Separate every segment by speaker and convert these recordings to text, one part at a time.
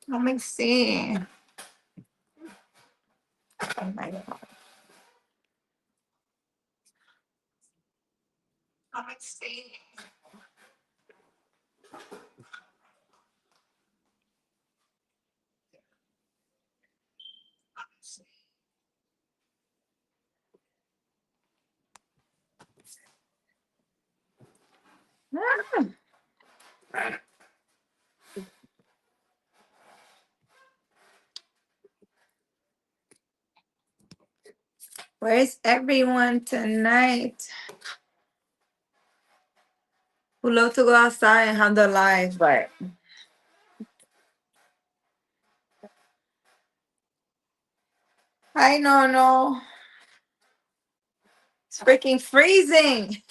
Speaker 1: Let me see. Oh my God. Let me see. Ah, where's everyone tonight? Who love to go outside and have the life, but I don't know. It's freaking freezing.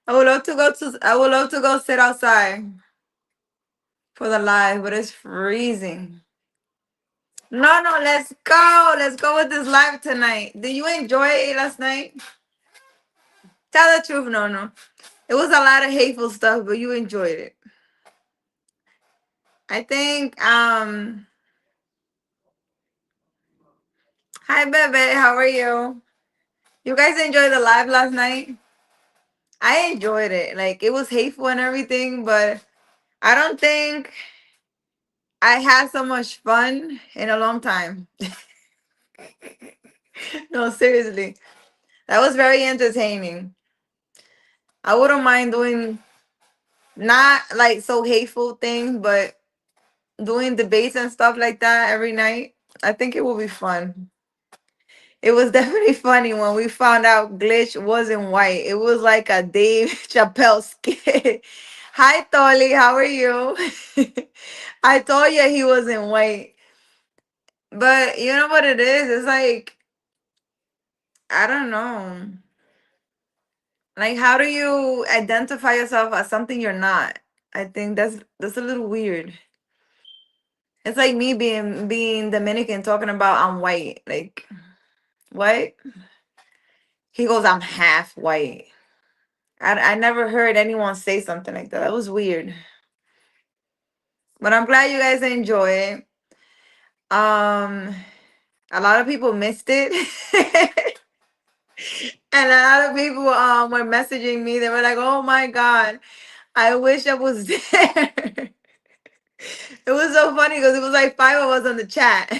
Speaker 1: I would love to go sit outside for the live, but it's freezing. No, no, let's go. Let's go with this live tonight. Did you enjoy it last night? Tell the truth, no, no. It was a lot of hateful stuff, but you enjoyed it. I think hi Bebe, how are you? You guys enjoyed the live last night? I enjoyed it. Like it was hateful and everything, but I don't think I had so much fun in a long time. No, seriously. That was very entertaining. I wouldn't mind doing not like so hateful things, but doing debates and stuff like that every night. I think it will be fun. It was definitely funny when we found out Glitch wasn't white. It was like a Dave Chappelle skit. Hi, Tolly. How are you? I told you he wasn't white. But you know what it is? It's like, I don't know. Like, how do you identify yourself as something you're not? I think that's a little weird. It's like me being Dominican talking about I'm white. Like, what? He goes, I'm half white. I never heard anyone say something like that. That was weird. But I'm glad you guys enjoy it. Um, a lot of people missed it. And a lot of people were messaging me. They were like, "Oh my God, I wish I was there." It was so funny because it was like five of us on the chat,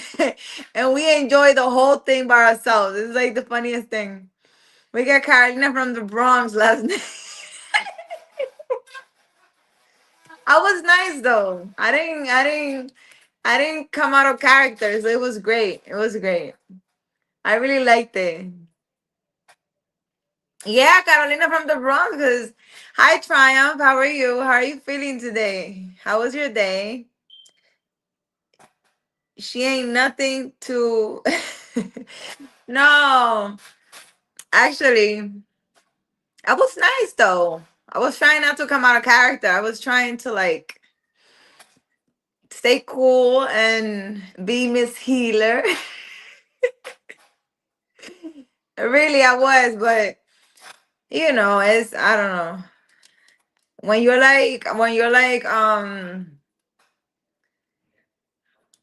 Speaker 1: and we enjoyed the whole thing by ourselves. It's like the funniest thing. We got Carolina from the Bronx last night. I was nice though. I didn't come out of character, so it was great. It was great. I really liked it. Yeah, Carolina from the Bronx. 'Cause hi, Triumph. How are you? How are you feeling today? How was your day? She ain't nothing to. No, actually, I was nice though. I was trying not to come out of character. I was trying to like stay cool and be Miss Healer. Really, I was, but it's I don't know. When you're like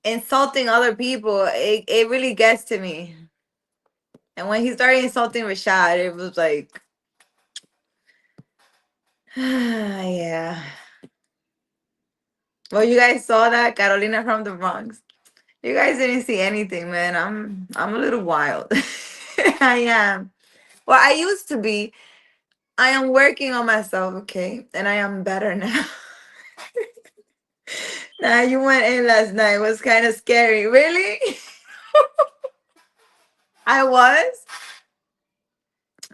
Speaker 1: insulting other people, it really gets to me. And when he started insulting Rashad, it was like yeah. Well, you guys saw that, Carolina from the Bronx. You guys didn't see anything, man. I'm a little wild. I am. Well, I used to be. I am working on myself, okay? And I am better now. Now you went in last night. It was kind of scary. Really? I was?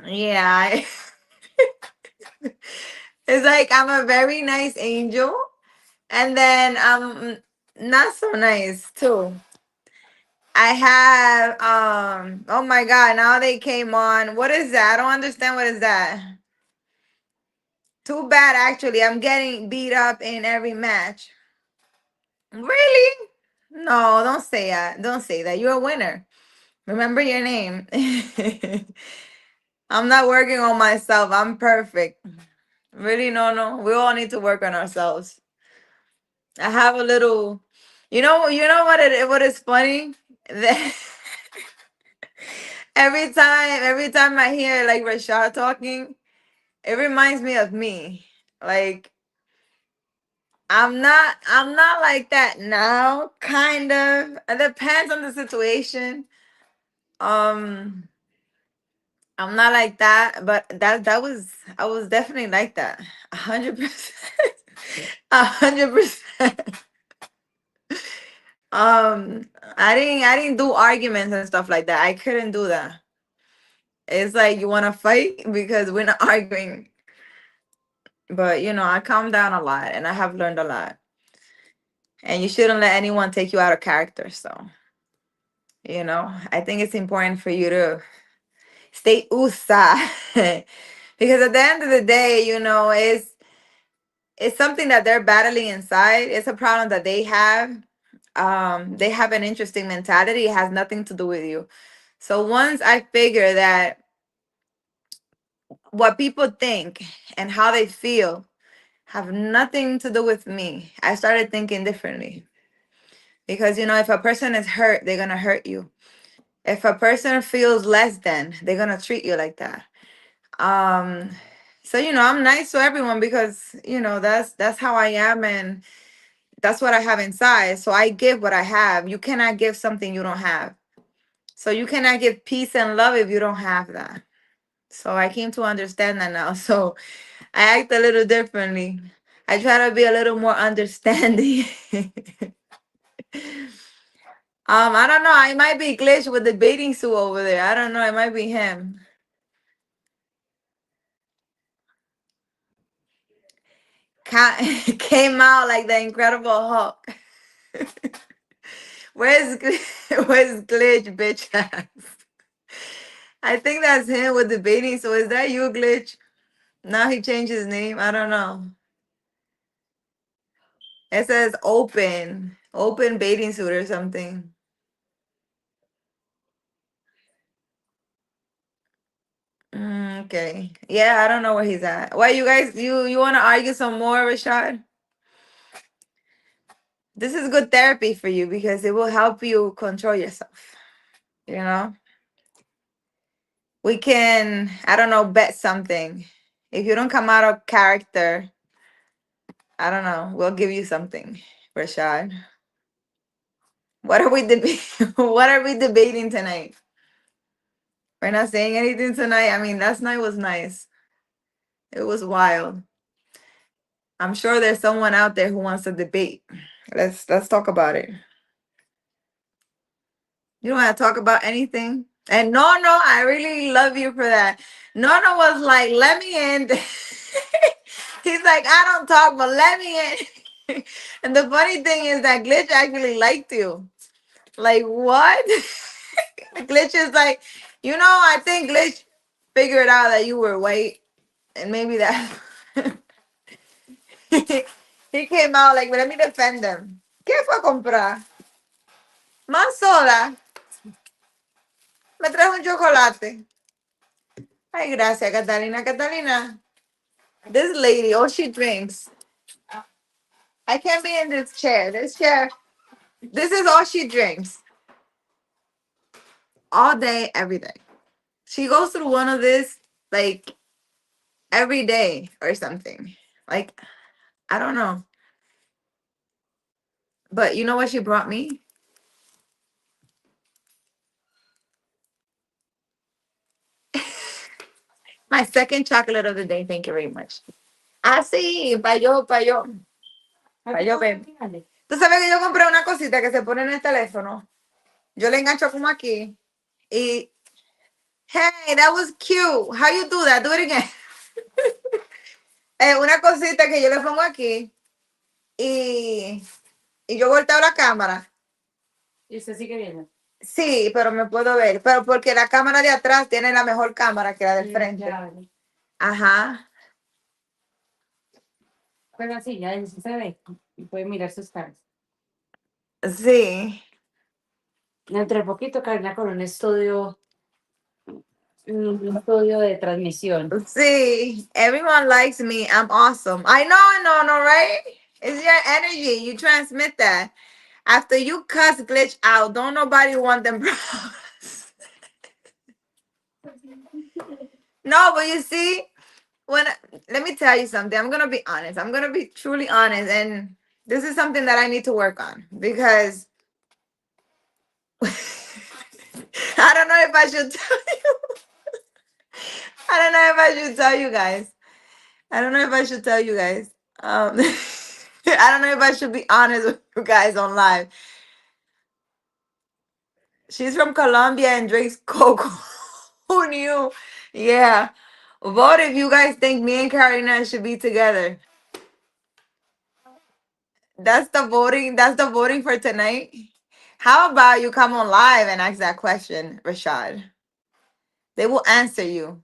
Speaker 1: Yeah. It's like I'm a very nice angel. And then I'm not so nice too. I have oh my god, now they came on. What is that? I don't understand what is that. Too bad actually. I'm getting beat up in every match. Really? No, don't say that. Don't say that. You're a winner. Remember your name. I'm not working on myself. I'm perfect. Really, no, no. We all need to work on ourselves. I have a little. You know what is funny? That every time I hear like Rashad talking, it reminds me of me. Like I'm not like that now, kind of. It depends on the situation. Um I'm not like that, but that was I was definitely like that. 100%. 100%. I didn't do arguments and stuff like that. I couldn't do that. It's like you want to fight because we're not arguing. But I calm down a lot and I have learned a lot. And you shouldn't let anyone take you out of character. So, I think it's important for you to stay USA. Because at the end of the day, it's something that they're battling inside. It's a problem that they have. They have an interesting mentality. It has nothing to do with you. So once I figure that what people think and how they feel have nothing to do with me, I started thinking differently. Because if a person is hurt, they're gonna hurt you. If a person feels less than, they're gonna treat you like that. Um, so I'm nice to everyone because that's how I am, and that's what I have inside. So I give what I have. You cannot give something you don't have. So you cannot give peace and love if you don't have that. So I came to understand that now. So I act a little differently. I try to be a little more understanding. I don't know. I might be glitched with the bathing suit over there. I don't know. It might be him. Came out like the Incredible Hulk. Where's Glitch, bitch ass? I think that's him with the bathing suit. Is that you, Glitch? Now he changed his name. I don't know. It says open bathing suit or something. Okay. Yeah, I don't know where he's at. Why you guys you want to argue some more, Rashad? This is good therapy for you because it will help you control yourself. You know? We can, I don't know, bet something. If you don't come out of character, I don't know, we'll give you something, Rashad. What are we debating? What are we debating tonight? We're not saying anything tonight. I mean, last night was nice. It was wild. I'm sure there's someone out there who wants to debate. Let's talk about it. You don't want to talk about anything? And no, I really love you for that. Nono was like, let me in. He's like, I don't talk, but let me in. And the funny thing is that Glitch actually liked you. Like, what? Glitch is like, I think Glitch figured out that you were white. And maybe that. He came out like, let me defend them. ¿Qué fue a comprar? Más soda. Me trajo un chocolate. Ay, gracias, Catalina. Catalina, this lady, all she drinks. I can't be in this chair. This chair, this is all she drinks. All day, every day. She goes through one of this like every day or something. Like, I don't know. But you know what she brought me? My second chocolate of the day. Thank you very much. Ah, sí, para yo ver. Tú sabes que yo compré una cosita que se pone en el teléfono. Yo le engancho como aquí. Y, hey, that was cute. How you do that? Do it again. Una cosita que yo le pongo aquí. Y yo volteo la cámara.
Speaker 2: ¿Y usted sigue viendo?
Speaker 1: Sí, pero me puedo ver. Pero porque la cámara de atrás tiene la mejor cámara que la del frente.
Speaker 2: Claro.
Speaker 1: Ajá.
Speaker 2: Pero así, ya eso se ve. Y puede mirar sus caras.
Speaker 1: Sí.
Speaker 2: Entre poquito, Karina, con un estudio de transmisión.
Speaker 1: Sí. Everyone likes me. I'm awesome. I know, right? It's your energy. You transmit that. After you cuss Glitch out, don't nobody want them problems. No, but you see, when let me tell you something. I'm gonna be honest. I'm gonna be truly honest, and this is something that I need to work on because I don't know if I should tell you. I don't know if I should tell you guys. I don't know if I should tell you guys. I don't know if I should be honest with you guys on live. She's from Colombia and drinks coke. Who knew? Yeah. Vote if you guys think me and Karina should be together. That's the voting. That's the voting for tonight. How about you come on live and ask that question, Rashad? They will answer you.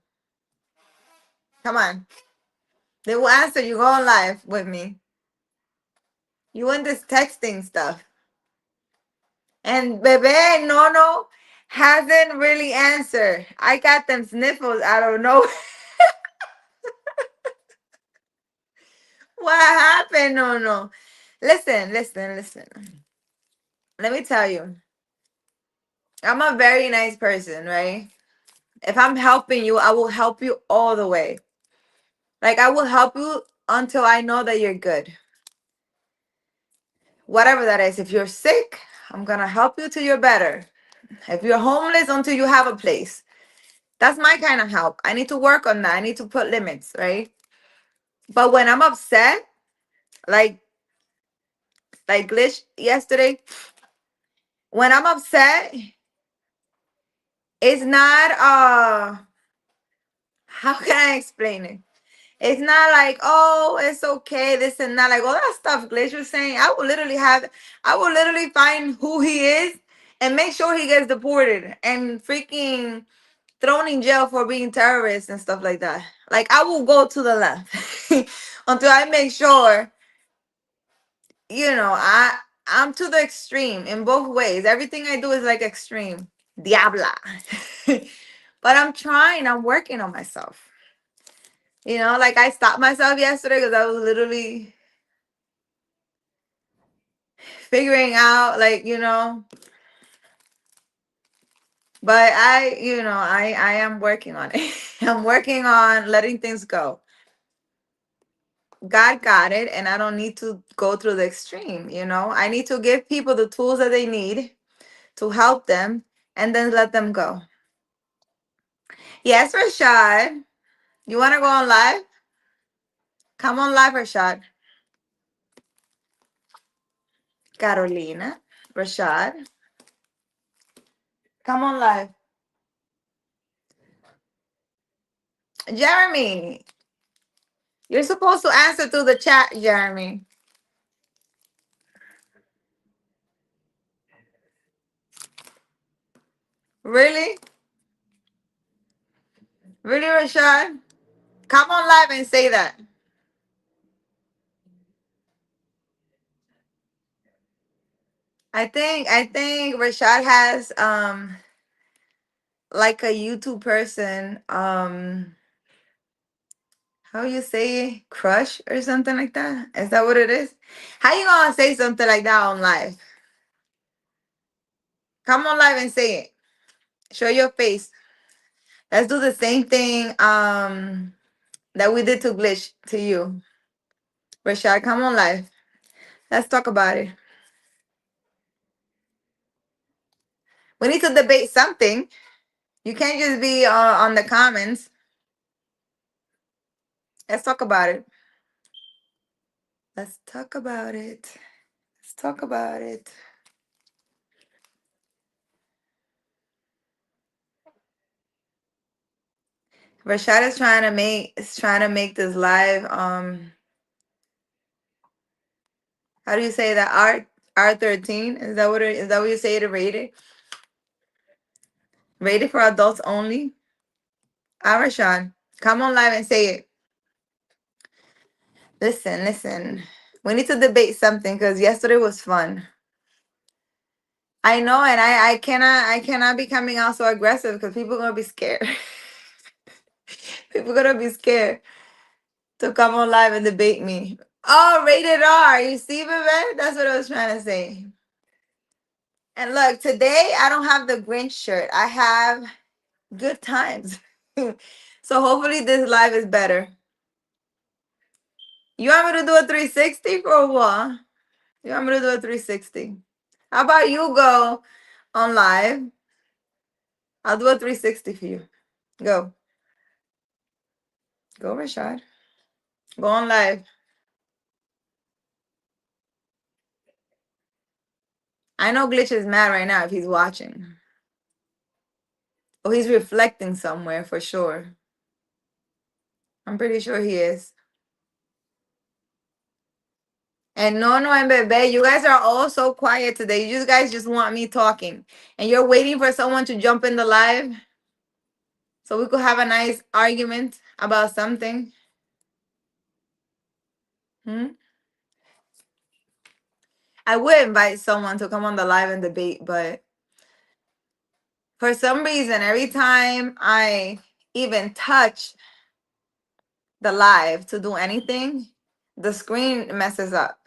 Speaker 1: Come on. They will answer you. Go on live with me. You want this texting stuff. And Bebe Nono hasn't really answered. I got them sniffles out of nowhere. What happened, Nono? Listen, listen, listen. Let me tell you. I'm a very nice person, right? If I'm helping you, I will help you all the way. Like I will help you until I know that you're good. Whatever that is. If you're sick, I'm gonna help you till you're better. If you're homeless, until you have a place. That's my kind of help. I need to work on that. I need to put limits, right? But when I'm upset, like Glitch yesterday, when I'm upset, it's not how can I explain it? It's not like, oh, it's okay, this and that. Like all that stuff Glitch was saying, I will literally find who he is and make sure he gets deported and freaking thrown in jail for being terrorists and stuff like that. Like I will go to the left until I make sure, I'm to the extreme in both ways. Everything I do is like extreme. Diabla. But I'm trying, I'm working on myself. Like I stopped myself yesterday because I was literally figuring out, but I am working on it. I'm working on letting things go. God got it, and I don't need to go through the extreme. I need to give people the tools that they need to help them and then let them go. Yes, Rashad. You want to go on live? Come on live, Rashad. Carolina. Rashad. Come on live. Jeremy. You're supposed to answer to the chat, Jeremy. Really? Really, Rashad? Come on live and say that. I think Rashad has like a YouTube person, how you say crush or something like that? Is that what it is? How you gonna say something like that on live? Come on live and say it. Show your face. Let's do the same thing that we did to Glitch to you. Rashad, come on live. Let's talk about it. We need to debate something. You can't just be on the comments. Let's talk about it. Let's talk about it. Let's talk about it. Rashad is trying to make this live. How do you say that? R13? Is that what you say to rate it? Rated for adults only? Rashad, come on live and say it. Listen, listen. We need to debate something because yesterday was fun. I know, and I cannot be coming out so aggressive because people are gonna be scared. People are gonna be scared to come on live and debate me. Oh, rated R. You see, baby? That's what I was trying to say. And look, today I don't have the Grinch shirt. I have good times. So hopefully this live is better. You want me to do a 360 for what? You want me to do a 360? How about you go on live? I'll do a 360 for you. Go. Go, Rashad. Go on live. I know Glitch is mad right now if he's watching. Oh, he's reflecting somewhere for sure. I'm pretty sure he is. And Nono and Bebe, you guys are all so quiet today. You guys just want me talking. And you're waiting for someone to jump in the live so we could have a nice argument about something. Hmm? I would invite someone to come on the live and debate, but for some reason, every time I even touch the live to do anything, the screen messes up.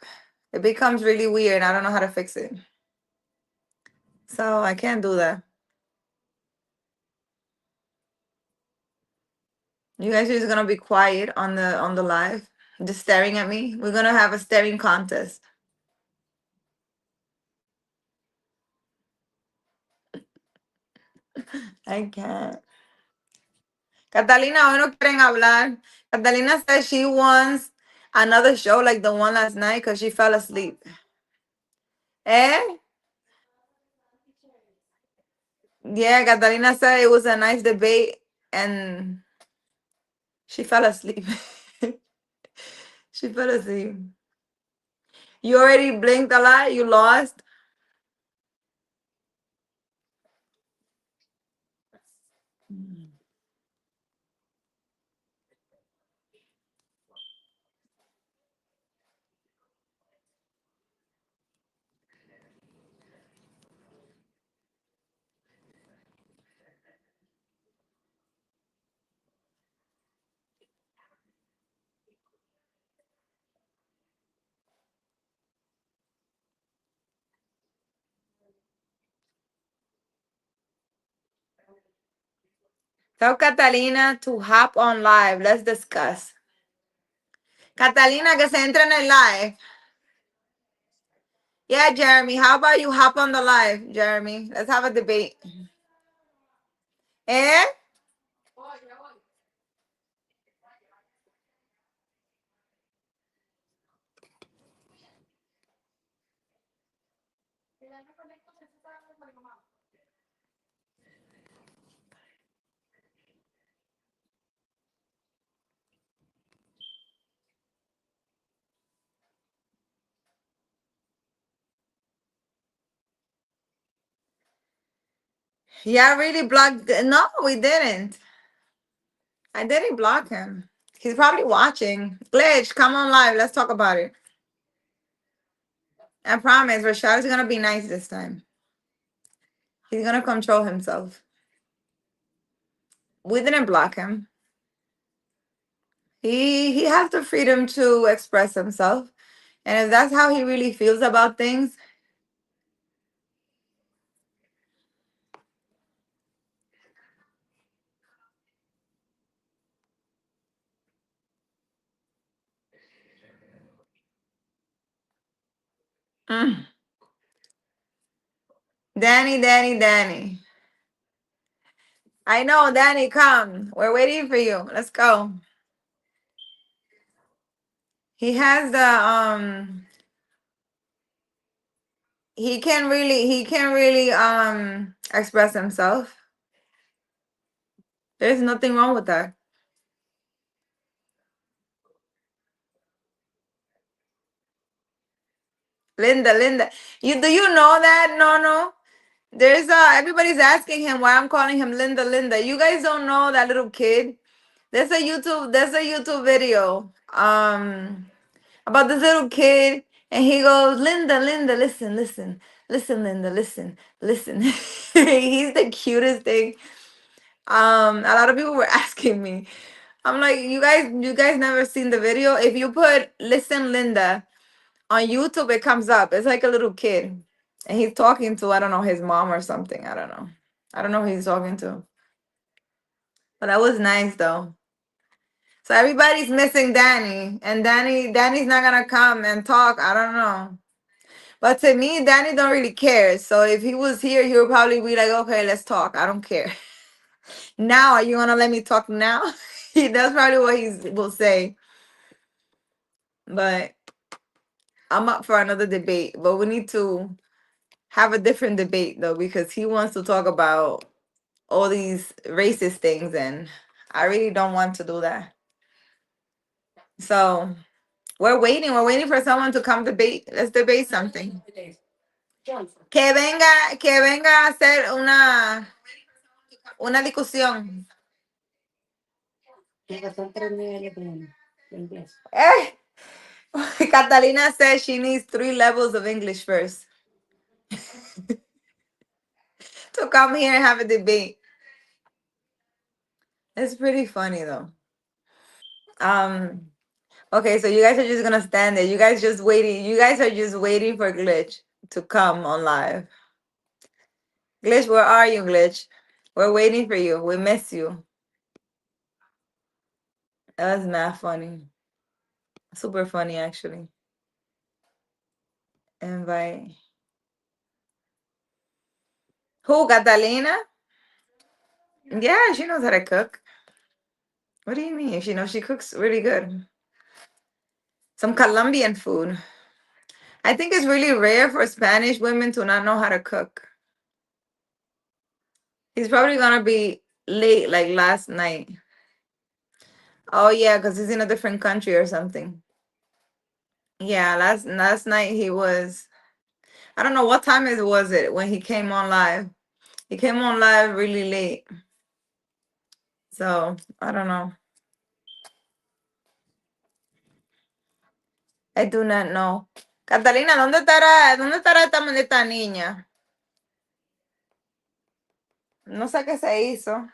Speaker 1: It becomes really weird. I don't know how to fix it. So I can't do that. You guys are just gonna be quiet on the live, just staring at me. We're gonna have a staring contest. I can't. Catalina, hoy no quieren hablar. Catalina said she wants another show like the one last night because she fell asleep. Eh? Yeah, Catalina said it was a nice debate and she fell asleep. She fell asleep. You already blinked a lot? You lost? Tell Catalina to hop on live. Let's discuss. Catalina, que se entre en el live. Yeah, Jeremy. How about you hop on the live, Jeremy? Let's have a debate. Eh? Yeah, I really blocked. No, we didn't. I didn't block him. He's probably watching. Glitch, come on live. Let's talk about it. I promise, Rashad is gonna be nice this time. He's gonna control himself. We didn't block him. He has the freedom to express himself. And if that's how he really feels about things, mm. Danny. I know, Danny, come. We're waiting for you. Let's go. He has the he can really express himself. There's nothing wrong with that. Linda. You do you know that? No. There's everybody's asking him why I'm calling him Linda. You guys don't know that little kid. There's a YouTube video about this little kid and he goes, Linda, listen, Linda, listen. He's the cutest thing. A lot of people were asking me, I'm like, you guys never seen the video? If you put "Listen, Linda" on YouTube, it comes up. It's like a little kid, and he's talking to, I don't know, his mom or something. I don't know. I don't know who he's talking to. But that was nice though. So everybody's missing Danny, and Danny's not gonna come and talk. I don't know. But to me, Danny don't really care. So if he was here, he would probably be like, "Okay, let's talk. I don't care." Now, are you gonna let me talk now? That's probably what he will say. But I'm up for another debate. But we need to have a different debate though, because he wants to talk about all these racist things, and I really don't want to do that. So we're waiting. We're waiting for someone to come debate. Let's debate something. Que venga a hacer una discusión.
Speaker 2: Son 3 niveles de inglés.
Speaker 1: Eh, Catalina says she needs 3 levels of English first to come here and have a debate. It's pretty funny though. Um, okay, so you guys are just gonna stand there. You guys just waiting. You guys are just waiting for Glitch to come on live. Glitch, where are you, Glitch? We're waiting for you. We miss you. That was mad funny. Super funny actually. Invite. Who, Catalina? Yeah, she knows how to cook. What do you mean? She cooks really good. Some Colombian food. I think it's really rare for Spanish women to not know how to cook. He's probably gonna be late like last night. Oh yeah, because he's in a different country or something. Yeah, last night he was. I don't know what time it was it when he came on live. He came on live really late. So I don't know. I do not know. Catalina, ¿dónde estará esta niña? No sé qué se hizo.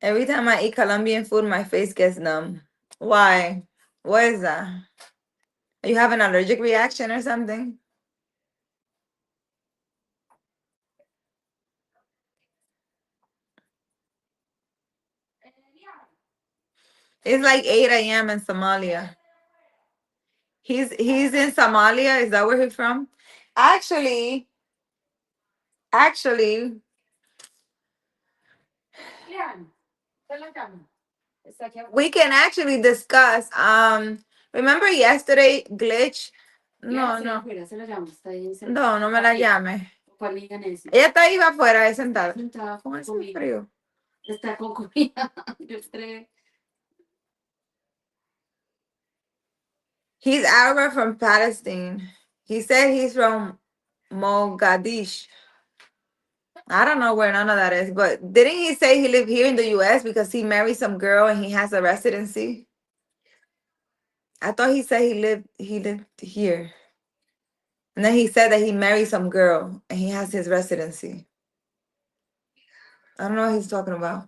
Speaker 1: Every time I eat Colombian food, my face gets numb. Why? What is that? You have an allergic reaction or something? It's like 8 a.m. in Somalia. He's in Somalia. Is that where he's from? Actually, actually, we can actually discuss. Remember yesterday, Glitch? No, no. No, no me la llame. Ella está ahí afuera, ahí sentada. Con ese frío.
Speaker 2: Está con comida.
Speaker 1: He's Arab from Palestine. He said he's from Mogadishu. I don't know where none of that is, but didn't he say he lived here in the US because he married some girl and he has a residency? I thought he said he lived here. And then he said that he married some girl and he has his residency. I don't know what he's talking about.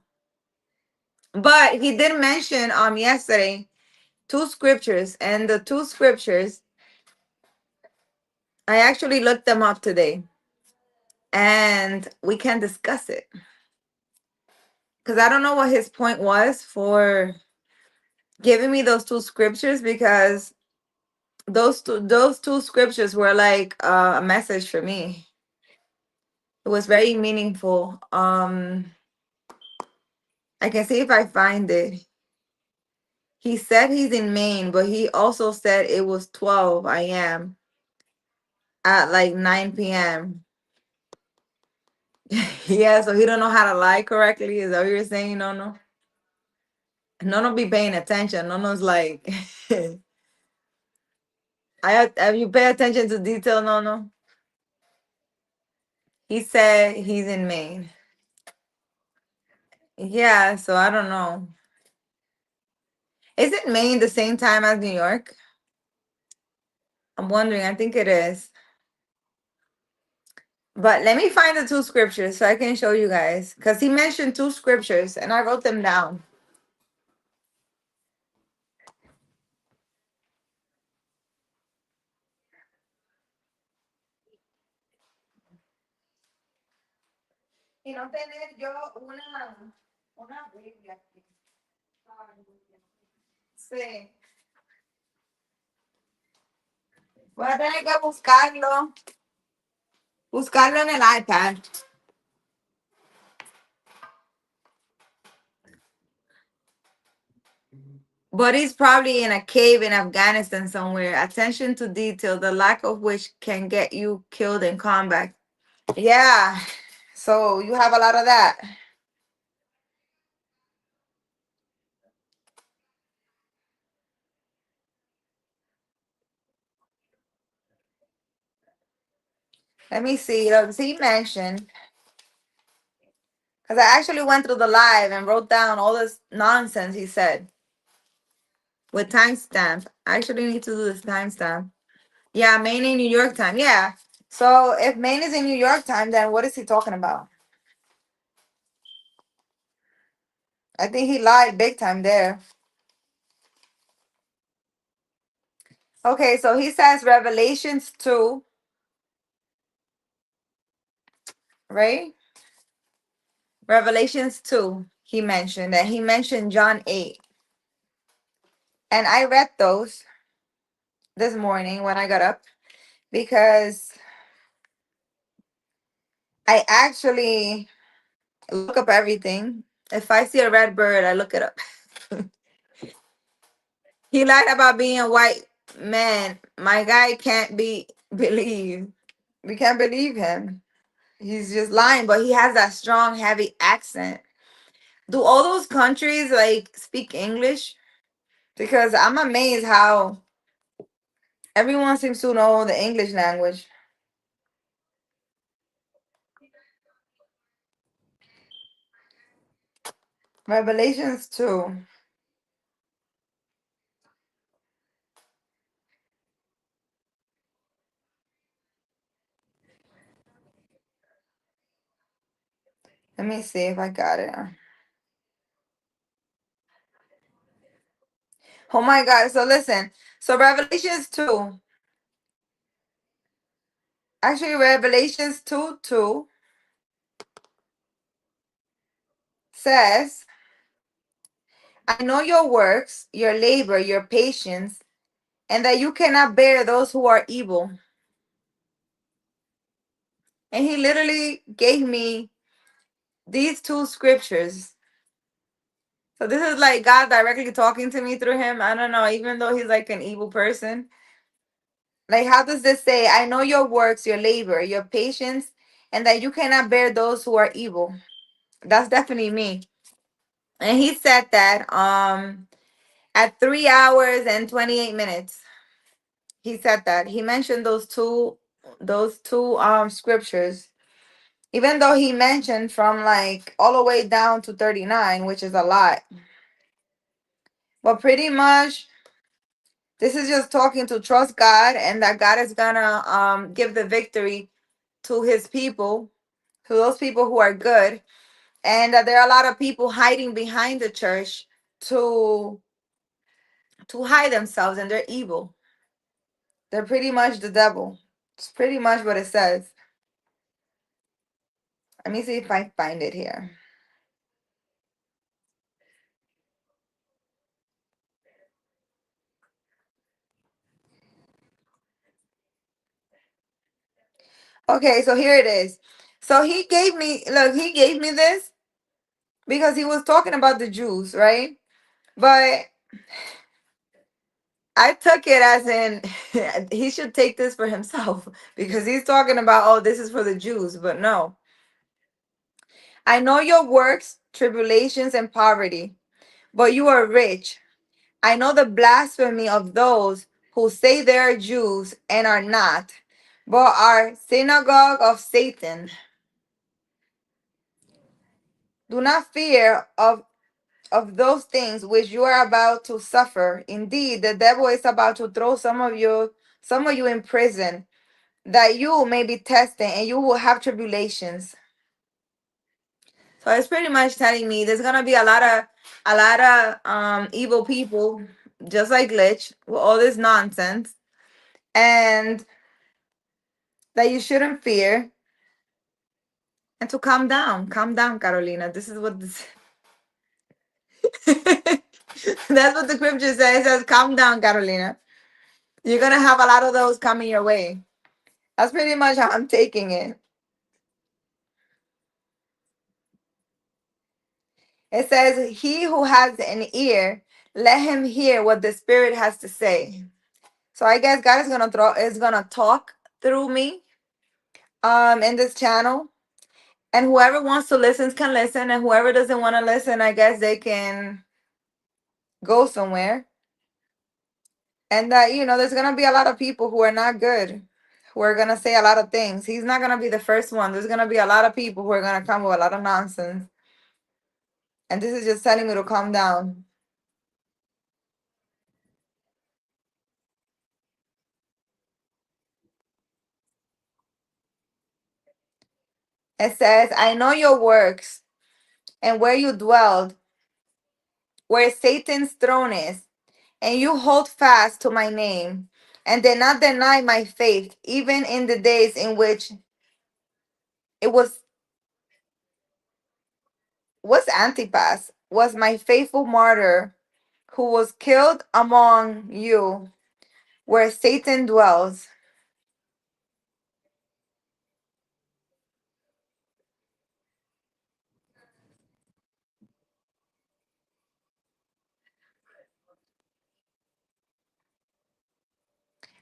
Speaker 1: But he did mention yesterday 2 scriptures, and the 2 scriptures I actually looked them up today and we can discuss it. Because I don't know what his point was for giving me those 2 scriptures, because those two scriptures were like a message for me. It was very meaningful. I can see if I find it. He said he's in Maine, but he also said it was 12 a.m. at like 9 p.m. Yeah, so he don't know how to lie correctly. Is that what you're saying, Nono? Nono be paying attention. Nono's like, have you pay attention to detail, Nono? He said he's in Maine. Yeah, so I don't know. Is it Maine the same time as New York? I'm wondering. I think it is. But let me find the two scriptures so I can show you guys. Because he mentioned two scriptures and I wrote them down. Y no tener yo una Biblia aquí. Sí. Voy a tener que buscarlo en el iPad. But he's probably in a cave in Afghanistan somewhere. Attention to detail, the lack of which can get you killed in combat. Yeah. So you have a lot of that. Let me see. Does he mention? Because I actually went through the live and wrote down all this nonsense he said with timestamp. I actually need to do this timestamp. Yeah, Maine in New York time. Yeah. So if Maine is in New York time, then what is he talking about? I think he lied big time there. Okay, so he says Revelations 2, right? Revelations 2, he mentioned, and he mentioned John 8. And I read those this morning when I got up because I actually look up everything. If I see a red bird, I look it up. He lied about being a white man. My guy can't be believed. We can't believe him. He's just lying, but he has that strong, heavy accent. Do all those countries like speak English? Because I'm amazed how everyone seems to know the English language. Revelations 2. Let me see if I got it. Oh my God. So listen. So Revelations 2. Actually, Revelations 2 2 says, I know your works, your labor, your patience, and that you cannot bear those who are evil. And he literally gave me these two scriptures. So this is like God directly talking to me through him. I don't know, even though he's like an evil person. Like, how does this say, I know your works, your labor, your patience, and that you cannot bear those who are evil? That's definitely me. And he said that at 3 hours and 28 minutes. He said that. He mentioned those two scriptures. Even though he mentioned from like all the way down to 39, which is a lot. But pretty much this is just talking to trust God and that God is gonna give the victory to his people, to those people who are good, and that there are a lot of people hiding behind the church to hide themselves, and they're evil. They're pretty much the devil. It's pretty much what it says. Let me see if I find it here. Okay, so here it is. So he gave me, look, he gave me this because he was talking about the Jews, right? But I took it as in he should take this for himself because he's talking about, oh, this is for the Jews. But no. I know your works, tribulations, and poverty, but you are rich. I know the blasphemy of those who say they are Jews and are not, but are synagogue of Satan. Do not fear of those things which you are about to suffer. Indeed, the devil is about to throw some of you in prison, that you may be tested and you will have tribulations. So it's pretty much telling me there's gonna be a lot of evil people, just like Glitch, with all this nonsense, and that you shouldn't fear, and to calm down. Calm down, Carolina. This is what this that's what the scripture says. It says, calm down, Carolina. You're gonna have a lot of those coming your way. That's pretty much how I'm taking it. It says, he who has an ear, let him hear what the Spirit has to say. So I guess God is gonna talk through me in this channel. And whoever wants to listen can listen, and whoever doesn't want to listen, I guess they can go somewhere. And that, there's gonna be a lot of people who are not good, who are gonna say a lot of things. He's not gonna be the first one. There's gonna be a lot of people who are gonna come with a lot of nonsense. And this is just telling me to calm down. It says, I know your works and where you dwelled, where Satan's throne is, and you hold fast to my name, and did not deny my faith, even in the days in which it was Antipas, was my faithful martyr, who was killed among you, where Satan dwells.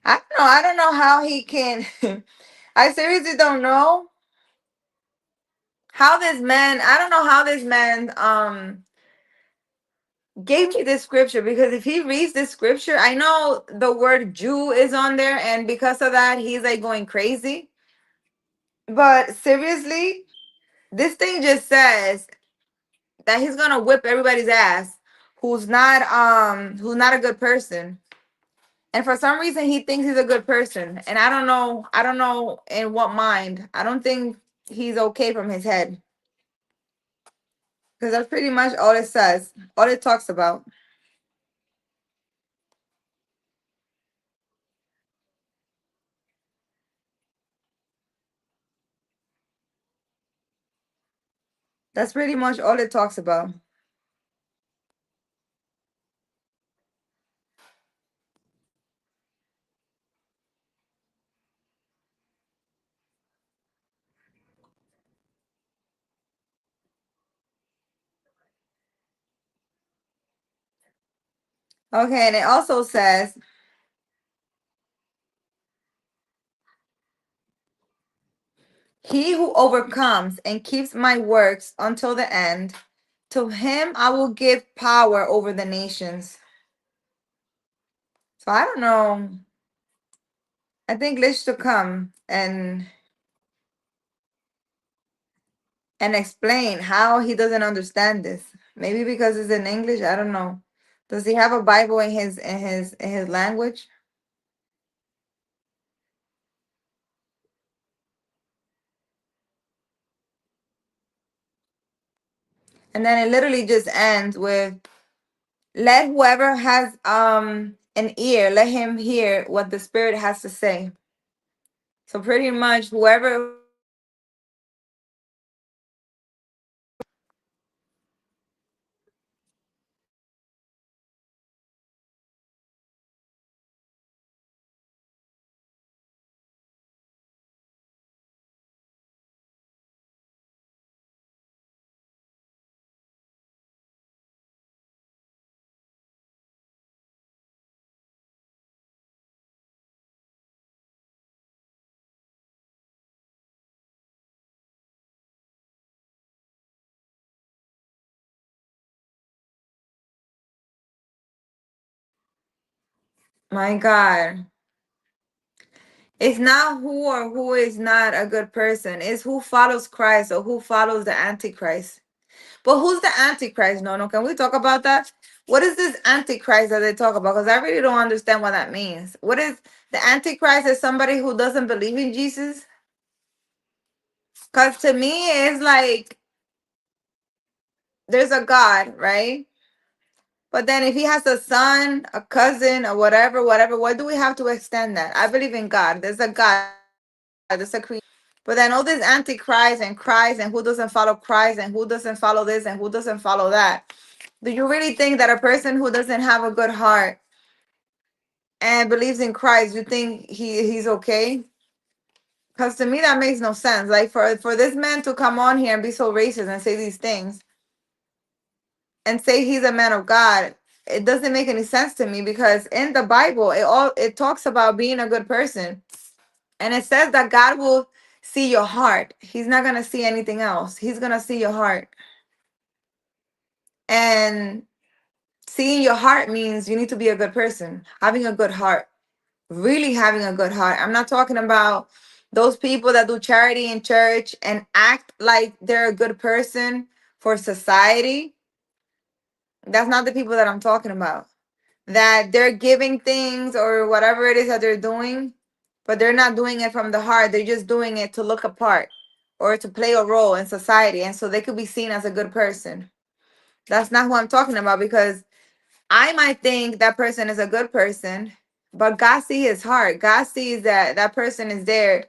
Speaker 1: I don't know. I don't know how he can. I seriously don't know how this man. I don't know how this man gave me this scripture, because if he reads this scripture, I know the word Jew is on there, and because of that, he's like going crazy. But seriously, this thing just says that he's gonna whip everybody's ass who's not a good person. And for some reason he thinks he's a good person. And I don't know in what mind. I don't think he's okay from his head. Because that's pretty much all it says, all it talks about. That's pretty much all it talks about. Okay, and it also says, he who overcomes and keeps my works until the end, to him I will give power over the nations. So I don't know. I think Lish to come and explain how he doesn't understand this. Maybe because it's in English. I don't know. Does he have a Bible in his language? And then it literally just ends with, let whoever has an ear, let him hear what the Spirit has to say. So pretty much whoever. My God. It's not who or who is not a good person. It's who follows Christ or who follows the Antichrist. But who's the Antichrist? No, no. Can we talk about that? What is this antichrist that they talk about? Because I really don't understand what that means. What is the antichrist? Is somebody who doesn't believe in Jesus? Because to me, it's like there's a God, right? But then if he has a son, a cousin, or whatever, what do we have to extend that? I believe in God. There's a God, there's a creator. But then all this antichrist and Christ and who doesn't follow Christ and who doesn't follow this and who doesn't follow that. Do you really think that a person who doesn't have a good heart and believes in Christ, you think he's okay? Because to me that makes no sense. Like for this man to come on here and be so racist and say these things and say he's a man of God, it doesn't make any sense to me because in the Bible it talks about being a good person. And it says that God will see your heart. He's not gonna see anything else. He's gonna see your heart. And seeing your heart means you need to be a good person, having a good heart, really having a good heart. I'm not talking about those people that do charity in church and act like they're a good person for society. That's not the people that I'm talking about. That they're giving things or whatever it is that they're doing, but they're not doing it from the heart. They're just doing it to look apart or to play a role in society. And so they could be seen as a good person. That's not who I'm talking about because I might think that person is a good person, but God sees his heart. God sees that that person is there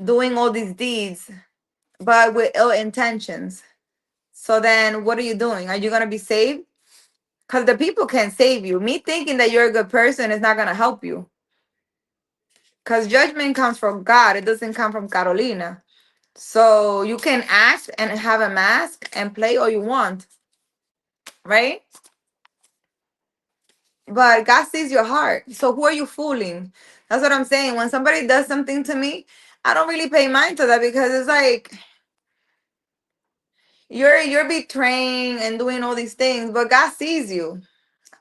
Speaker 1: doing all these deeds, but with ill intentions. So then what are you doing? Are you going to be saved? Because the people can't save you. Me thinking that you're a good person is not going to help you. Because judgment comes from God. It doesn't come from Carolina. So you can act and have a mask and play all you want, right? But God sees your heart. So who are you fooling? That's what I'm saying. When somebody does something to me, I don't really pay mind to that because it's like you're betraying and doing all these things, but God sees you.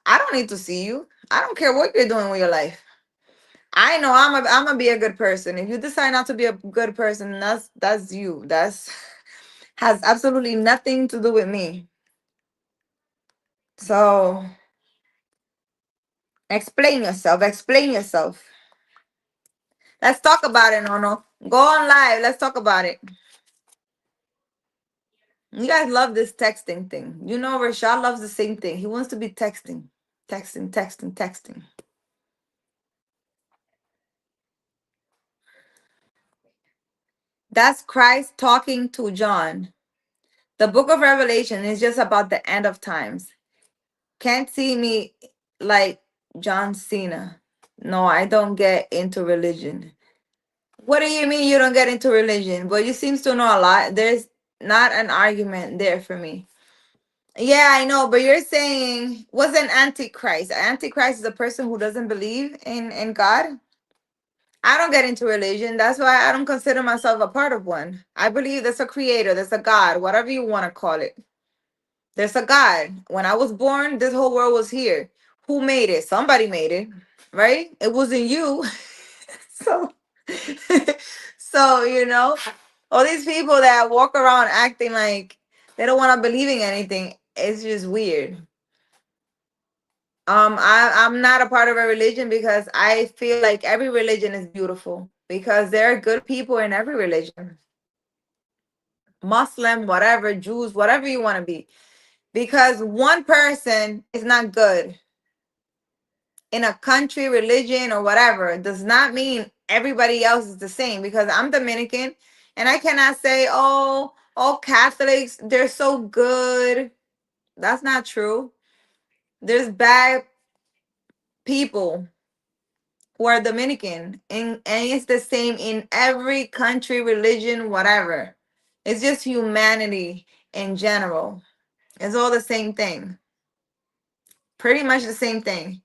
Speaker 1: I don't need to see you. I don't care what you're doing with your life. I know I'm gonna be a good person. If you decide not to be a good person, that's you. That's has absolutely nothing to do with me. So explain yourself. Explain yourself. Let's talk about it, Nono. Go on live. Let's talk about it. You guys love this texting thing. You know, Rashad loves the same thing. He wants to be texting, texting, texting, texting. That's Christ talking to John. The book of Revelation is just about the end of times. Can't see me like John Cena. No, I don't get into religion. What do you mean you don't get into religion? Well, you seems to know a lot. There's not an argument there for me. Yeah, I know, but you're saying what's an antichrist? Antichrist is a person who doesn't believe in God. I don't get into religion. That's why I don't consider myself a part of one. I believe there's a creator, there's a God, whatever you want to call it. There's a God. When I was born, this whole world was here. Who made it? Somebody made it, right? It wasn't you. So, so all these people that walk around acting like they don't want to believe in anything, it's just weird. I'm not a part of a religion because I feel like every religion is beautiful because there are good people in every religion. Muslim, whatever, Jews, whatever you want to be. Because one person is not good in a country, religion, or whatever does not mean everybody else is the same. Because I'm Dominican and I cannot say, oh, all Catholics, they're so good. That's not true. There's bad people who are Dominican, and it's the same in every country, religion, whatever. It's just humanity in general. It's all the same thing. Pretty much the same thing.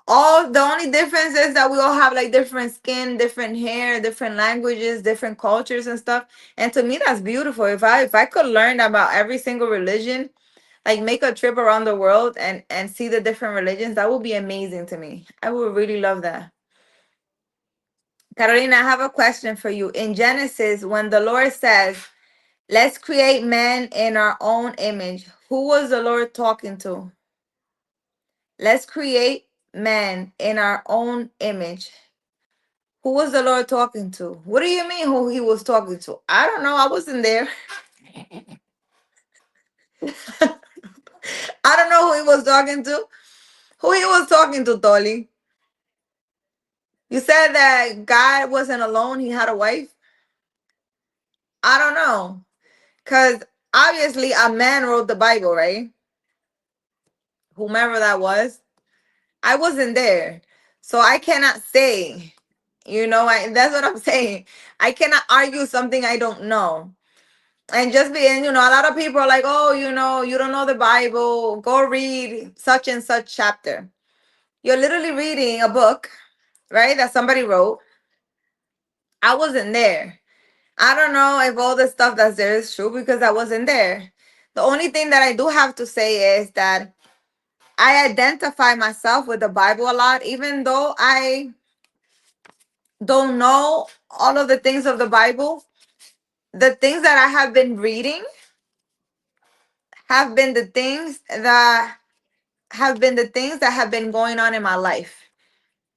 Speaker 1: All the only difference is that we all have like different skin, different hair, different languages, different cultures and stuff. And to me, that's beautiful. If I could learn about every single religion, like make a trip around the world and see the different religions, that would be amazing to me. I would really love that. Carolina, I have a question for you. In Genesis, when the Lord says, let's create man in our own image, who was the Lord talking to? Let's create man in our own image. Who was the Lord talking to? What do you mean who he was talking to? I don't know. I wasn't there. I don't know who he was talking to. Who he was talking to, Toli? You said that God wasn't alone, he had a wife. I don't know. Because obviously a man wrote the Bible, right? Whomever that was. I wasn't there. So I cannot say, that's what I'm saying. I cannot argue something I don't know. And just being, a lot of people are like, oh, you don't know the Bible. Go read such and such chapter. You're literally reading a book, right? That somebody wrote. I wasn't there. I don't know if all the stuff that's there is true because I wasn't there. The only thing that I do have to say is that I identify myself with the Bible a lot, even though I don't know all of the things of the Bible. The things that I have been reading have been the things that have been going on in my life,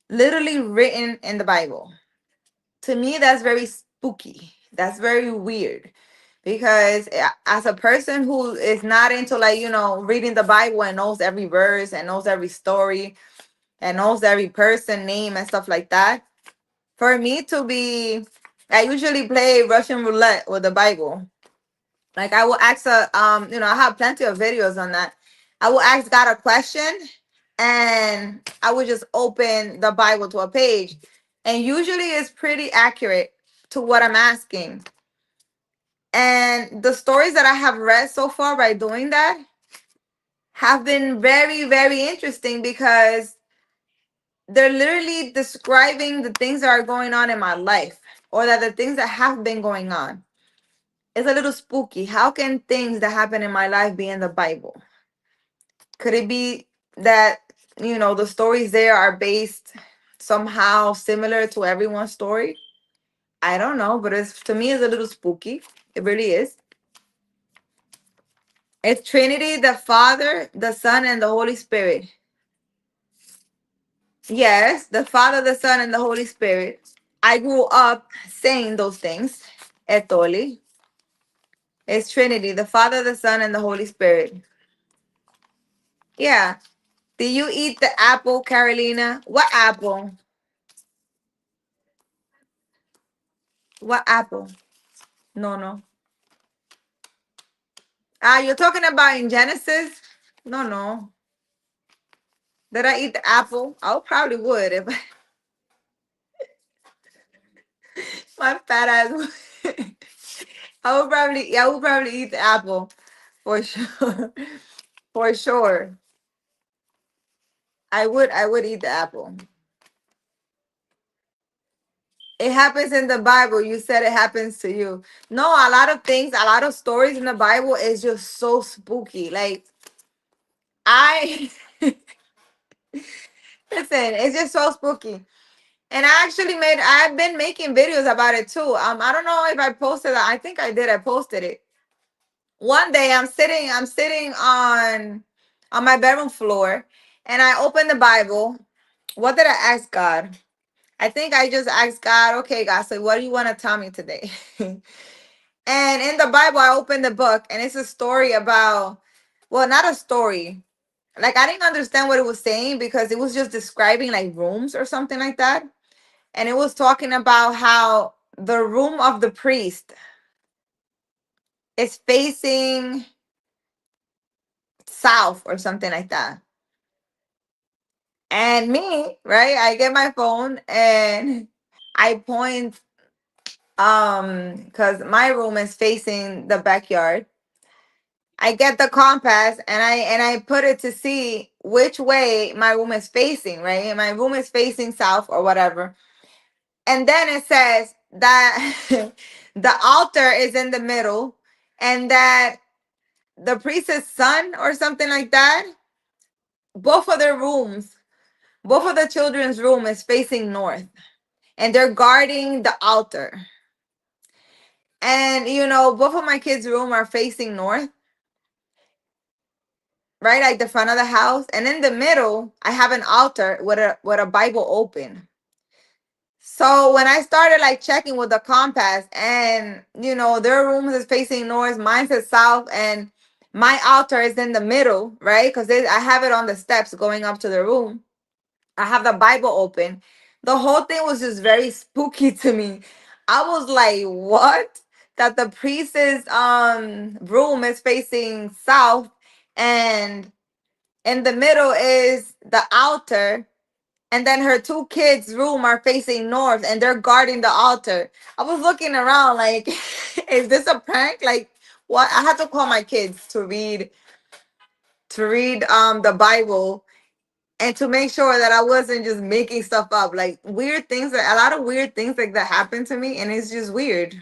Speaker 1: literally written in the Bible. To me, that's very spooky. That's very weird because as a person who is not into like reading the Bible and knows every verse and knows every story and knows every person name and stuff like that, for me to be, I usually play Russian roulette with the Bible. Like I will ask I have plenty of videos on that. I will ask God a question and I would just open the Bible to a page. And usually it's pretty accurate to what I'm asking. And the stories that I have read so far by doing that have been very, very interesting because they're literally describing the things that are going on in my life or that the things that have been going on. It's a little spooky. How can things that happen in my life be in the Bible? Could it be that, the stories there are based somehow similar to everyone's story? I don't know, but it's to me it's a little spooky. It really is. It's Trinity, the Father, the Son, and the Holy Spirit. Yes, the Father, the Son, and the Holy Spirit. I grew up saying those things. Etoli. It's Trinity, the Father, the Son, and the Holy Spirit. Yeah. Do you eat the apple, Carolina? What apple? What apple? No, no. Ah, you're talking about in Genesis? No, no. Did I eat the apple? I probably would if my fat ass. I would probably eat the apple for sure. For sure. I would eat the apple. It happens in the Bible. You said it happens to you. No, a lot of things, a lot of stories in the Bible is just so spooky. Like I listen, it's just so spooky. And I've been making videos about it too. I don't know if I posted that. I think I did. I posted it. One day I'm sitting on my bedroom floor and I open the Bible. What did I ask God? I think I just asked God, okay, God, so what do you want to tell me today? And in the Bible, I opened the book and it's a story about, well, not a story. Like I didn't understand what it was saying because it was just describing like rooms or something like that. And it was talking about how the room of the priest is facing south or something like that. And me, right? I get my phone and I point because my room is facing the backyard. I get the compass and I put it to see which way my room is facing, right? And my room is facing south or whatever. And then it says that the altar is in the middle and that the priest's son or something like that, both of their rooms, both of the children's room is facing north and they're guarding the altar. And both of my kids' room are facing north. right at the front of the house, and in the middle, I have an altar with a Bible open. So when I started like checking with the compass, and their rooms is facing north, mine is south, and my altar is in the middle, right? Because I have it on the steps going up to the room. I have the Bible open. The whole thing was just very spooky to me. I was like, what? That the priest's room is facing south, and in the middle is the altar, and then her two kids' room are facing north, and they're guarding the altar. I was looking around like, is this a prank? Like, what? I had to call my kids to read the Bible, and to make sure that I wasn't just making stuff up. Like weird things, a lot of weird things like that happen to me, and it's just weird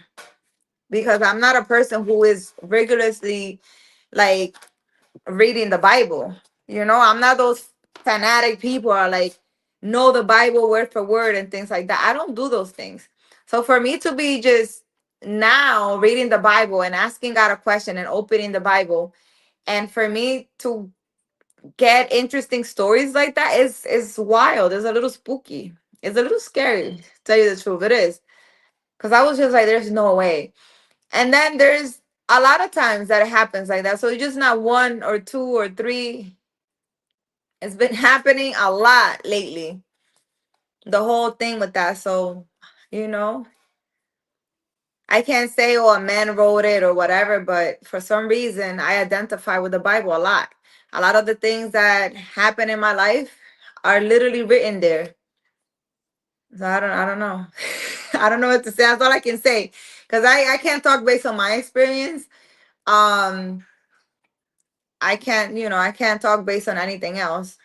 Speaker 1: because I'm not a person who is rigorously like reading the Bible. I'm not those fanatic people are like know the Bible word for word and things like that. I don't do those things. So for me to be just now reading the Bible and asking God a question and opening the Bible, and for me to get interesting stories like that is wild. It's a little spooky. It's a little scary, to tell you the truth. It is. Because I was just like, there's no way. And then there's a lot of times that it happens like that. So it's just not one or two or three. It's been happening a lot lately. The whole thing with that. So, you know, I can't say, oh, a man wrote it or whatever, but for some reason, I identify with the Bible a lot. A lot of the things that happen in my life are literally written there. So I don't know. I don't know what to say. That's all I can say. Because I can't talk based on my experience. Um, I can't talk based on anything else.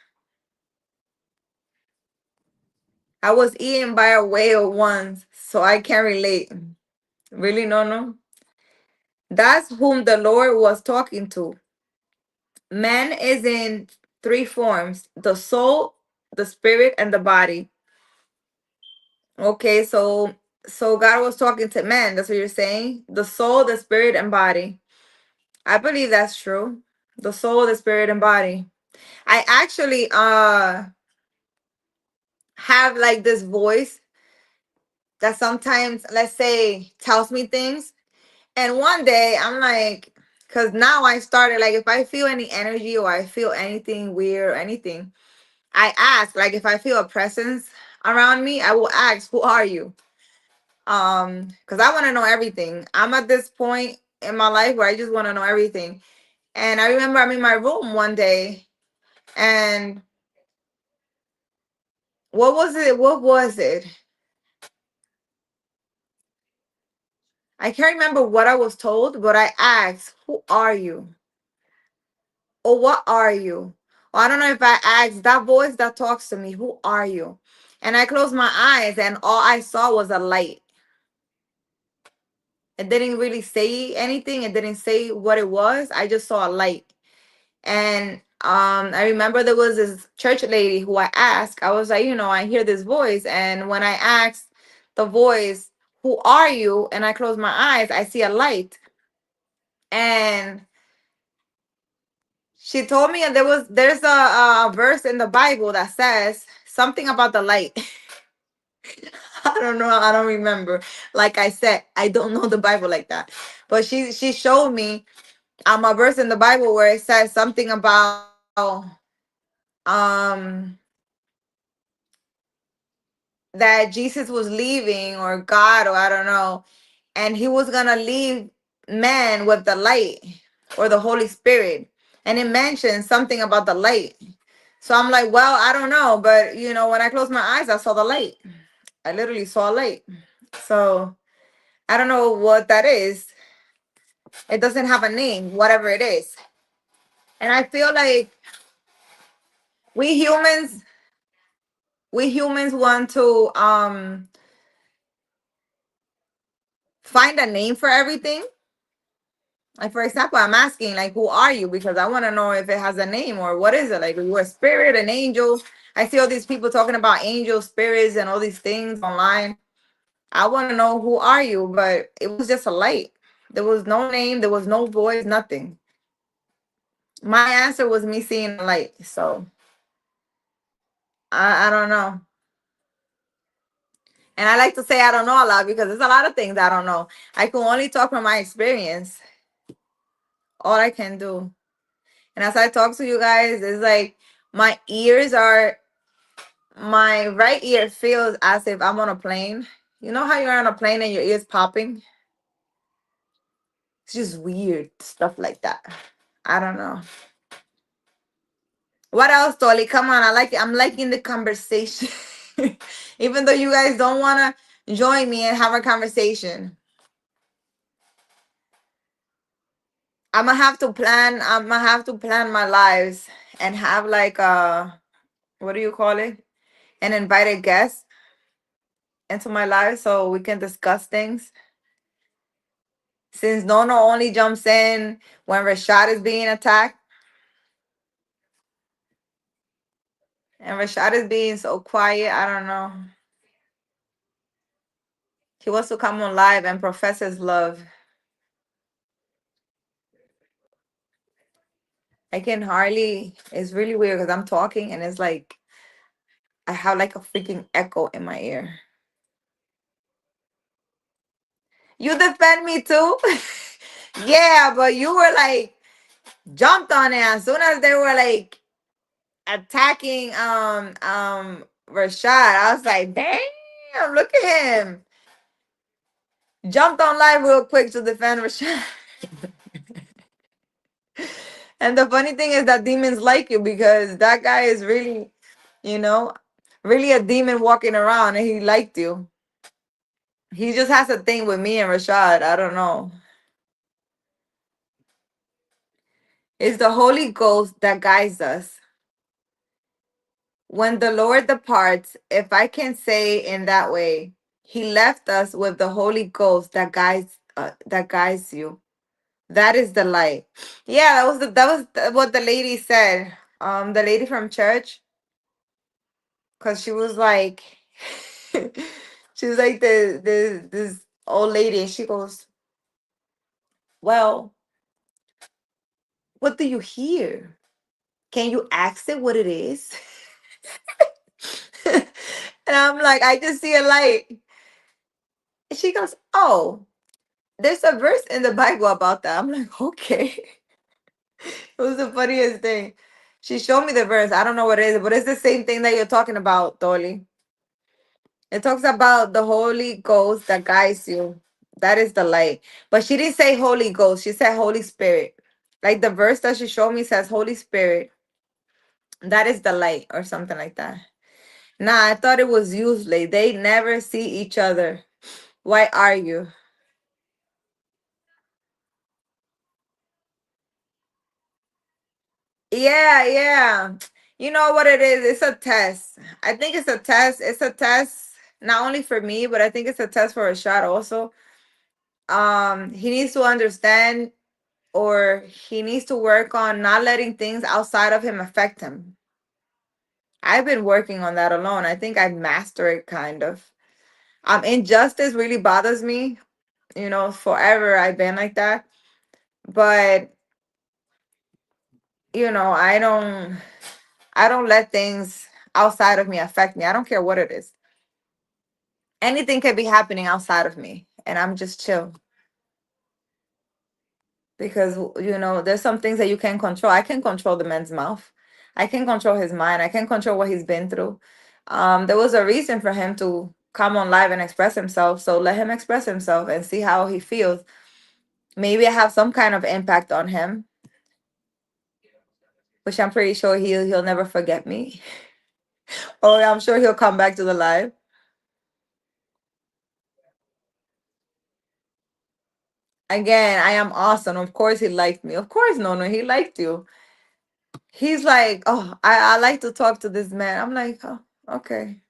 Speaker 1: I was eaten by a whale once, so I can relate. Really, no, no. That's whom the Lord was talking to. Man is in three forms: the soul, the spirit, and the body. Okay, so God was talking to man. That's what you're saying. The soul, the spirit, and body. I believe that's true. The soul, the spirit, and body. I actually have like this voice that sometimes, let's say, tells me things. And one day I'm like, because now I started like if I feel any energy or I feel anything weird or anything, I ask. Like if I feel a presence around me, I will ask, who are you? Because I want to know everything. I'm at this point in my life where I just want to know everything. And I remember I'm in my room one day, and what was it? What was it? I can't remember what I was told, but I asked, who are you? Or what are you? Or I don't know if I asked that voice that talks to me, who are you? And I closed my eyes, and all I saw was a light. It didn't really say anything. It didn't say what it was. I just saw a light. And I remember there was this church lady who I asked. I was like, I hear this voice. And when I asked the voice, who are you? And I close my eyes, I see a light. And she told me, and there's a verse in the Bible that says something about the light. I don't know. I don't remember. Like I said, I don't know the Bible like that. But she showed me a verse in the Bible where it says something about um that Jesus was leaving, or God, or I don't know, and he was gonna leave man with the light or the Holy Spirit. And it mentions something about the light. So I'm like, well, I don't know, but when I closed my eyes, I saw the light. I literally saw a light. So I don't know what that is. It doesn't have a name, whatever it is. And I feel like we humans, we humans want to find a name for everything. Like for example, I'm asking like, who are you? Because I want to know if it has a name or what is it. Like, are you a spirit, an angel? I see all these people talking about angel spirits and all these things online. I want to know, who are you? But it was just a light. There was no name. There was no voice. Nothing. My answer was me seeing a light. So I don't know. And I like to say I don't know a lot because there's a lot of things I don't know. I can only talk from my experience. All I can do. And as I talk to you guys, it's like my ears are, my right ear feels as if I'm on a plane. You know how you're on a plane and your ears popping? It's just weird stuff like that. I don't know. What else, Dolly? Come on, I like it. I'm liking the conversation. Even though you guys don't wanna join me and have a conversation. I'm gonna have to plan my lives and have like what do you call it? An invited guest into my life so we can discuss things. Since Nono only jumps in when Rashad is being attacked, and Rashad is being so quiet, I don't know. He wants to come on live and profess his love. I can hardly, it's really weird because I'm talking and it's like I have like a freaking echo in my ear. You defend me too? Yeah, but you were like jumped on it as soon as they were like attacking Rashad. I was like, damn, look at him. Jumped on live real quick to defend Rashad. And the funny thing is that demons like you because that guy is really, you know, really a demon walking around and he liked you. He just has a thing with me and Rashad. I don't know. It's the Holy Ghost that guides us. When the Lord departs, if I can say in that way, he left us with the Holy Ghost that guides you. That is the light. Yeah, what the lady said. The lady from church, because she was like, she was like this old lady, and she goes, "Well, what do you hear? Can you ask it what it is?" And I'm like, I just see a light. And she goes, "Oh, there's a verse in the Bible about that." I'm like, okay. It was the funniest thing. She showed me the verse. I don't know what it is, but it's the same thing that you're talking about, Dolly. It talks about the Holy Ghost that guides you. That is the light. But she didn't say Holy Ghost. She said Holy Spirit. Like the verse that she showed me says Holy Spirit. That is the light or something like that. Nah, I thought it was usually. They never see each other. Why are you? Yeah, yeah. You know what it is? It's a test. I think it's a test. It's a test not only for me, but I think it's a test for Rashad also. He needs to understand or he needs to work on not letting things outside of him affect him. I've been working on that alone. I think I master it kind of. Injustice really bothers me. You know, forever I've been like that. But you know, I don't let things outside of me affect me. I don't care what it is. Anything could be happening outside of me and I'm just chill because you know, there's some things that you can control. I can control the man's mouth. I can control his mind. I can control what he's been through. There was a reason for him to come on live and express himself. So let him express himself and see how he feels. Maybe I have some kind of impact on him, which I'm pretty sure he'll never forget me. Or I'm sure he'll come back to the live. Again, I am awesome. Of course he liked me. Of course, no, he liked you. He's like, oh, I like to talk to this man. I'm like, oh, okay.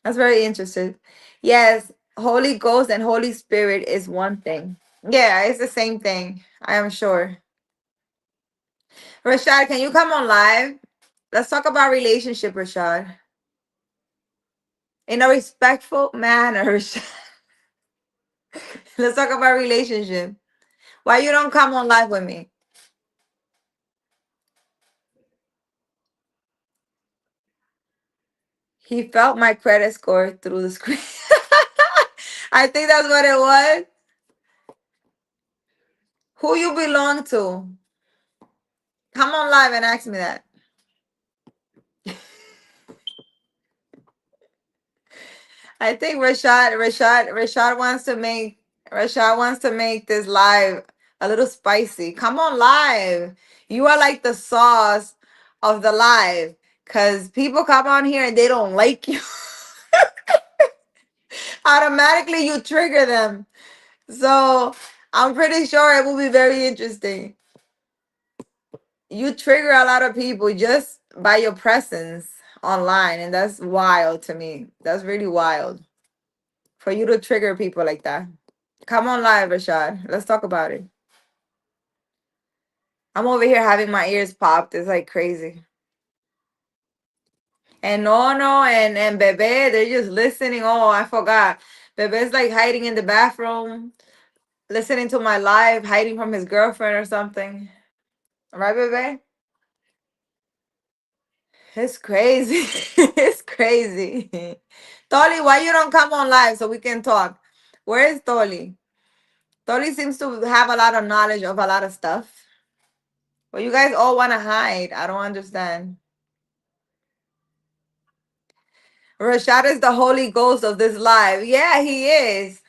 Speaker 1: That's very interesting. Yes, Holy Ghost and Holy Spirit is one thing. Yeah, it's the same thing. I am sure. Rashad, can you come on live? Let's talk about relationship, Rashad. In a respectful manner, Rashad. Let's talk about relationship. Why you don't come on live with me? He felt my credit score through the screen. I think that's what it was. Who you belong to? Come on live and ask me that. I think Rashad wants to make this live a little spicy. Come on live. You are like the sauce of the live. Cause people come on here and they don't like you. Automatically you trigger them. So I'm pretty sure it will be very interesting. You trigger a lot of people just by your presence online, and that's wild to me. That's really wild for you to trigger people like that. Come on live, Rashad. Let's talk about it. I'm over here having my ears popped. It's like crazy. And Nono and Bebe, they're just listening. Oh, I forgot. Bebe's like hiding in the bathroom, listening to my live, hiding from his girlfriend or something. Right, Bebe? It's crazy. It's crazy. Tolly, why you don't come on live so we can talk? Where is Tolly? Tolly seems to have a lot of knowledge of a lot of stuff. But you guys all want to hide. I don't understand. Rashad is the Holy Ghost of this live. Yeah, he is.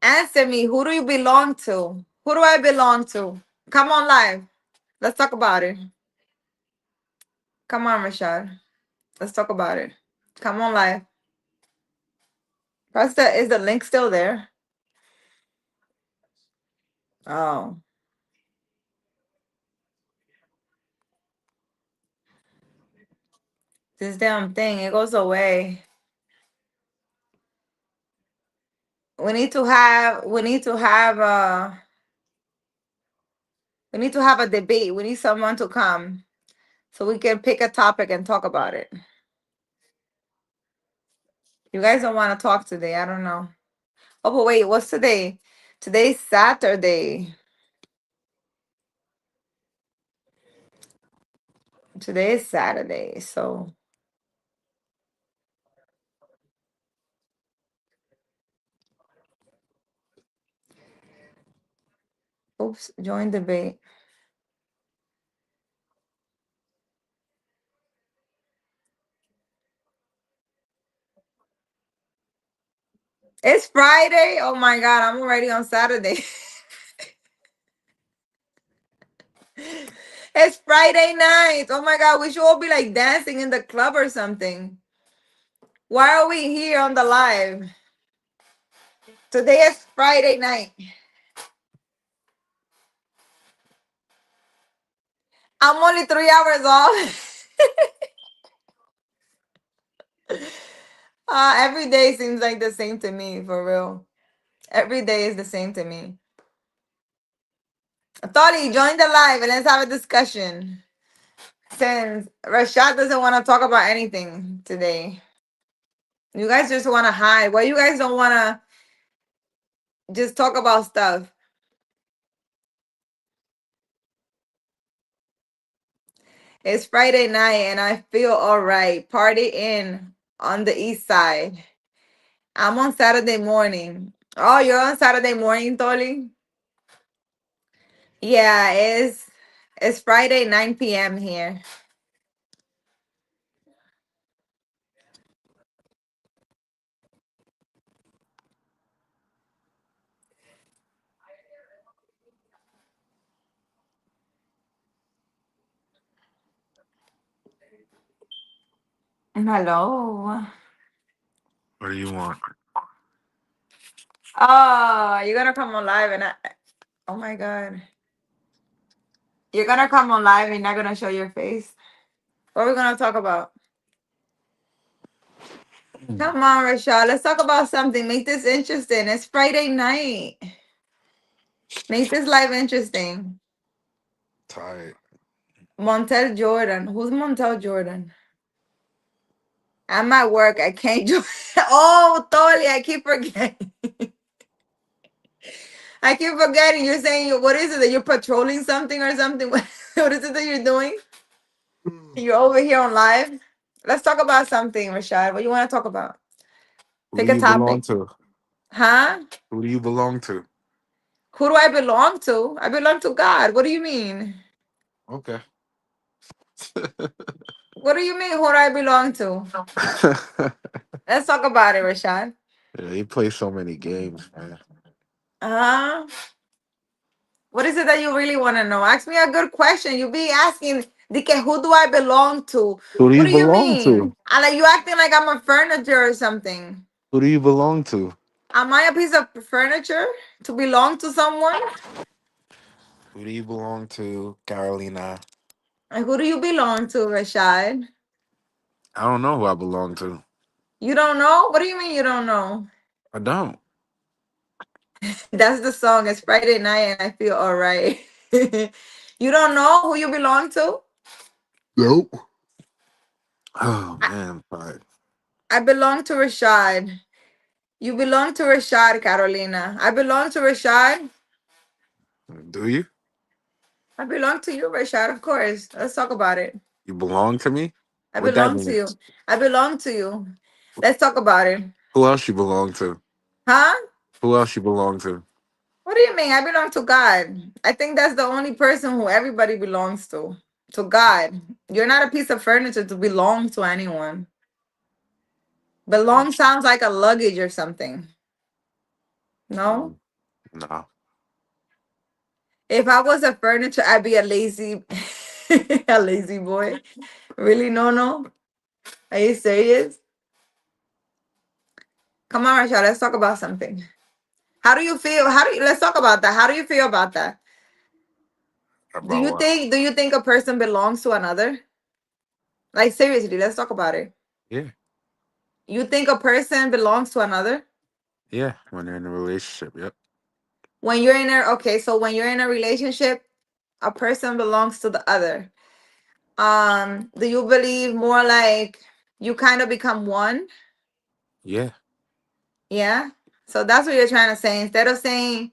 Speaker 1: Answer me. Who do you belong to? Who do I belong to? Come on live. Let's talk about it. Come on, Rashad. Let's talk about it. Come on live. Is the link still there? Oh. This damn thing, it goes away. We need to have a debate. We need someone to come so we can pick a topic and talk about it. You guys don't want to talk today. I don't know. Oh, but wait, what's today? Today's Saturday. Today is Saturday, so oops, join debate. It's Friday. Oh my god, I'm already on Saturday. It's Friday night. Oh my god, we should all be like dancing in the club or something. Why are we here on the live? Today is Friday night. I'm only 3 hours off. Every day seems like the same to me, for real. Every day is the same to me. Tolly, join the live and let's have a discussion. Since Rashad doesn't want to talk about anything today. You guys just want to hide. Why you guys don't want to just talk about stuff? It's Friday night and I feel all right. Party in on the east side. I'm on Saturday morning. Oh, you're on Saturday morning, Tolly? Yeah, it's Friday 9 p.m. here. Hello.
Speaker 3: What do you want?
Speaker 1: Oh, you're gonna come on live and oh my god. You're gonna come on live and not gonna show your face. What are we gonna talk about? Come on, Rashad. Let's talk about something. Make this interesting. It's Friday night. Make this live interesting.
Speaker 3: Tired.
Speaker 1: Montel Jordan. Who's Montel Jordan? I'm at work. I can't join. Oh, Tolly, I keep forgetting. I keep forgetting. You're saying what is it that you're patrolling something or something? What is it that you're doing? You're over here on live. Let's talk about something, Rashad. What you want to talk about?
Speaker 3: Who do
Speaker 1: Pick a
Speaker 3: you belong
Speaker 1: topic.
Speaker 3: to?
Speaker 1: Huh?
Speaker 3: Who do you belong to?
Speaker 1: Who do I belong to? I belong to God. What do you mean?
Speaker 3: Okay.
Speaker 1: What do you mean? Who do I belong to? Let's talk about it, Rashad.
Speaker 3: Yeah, you play so many games, man.
Speaker 1: Uh, what is it that you really want to know? Ask me a good question. You be asking, Dike, who do I belong to?
Speaker 3: Who do
Speaker 1: What
Speaker 3: you
Speaker 1: do you
Speaker 3: belong
Speaker 1: mean?
Speaker 3: to?
Speaker 1: I like you acting like I'm a furniture or something.
Speaker 3: Who do you belong to?
Speaker 1: Am I a piece of furniture to belong to someone?
Speaker 3: Who do you belong to, Carolina?
Speaker 1: And who do you belong to, Rashad?
Speaker 3: I don't know who I belong to.
Speaker 1: You don't know? What do you mean you don't know?
Speaker 3: I don't.
Speaker 1: That's the song. It's Friday night and I feel all right. You don't know who you belong to?
Speaker 3: Nope. Oh
Speaker 1: I,
Speaker 3: man, I'm tired.
Speaker 1: I belong to Rashad. You belong to Rashad, Carolina. I belong to Rashad.
Speaker 3: Do you?
Speaker 1: I belong to you, Rashad, of course. Let's talk about it.
Speaker 3: You belong to me?
Speaker 1: I
Speaker 3: What that
Speaker 1: belong to
Speaker 3: means?
Speaker 1: you. I belong to you. Let's talk about it.
Speaker 3: Who else you belong to?
Speaker 1: Huh?
Speaker 3: Who else you belong to?
Speaker 1: What do you mean? I belong to God. I think that's the only person who everybody belongs to. To God. You're not a piece of furniture to belong to anyone. Belong sounds like a luggage or something. No?
Speaker 3: Mm, no.
Speaker 1: If I was a furniture, I'd be a lazy a lazy boy. Really? No, no. Are you serious? Come on, Rashad, let's talk about something. How do you feel? Let's talk about that. How do you feel about that?
Speaker 3: About what?
Speaker 1: Do you think a person belongs to another? Like seriously, let's talk about it.
Speaker 3: Yeah.
Speaker 1: You think a person belongs to another?
Speaker 3: Yeah. When they're in a relationship. Yep.
Speaker 1: When you're in a okay, so when you're in a relationship, a person belongs to the other. Do you believe more like you kind of become one?
Speaker 3: Yeah.
Speaker 1: Yeah. So that's what you're trying to say. Instead of saying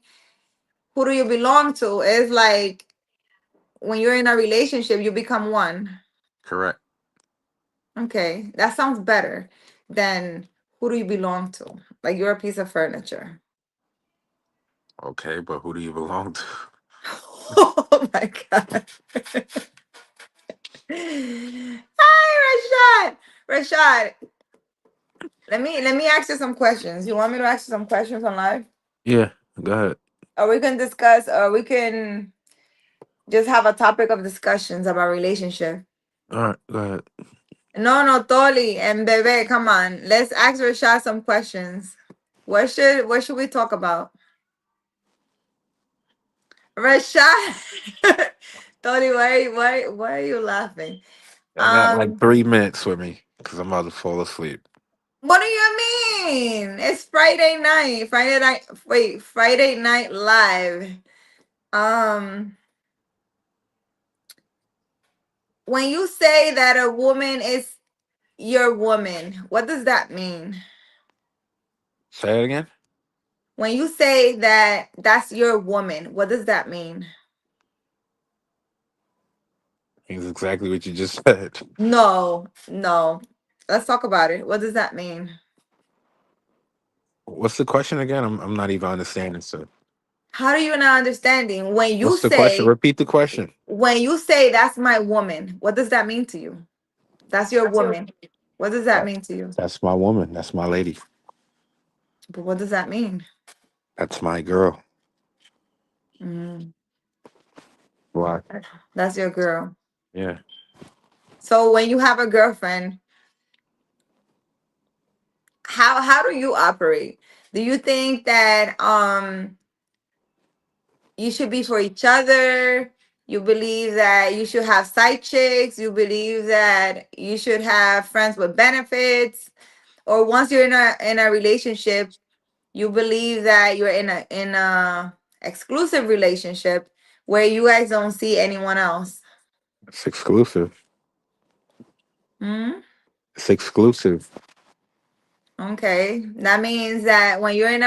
Speaker 1: who do you belong to, it's like when you're in a relationship, you become one.
Speaker 3: Correct.
Speaker 1: Okay. That sounds better than who do you belong to? Like you're a piece of furniture.
Speaker 3: Okay, but who do you belong to?
Speaker 1: Oh my God. Hi, Rashad. Rashad, let me ask you some questions. You want me to ask you some questions on live?
Speaker 3: Yeah. Go ahead.
Speaker 1: Or we can discuss, or we can just have a topic of discussions about relationship.
Speaker 3: All right. Go ahead.
Speaker 1: No, no, Toli and Bebe, come on. Let's ask Rashad some questions. What should we talk about? Rashad. Toli, why are you laughing?
Speaker 3: I got like
Speaker 1: Um,
Speaker 3: 3 minutes with me because I'm about to fall asleep.
Speaker 1: what do you mean? It's Friday night. Friday night live. Um, when you say that a woman is your woman, what does that mean?
Speaker 3: Say it again.
Speaker 1: When you say that that's your woman, what does that mean?
Speaker 3: Means exactly what you just said.
Speaker 1: No, no. Let's talk about it. What does that mean?
Speaker 3: What's the question again? I'm not even understanding. So,
Speaker 1: How do you not understanding
Speaker 3: what's the question? Repeat the question.
Speaker 1: when you say that's my woman, what does that mean to you? That's your woman. What does that
Speaker 3: That-
Speaker 1: mean to you?
Speaker 3: That's my woman. That's my lady.
Speaker 1: But what does that mean?
Speaker 3: That's my girl.
Speaker 1: Mm,
Speaker 3: Why?
Speaker 1: that's your girl.
Speaker 3: Yeah.
Speaker 1: So when you have a girlfriend, how do you operate? Do you think that you should be for each other? You believe that you should have side chicks? You believe that you should have friends with benefits? Or once you're in a relationship, you believe that you're in a exclusive relationship where you guys don't see anyone else?
Speaker 3: It's exclusive.
Speaker 1: Hmm.
Speaker 3: It's exclusive.
Speaker 1: Okay, that means that when you're in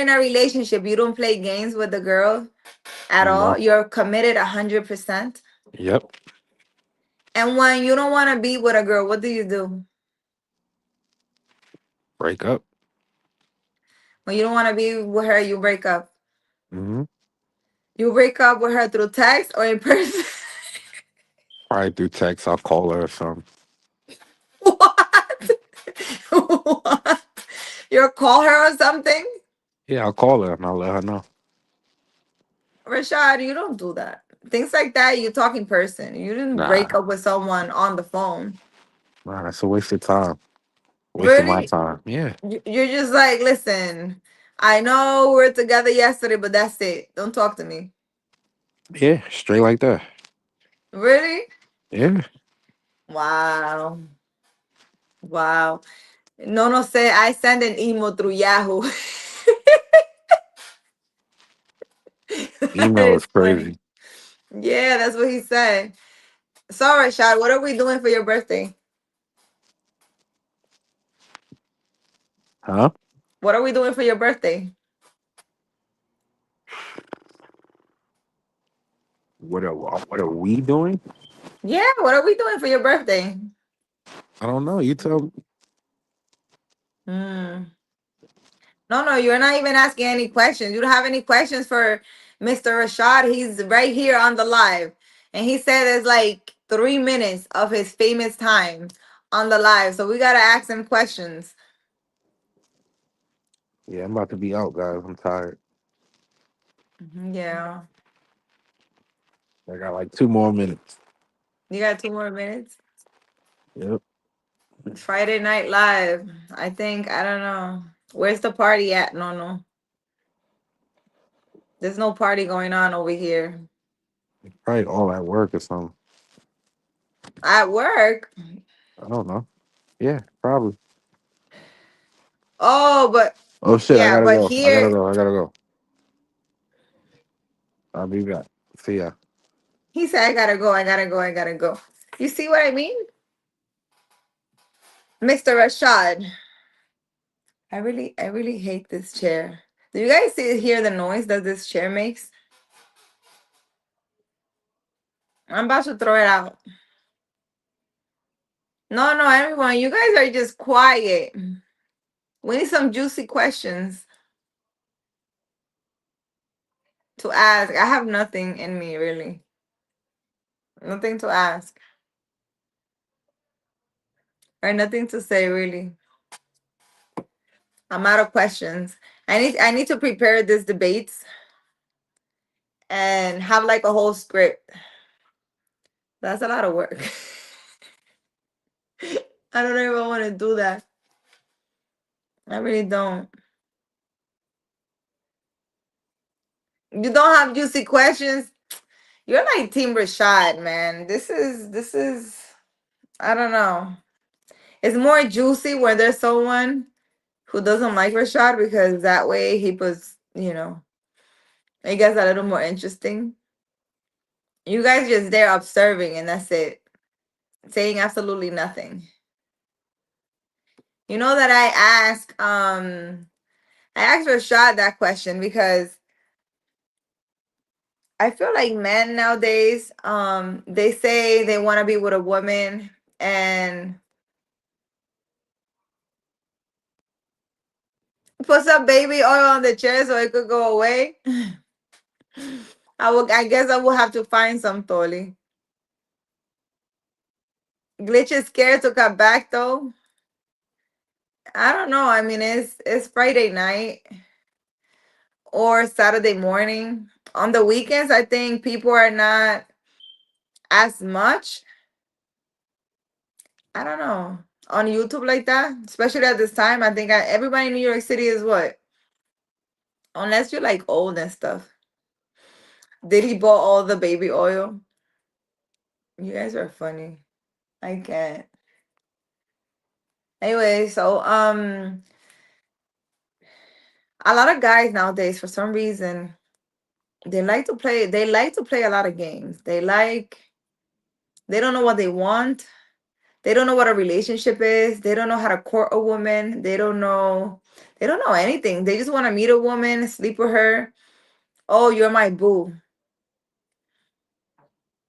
Speaker 1: a relationship, you don't play games with the girl at all.
Speaker 3: No.
Speaker 1: You're committed 100%.
Speaker 3: Yep.
Speaker 1: And when you don't want to be with a girl, what do you do?
Speaker 3: Break up.
Speaker 1: When you don't want to be with her, you break up.
Speaker 3: Hmm.
Speaker 1: You break up with her through text or in person?
Speaker 3: Probably through text. I'll call her or something.
Speaker 1: What? What? You call her or something?
Speaker 3: Yeah, I'll call her and I'll let her know.
Speaker 1: Rashad, you don't do that. Things like that, you talk in person. You didn't break
Speaker 3: Nah,
Speaker 1: up with someone on the phone.
Speaker 3: nah, that's a waste of time. Waste of my
Speaker 1: Really?
Speaker 3: time. Yeah,
Speaker 1: You're just like, listen, I know we're together yesterday, but that's it. Don't talk to me.
Speaker 3: yeah, straight like that.
Speaker 1: Really?
Speaker 3: Yeah,
Speaker 1: Wow. Wow. No, no sé. I send an email through Yahoo. That
Speaker 3: email
Speaker 1: is
Speaker 3: is
Speaker 1: funny.
Speaker 3: crazy.
Speaker 1: Yeah, that's what he said. So, Rashad, what are we doing for your birthday?
Speaker 3: Huh?
Speaker 1: What are we doing for your birthday?
Speaker 3: What are we doing?
Speaker 1: Yeah, what are we doing for your birthday?
Speaker 3: I don't know. You tell me.
Speaker 1: Hmm. No, no, you're not even asking any questions. You don't have any questions for Mr. Rashad. He's right here on the live. And he said it's like 3 minutes of his famous time on the live. So we gotta ask him questions.
Speaker 3: Yeah, I'm about to be out, guys. I'm tired.
Speaker 1: Yeah.
Speaker 3: I got like 2 more minutes.
Speaker 1: You got 2 more minutes.
Speaker 3: Yep.
Speaker 1: Friday Night Live. I think, I don't know. Where's the party at? No, no. There's no party going on over here.
Speaker 3: Probably all at work or something.
Speaker 1: At work.
Speaker 3: I don't know. Yeah, probably.
Speaker 1: Oh, but
Speaker 3: Oh shit! I
Speaker 1: yeah,
Speaker 3: gotta
Speaker 1: but
Speaker 3: go. I gotta
Speaker 1: here
Speaker 3: go. I gotta go. I'll be back. See ya.
Speaker 1: he said, I gotta go, I gotta go, I gotta go. You see what I mean? Mr. Rashad. I really hate this chair. Do you guys hear the noise that this chair makes? I'm about to throw it out. No, no, everyone, you guys are just quiet. We need some juicy questions to ask. I have nothing in me, really. Nothing to ask. Or nothing to say, really. I'm out of questions. I need to prepare this debates and have like a whole script. That's a lot of work. I don't even want to do that. I really don't. You don't have juicy questions. You're like Team Rashad, man. This is I don't know. It's more juicy when there's someone who doesn't like Rashad because that way he puts, it gets a little more interesting. You guys just there observing and that's it. Saying absolutely nothing. You know that I asked Rashad that question because I feel like men nowadays, they say they want to be with a woman and put some baby oil on the chair so it could go away. I guess I will have to find some, Toli. Glitch is scared to come back though. I don't know. I mean, it's Friday night or Saturday morning. On the weekends, I think people are not as much. I don't know. On YouTube like that, especially at this time, I think everybody in New York City is what? Unless you're like old and stuff. Did he bought all the baby oil? You guys are funny. I can't. Anyway, so a lot of guys nowadays, for some reason, they like to play a lot of games. They don't know what they want. They don't know what a relationship is. They don't know how to court a woman. They don't know anything. They just want to meet a woman, sleep with her. Oh, you're my boo.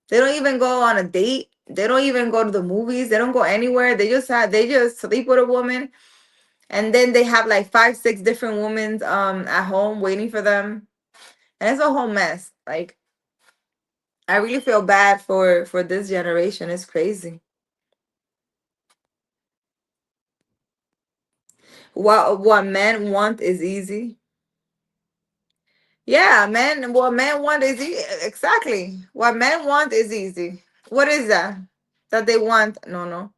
Speaker 1: They don't even go on a date. They don't even go to the movies. They don't go anywhere. They just sleep with a woman, and then they have like five, six different women at home waiting for them, and it's a whole mess. Like I really feel bad for this generation. It's crazy. What men want is easy. Yeah, men. What men want is exactly what men want is easy. What is that? That they want? No, no.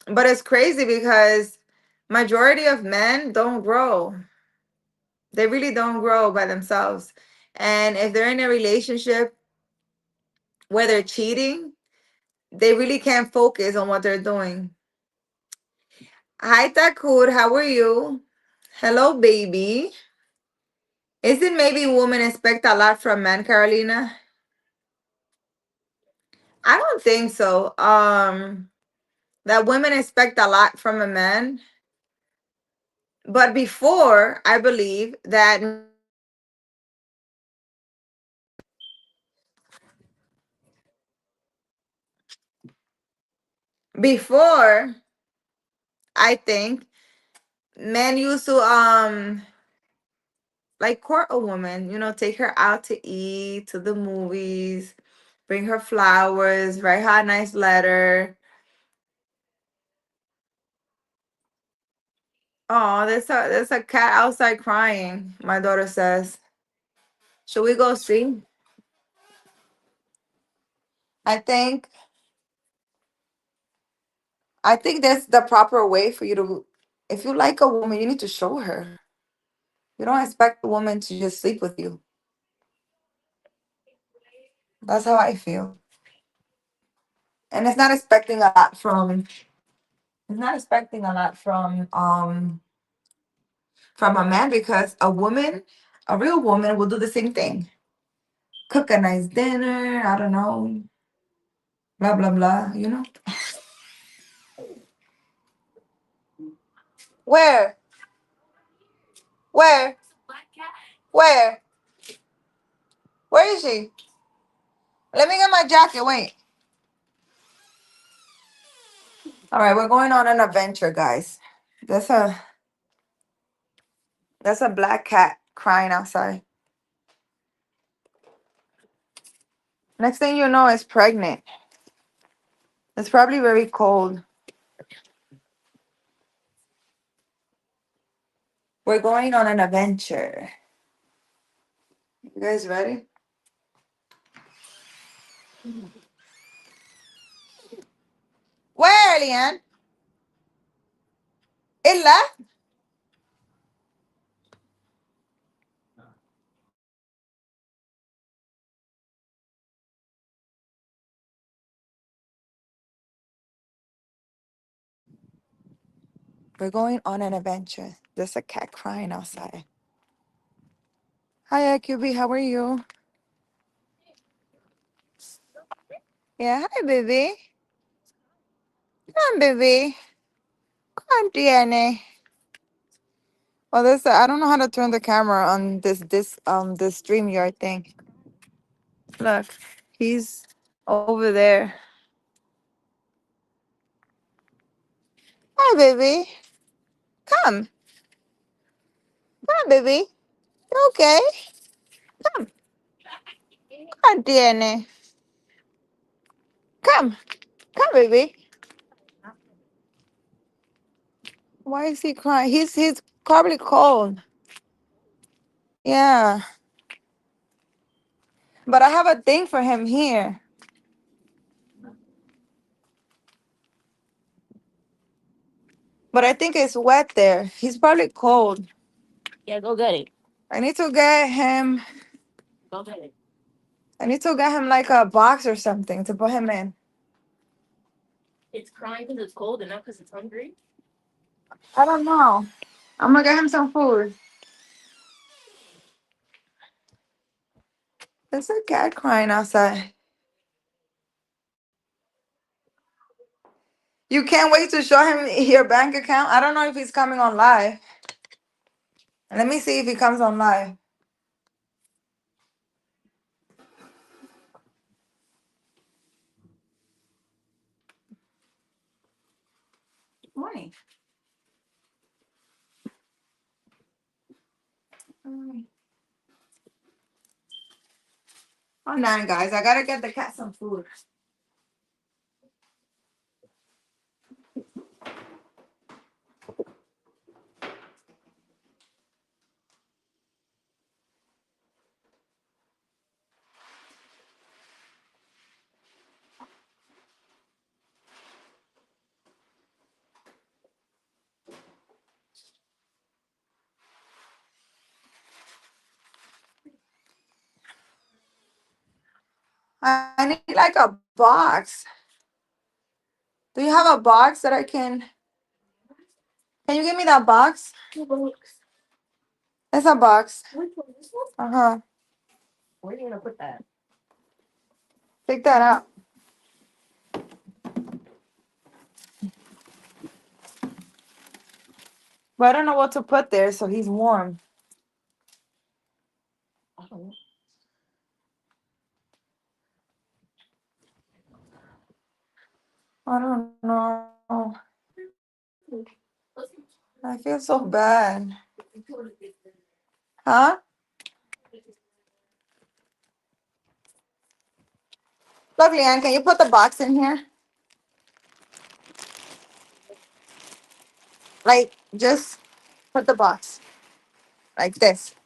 Speaker 1: But it's crazy because majority of men don't grow. They really don't grow by themselves. And if they're in a relationship where they're cheating, they really can't focus on what they're doing. Hi Takur, how are you? Hello, baby. Isn't maybe women expect a lot from men, Carolina? I don't think so. That women expect a lot from a man. But before, I believe that before, I think men used to like court a woman, take her out to eat, to the movies, bring her flowers, write her a nice letter. Oh, there's a cat outside crying, my daughter says. Should we go see? I think I think that's the proper way for you to, if you like a woman, you need to show her. You don't expect a woman to just sleep with you. That's how I feel. And it's not expecting a lot from a man because a real woman will do the same thing. Cook a nice dinner, I don't know, blah blah blah. Where? Where? Where? Where is she? Let me get my jacket. Wait. All right, we're going on an adventure, guys. That's a that's a black cat crying outside. Next thing you know, it's pregnant. It's probably very cold. We're going on an adventure. You guys ready? Where, Leanne? Illa? We're going on an adventure. There's a cat crying outside. Hi, QB. How are you? Yeah, hi, baby. Come on, baby. Come on, DNA. Well, I don't know how to turn the camera on this StreamYard thing. Look, he's over there. Hi, baby. Come. Come on, baby. You okay? Come. Come on, DNA. Come. Come, baby. Why is he crying? He's probably cold. Yeah. But I have a thing for him here. But I think it's wet there. He's probably cold.
Speaker 2: Yeah, go get it.
Speaker 1: I need to get him.
Speaker 2: Go get it.
Speaker 1: I need to get him like a box or something to put him in.
Speaker 2: It's crying because it's cold and not because it's hungry.
Speaker 1: I don't know. I'm gonna get him some food. There's a cat crying outside. You can't wait to show him your bank account. I don't know if he's coming on live. Let me see if he comes on live. Morning. Oh, no, guys. I gotta get the cat some food. I need like a box. Do you have a box that I can? Can you give me that box? It's a box. Uh huh.
Speaker 2: Where are you gonna put that?
Speaker 1: Pick that up. But I don't know what to put there, so he's warm.
Speaker 2: I don't know.
Speaker 1: I don't know. I feel so bad. Huh? Lovely Ann, can you put the box in here? Like, just put the box. Like this.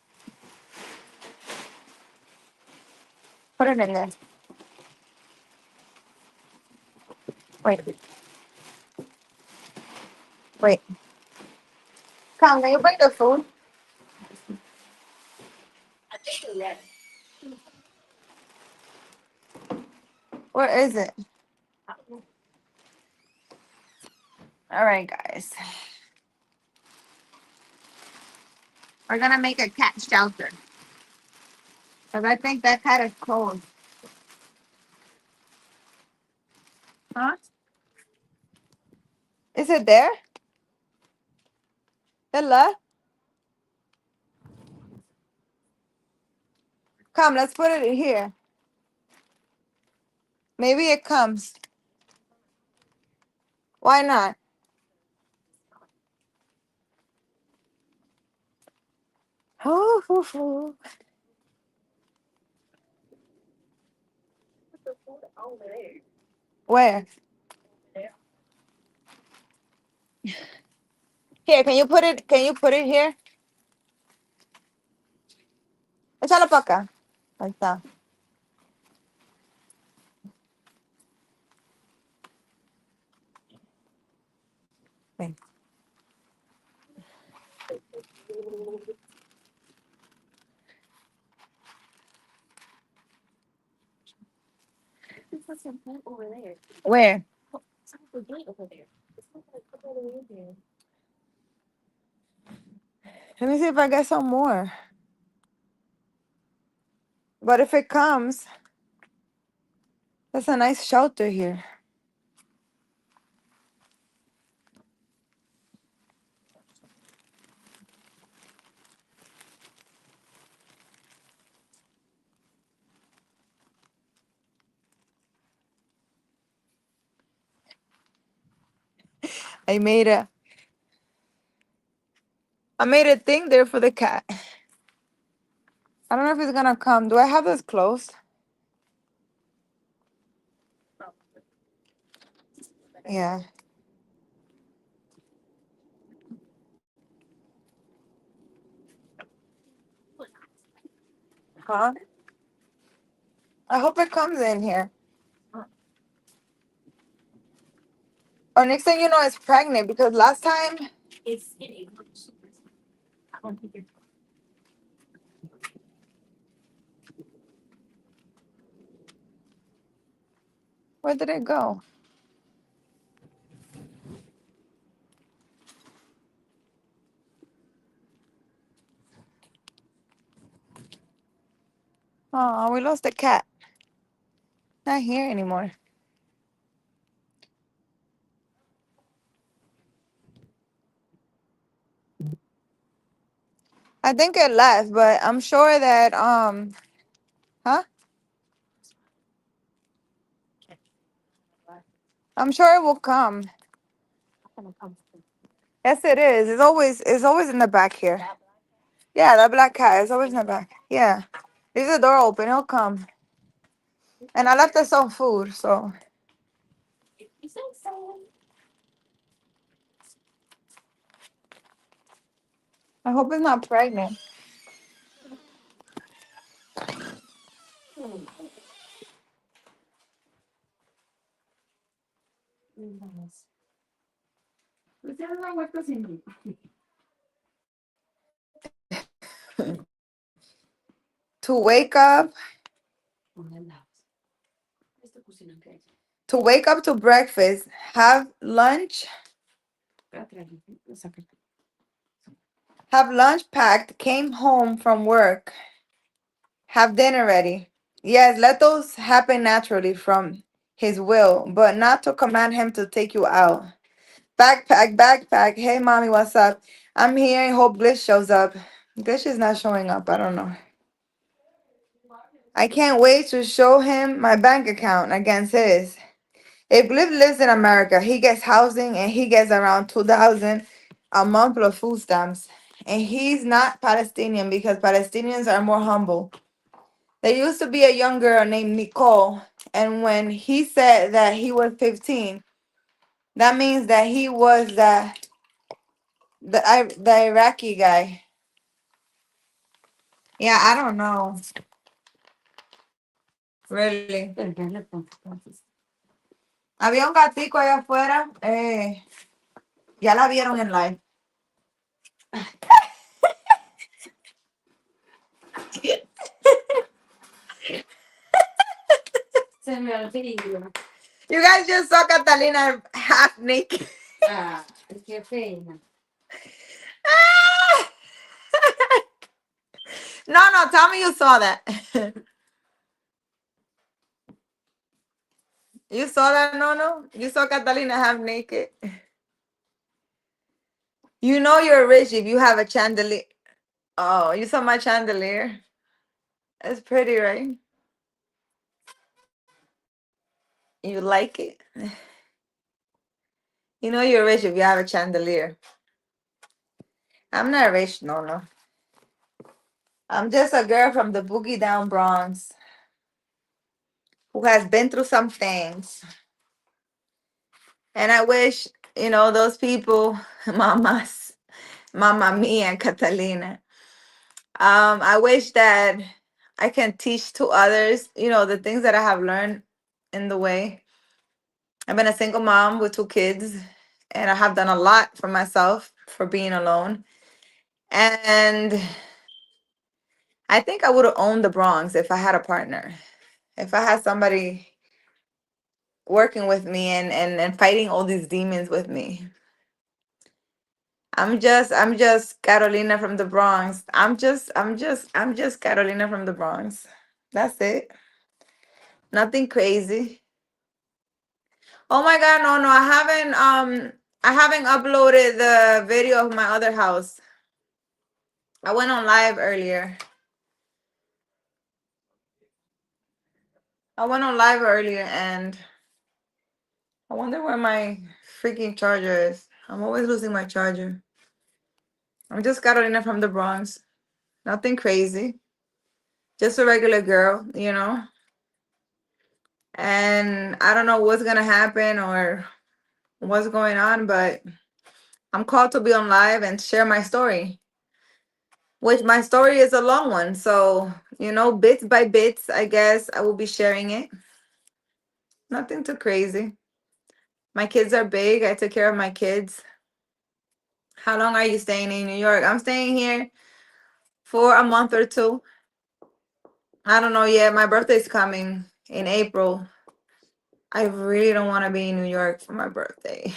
Speaker 1: Put it in there. Wait. Wait. Come, can you bring the food?
Speaker 2: I think you're right.
Speaker 1: Where is it? All right, guys. We're gonna make a cat shelter. Because I think that cat is cold. Huh? Is it there? Ella? Come, let's put it in here. Maybe it comes. Why not? Oh. Where? Here, can you put it? Can you put it here? Échalo para acá. Ahí está. Ven.
Speaker 2: There's something over there.
Speaker 1: Where?
Speaker 2: Something big over there. It's not gonna come all the way in there.
Speaker 1: Let me see if I get some more. But if it comes, that's a nice shelter here. I made a thing there for the cat. I don't know if it's gonna come. Do I have this closed? Yeah. Huh? I hope it comes in here. Or next thing you know, it's pregnant because last time
Speaker 2: It's skinny. I don't think it's
Speaker 1: where did it go? Oh, we lost the cat. Not here anymore. I think it left, but I'm sure that huh? I'm sure it will come. Yes, it is. It's always in the back here. Yeah, that black cat is always in the back. Yeah. Leave the door open, he'll come. And I left us some food, so I hope it's not pregnant.
Speaker 2: Usted no ha vuelto sin mí.
Speaker 1: To wake up,
Speaker 2: ¿Dónde andabas? Esta cocina que hay.
Speaker 1: to wake up to breakfast, have lunch,
Speaker 2: Espérate, sácate.
Speaker 1: have lunch packed, came home from work, have dinner ready. Yes, let those happen naturally from his will, but not to command him to take you out. Backpack, backpack. Hey, mommy, what's up? I'm here. Hope Glitch shows up. Glitch is not showing up. I don't know. I can't wait to show him my bank account against his. If Glitch lives in America, he gets housing and he gets around 2,000 a month plus food stamps. And he's not Palestinian because Palestinians are more humble. There used to be a young girl named Nicole, and when he said that he was 15, that means that he was the Iraqi guy. Yeah, I don't know. Really.
Speaker 2: Pero ya le pongo, entonces.
Speaker 1: Había un gatico allá afuera. Ya la vieron en live.
Speaker 2: Se me olvidó.
Speaker 1: You guys just saw Catalina half naked.
Speaker 2: Ah, qué pena.
Speaker 1: No, tell me you saw that. You saw that, no? You saw Catalina half naked. You know you're rich if you have a chandelier. Oh, you saw my chandelier? It's pretty, right? You like it? You know you're rich if you have a chandelier. I'm not rich, no. I'm just a girl from the Boogie Down Bronx who has been through some things. And I wish, those people, mamas, Mama Mia and Catalina. I wish that I can teach to others, the things that I have learned in the way. I've been a single mom with 2 kids, and I have done a lot for myself for being alone. And I think I would have owned the Bronx if I had a partner. If I had somebody working with me and fighting all these demons with me. I'm just Carolina from the Bronx. I'm just Carolina from the Bronx. That's it. Nothing crazy. Oh my god, no, I haven't uploaded the video of my other house. I went on live earlier. And I wonder where my freaking charger is. I'm always losing my charger. I'm just Carolina from the Bronx. Nothing crazy. Just a regular girl, And I don't know what's gonna happen or what's going on, but I'm called to be on live and share my story. Which my story is a long one. So, bits by bits, I guess I will be sharing it. Nothing too crazy. My kids are big. I took care of my kids. How long are you staying in New York? I'm staying here for a month or two. I don't know yet. My birthday's coming in April. I really don't want to be in New York for my birthday.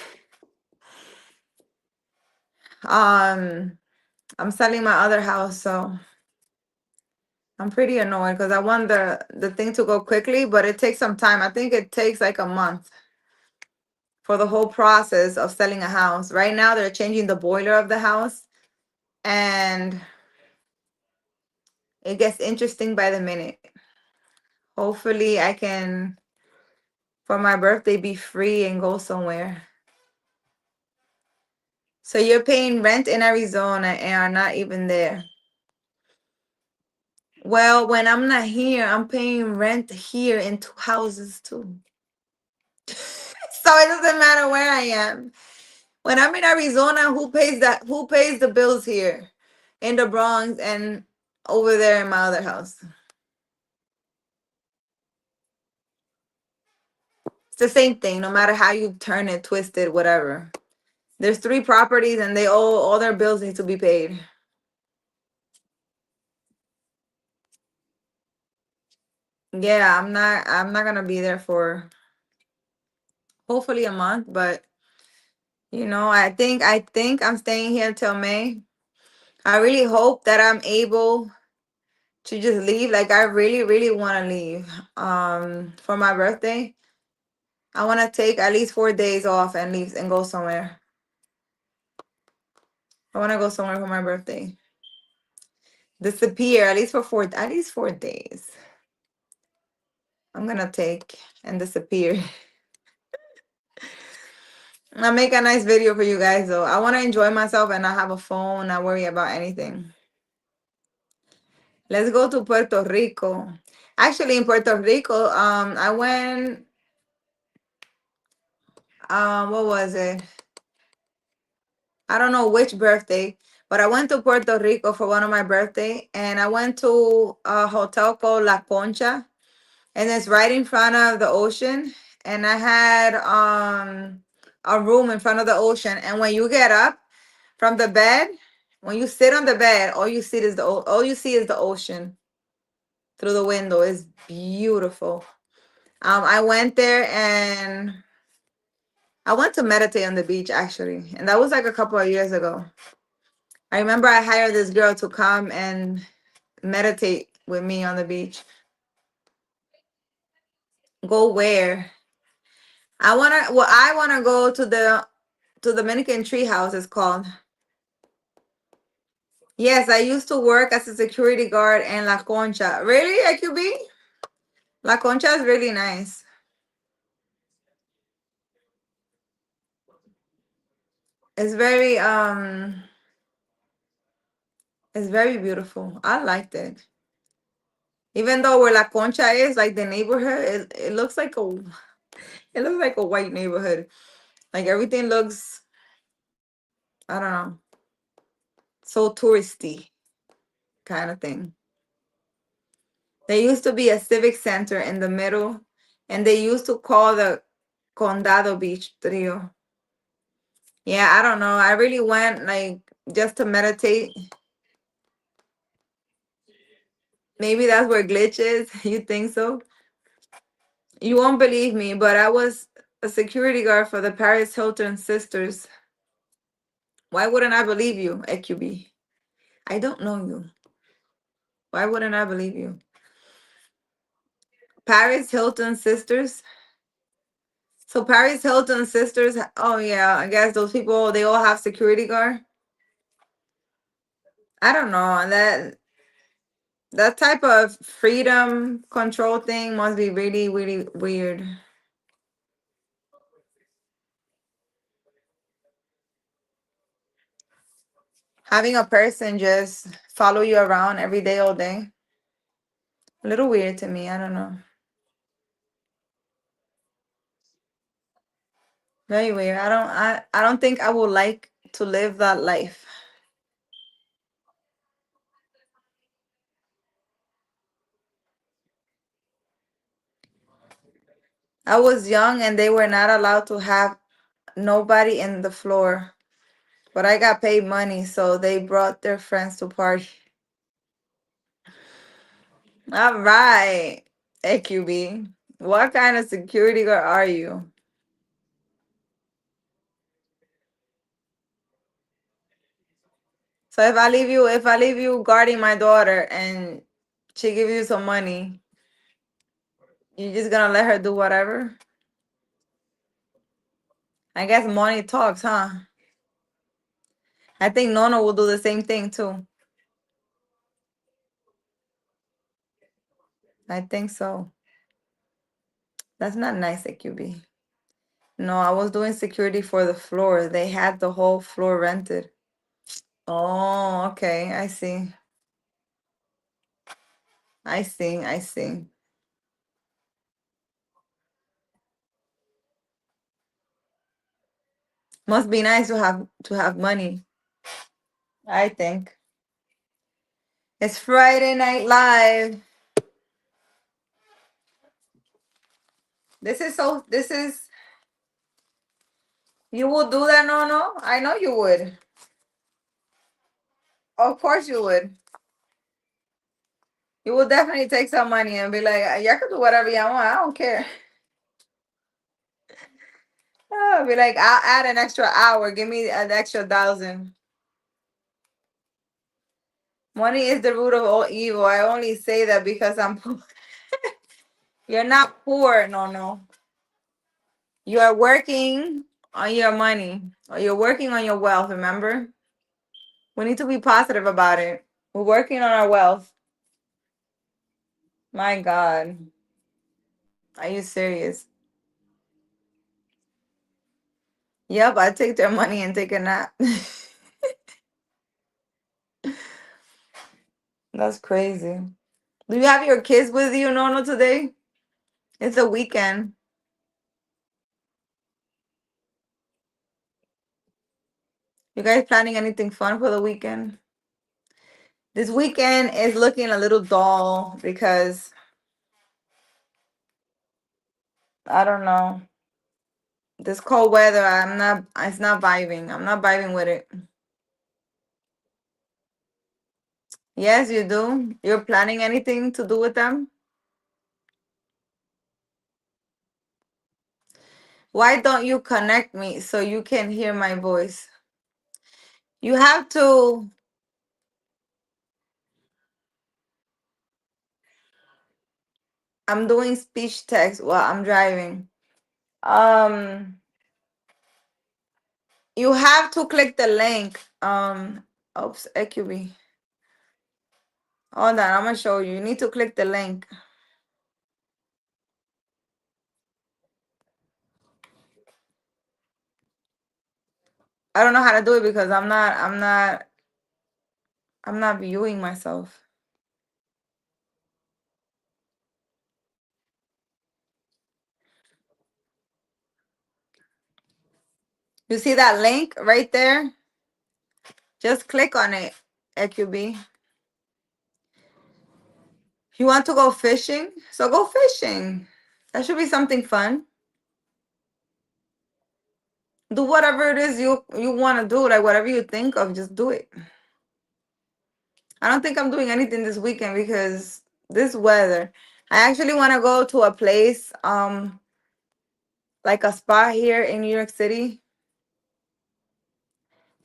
Speaker 1: I'm selling my other house, so I'm pretty annoyed because I want the thing to go quickly, but it takes some time. I think it takes like a month for the whole process of selling a house. Right now, they're changing the boiler of the house, and it gets interesting by the minute. Hopefully, I can, for my birthday, be free and go somewhere. So you're paying rent in Arizona and are not even there. Well, when I'm not here, I'm paying rent here in 2 houses too. So it doesn't matter where I am. When I'm in Arizona, who pays that? Who pays the bills here in the Bronx and over there in my other house? It's the same thing, no matter how you turn it, twist it, whatever. There's 3 properties and they all their bills need to be paid. Yeah, I'm not gonna be there for hopefully a month, but I think I'm staying here till May. I really hope that I'm able to just leave. Like I really, really want to leave. For my birthday, I want to take at least 4 days off and leave and go somewhere. I want to go somewhere for my birthday. Disappear at least 4 days. I'm gonna take and disappear. I'll make a nice video for you guys though. I want to enjoy myself and not have a phone, not worry about anything. Let's go to Puerto Rico. Actually, in Puerto Rico, I went. What was it? I don't know which birthday, but I went to Puerto Rico for one of my birthday, and I went to a hotel called La Concha, and it's right in front of the ocean. And I had a room in front of the ocean, and when you get up from the bed, when you sit on the bed, all you see is the ocean through the window. It's beautiful. I went there and I went to meditate on the beach actually, and that was like a couple of years ago. I remember I hired this girl to come and meditate with me on the beach. Go where? I wanna go to the Dominican Tree House, it's called. Yes, I used to work as a security guard in La Concha. Really, AQB? La Concha is really nice. It's very beautiful. I liked it. Even though where La Concha is, like the neighborhood, it looks like a white neighborhood. Like everything looks, I don't know, so touristy kind of thing. There used to be a civic center in the middle, and they used to call the Condado Beach Trio. Yeah, I don't know. I really went like just to meditate. Maybe that's where glitch is. You think so? You won't believe me, but I was a security guard for the Paris Hilton sisters. Why wouldn't I believe you, EQB? I don't know you. Why wouldn't I believe you? Paris Hilton sisters. So Paris Hilton sisters. Oh yeah, I guess those people they all have security guard. I don't know that type of freedom control thing must be really really weird. Having a person just follow you around every day all day. A little weird to me. I don't know. Very weird. I don't think I would like to live that life. I was young and they were not allowed to have nobody in the floor. But I got paid money, so they brought their friends to party. All right, AQB. What kind of security guard are you? So if I leave you guarding my daughter and she give you some money, you just gonna let her do whatever? I guess money talks, huh? I think Nono will do the same thing too. I think so. That's not nice, AQB. No, I was doing security for the floor. They had the whole floor rented. Oh, okay. I see. I see. I see. Must be nice to have money, I think. It's Friday Night Live. This is you would do that, no, no? I know you would. Of course you would. You will definitely take some money and be like, y'all can do whatever y'all want. I don't care. Be like, I'll add an extra hour. Give me an extra 1,000. Money is the root of all evil. I only say that because I'm poor. You're not poor, no, no. You are working on your money. Or you're working on your wealth, remember? We need to be positive about it. We're working on our wealth. My God. Are you serious? Yep, I take their money and take a nap. That's crazy. Do you have your kids with you, Nono, today? It's a weekend. You guys planning anything fun for the weekend? This weekend is looking a little dull because I don't know. This cold weather, it's not vibing. I'm not vibing with it. Yes, you do. You're planning anything to do with them? Why don't you connect me so you can hear my voice? You have to. I'm doing speech text while I'm driving. You have to click the link. Oops, AQB. Hold on, I'm gonna show you. You need to click the link. I don't know how to do it because I'm not viewing myself. You see that link right there? Just click on it, AQB. You want to go fishing? So go fishing. That should be something fun. Do whatever it is you want to do, like whatever you think of, just do it. I don't think I'm doing anything this weekend because this weather. I actually want to go to a place, like a spa here in New York City.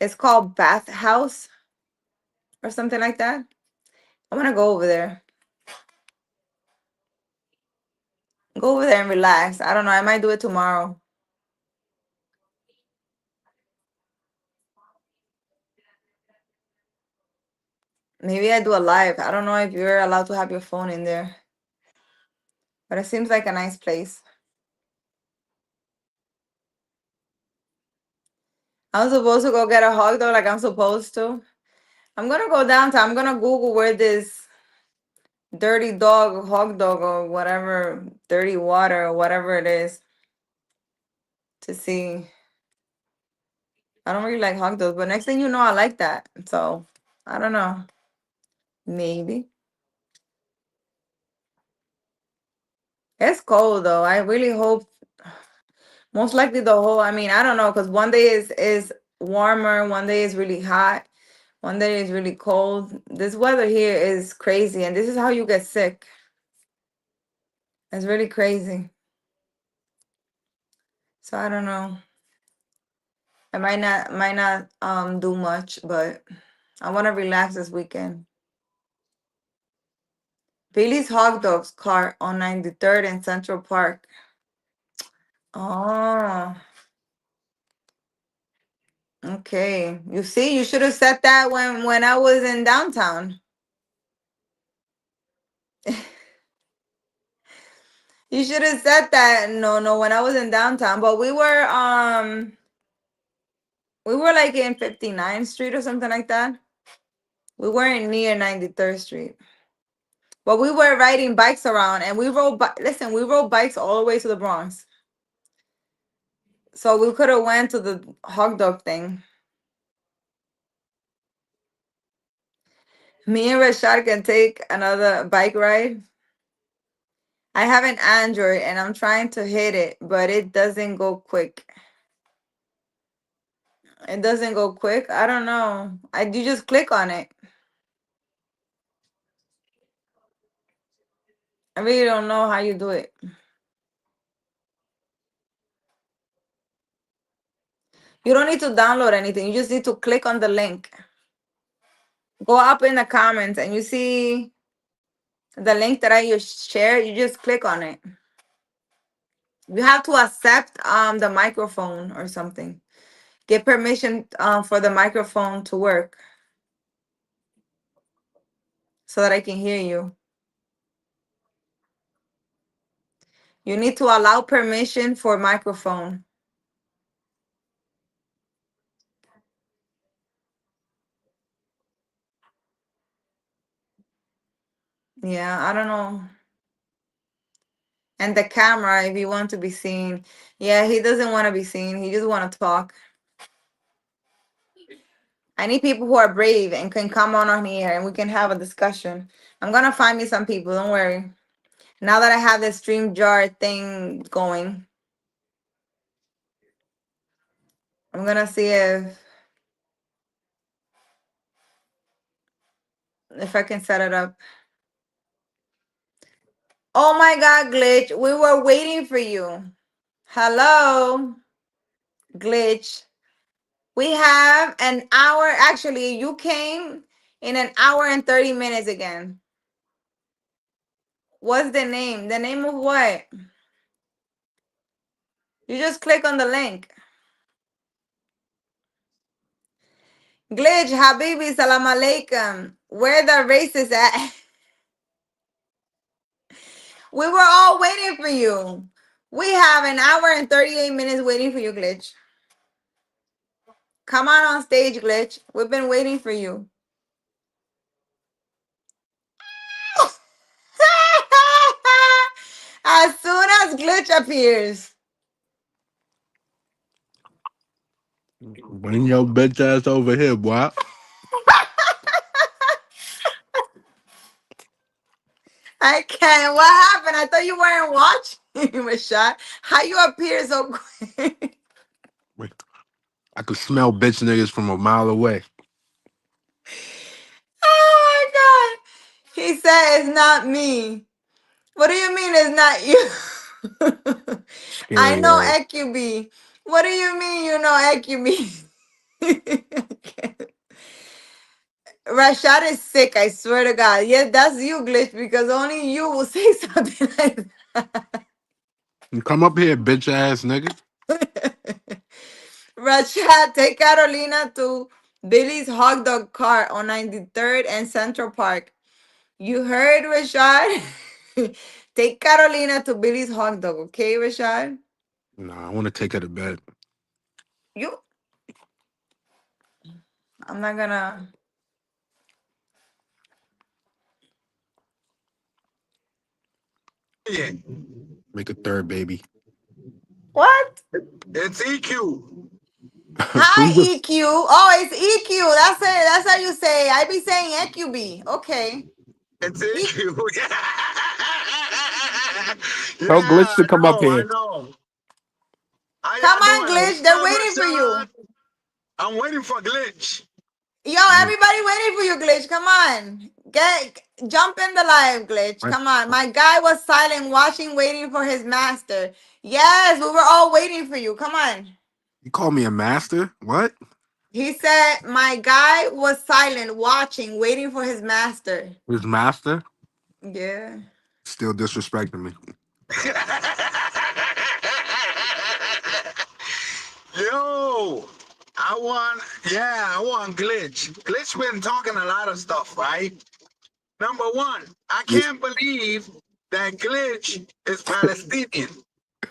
Speaker 1: It's called Bath House or something like that. I want to go over there. Go over there and relax. I don't know. I might do it tomorrow. Maybe I do a live. I don't know if you're allowed to have your phone in there. But it seems like a nice place. I'm supposed to go get a hot dog like I'm supposed to. I'm going to go downtown. I'm going to Google where this dirty dog, hot dog or whatever, dirty water or whatever it is to see. I don't really like hot dogs, but next thing you know, I like that. So, I don't know. Maybe. It's cold though. I really hope most likely I mean, I don't know, because one day is warmer, one day is really hot, one day is really cold. This weather here is crazy, and this is how you get sick. It's really crazy. So I don't know. I might not do much, but I want to relax this weekend. Billy's Hot Dogs cart on 93rd and Central Park. Oh, okay. You see, you should have said that when I was in downtown. You should have said that. No, when I was in downtown. But we were like in 59th Street or something like that. We weren't near 93rd Street. But we were riding bikes around and we listen, we rode bikes all the way to the Bronx. So we could have went to the hot dog thing. Me and Rashad can take another bike ride. I have an Android and I'm trying to hit it, but it doesn't go quick. It doesn't go quick. I don't know. You just click on it. I really don't know how you do it. You don't need to download anything. You just need to click on the link. Go up in the comments and you see the link that I just shared. You just click on it. You have to accept the microphone or something. Get permission for the microphone to work so that I can hear you. You need to allow permission for microphone. Yeah, I don't know. And the camera, if you want to be seen. Yeah, he doesn't want to be seen. He just want to talk. I need people who are brave and can come on here and we can have a discussion. I'm going to find me some people. Don't worry. Now that I have this StreamYard thing going, I'm going to see if I can set it up. Oh my God, Glitch. We were waiting for you. Hello, Glitch. We have an hour. Actually, you came in an hour and 30 minutes again. What's the name? The name of what? You just click on the link. Glitch, Habibi, salam alaikum. Where the racists at? We were all waiting for you. We have an hour and 38 minutes waiting for you, Glitch. Come on stage, Glitch. We've been waiting for you. As soon as Glitch appears.
Speaker 3: Bring your bitch ass over here, boy.
Speaker 1: I can't. What happened? I thought you weren't watching, Rashad. How you appear so quick?
Speaker 3: I could smell bitch niggas from a mile away.
Speaker 1: Oh my God. He said it's not me. What do you mean it's not you? I
Speaker 3: Scary
Speaker 1: know
Speaker 3: ass.
Speaker 1: EQB. What do you mean you know EQB? Rashad is sick, I swear to God. Yeah, that's you, Glitch, because only you will say something like that.
Speaker 3: You come up here, bitch ass nigga.
Speaker 1: Rashad, take Carolina to Billy's hot dog cart on 93rd and Central Park. You heard, Rashad? Take Carolina to Billy's hot dog, okay, Rashad?
Speaker 3: Nah, I want to take her to bed.
Speaker 1: You. I'm not gonna.
Speaker 4: Yeah,
Speaker 3: Make a third baby.
Speaker 1: What?
Speaker 4: it's EQ.
Speaker 1: Hi,
Speaker 3: Who's the
Speaker 1: EQ. Oh, it's EQ. That's it. That's how you say. I be saying EQB. Okay.
Speaker 4: It's
Speaker 1: E-
Speaker 4: EQ.
Speaker 3: tell
Speaker 4: Yeah,
Speaker 3: Glitch to come up
Speaker 4: I
Speaker 3: here?
Speaker 4: know. How
Speaker 1: Come
Speaker 4: y'all
Speaker 1: on,
Speaker 4: doing?
Speaker 1: Glitch.
Speaker 4: What's
Speaker 1: They're
Speaker 4: up,
Speaker 1: waiting for
Speaker 4: Rashad?
Speaker 1: you.
Speaker 4: I'm waiting for Glitch.
Speaker 1: Yo, everybody waiting for you, Glitch. Come on. Jump in the live, Glitch.
Speaker 3: Right.
Speaker 1: Come on. My guy was silent, watching, waiting for his master. Yes, we were all waiting for you. Come on.
Speaker 3: You call me a master? What?
Speaker 1: He said my guy was silent, watching, waiting for his master.
Speaker 3: His master?
Speaker 1: Yeah.
Speaker 3: Still disrespecting me.
Speaker 4: Yo, I want Glitch. Glitch been talking a lot of stuff, right? Number one, I
Speaker 3: Yeah.
Speaker 4: can't believe that Glitch is Palestinian,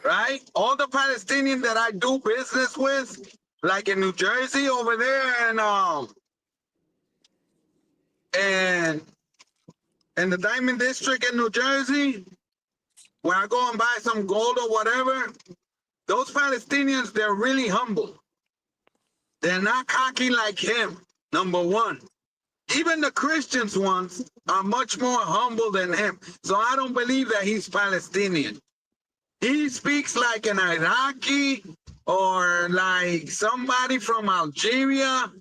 Speaker 4: right? All the Palestinians that I do business with, like in New Jersey over there, and in the Diamond District in New Jersey, when I go and buy some gold or whatever, those Palestinians, they're really humble. They're not cocky like him, number one. Even the Christians ones are much more humble than him. So I don't believe that he's Palestinian. He speaks like an Iraqi or like somebody from Algeria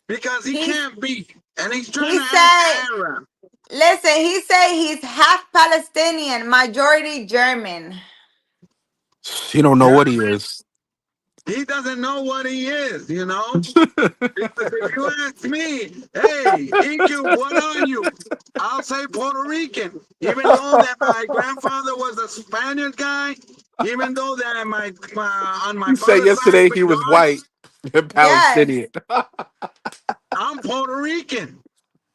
Speaker 4: because he can't be. And he's trying to act Arab.
Speaker 1: Listen, he said he's half Palestinian, majority German.
Speaker 3: He don't know what he is.
Speaker 4: He doesn't know what he is, you know? Because if you ask me, hey, EQ, what are you? I'll say Puerto Rican. Even though that my grandfather was a Spaniard guy, even though that on my
Speaker 3: You said
Speaker 4: father's
Speaker 3: yesterday
Speaker 4: side,
Speaker 3: he was white and Palestinian.
Speaker 4: I'm Puerto Rican.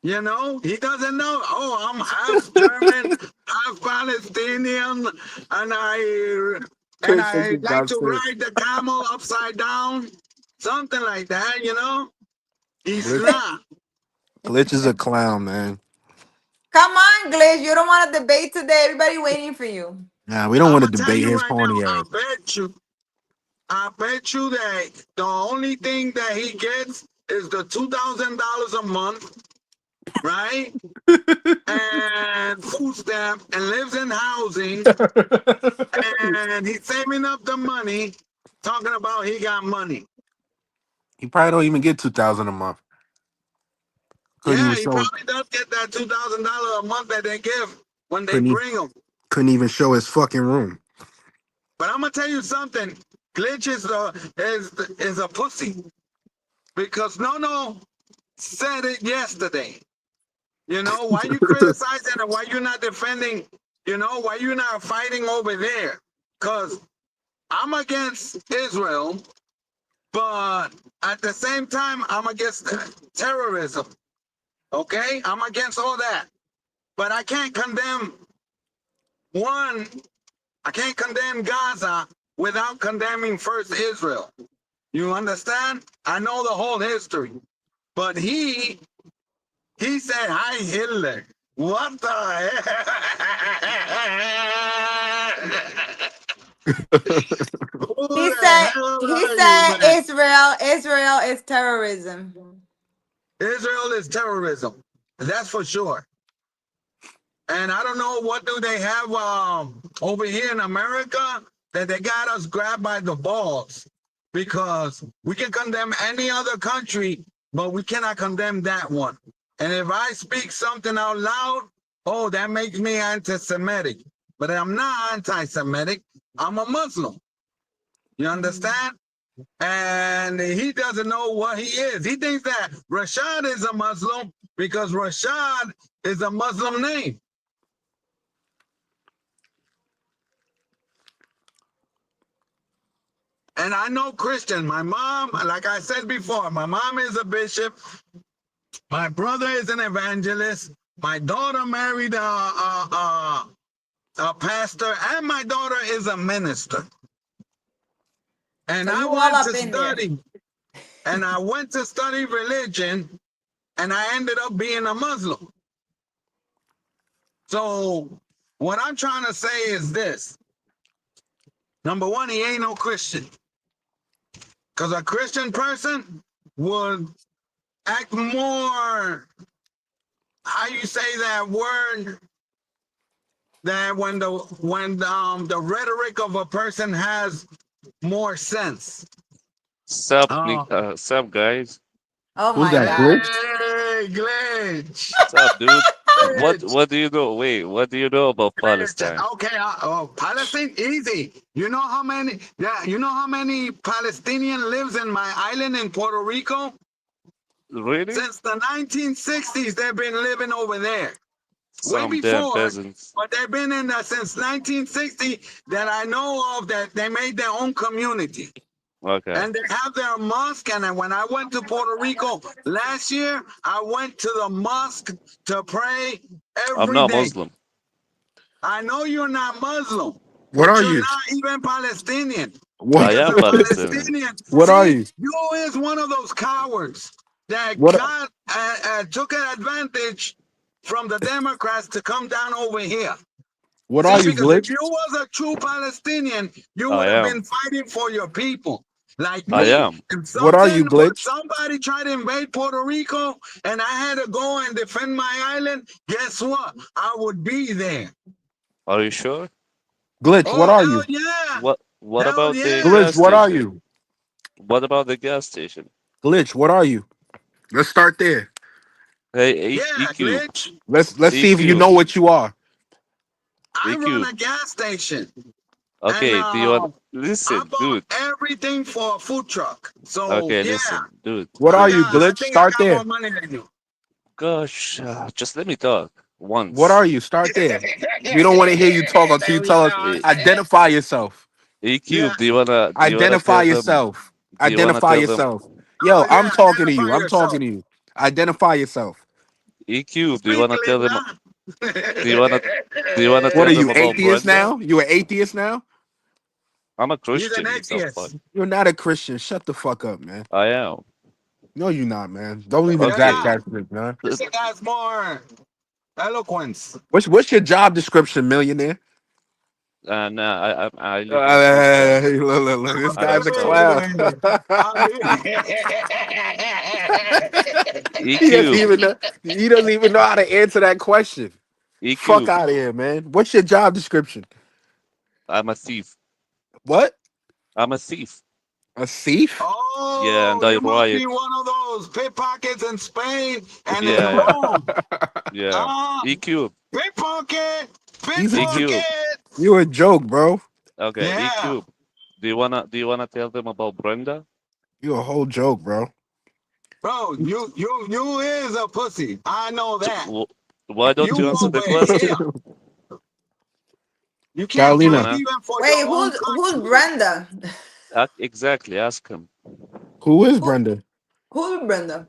Speaker 4: You know, he doesn't know. Oh, I'm half German, half Palestinian, and I like to ride the camel upside down, something like that. You know, he's not.
Speaker 3: Glitch is a clown, man.
Speaker 1: Come on, Glitch. You don't want to debate today. Everybody waiting for you.
Speaker 3: Nah, we don't
Speaker 4: I'm
Speaker 3: want to
Speaker 4: gonna tell
Speaker 3: debate
Speaker 4: you
Speaker 3: his
Speaker 4: right
Speaker 3: horny
Speaker 4: now.
Speaker 3: ass.
Speaker 4: I bet you that the only thing that he gets is the $2,000 a month, right? And food stamp, and lives in housing, and he's saving up the money, talking about he got money.
Speaker 3: He probably don't even get $2,000 a month. Couldn't
Speaker 4: Yeah,
Speaker 3: even
Speaker 4: he
Speaker 3: show.
Speaker 4: probably does get that $2,000 a month that they give when they
Speaker 3: Couldn't,
Speaker 4: bring him.
Speaker 3: couldn't even show his fucking room.
Speaker 4: But I'm gonna tell you something. Glitch is a pussy because No said it yesterday. You know, why you criticizing and why you not defending, you know, why you not fighting over there? Because I'm against Israel, but at the same time, I'm against terrorism. Okay? I'm against all that. But I can't condemn Gaza without condemning first Israel. You understand? I know the whole history. But he said, "Hi, Hitler." What the hell?
Speaker 1: He said Israel is terrorism.
Speaker 4: Israel is terrorism. That's for sure. And I don't know what do they have over here in America that they got us grabbed by the balls, because we can condemn any other country, but we cannot condemn that one. And if I speak something out loud, oh, that makes me anti-Semitic. But I'm not anti-Semitic. I'm a Muslim. You understand? And he doesn't know what he is. He thinks that Rashad is a Muslim because Rashad is a Muslim name. And I know Christian. My mom, like I said before, my mom is a bishop. My brother is an evangelist. My daughter married a pastor, and my daughter is a minister. And
Speaker 1: So
Speaker 4: I
Speaker 1: you all
Speaker 4: went
Speaker 1: up
Speaker 4: to
Speaker 1: in there.
Speaker 4: study, and I went to study religion, and I ended up being a Muslim. So what I'm trying to say is this. Number one, he ain't no Christian. Because a Christian person would act more, how you say that word, that when the rhetoric of a person has more sense.
Speaker 5: Sup,
Speaker 4: Oh.
Speaker 5: sup, guys?
Speaker 1: Oh
Speaker 3: Who's
Speaker 1: my
Speaker 3: that,
Speaker 1: God.
Speaker 3: Glitch?
Speaker 4: Hey, Glitch.
Speaker 5: Sup, dude?
Speaker 4: Glitch.
Speaker 5: What do you know? Wait, what do you know about Palestine?
Speaker 4: Okay, Palestine, easy. You know how many? Yeah, you know how many Palestinian lives in my island in Puerto Rico?
Speaker 5: Really?
Speaker 4: Since the 1960s, they've been living over there. Way
Speaker 5: Some damn
Speaker 4: before,
Speaker 5: peasants.
Speaker 4: but they've been in there since 1960 that I know of, that they made their own community.
Speaker 5: Okay.
Speaker 4: And they have their mosque. And when I went to Puerto Rico last year, I went to the mosque to pray every day.
Speaker 5: I'm not Muslim.
Speaker 4: I know you're not Muslim.
Speaker 3: What
Speaker 4: but
Speaker 3: are
Speaker 4: you're
Speaker 3: you?
Speaker 4: not even Palestinian.
Speaker 3: What?
Speaker 5: I am
Speaker 4: Because the
Speaker 5: Palestinian.
Speaker 4: Palestinian,
Speaker 3: What are
Speaker 4: see,
Speaker 3: you?
Speaker 4: you is one of those cowards that
Speaker 3: What?
Speaker 4: got took an advantage from the Democrats to come down over here.
Speaker 3: What
Speaker 4: See,
Speaker 3: are you,
Speaker 4: because if
Speaker 3: Glitch?
Speaker 4: you was a true Palestinian, you
Speaker 5: I
Speaker 4: would have
Speaker 5: am.
Speaker 4: been fighting for your people, like
Speaker 5: I
Speaker 4: me.
Speaker 5: am.
Speaker 4: If
Speaker 3: What are you, Glitch?
Speaker 4: somebody tried to invade Puerto Rico and I had to go and defend my island, guess what? I would be there.
Speaker 5: Are you sure?
Speaker 3: Glitch, what
Speaker 4: Oh,
Speaker 3: are
Speaker 4: hell
Speaker 3: you?
Speaker 4: yeah.
Speaker 5: What
Speaker 4: Hell
Speaker 5: about the
Speaker 4: yeah.
Speaker 3: Glitch,
Speaker 5: gas
Speaker 3: what are
Speaker 5: station?
Speaker 3: you?
Speaker 5: What about the gas station?
Speaker 3: Glitch, what are you? Let's start there.
Speaker 5: Hey,
Speaker 4: Yeah,
Speaker 5: EQ,
Speaker 4: glitch.
Speaker 3: Let's see if you
Speaker 5: EQ,
Speaker 3: know what you are.
Speaker 4: I run
Speaker 5: EQ.
Speaker 4: a gas station and
Speaker 5: Okay, do you want?
Speaker 4: I
Speaker 5: Listen,
Speaker 4: bought
Speaker 5: dude.
Speaker 4: everything for a food truck. So
Speaker 5: Okay,
Speaker 4: yeah,
Speaker 5: listen, dude.
Speaker 3: What are you,
Speaker 4: I
Speaker 3: Glitch?
Speaker 4: think I
Speaker 3: Start
Speaker 4: got more
Speaker 3: there.
Speaker 4: money than you.
Speaker 5: Gosh, just let me talk
Speaker 3: What
Speaker 5: once.
Speaker 3: are you? Start there. We don't want to hear you talk until you
Speaker 4: Hell
Speaker 3: tell us.
Speaker 4: yeah.
Speaker 5: E-
Speaker 3: Identify yourself.
Speaker 4: Yeah,
Speaker 5: EQ, do you wanna
Speaker 3: Identify
Speaker 5: tell them?
Speaker 3: yourself.
Speaker 5: Do you wanna
Speaker 3: Identify
Speaker 5: tell them?
Speaker 3: yourself. Yo, I'm
Speaker 4: yeah,
Speaker 3: talking to you.
Speaker 4: identify
Speaker 3: I'm talking
Speaker 4: yourself.
Speaker 3: to you. Identify yourself.
Speaker 5: EQ, do you
Speaker 4: Speak,
Speaker 5: wanna tell them?
Speaker 4: Linda.
Speaker 5: Do you wanna do you wanna
Speaker 3: What
Speaker 5: tell
Speaker 3: are
Speaker 5: them
Speaker 3: you,
Speaker 5: about
Speaker 3: atheist
Speaker 5: Brenda?
Speaker 3: now? You an atheist now?
Speaker 5: I'm a
Speaker 4: He's an
Speaker 5: Christian. The fuck?
Speaker 4: atheist.
Speaker 3: You're not a Christian. Shut the fuck up, man.
Speaker 5: I am.
Speaker 3: No, you're not, man. Don't even
Speaker 4: You're
Speaker 3: jack
Speaker 5: Okay.
Speaker 4: not.
Speaker 3: that shit, man.
Speaker 4: This guy's more eloquence.
Speaker 3: What's your job description, millionaire?
Speaker 5: And I live in South Florida.
Speaker 3: Look, this
Speaker 5: I don't
Speaker 3: guy's a
Speaker 5: smoke.
Speaker 3: clown.
Speaker 4: I'm
Speaker 3: he doesn't
Speaker 5: EQ,
Speaker 3: even know. He doesn't even know how to answer that question. Fuck
Speaker 5: EQ.
Speaker 3: out of here, man. What's your job description?
Speaker 5: I'm a thief.
Speaker 3: What?
Speaker 5: I'm a thief.
Speaker 3: A thief?
Speaker 5: Yeah, and
Speaker 4: Oh,
Speaker 5: I
Speaker 4: you must be
Speaker 5: riot.
Speaker 4: one of those pickpockets in Spain and in
Speaker 5: Yeah,
Speaker 4: Rome.
Speaker 5: yeah. EQ,
Speaker 4: Pickpocket,
Speaker 3: He's a
Speaker 5: EQ.
Speaker 4: pickpocket.
Speaker 3: you a joke, bro.
Speaker 5: Okay,
Speaker 4: Yeah,
Speaker 5: EQ. Do you wanna tell them about Brenda?
Speaker 3: You a whole joke, bro.
Speaker 4: bro, you is a pussy. I know
Speaker 5: So,
Speaker 4: that.
Speaker 5: why don't
Speaker 4: You
Speaker 5: you answer the
Speaker 4: over here,
Speaker 5: question?
Speaker 4: you
Speaker 5: Do
Speaker 4: can't
Speaker 5: you
Speaker 4: fight
Speaker 3: Carolina,
Speaker 5: wanna?
Speaker 4: even for
Speaker 1: Wait,
Speaker 4: your own
Speaker 1: who's
Speaker 4: country.
Speaker 1: Brenda?
Speaker 5: Exactly, ask him.
Speaker 3: who is
Speaker 1: Who
Speaker 3: Brenda?
Speaker 1: who's Brenda?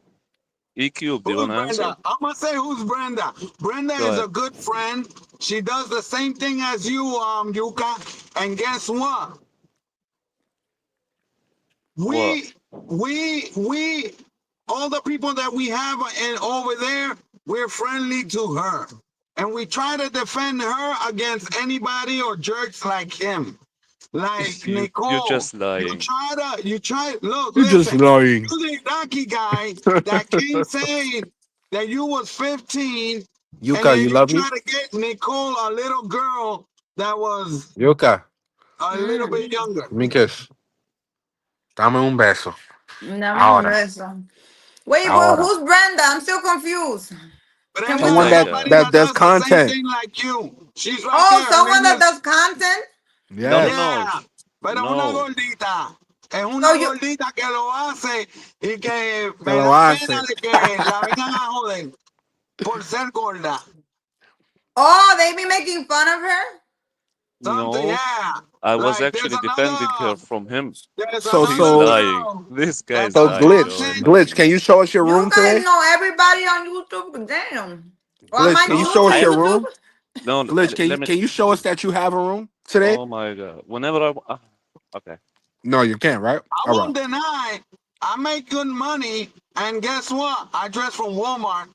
Speaker 5: EQ, do you
Speaker 4: Who's
Speaker 5: wanna answer?
Speaker 4: Brenda? I'm gonna say who's Brenda. Brenda
Speaker 5: Go
Speaker 4: is
Speaker 5: ahead.
Speaker 4: a good friend. She does the same thing as you, Yuka. And guess what?
Speaker 5: What?
Speaker 4: We all the people that we have in over there, we're friendly to her. And we try to defend her against anybody or jerks like him. Like
Speaker 5: You're
Speaker 4: Nicole.
Speaker 5: just lying.
Speaker 4: Look,
Speaker 3: You just
Speaker 4: listen,
Speaker 3: lying.
Speaker 4: you the Iraqi guy that came saying that you was 15 and
Speaker 3: Yuka,
Speaker 4: then
Speaker 3: you
Speaker 4: you
Speaker 3: love me?
Speaker 4: try to get Nicole, a little girl that was
Speaker 3: Yuka,
Speaker 4: a little bit younger.
Speaker 3: let me kiss. Dame un beso.
Speaker 1: Dame un
Speaker 3: Ahora.
Speaker 1: beso. Wait, well,
Speaker 3: Ahora.
Speaker 1: who's Brenda? I'm still confused. Can
Speaker 4: Brenda
Speaker 1: we
Speaker 5: Oh
Speaker 3: Someone
Speaker 5: my
Speaker 4: is
Speaker 1: know?
Speaker 3: that
Speaker 5: God.
Speaker 4: somebody
Speaker 3: that
Speaker 4: that
Speaker 3: does
Speaker 4: does the same
Speaker 3: content.
Speaker 4: thing like you. She's right
Speaker 1: Oh,
Speaker 4: there. Her
Speaker 1: someone
Speaker 4: name
Speaker 1: that
Speaker 4: is,
Speaker 1: does content?
Speaker 5: No,
Speaker 3: Yes.
Speaker 5: no,
Speaker 4: yeah, pero es una
Speaker 5: no.
Speaker 4: gordita. Es
Speaker 1: So
Speaker 4: una
Speaker 1: you
Speaker 4: gordita que lo hace y que
Speaker 3: Que
Speaker 4: me
Speaker 3: lo
Speaker 4: da
Speaker 3: hace.
Speaker 4: pena de que la vengan a joder por ser gorda.
Speaker 1: oh, they be making fun of her?
Speaker 4: Something,
Speaker 5: No.
Speaker 4: yeah.
Speaker 5: I was
Speaker 4: Like there's
Speaker 5: actually defending her
Speaker 4: another,
Speaker 5: from him.
Speaker 4: there's
Speaker 3: So
Speaker 5: He's
Speaker 4: another
Speaker 3: so
Speaker 5: lying.
Speaker 4: girl
Speaker 5: This
Speaker 4: that
Speaker 5: guy's
Speaker 3: so
Speaker 4: does
Speaker 5: lying.
Speaker 3: glitch.
Speaker 5: Oh
Speaker 4: content.
Speaker 5: no.
Speaker 3: Glitch, can you show us your
Speaker 1: You
Speaker 3: room
Speaker 1: guys
Speaker 3: today?
Speaker 1: know everybody on YouTube. Damn. Or am
Speaker 3: Glitch,
Speaker 1: I
Speaker 3: can you
Speaker 1: new
Speaker 3: show
Speaker 1: to
Speaker 3: us
Speaker 5: I
Speaker 3: your
Speaker 1: YouTube?
Speaker 3: room?
Speaker 5: no.
Speaker 3: Glitch,
Speaker 5: Let me.
Speaker 3: can you show us that you have a room today?
Speaker 5: Oh my God. Whenever I. Okay.
Speaker 3: No, you can't, right?
Speaker 4: I
Speaker 3: All right.
Speaker 4: won't deny I make good money, and guess what? I dress from Walmart.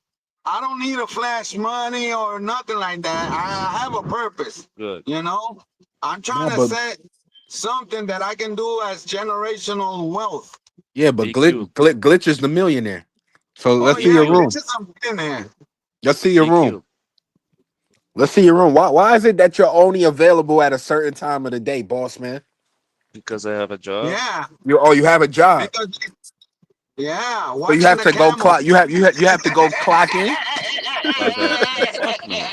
Speaker 4: I don't need a flash money or nothing like that. I have a purpose,
Speaker 5: Good.
Speaker 4: you know? I'm trying
Speaker 3: No,
Speaker 4: to
Speaker 3: but
Speaker 4: set something that I can do as generational wealth.
Speaker 3: yeah, but
Speaker 5: EQ.
Speaker 3: Glitch is the millionaire. So
Speaker 4: Oh
Speaker 3: let's see
Speaker 4: yeah,
Speaker 3: your
Speaker 5: EQ.
Speaker 3: room.
Speaker 4: glitches I'm in there.
Speaker 3: Let's see your room.
Speaker 5: EQ.
Speaker 3: Let's see your room. Why is it that you're only available at a certain time of the day, boss man?
Speaker 5: Because I have a job.
Speaker 4: Yeah,
Speaker 3: You have a job.
Speaker 4: because yeah,
Speaker 3: So you
Speaker 4: watching
Speaker 3: have
Speaker 4: the
Speaker 3: to go
Speaker 4: camels.
Speaker 3: clock you have to go clock in.
Speaker 5: My God. Fuck no.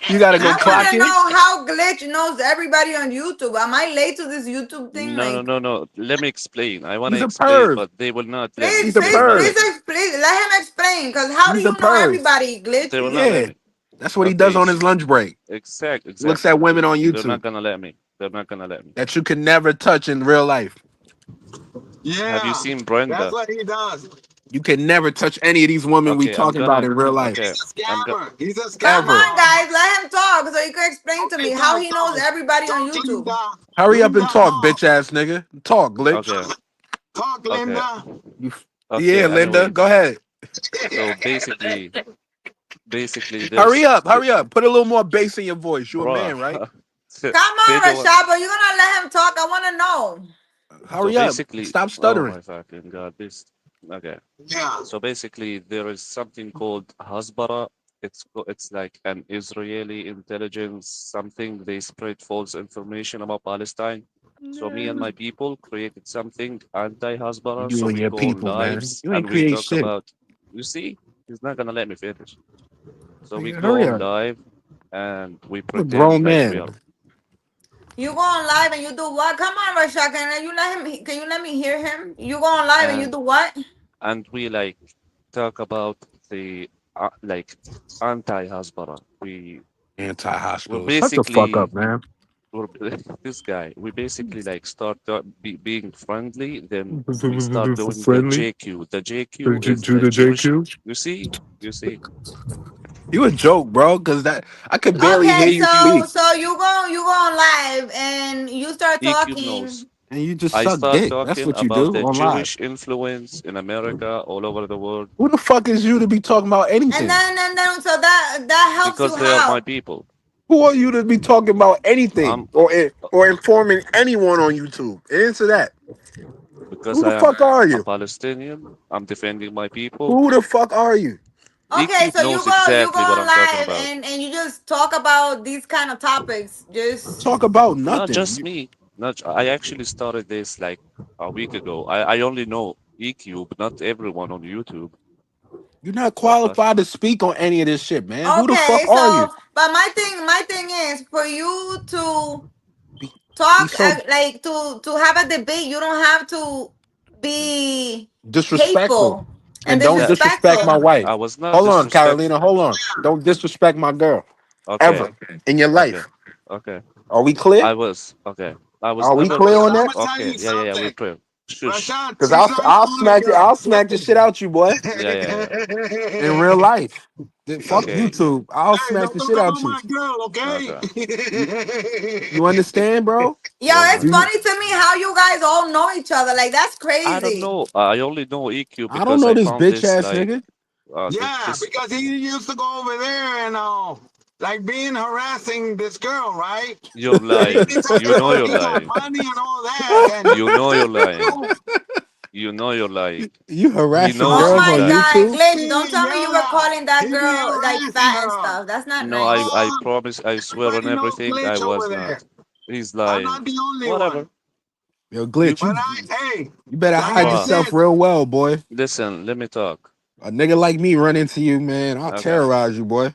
Speaker 3: You gotta go
Speaker 1: I want
Speaker 3: clock
Speaker 1: to
Speaker 3: in.
Speaker 1: know how Glitch knows everybody on YouTube. Am I late to this YouTube thing?
Speaker 5: No, no,
Speaker 1: Like,
Speaker 5: no, no. Let me explain. I want to
Speaker 3: He's a
Speaker 5: explain,
Speaker 3: perv.
Speaker 5: but they will not let me.
Speaker 1: please,
Speaker 3: He's a
Speaker 5: They will
Speaker 1: please,
Speaker 5: not
Speaker 3: perv.
Speaker 5: let me.
Speaker 1: please, let him explain. Because how do
Speaker 3: He's a
Speaker 1: you know
Speaker 3: perv.
Speaker 1: everybody, Glitch?
Speaker 5: They will not let
Speaker 3: Yeah.
Speaker 5: me.
Speaker 3: That's what he does
Speaker 5: Okay.
Speaker 3: on his lunch break. He looks
Speaker 5: Exactly.
Speaker 3: at women on
Speaker 5: They're not
Speaker 3: YouTube
Speaker 5: gonna let me. They're not gonna let me.
Speaker 3: that you can never touch in real life.
Speaker 5: Have you
Speaker 4: Yeah,
Speaker 5: seen
Speaker 4: that's
Speaker 5: Brenda?
Speaker 4: what he does.
Speaker 3: You can never touch any of these women we
Speaker 5: Okay, I'm
Speaker 3: talking about
Speaker 5: gonna.
Speaker 3: in real life.
Speaker 5: Okay,
Speaker 4: He's a
Speaker 5: I'm gonna.
Speaker 4: scammer. He's a
Speaker 1: Come
Speaker 3: Ever.
Speaker 4: scammer.
Speaker 1: on, guys, let him talk so he can explain to
Speaker 4: Okay,
Speaker 1: me how
Speaker 4: talk,
Speaker 1: he knows
Speaker 4: talk.
Speaker 1: everybody on
Speaker 4: Talk,
Speaker 1: YouTube.
Speaker 4: Linda.
Speaker 3: Hurry up and
Speaker 4: Linda,
Speaker 3: talk,
Speaker 4: talk.
Speaker 3: bitch ass nigga. Talk, glitch.
Speaker 5: Okay,
Speaker 4: Talk,
Speaker 5: okay,
Speaker 4: Linda.
Speaker 3: You,
Speaker 5: okay.
Speaker 3: yeah, Linda, go
Speaker 5: Anyways,
Speaker 3: ahead.
Speaker 5: so basically,
Speaker 3: Hurry up,
Speaker 5: the
Speaker 3: hurry up. Put a little more bass in your voice. You a
Speaker 5: bro.
Speaker 3: man, right?
Speaker 1: Come on,
Speaker 5: Video.
Speaker 1: Rashad, but you're gonna let him talk. I wanna know.
Speaker 5: So
Speaker 3: Hurry up.
Speaker 5: basically,
Speaker 3: Stop
Speaker 5: oh
Speaker 3: stuttering.
Speaker 5: my fucking god, this. Okay.
Speaker 4: Yeah.
Speaker 5: So basically, there is something called Hasbara. It's like an Israeli intelligence something. They spread false information about Palestine. So me and my people created something anti-Hasbara.
Speaker 3: You
Speaker 5: So
Speaker 3: and
Speaker 5: we
Speaker 3: your
Speaker 5: go on
Speaker 3: people, man.
Speaker 5: lives
Speaker 3: You ain't
Speaker 5: and we
Speaker 3: create
Speaker 5: talk
Speaker 3: shit.
Speaker 5: about. You see, he's not gonna let me finish. So we
Speaker 3: Nigga,
Speaker 5: go
Speaker 3: hurry
Speaker 5: on
Speaker 3: up.
Speaker 5: live and we
Speaker 3: I'm a
Speaker 5: pretend
Speaker 3: grown
Speaker 5: like we are.
Speaker 3: man.
Speaker 1: You go on live and you do what? Come on, Rashad, can you let me hear him? You go on live and you
Speaker 5: And
Speaker 1: do what?
Speaker 5: and we like talk about the like anti-Hasbara. We're
Speaker 3: Anti-hospital. Shut the fuck
Speaker 5: basically
Speaker 3: up, man.
Speaker 5: we're this guy. We basically like start being friendly. Then we start doing the
Speaker 3: Friendly.
Speaker 5: JQ. The JQ is
Speaker 3: To
Speaker 5: the
Speaker 3: the
Speaker 5: Jewish.
Speaker 3: JQ.
Speaker 5: You see.
Speaker 3: You a joke, bro, because that I could barely hear
Speaker 1: Okay,
Speaker 3: you
Speaker 1: so
Speaker 3: speak.
Speaker 1: you go on live and you start
Speaker 5: EQ knows.
Speaker 1: talking,
Speaker 3: And you just
Speaker 5: I
Speaker 3: suck
Speaker 5: start
Speaker 3: dick. That's
Speaker 5: talking
Speaker 3: what you
Speaker 5: about
Speaker 3: do
Speaker 5: the
Speaker 3: on live.
Speaker 5: Jewish influence in America, all over the world,
Speaker 3: Who the fuck is you to be talking about
Speaker 1: and
Speaker 3: anything?
Speaker 1: then so that helps you
Speaker 5: because they are my
Speaker 1: how?
Speaker 5: people.
Speaker 3: Who are you to be talking about anything
Speaker 5: I'm
Speaker 3: or informing anyone on YouTube? Answer that.
Speaker 5: because
Speaker 3: Who the
Speaker 5: I am
Speaker 3: fuck are
Speaker 5: a
Speaker 3: you?
Speaker 5: Palestinian. I'm defending my people.
Speaker 3: Who the fuck are you?
Speaker 1: Okay,
Speaker 5: EQ
Speaker 1: so
Speaker 5: knows
Speaker 1: you go
Speaker 5: exactly what
Speaker 1: on
Speaker 5: I'm talking
Speaker 1: live
Speaker 5: about.
Speaker 1: and you just talk about these kind of topics. Just
Speaker 3: Talk about
Speaker 5: Not
Speaker 3: nothing.
Speaker 5: just me. Not I actually started this like a week ago. I only know EQ, but not everyone on YouTube.
Speaker 3: You're not
Speaker 5: What the?
Speaker 3: qualified to speak on any of this shit, man. Who the
Speaker 1: okay,
Speaker 3: fuck are you?
Speaker 1: so but my thing is for you to
Speaker 3: Be, be
Speaker 1: talk
Speaker 3: so
Speaker 1: like to have a debate. You don't have to be
Speaker 3: disrespectful.
Speaker 1: hateful and
Speaker 3: And don't
Speaker 5: Yeah,
Speaker 3: disrespect my
Speaker 1: disrespectful.
Speaker 3: wife.
Speaker 5: I was not
Speaker 3: Hold on,
Speaker 5: disrespect.
Speaker 3: Carolina. Hold on. Don't disrespect my girl
Speaker 5: Okay,
Speaker 3: ever in your
Speaker 5: okay,
Speaker 3: life.
Speaker 5: okay.
Speaker 3: Are we clear?
Speaker 5: I was okay. I was
Speaker 3: Are we
Speaker 5: never.
Speaker 3: clear on
Speaker 4: Rashad, I'm
Speaker 3: that?
Speaker 4: gonna tell
Speaker 5: Okay,
Speaker 4: you
Speaker 5: yeah. We're
Speaker 4: something.
Speaker 5: clear. Shush.
Speaker 4: Rashad,
Speaker 3: Because
Speaker 4: she's not
Speaker 3: I'll
Speaker 4: your only
Speaker 3: smack you.
Speaker 4: girl.
Speaker 3: I'll smack the shit out you, boy.
Speaker 5: Yeah.
Speaker 3: In real life. Then fuck
Speaker 5: Okay,
Speaker 3: YouTube. I'll
Speaker 4: Hey,
Speaker 3: smack
Speaker 4: don't
Speaker 3: the
Speaker 4: talk
Speaker 3: shit out
Speaker 4: about
Speaker 3: you.
Speaker 4: my girl, okay?
Speaker 5: okay.
Speaker 3: You, you understand, bro?
Speaker 1: Yo,
Speaker 5: Oh
Speaker 1: it's
Speaker 5: my
Speaker 3: Do you,
Speaker 5: God.
Speaker 1: funny to me how you guys all know each other. Like that's
Speaker 5: I don't
Speaker 1: crazy.
Speaker 5: know. I only know EQ
Speaker 3: I don't
Speaker 5: because
Speaker 3: know
Speaker 5: I
Speaker 3: this
Speaker 5: found
Speaker 3: bitch
Speaker 5: this
Speaker 3: ass
Speaker 5: like
Speaker 3: nigga.
Speaker 4: Yeah,
Speaker 5: this.
Speaker 4: because he used to go over there and like being harassing this girl, right?
Speaker 5: You're
Speaker 4: He
Speaker 5: lying.
Speaker 4: said
Speaker 5: You know you're
Speaker 4: things are
Speaker 5: lying.
Speaker 4: funny and all that, and
Speaker 5: You know you're lying.
Speaker 4: oh,
Speaker 5: You know you're lying.
Speaker 3: You
Speaker 5: He
Speaker 3: harassing
Speaker 5: knows
Speaker 1: Oh
Speaker 3: girls
Speaker 5: he's
Speaker 1: my
Speaker 3: on
Speaker 5: lying.
Speaker 1: god,
Speaker 3: YouTube?
Speaker 1: Glitch, don't tell me you were
Speaker 4: yeah,
Speaker 1: calling that
Speaker 4: he be
Speaker 1: girl like
Speaker 4: harassing
Speaker 1: fat and
Speaker 4: her.
Speaker 1: stuff. That's not
Speaker 5: No,
Speaker 1: nice.
Speaker 5: I
Speaker 4: Oh,
Speaker 5: promise, I swear on
Speaker 4: everybody knows
Speaker 5: everything, I
Speaker 4: Glitch over
Speaker 5: was
Speaker 4: there.
Speaker 5: not. He's
Speaker 4: I'm
Speaker 5: lying.
Speaker 4: not the only
Speaker 5: Whatever.
Speaker 4: one.
Speaker 3: Yo,
Speaker 5: You,
Speaker 3: glitch,
Speaker 4: But hey,
Speaker 3: you better
Speaker 4: like I
Speaker 3: hide
Speaker 5: bruh,
Speaker 3: yourself
Speaker 4: said,
Speaker 3: real well, boy.
Speaker 5: listen, let me talk.
Speaker 3: A nigga like me run into you, man. I'll
Speaker 5: Okay.
Speaker 3: terrorize you, boy.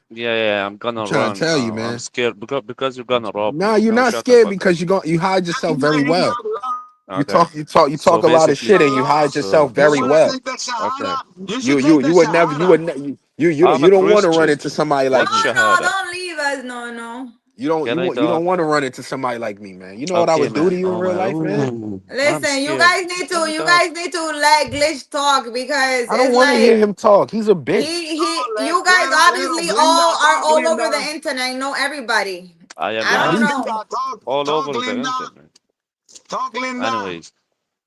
Speaker 5: I'm
Speaker 3: I'm
Speaker 5: gonna
Speaker 3: trying to
Speaker 5: run.
Speaker 3: tell you,
Speaker 5: I'm
Speaker 3: man.
Speaker 5: scared because you're gonna rob
Speaker 3: Nah,
Speaker 5: me.
Speaker 3: you're
Speaker 5: No,
Speaker 3: not
Speaker 5: shut the
Speaker 3: scared
Speaker 5: fuck up.
Speaker 3: because you hide yourself very
Speaker 4: he's
Speaker 3: well.
Speaker 4: not lying.
Speaker 5: Okay.
Speaker 3: You
Speaker 5: So
Speaker 3: talk a lot of shit
Speaker 5: basically,
Speaker 3: and you hide yourself
Speaker 4: You
Speaker 3: very
Speaker 5: so
Speaker 4: want to
Speaker 3: well.
Speaker 4: take the
Speaker 5: okay.
Speaker 4: shahada? You should take the
Speaker 3: You would never
Speaker 4: shahada.
Speaker 3: you
Speaker 5: I'm a
Speaker 3: don't want to run
Speaker 5: Christian.
Speaker 3: into somebody
Speaker 1: No,
Speaker 3: like
Speaker 5: What
Speaker 3: me.
Speaker 1: no,
Speaker 5: shahada?
Speaker 1: don't leave us. No, no.
Speaker 5: Can I
Speaker 3: You don't
Speaker 5: talk?
Speaker 3: want to run into somebody like me, man. You know what I
Speaker 5: Okay,
Speaker 3: would do to
Speaker 5: man.
Speaker 3: you in
Speaker 5: Oh
Speaker 3: real
Speaker 5: man.
Speaker 3: life, man?
Speaker 5: Ooh, I'm
Speaker 1: Listen,
Speaker 5: scared. Can I
Speaker 1: you
Speaker 5: talk?
Speaker 1: guys need to let Glitch talk because
Speaker 3: I don't
Speaker 1: it's
Speaker 3: want to hear
Speaker 1: like
Speaker 3: him talk. He's a bitch.
Speaker 1: you guys
Speaker 4: Let
Speaker 1: obviously
Speaker 4: Linda
Speaker 1: all are
Speaker 4: talk,
Speaker 1: all over the
Speaker 4: Linda.
Speaker 1: internet, know everybody.
Speaker 5: I am
Speaker 1: I
Speaker 3: Nah,
Speaker 1: don't
Speaker 5: not
Speaker 3: he's
Speaker 1: know.
Speaker 4: Linda,
Speaker 5: all
Speaker 4: talk,
Speaker 5: over the
Speaker 4: Linda,
Speaker 5: internet.
Speaker 4: talk, Linda.
Speaker 5: Anyways,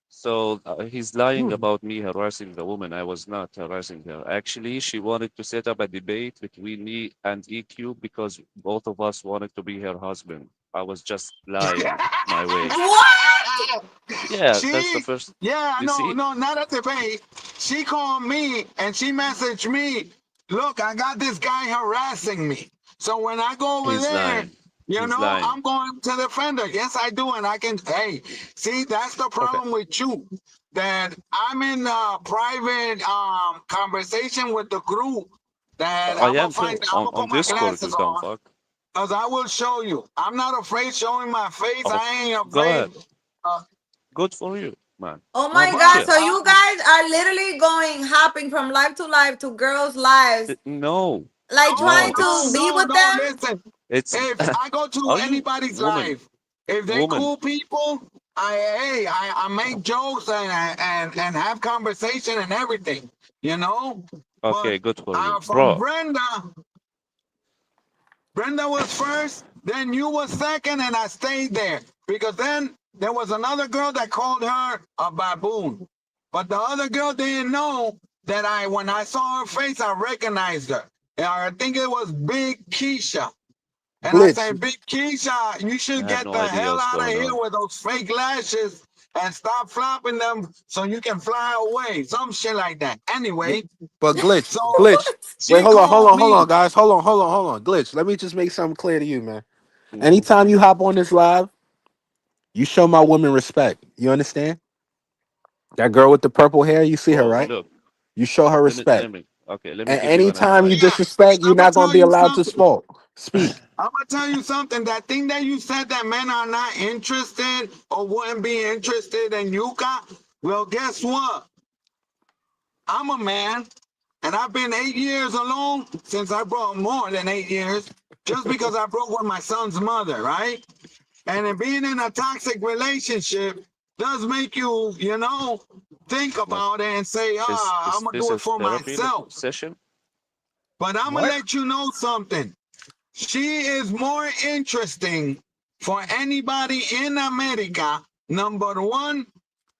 Speaker 5: so he's lying
Speaker 3: hmm.
Speaker 5: about me harassing the woman. I was not harassing her. Actually, she wanted to set up a debate between me and EQ because both of us wanted to be her husband. I was just lying my way.
Speaker 1: What?
Speaker 5: Yeah, that's the
Speaker 4: She,
Speaker 5: first.
Speaker 4: yeah,
Speaker 5: You
Speaker 4: no,
Speaker 5: see,
Speaker 4: no, not a debate. She called me and she messaged me. Look, I got this guy harassing me. So when I go over
Speaker 5: he's
Speaker 4: there,
Speaker 5: lying. He's
Speaker 4: I'm
Speaker 5: lying.
Speaker 4: going to defend her. Yes, I do, and I can. Hey, see, that's the
Speaker 5: Okay.
Speaker 4: problem with you. That I'm in a private conversation with the group. That
Speaker 5: I am too
Speaker 4: I'm gonna
Speaker 5: on
Speaker 4: put my
Speaker 5: Discord,
Speaker 4: glasses
Speaker 5: you dumb
Speaker 4: on,
Speaker 5: fuck.
Speaker 4: cause I will show you. I'm not afraid showing my face.
Speaker 5: Oh,
Speaker 4: I ain't
Speaker 5: go
Speaker 4: afraid.
Speaker 5: ahead.
Speaker 4: Uh,
Speaker 5: Good for you, man.
Speaker 1: Oh
Speaker 5: No,
Speaker 1: my
Speaker 5: but
Speaker 1: god,
Speaker 4: but
Speaker 5: chill.
Speaker 1: so you guys are literally going hopping from live to live to girls' lives,
Speaker 5: No,
Speaker 1: like
Speaker 5: no,
Speaker 1: trying
Speaker 5: this
Speaker 1: to
Speaker 5: is
Speaker 1: be with
Speaker 4: no.
Speaker 1: them?
Speaker 4: Listen,
Speaker 5: it's.
Speaker 4: if I go to
Speaker 5: Are you
Speaker 4: anybody's
Speaker 5: woman?
Speaker 4: live, if they
Speaker 5: Woman,
Speaker 4: cool people, I make jokes and have conversation and everything, you know.
Speaker 5: Okay,
Speaker 4: But
Speaker 5: good for you,
Speaker 4: from
Speaker 5: bro.
Speaker 4: Brenda was first, then you was second, and I stayed there because then there was another girl that called her a baboon, but the other girl didn't know that when I saw her face, I recognized her. And I think it was Big Keisha. And I
Speaker 3: Glitch.
Speaker 4: say, Big Keisha, you
Speaker 5: I
Speaker 4: should
Speaker 5: have
Speaker 4: get
Speaker 5: no
Speaker 4: the
Speaker 5: idea
Speaker 4: hell
Speaker 5: what's
Speaker 4: out of
Speaker 5: going
Speaker 4: here
Speaker 5: on.
Speaker 4: with those fake lashes and stop flopping them so you can fly away. Some shit like that. Anyway,
Speaker 3: But glitch,
Speaker 4: so
Speaker 3: glitch. Wait,
Speaker 4: she
Speaker 3: hold
Speaker 4: called
Speaker 3: on,
Speaker 4: me.
Speaker 3: guys. Hold on. Glitch. Let me just make something clear to you, man.
Speaker 5: Mhm.
Speaker 3: Anytime you hop on this live, you show my woman respect. You understand? That girl with the purple hair, you see her,
Speaker 5: Bro,
Speaker 3: right?
Speaker 5: look,
Speaker 3: You show her
Speaker 5: let me
Speaker 3: respect.
Speaker 5: let me okay, let me
Speaker 3: And
Speaker 5: give you an
Speaker 3: anytime you
Speaker 4: Yeah,
Speaker 5: advice.
Speaker 3: disrespect, you're
Speaker 4: I'm gonna
Speaker 3: not gonna
Speaker 4: tell
Speaker 3: be
Speaker 4: you
Speaker 3: allowed to
Speaker 4: something.
Speaker 3: speak.
Speaker 4: I'm gonna tell you something. That thing that you said that men are not interested or wouldn't be interested in Yuka. Well, guess what? I'm a man, and I've been 8 years alone since I broke more than 8 years, just because I broke with my son's mother, right? And then being in a toxic relationship does make you, think
Speaker 5: Like,
Speaker 4: about it and say, I'm
Speaker 5: is
Speaker 4: gonna
Speaker 5: this
Speaker 4: do
Speaker 5: a
Speaker 4: it for
Speaker 5: therapy
Speaker 4: myself.
Speaker 5: session?
Speaker 4: But I'm gonna
Speaker 3: What?
Speaker 4: let you know something. She is more interesting for anybody in America, number one,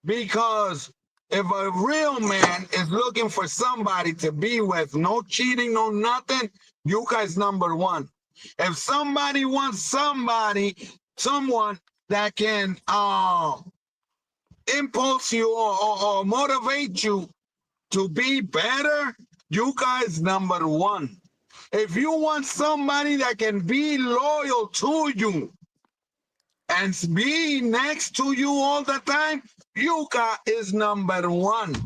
Speaker 4: because if a real man is looking for somebody to be with, no cheating, no nothing, Yuka is number one. If somebody wants someone that can impulse you or motivate you to be better, Yuka is number one. If you want somebody that can be loyal to you and be next to you all the time, Yuka is number one.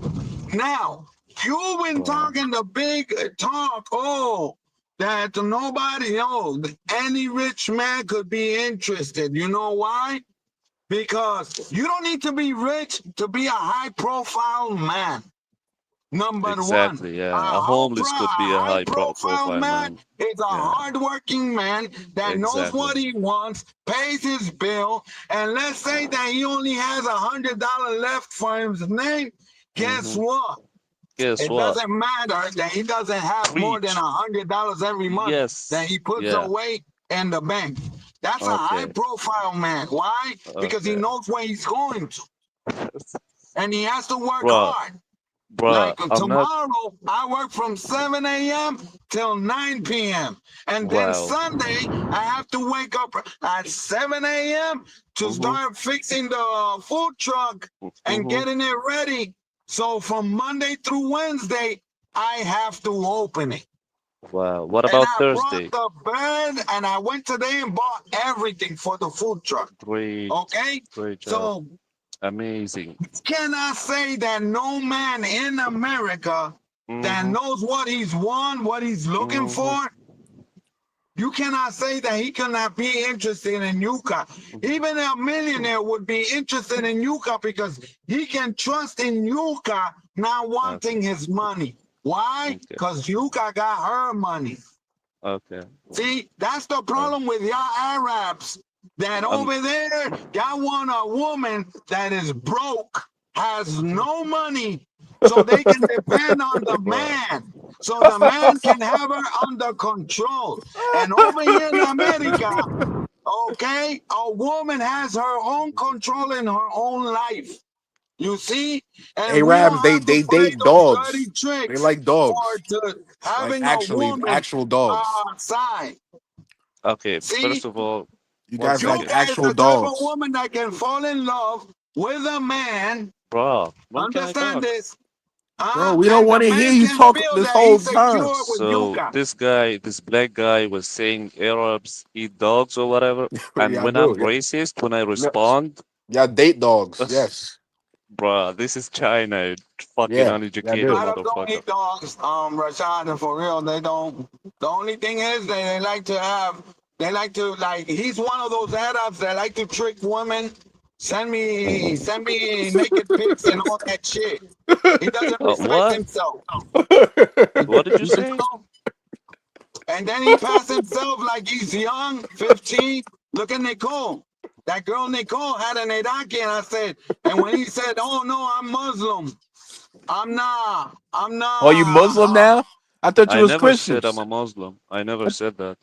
Speaker 4: Now, you've been
Speaker 5: Bro,
Speaker 4: talking the big talk, that nobody knows. Any rich man could be interested. You know why? Because you don't need to be rich to be a high profile man. Number one,
Speaker 5: exactly, yeah. A homeless could be a
Speaker 4: high
Speaker 5: high
Speaker 4: profile
Speaker 5: profile
Speaker 4: man
Speaker 5: man.
Speaker 4: is a
Speaker 5: Yeah,
Speaker 4: hardworking man that knows
Speaker 5: exactly.
Speaker 4: what he wants, pays his bill, and let's say that he only has $100 left for his name. Guess
Speaker 5: Hmm.
Speaker 4: what?
Speaker 5: Guess
Speaker 4: It
Speaker 5: what?
Speaker 4: doesn't matter that he doesn't have more than
Speaker 5: Preach.
Speaker 4: $100 every month that
Speaker 5: Yes.
Speaker 4: he puts
Speaker 5: Yeah.
Speaker 4: away in the bank. That's a high
Speaker 5: Okay.
Speaker 4: profile man. Why? Because he
Speaker 5: Okay.
Speaker 4: knows where he's going to, and he has to work
Speaker 5: Bruh,
Speaker 4: hard.
Speaker 5: bruh,
Speaker 4: Like
Speaker 5: I'm not.
Speaker 4: tomorrow, I work from 7 a.m. till 9 p.m. And then
Speaker 5: Wow.
Speaker 4: Sunday, I have to wake up at 7 a.m. to
Speaker 5: Mm-hmm.
Speaker 4: start fixing the food truck and
Speaker 5: Mm-hmm.
Speaker 4: getting it ready. So from Monday through Wednesday, I have to open it.
Speaker 5: Wow. What
Speaker 4: And
Speaker 5: about
Speaker 4: I brought
Speaker 5: Thursday?
Speaker 4: the bed and I went today and bought everything for the food truck.
Speaker 5: Great.
Speaker 4: Okay?
Speaker 5: Great job.
Speaker 4: So
Speaker 5: Amazing.
Speaker 4: can I say that no man in America that
Speaker 5: Mm-hmm.
Speaker 4: knows what he's won, what he's looking
Speaker 5: Mm-hmm.
Speaker 4: for, you cannot say that he cannot be interested in Yuka. Even a millionaire would be interested in Yuka because he can trust in Yuka not
Speaker 5: Okay.
Speaker 4: wanting his money. Why?
Speaker 5: Okay.
Speaker 4: Because Yuka got her money.
Speaker 5: Okay.
Speaker 4: See, that's the
Speaker 5: Uh,
Speaker 4: problem with y'all Arabs. That
Speaker 5: um.
Speaker 4: over there, y'all want a woman that is broke, has no money, so they can depend on the
Speaker 5: Bruh.
Speaker 4: man. So the man can have her under control. And over here in America, okay, a woman has her own control in her own life. You see? And we
Speaker 3: Arabs,
Speaker 4: don't
Speaker 3: they
Speaker 4: have to
Speaker 3: they
Speaker 4: play
Speaker 3: date
Speaker 4: those dirty
Speaker 3: dogs. They
Speaker 4: tricks
Speaker 3: like
Speaker 4: for
Speaker 3: dogs, like
Speaker 4: having a woman
Speaker 3: actual dogs.
Speaker 4: side.
Speaker 5: Okay.
Speaker 4: See,
Speaker 5: First of all,
Speaker 3: You
Speaker 5: one
Speaker 3: guys like
Speaker 4: Yuka
Speaker 5: second.
Speaker 4: is
Speaker 3: actual
Speaker 4: the type of
Speaker 3: dogs.
Speaker 4: woman that can fall in love with a man.
Speaker 5: Bruh, when can I
Speaker 4: Understand
Speaker 5: talk?
Speaker 4: this?
Speaker 3: Bro, we don't
Speaker 4: And the
Speaker 3: want to hear
Speaker 4: man
Speaker 3: you
Speaker 4: can
Speaker 3: talk
Speaker 4: feel
Speaker 3: this
Speaker 4: that
Speaker 3: whole
Speaker 4: he's
Speaker 3: time.
Speaker 4: secure with
Speaker 5: So
Speaker 4: Yuka.
Speaker 5: this guy, this black guy was saying Arabs eat dogs or whatever. And
Speaker 3: Yeah, I
Speaker 5: when I'm
Speaker 3: do. Yeah.
Speaker 5: racist, when I
Speaker 3: No,
Speaker 5: respond,
Speaker 3: yeah, date dogs. Yes.
Speaker 5: bruh, this is China, you fucking
Speaker 3: Yeah, yeah, I
Speaker 5: uneducated
Speaker 3: do.
Speaker 4: Arabs don't
Speaker 5: motherfucker.
Speaker 4: eat dogs, Rashad, and for real, they don't. The only thing is they like to have, they like to, like, he's one of those Arabs that like to trick women. Send me naked pics and all that shit. He doesn't respect
Speaker 5: What?
Speaker 4: himself.
Speaker 5: What did you
Speaker 4: You
Speaker 5: say?
Speaker 4: know? And then he passed himself like he's young, 15. Look at Nicole. That girl Nicole had an Iraqi, and I said, and when he said, "Oh no, I'm Muslim," I'm not. I'm
Speaker 3: Oh, you
Speaker 4: not.
Speaker 3: Muslim now? I thought you
Speaker 5: I
Speaker 3: was
Speaker 5: never said I'm
Speaker 3: Christians.
Speaker 5: a Muslim. I never said that.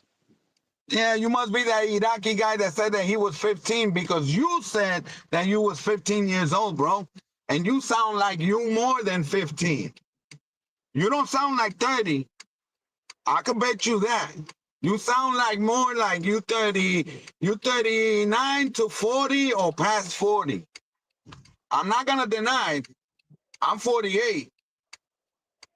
Speaker 4: Yeah, you must be that Iraqi guy that said that he was 15 because you said that you was 15 years old, bro. And you sound like you more than 15. You don't sound like 30. I can bet you that. You sound like more like you 30, you 39 to 40 or past 40. I'm not gonna deny it. I'm 48.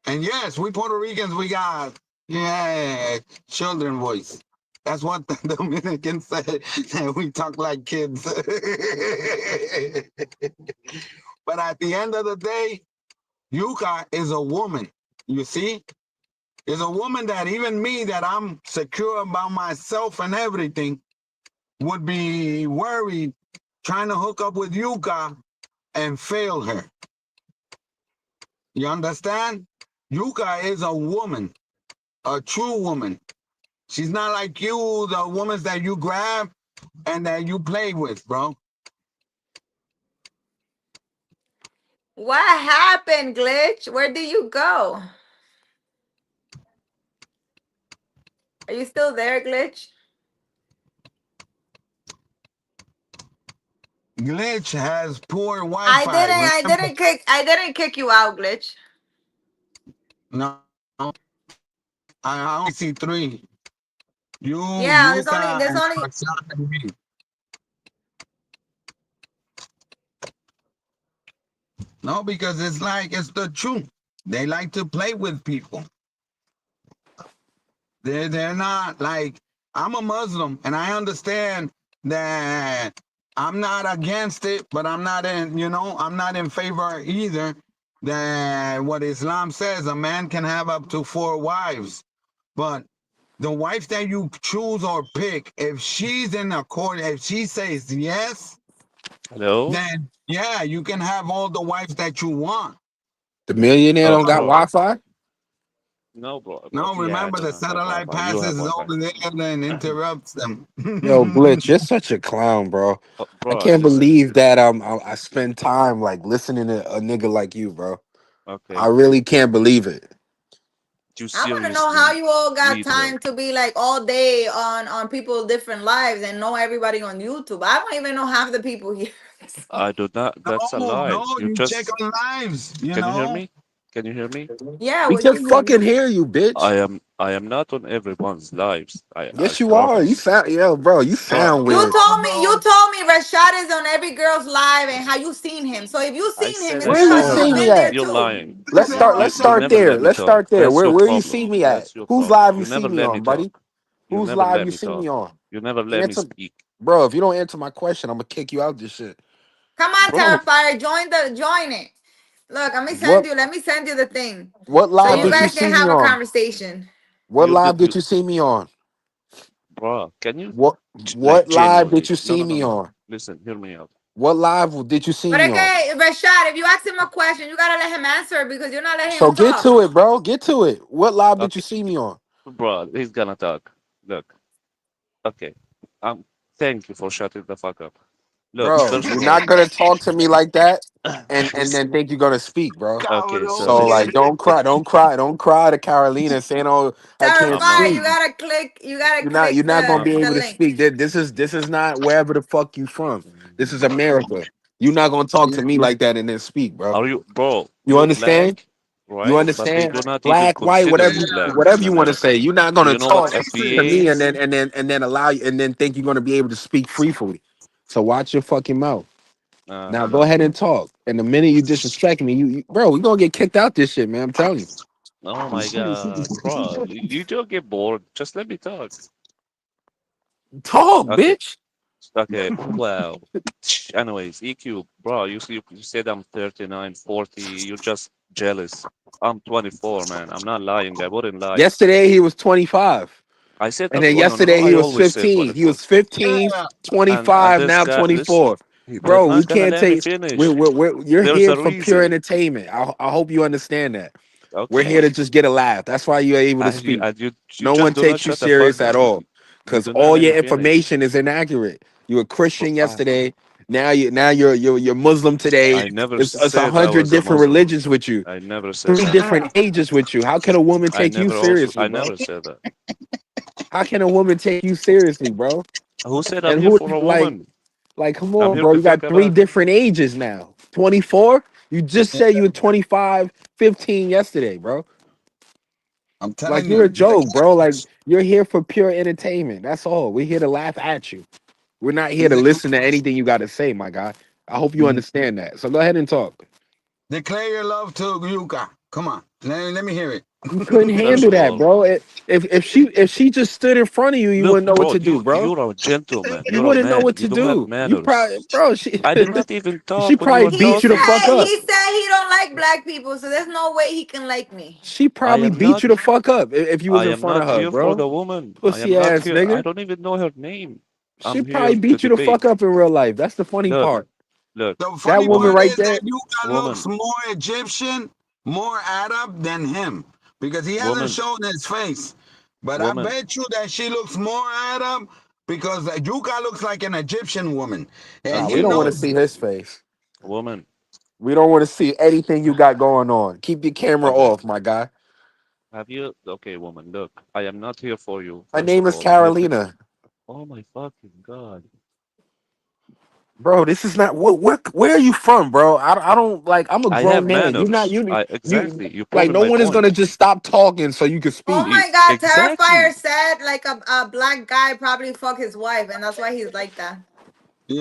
Speaker 4: And yes, we Puerto Ricans, we got, yeah, children voice. That's what the Dominicans say, that we talk like kids. But at the end of the day, Yuka is a woman. You see? Is a woman that even me, that I'm secure about myself and everything, would be worried trying to hook up with Yuka and fail her. You understand? Yuka is a woman, a true woman. She's not like you, the women that you grab and that you play with, bro.
Speaker 1: What happened, Glitch? Where did you go? Are you still there, Glitch?
Speaker 4: Glitch has poor Wi-Fi.
Speaker 1: I didn't kick you out, Glitch.
Speaker 4: No, I only see three. You,
Speaker 1: Yeah,
Speaker 4: Yuka,
Speaker 1: there's
Speaker 4: and
Speaker 1: only
Speaker 4: Rashad and me. No, because it's like it's the truth. They like to play with people. They're not like, I'm a Muslim and I understand that I'm not against it, but I'm not I'm not in favor either that what Islam says a man can have up to 4 wives. But the wife that you choose or pick, if she's in accord, if she says yes,
Speaker 5: Hello?
Speaker 4: then yeah, you can have all the wives that you want.
Speaker 3: The millionaire
Speaker 5: Oh,
Speaker 3: don't got
Speaker 5: bro.
Speaker 3: Wi-Fi.
Speaker 5: No, bro.
Speaker 4: No,
Speaker 5: Yeah, I
Speaker 4: remember
Speaker 5: don't
Speaker 4: the
Speaker 5: have
Speaker 4: satellite
Speaker 5: Wi-Fi. You have
Speaker 4: passes
Speaker 5: Wi-Fi.
Speaker 4: over there and interrupts them.
Speaker 3: Yo, Glitch, you're such a clown, bro.
Speaker 5: Oh,
Speaker 3: I
Speaker 5: bro,
Speaker 3: can't
Speaker 5: listen.
Speaker 3: believe that I spend time like listening to a nigga like you, bro. I
Speaker 5: Okay.
Speaker 3: really can't believe it.
Speaker 5: You
Speaker 1: I want to know how
Speaker 5: seriously
Speaker 1: you all got
Speaker 5: need
Speaker 1: time
Speaker 5: help.
Speaker 1: to be like all day on people's different lives and know everybody on YouTube. I don't even know half the people here.
Speaker 5: I do not. That's a
Speaker 4: No,
Speaker 5: lie.
Speaker 4: no,
Speaker 5: You
Speaker 4: you check
Speaker 5: just.
Speaker 4: on lives,
Speaker 5: Can you hear me? Can you hear me?
Speaker 1: Yeah,
Speaker 3: We
Speaker 1: we
Speaker 3: can
Speaker 1: can hear
Speaker 3: fucking
Speaker 1: you.
Speaker 3: hear you, bitch.
Speaker 5: I am not on everyone's lives. I
Speaker 3: Yes, you are. You
Speaker 5: promise.
Speaker 3: sound, yo, bro. You
Speaker 5: Bro,
Speaker 3: sound
Speaker 1: You
Speaker 3: weird.
Speaker 1: told me
Speaker 4: bro.
Speaker 1: Rashad is on every girl's live and how you seen him. So if you
Speaker 5: I
Speaker 1: seen him,
Speaker 5: said
Speaker 1: it's
Speaker 5: I
Speaker 3: Where you
Speaker 5: saw
Speaker 1: because
Speaker 5: her,
Speaker 1: you've
Speaker 3: see me
Speaker 1: been
Speaker 5: bro.
Speaker 1: there
Speaker 3: at?
Speaker 5: You're
Speaker 1: too.
Speaker 5: lying.
Speaker 3: Let's
Speaker 4: Listen,
Speaker 3: start. Let's
Speaker 5: You
Speaker 3: start
Speaker 5: never
Speaker 4: Rashad,
Speaker 3: there.
Speaker 5: let me
Speaker 3: Let's
Speaker 5: talk.
Speaker 3: start there.
Speaker 5: That's your
Speaker 3: Where you see
Speaker 5: problem.
Speaker 3: me at?
Speaker 5: That's your
Speaker 3: Whose
Speaker 5: problem.
Speaker 3: live you
Speaker 5: You
Speaker 3: see
Speaker 5: never
Speaker 3: me
Speaker 5: let
Speaker 3: on,
Speaker 5: me
Speaker 3: buddy?
Speaker 5: talk. You
Speaker 3: Whose
Speaker 5: never
Speaker 3: live
Speaker 5: let
Speaker 3: you
Speaker 5: me
Speaker 3: see me
Speaker 5: talk.
Speaker 3: on?
Speaker 5: You never let me
Speaker 3: Answer,
Speaker 5: speak.
Speaker 3: bro. If you don't answer my question, I'm gonna kick you out this shit.
Speaker 1: Come on,
Speaker 5: Bro,
Speaker 1: Terrifier, join it. Look,
Speaker 3: What
Speaker 1: let me send you the thing.
Speaker 3: what
Speaker 1: So
Speaker 3: live
Speaker 1: you
Speaker 5: bro,
Speaker 3: did you
Speaker 1: guys
Speaker 3: see
Speaker 1: can
Speaker 3: me
Speaker 1: have a
Speaker 3: on?
Speaker 1: conversation.
Speaker 3: What
Speaker 5: you
Speaker 3: live
Speaker 5: did
Speaker 3: did
Speaker 5: you
Speaker 3: you see me on?
Speaker 5: bro, can you
Speaker 3: What
Speaker 5: like
Speaker 3: what live did
Speaker 5: genuinely?
Speaker 3: you
Speaker 5: No,
Speaker 3: see
Speaker 5: no, no,
Speaker 3: me
Speaker 5: no.
Speaker 3: on?
Speaker 5: Listen, hear me out.
Speaker 3: What live did you see
Speaker 1: But
Speaker 3: me on?
Speaker 1: okay, Rashad, if you ask him a question, you gotta let him answer because you're not letting
Speaker 3: So
Speaker 1: him
Speaker 3: get
Speaker 1: talk.
Speaker 3: to it, bro. Get to it. What live did you
Speaker 5: Okay,
Speaker 3: see me on?
Speaker 5: bro, he's gonna talk. Look, okay. Thank you for shutting the fuck up. Look,
Speaker 3: Bro,
Speaker 5: first
Speaker 3: you're
Speaker 5: of all,
Speaker 3: not gonna talk to me like that and
Speaker 5: listen.
Speaker 3: then think you're gonna speak, bro.
Speaker 5: Okay, so
Speaker 3: So like
Speaker 5: listen.
Speaker 3: don't cry to Carolina saying, "Oh, I can't
Speaker 5: I'm not.
Speaker 1: Terrifier,
Speaker 3: speak."
Speaker 1: you gotta
Speaker 3: You're
Speaker 1: click
Speaker 3: not gonna be
Speaker 1: the
Speaker 3: able to
Speaker 1: link.
Speaker 3: speak. This is not wherever the fuck you from. This is America. You're not gonna talk to me like that and then speak, bro.
Speaker 5: Are you, bro?
Speaker 3: You
Speaker 5: You
Speaker 3: understand?
Speaker 5: black,
Speaker 3: You
Speaker 5: right? But they
Speaker 3: understand?
Speaker 5: do not even
Speaker 3: Black, white,
Speaker 5: consider
Speaker 3: whatever,
Speaker 5: you black
Speaker 3: whatever
Speaker 5: in
Speaker 3: you want to
Speaker 5: America.
Speaker 3: say. You're not
Speaker 5: Do
Speaker 3: gonna
Speaker 5: you know what
Speaker 3: talk to
Speaker 5: FBA
Speaker 3: me
Speaker 5: is?
Speaker 3: and then allow you and then think you're gonna be able to speak freely. So watch your fucking mouth. Now go
Speaker 5: No.
Speaker 3: ahead and talk. And the minute you disrespect me, bro, we gonna get kicked out this shit, man. I'm telling you.
Speaker 5: Oh my God, bro, you don't get bored. Just let me talk.
Speaker 3: Talk,
Speaker 5: Okay,
Speaker 3: bitch.
Speaker 5: okay. Wow. Anyways, EQ, bro, you said I'm 39, 40. You're just jealous. I'm 24, man. I'm not lying. I wouldn't lie.
Speaker 3: Yesterday he was 25.
Speaker 5: I said
Speaker 3: And then
Speaker 5: no, no, no, no.
Speaker 3: yesterday
Speaker 5: I
Speaker 3: he was
Speaker 5: always say
Speaker 3: 15. He
Speaker 5: 24.
Speaker 3: was 15,
Speaker 4: yeah,
Speaker 5: And
Speaker 3: 25,
Speaker 5: this
Speaker 3: now
Speaker 5: guy, listen,
Speaker 3: 24.
Speaker 5: they're
Speaker 3: Bro, we
Speaker 5: not gonna
Speaker 3: can't
Speaker 5: let me
Speaker 3: take
Speaker 5: finish.
Speaker 3: you're
Speaker 5: There's
Speaker 3: here
Speaker 5: a
Speaker 3: for pure
Speaker 5: reason.
Speaker 3: entertainment. I hope you understand that. We're here
Speaker 5: Okay.
Speaker 3: to just get a laugh. That's why you're able to
Speaker 5: And you
Speaker 3: speak.
Speaker 5: and you
Speaker 3: No
Speaker 5: just
Speaker 3: one
Speaker 5: do not
Speaker 3: takes you
Speaker 5: shut the fuck
Speaker 3: serious at
Speaker 5: up.
Speaker 3: all.
Speaker 5: You
Speaker 3: because
Speaker 5: do not
Speaker 3: all
Speaker 5: let me
Speaker 3: your
Speaker 5: finish.
Speaker 3: information is inaccurate. You were
Speaker 5: Bro,
Speaker 3: Christian yesterday. Now you're Muslim today.
Speaker 5: I never
Speaker 3: It's a
Speaker 5: said I
Speaker 3: hundred
Speaker 5: was a
Speaker 3: different
Speaker 5: Muslim.
Speaker 3: religions with you.
Speaker 5: I never said
Speaker 3: Three
Speaker 5: that.
Speaker 3: different ages with you. How can a woman take you seriously,
Speaker 5: I
Speaker 3: bro?
Speaker 5: never said that.
Speaker 3: How can a woman take you seriously, bro?
Speaker 5: Who said I'm
Speaker 3: And
Speaker 5: here
Speaker 3: who
Speaker 5: for a
Speaker 3: like
Speaker 5: woman?
Speaker 3: come
Speaker 5: I'm
Speaker 3: on,
Speaker 5: here
Speaker 3: bro?
Speaker 5: to
Speaker 3: You
Speaker 5: talk
Speaker 3: got three
Speaker 5: about.
Speaker 3: different ages now. 24? You just said you were 25, 15 yesterday, bro.
Speaker 4: I'm
Speaker 3: Like
Speaker 4: telling
Speaker 3: you're a
Speaker 4: you, the
Speaker 3: joke, bro. Like you're here for pure entertainment. That's all. We're here to laugh at you. We're not here to listen to anything you got to say, my guy. I hope you understand that. So go ahead and talk.
Speaker 4: declare your love to Yuka. Come on, let me hear it.
Speaker 3: You couldn't
Speaker 5: First
Speaker 3: handle
Speaker 5: of
Speaker 3: that,
Speaker 5: all,
Speaker 3: bro. If she just stood in front of you, you
Speaker 5: look,
Speaker 3: wouldn't know what
Speaker 5: bro,
Speaker 3: to do, bro.
Speaker 5: you're a gentleman.
Speaker 3: You
Speaker 5: You're a
Speaker 3: wouldn't know
Speaker 5: man.
Speaker 3: what
Speaker 5: You
Speaker 3: to
Speaker 5: do have
Speaker 3: do. You
Speaker 5: manners.
Speaker 3: probably, bro. She
Speaker 5: I did not even
Speaker 3: she
Speaker 5: talk when you
Speaker 3: probably
Speaker 5: were
Speaker 1: He
Speaker 3: beat you the
Speaker 5: talking.
Speaker 3: fuck
Speaker 1: said
Speaker 3: up.
Speaker 1: he said he don't like black people, so there's no way he can like me.
Speaker 3: She
Speaker 5: I
Speaker 3: probably
Speaker 5: am
Speaker 3: beat
Speaker 5: not.
Speaker 3: you the fuck up if you was
Speaker 5: I
Speaker 3: in
Speaker 5: am
Speaker 3: front
Speaker 5: not
Speaker 3: of her,
Speaker 5: here for
Speaker 3: bro.
Speaker 5: the woman. I am
Speaker 3: Pussy
Speaker 5: not
Speaker 3: ass
Speaker 5: here. I
Speaker 3: nigga.
Speaker 5: don't even know her name.
Speaker 3: She
Speaker 5: I'm here
Speaker 3: probably
Speaker 5: to
Speaker 3: beat you the
Speaker 5: debate.
Speaker 3: fuck up in real life. That's the funny
Speaker 5: Look,
Speaker 3: part.
Speaker 5: look,
Speaker 4: The
Speaker 3: That
Speaker 4: funny
Speaker 3: woman
Speaker 5: woman,
Speaker 4: part
Speaker 3: right
Speaker 4: is
Speaker 3: there.
Speaker 4: that Yuka looks
Speaker 5: woman,
Speaker 4: more Egyptian, more Arab than him because he hasn't
Speaker 5: woman,
Speaker 4: shown his face. But I
Speaker 5: woman,
Speaker 4: bet you that she looks more Arab because Yuka looks like an Egyptian woman, and
Speaker 3: Nah, we
Speaker 4: he
Speaker 5: okay,
Speaker 3: don't want to
Speaker 5: woman,
Speaker 4: knows.
Speaker 3: see his face.
Speaker 5: woman.
Speaker 3: We don't want to see anything you got going on. Keep your camera
Speaker 5: Okay.
Speaker 3: off, my guy.
Speaker 5: Have you? Okay, woman, look, I am not here for you,
Speaker 3: Her
Speaker 5: first
Speaker 3: name
Speaker 5: of
Speaker 3: is
Speaker 5: all. I'm here to.
Speaker 3: Carolina.
Speaker 5: Oh my fucking God.
Speaker 3: Bro, this is not where are you from, bro? I don't like I'm a
Speaker 5: I
Speaker 3: grown
Speaker 5: have
Speaker 3: man. You're not
Speaker 5: manners. I
Speaker 3: you
Speaker 5: exactly. You
Speaker 3: like
Speaker 5: proving
Speaker 3: no
Speaker 5: my
Speaker 3: one is
Speaker 5: point.
Speaker 3: gonna just stop talking so you can
Speaker 1: Oh
Speaker 3: speak.
Speaker 1: my god, Terrifier
Speaker 5: Exactly.
Speaker 1: said like a black guy probably fuck his wife, and that's why he's like that.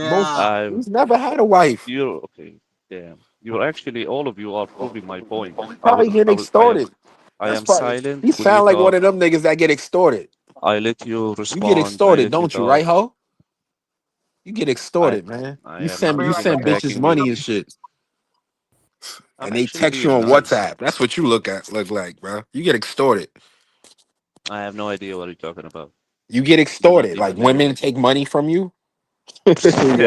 Speaker 3: Most
Speaker 4: Yeah.
Speaker 5: I.
Speaker 3: he's never had a wife.
Speaker 5: You're okay. Damn. You're actually all of you are proving my point.
Speaker 3: Probably getting extorted.
Speaker 5: I
Speaker 3: That's
Speaker 5: am
Speaker 3: probably
Speaker 5: silent
Speaker 3: he
Speaker 5: when you
Speaker 3: sound like one
Speaker 5: talk.
Speaker 3: of them niggas that get extorted.
Speaker 5: I let you
Speaker 3: You get
Speaker 5: respond. I
Speaker 3: extorted,
Speaker 5: let you
Speaker 3: don't you,
Speaker 5: talk.
Speaker 3: right, ho? You get
Speaker 5: I
Speaker 3: extorted, man.
Speaker 5: I
Speaker 3: You
Speaker 5: am
Speaker 3: send
Speaker 5: not
Speaker 3: you
Speaker 5: even
Speaker 3: send bitches
Speaker 5: attacking you.
Speaker 3: money and shit.
Speaker 5: I'm
Speaker 3: And they
Speaker 5: actually
Speaker 3: text you
Speaker 5: being
Speaker 3: on
Speaker 5: nice.
Speaker 3: WhatsApp. That's what you look like, bro. You get extorted.
Speaker 5: I have no idea what you're talking about.
Speaker 3: You get
Speaker 5: Do not
Speaker 3: extorted. Like
Speaker 5: even know.
Speaker 3: women take money from you.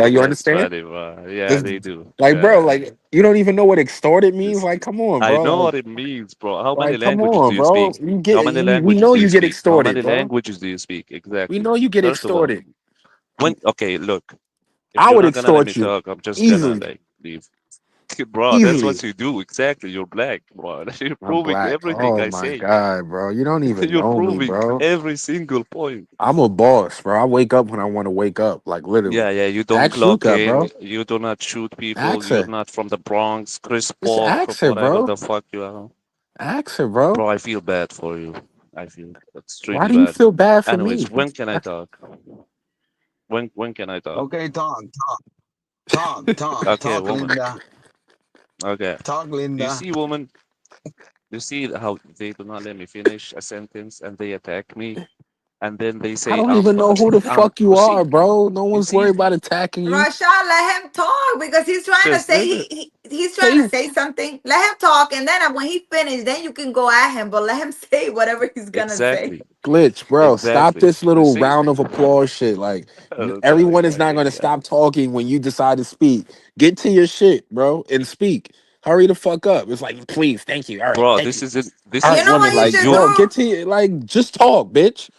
Speaker 3: Like you
Speaker 5: That's
Speaker 3: understand?
Speaker 5: funny, bro. Yeah,
Speaker 3: Just
Speaker 5: they do.
Speaker 3: like bro,
Speaker 5: Yeah.
Speaker 3: like you don't even know what extorted means.
Speaker 5: It's-
Speaker 3: Like, come on,
Speaker 5: I
Speaker 3: bro.
Speaker 5: know what it means, bro. How many
Speaker 3: Come
Speaker 5: languages do
Speaker 3: on,
Speaker 5: you
Speaker 3: bro.
Speaker 5: speak?
Speaker 3: You
Speaker 5: How
Speaker 3: get
Speaker 5: many
Speaker 3: we
Speaker 5: languages
Speaker 3: know
Speaker 5: do you
Speaker 3: you get
Speaker 5: speak? How
Speaker 3: extorted,
Speaker 5: many
Speaker 3: bro.
Speaker 5: languages do you speak?
Speaker 3: We
Speaker 5: Exactly.
Speaker 3: know you get
Speaker 5: First of all,
Speaker 3: extorted.
Speaker 5: when okay, look, if
Speaker 3: I
Speaker 5: you're
Speaker 3: would
Speaker 5: not gonna let me
Speaker 3: extort you
Speaker 5: talk, I'm just gonna
Speaker 3: easily,
Speaker 5: like leave. Bro, that's
Speaker 3: easily.
Speaker 5: what you do. Exactly. You're black, bro. You're
Speaker 3: I'm
Speaker 5: proving
Speaker 3: black.
Speaker 5: everything
Speaker 3: Oh
Speaker 5: I
Speaker 3: my
Speaker 5: say.
Speaker 3: god, bro. You don't even
Speaker 5: You're
Speaker 3: know me,
Speaker 5: proving
Speaker 3: bro.
Speaker 5: every single point.
Speaker 3: I'm a boss, bro. I wake up when I want to wake up, like literally.
Speaker 5: Yeah, yeah. You don't
Speaker 3: Ask
Speaker 5: clock
Speaker 3: Yuka,
Speaker 5: in.
Speaker 3: bro.
Speaker 5: You do not shoot people.
Speaker 3: Ask
Speaker 5: You're
Speaker 3: her.
Speaker 5: not from the Bronx, Chris
Speaker 3: Just
Speaker 5: Paul,
Speaker 3: ask her,
Speaker 5: whatever
Speaker 3: bro.
Speaker 5: the fuck you are.
Speaker 3: Ask her, bro.
Speaker 5: Bro, I feel bad for you. I feel
Speaker 3: Why
Speaker 5: extremely
Speaker 3: do you
Speaker 5: bad.
Speaker 3: feel bad for
Speaker 5: Anyways,
Speaker 3: me?
Speaker 5: when can I talk? When can I talk?
Speaker 4: Okay,
Speaker 5: Okay,
Speaker 4: talk,
Speaker 5: woman.
Speaker 4: Linda.
Speaker 5: Okay.
Speaker 4: Talk,
Speaker 5: Do you
Speaker 4: Linda.
Speaker 5: see, woman? You see how they do not let me finish a sentence and they attack me, and then they
Speaker 3: I
Speaker 5: say
Speaker 3: don't even know who the fuck you
Speaker 5: you see,
Speaker 3: are, bro. No
Speaker 5: you
Speaker 3: one's
Speaker 5: see,
Speaker 3: worried about attacking you.
Speaker 1: Rashad, let him talk because he's trying to
Speaker 5: just
Speaker 1: say
Speaker 5: let it.
Speaker 1: he's trying to
Speaker 3: Say
Speaker 1: say something. Let him talk, and then when he finished, then you can go at him. But let him say whatever he's gonna say.
Speaker 5: Exactly,
Speaker 3: glitch, bro. Stop
Speaker 5: exactly.
Speaker 3: this
Speaker 5: You
Speaker 3: little
Speaker 5: see,
Speaker 3: round of applause shit. Like
Speaker 5: the
Speaker 3: everyone is not
Speaker 5: fucking
Speaker 3: gonna
Speaker 5: guy.
Speaker 3: stop talking when you decide to speak. Get to your shit, bro, and speak. Hurry the fuck up. It's like, please, thank you. All right,
Speaker 5: Bro,
Speaker 3: thank you.
Speaker 5: this
Speaker 3: All
Speaker 1: You
Speaker 3: right,
Speaker 5: is
Speaker 1: know
Speaker 3: woman,
Speaker 1: what you
Speaker 3: like,
Speaker 1: should
Speaker 5: your
Speaker 3: bro, get
Speaker 1: do,
Speaker 3: to like, just talk, bitch.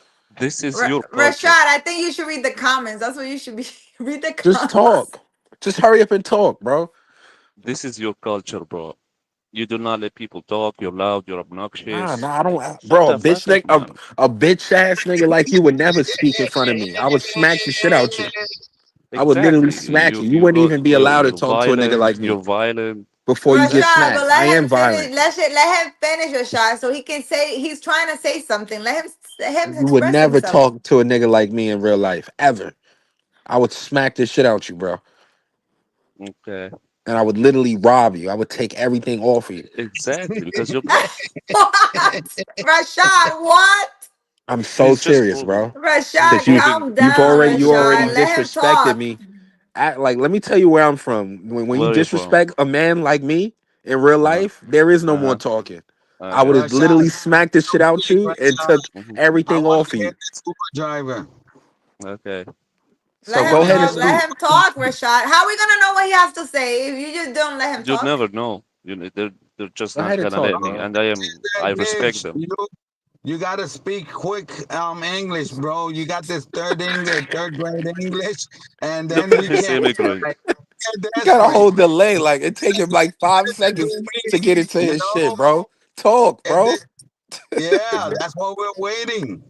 Speaker 5: your
Speaker 1: Rashad?
Speaker 5: culture.
Speaker 1: I think you should read the comments. That's what you should be. Read the
Speaker 3: Just
Speaker 1: comments.
Speaker 3: talk. Just hurry up and talk, bro.
Speaker 5: This is your culture, bro. You do not let people talk. You're loud. You're
Speaker 3: Nah,
Speaker 5: obnoxious.
Speaker 3: nah, I don't,
Speaker 5: Shut
Speaker 3: bro. A
Speaker 5: the
Speaker 3: bitch
Speaker 5: fuck up,
Speaker 3: nigga,
Speaker 5: man.
Speaker 3: a bitch ass nigga like you would never speak in front of me. I would smack the shit out you. I would literally
Speaker 5: Exactly.
Speaker 3: smack you. You wouldn't even be allowed to
Speaker 5: You're
Speaker 3: talk to a nigga
Speaker 5: violent.
Speaker 3: like me
Speaker 5: You're violent.
Speaker 3: before you get
Speaker 1: Rashad, but
Speaker 3: smacked. I
Speaker 1: let
Speaker 3: am
Speaker 1: him finish.
Speaker 3: violent.
Speaker 1: Let him finish, Rashad, so he can say he's trying to say something. Let him
Speaker 3: You would
Speaker 1: express
Speaker 3: never
Speaker 1: himself.
Speaker 3: talk to a nigga like me in real life, ever. I would smack the shit out you, bro.
Speaker 5: Okay.
Speaker 3: And I would literally rob you. I would take everything off of you.
Speaker 5: Exactly. Because you're black.
Speaker 1: What? Rashad, what?
Speaker 3: I'm so
Speaker 5: He's just
Speaker 3: serious,
Speaker 5: proving.
Speaker 3: bro.
Speaker 5: He's
Speaker 3: Because
Speaker 1: Rashad,
Speaker 5: proving.
Speaker 1: calm
Speaker 3: you've
Speaker 1: down,
Speaker 3: already you already
Speaker 1: Rashad. Let him
Speaker 3: disrespected
Speaker 1: talk.
Speaker 3: me. Like, let me tell you where I'm from. When you
Speaker 5: Where are you from?
Speaker 3: disrespect a man like me in real
Speaker 5: Uh-huh.
Speaker 3: life, there is no more
Speaker 5: Uh-huh.
Speaker 3: talking. I would
Speaker 5: Okay.
Speaker 3: have
Speaker 4: Rashad,
Speaker 3: literally smacked the shit out you and took
Speaker 5: Hmm.
Speaker 4: I
Speaker 3: everything
Speaker 4: want
Speaker 3: off
Speaker 4: to
Speaker 3: of
Speaker 4: hear
Speaker 3: you.
Speaker 4: this Uber driver.
Speaker 5: Okay.
Speaker 3: So
Speaker 1: Let
Speaker 3: go
Speaker 1: him
Speaker 3: ahead
Speaker 5: Okay,
Speaker 3: and
Speaker 1: talk.
Speaker 5: woman.
Speaker 3: speak.
Speaker 1: Let him talk, Rashad. How are we gonna know what he has to say if you just don't let him
Speaker 5: You'd
Speaker 1: talk?
Speaker 5: never know. They're just
Speaker 3: Go
Speaker 5: not
Speaker 3: ahead and
Speaker 5: gonna
Speaker 3: talk,
Speaker 5: let me.
Speaker 4: Oh,
Speaker 3: bro.
Speaker 5: And I
Speaker 4: that
Speaker 5: respect
Speaker 4: bitch.
Speaker 5: them.
Speaker 4: You gotta speak quick English, bro. You got this third grade English, and
Speaker 5: Look
Speaker 4: then
Speaker 5: at
Speaker 4: we
Speaker 5: this
Speaker 4: can't.
Speaker 5: immigrant.
Speaker 4: Get
Speaker 3: He got a
Speaker 4: desperate.
Speaker 3: whole delay. Like it take him like 5 seconds to get into
Speaker 4: You
Speaker 3: his shit,
Speaker 4: know,
Speaker 3: bro. Talk,
Speaker 4: and
Speaker 3: bro.
Speaker 4: then, yeah,
Speaker 5: Mhm.
Speaker 4: that's what we're waiting.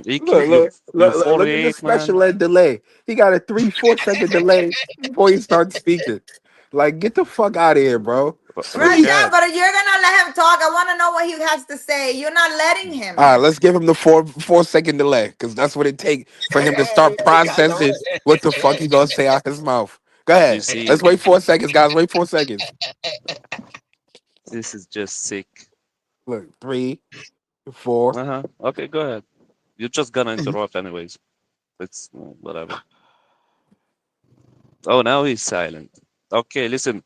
Speaker 5: Iki,
Speaker 3: Look, look,
Speaker 5: you
Speaker 3: look, look at the
Speaker 5: 48, man.
Speaker 3: special ed delay. He got a 3, 4 second delay before he starts speaking. Like, get the fuck out of here, bro. Sweet.
Speaker 1: Rashad,
Speaker 5: Rashad,
Speaker 1: but you're gonna let him talk. I want to know what he has to say. You're not letting
Speaker 3: All
Speaker 1: him.
Speaker 3: right, let's give him the 4 second delay because that's what it take for him to start processing what the fuck he gonna say out his mouth. Go
Speaker 5: you
Speaker 3: ahead.
Speaker 5: see,
Speaker 3: Let's wait 4 seconds, guys. Wait 4 seconds.
Speaker 5: this is just sick.
Speaker 3: Look, 3, 4.
Speaker 5: Uh-huh. Okay, go ahead. You're just gonna interrupt anyways. It's whatever. Oh, now he's silent. Okay, listen.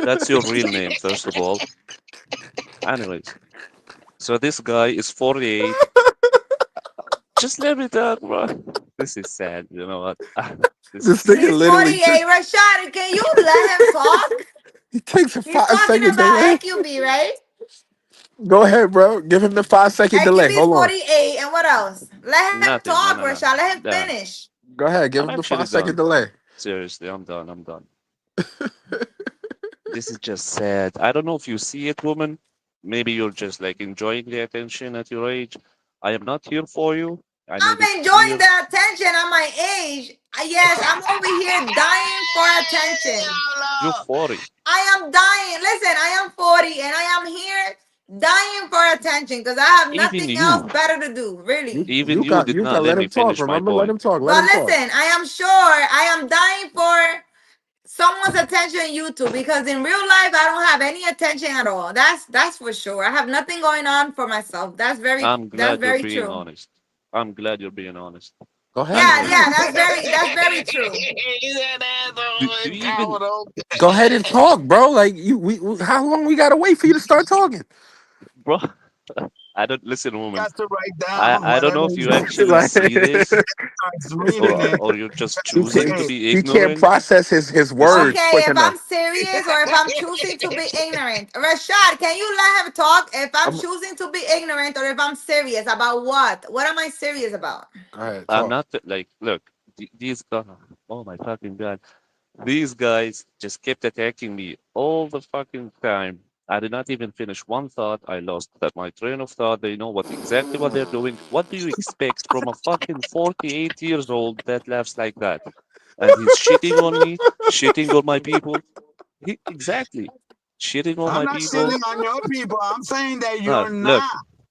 Speaker 5: That's your real name, first of all. Anyways, so this guy is 48. Just let me talk, bro. This is sad. You know what? This is
Speaker 3: This nigga
Speaker 5: sad.
Speaker 1: He's
Speaker 3: literally
Speaker 1: 48. Rashad, can you let him talk?
Speaker 3: he takes a
Speaker 1: He's
Speaker 3: five
Speaker 1: talking
Speaker 3: second
Speaker 1: about
Speaker 3: delay.
Speaker 1: AQB, right?
Speaker 3: Go ahead, bro. Give him the 5 second delay.
Speaker 1: AQB is
Speaker 3: Hold on.
Speaker 1: 48. And what else? Let him
Speaker 5: Nothing. No,
Speaker 1: talk,
Speaker 5: no, no.
Speaker 1: Rashad. Let him
Speaker 5: Yeah,
Speaker 1: finish.
Speaker 3: Go ahead. Give
Speaker 5: I'm
Speaker 3: him the
Speaker 5: actually
Speaker 3: 5 second
Speaker 5: done.
Speaker 3: delay.
Speaker 5: Seriously, I'm done. I'm done. This is just sad. I don't know if you see it, woman. Maybe you're just like enjoying the attention at your age. I am not here for you. I made it
Speaker 1: I'm enjoying
Speaker 5: clear.
Speaker 1: the attention at my age. Yes, I'm over here dying for attention.
Speaker 5: You're 40.
Speaker 1: I am dying. Listen, I am 40 and I am here dying for attention because I have
Speaker 5: Even
Speaker 1: nothing else
Speaker 5: you,
Speaker 1: better to do, really.
Speaker 5: even
Speaker 3: You
Speaker 5: you
Speaker 3: got
Speaker 5: did
Speaker 3: you
Speaker 5: not
Speaker 3: got
Speaker 5: let
Speaker 3: let
Speaker 5: me
Speaker 3: him talk.
Speaker 5: finish my
Speaker 3: Remember, let
Speaker 5: point.
Speaker 3: him talk. Let
Speaker 1: But
Speaker 3: him talk.
Speaker 1: listen, I am sure I am dying for someone's attention on YouTube because in real life I don't have any attention at all. That's for sure. I have nothing going on for myself.
Speaker 5: I'm
Speaker 1: That's
Speaker 5: glad you're
Speaker 1: very
Speaker 5: being
Speaker 1: true.
Speaker 5: honest. I'm glad you're being honest.
Speaker 3: Go ahead.
Speaker 1: Yeah,
Speaker 5: Anyways,
Speaker 1: yeah, that's very true.
Speaker 5: do you even,
Speaker 3: Go ahead and talk, bro. Like how long we gotta wait for you to start talking?
Speaker 5: bro? I don't listen, woman.
Speaker 4: Got to write
Speaker 5: I
Speaker 4: down
Speaker 5: I don't know
Speaker 4: whatever
Speaker 5: if
Speaker 4: he
Speaker 5: you actually
Speaker 3: Like
Speaker 5: see this
Speaker 4: starts reading it.
Speaker 5: or you're just
Speaker 3: he
Speaker 5: choosing
Speaker 3: can't
Speaker 5: to
Speaker 4: Say,
Speaker 5: be
Speaker 3: he can't
Speaker 5: ignorant.
Speaker 3: process his
Speaker 5: You see,
Speaker 3: words
Speaker 1: Okay,
Speaker 3: quick
Speaker 1: if
Speaker 3: enough.
Speaker 1: I'm serious or if I'm choosing to be ignorant. Rashad, can you let him talk? If I'm
Speaker 3: I'm,
Speaker 1: choosing to be ignorant or if I'm serious about what? What am I serious about?
Speaker 3: go ahead,
Speaker 5: I'm
Speaker 3: talk.
Speaker 5: not like, look, these guys. Oh my fucking god. These guys just kept attacking me all the fucking time. I did not even finish one thought. I lost that my train of thought. They know exactly what they're doing. What do you expect from a fucking 48 years old that laughs like that? And he's shitting on me, shitting on my people. Exactly. Shitting on
Speaker 4: I'm
Speaker 5: my
Speaker 4: not
Speaker 5: people.
Speaker 4: shitting on your people. I'm saying that
Speaker 5: Look,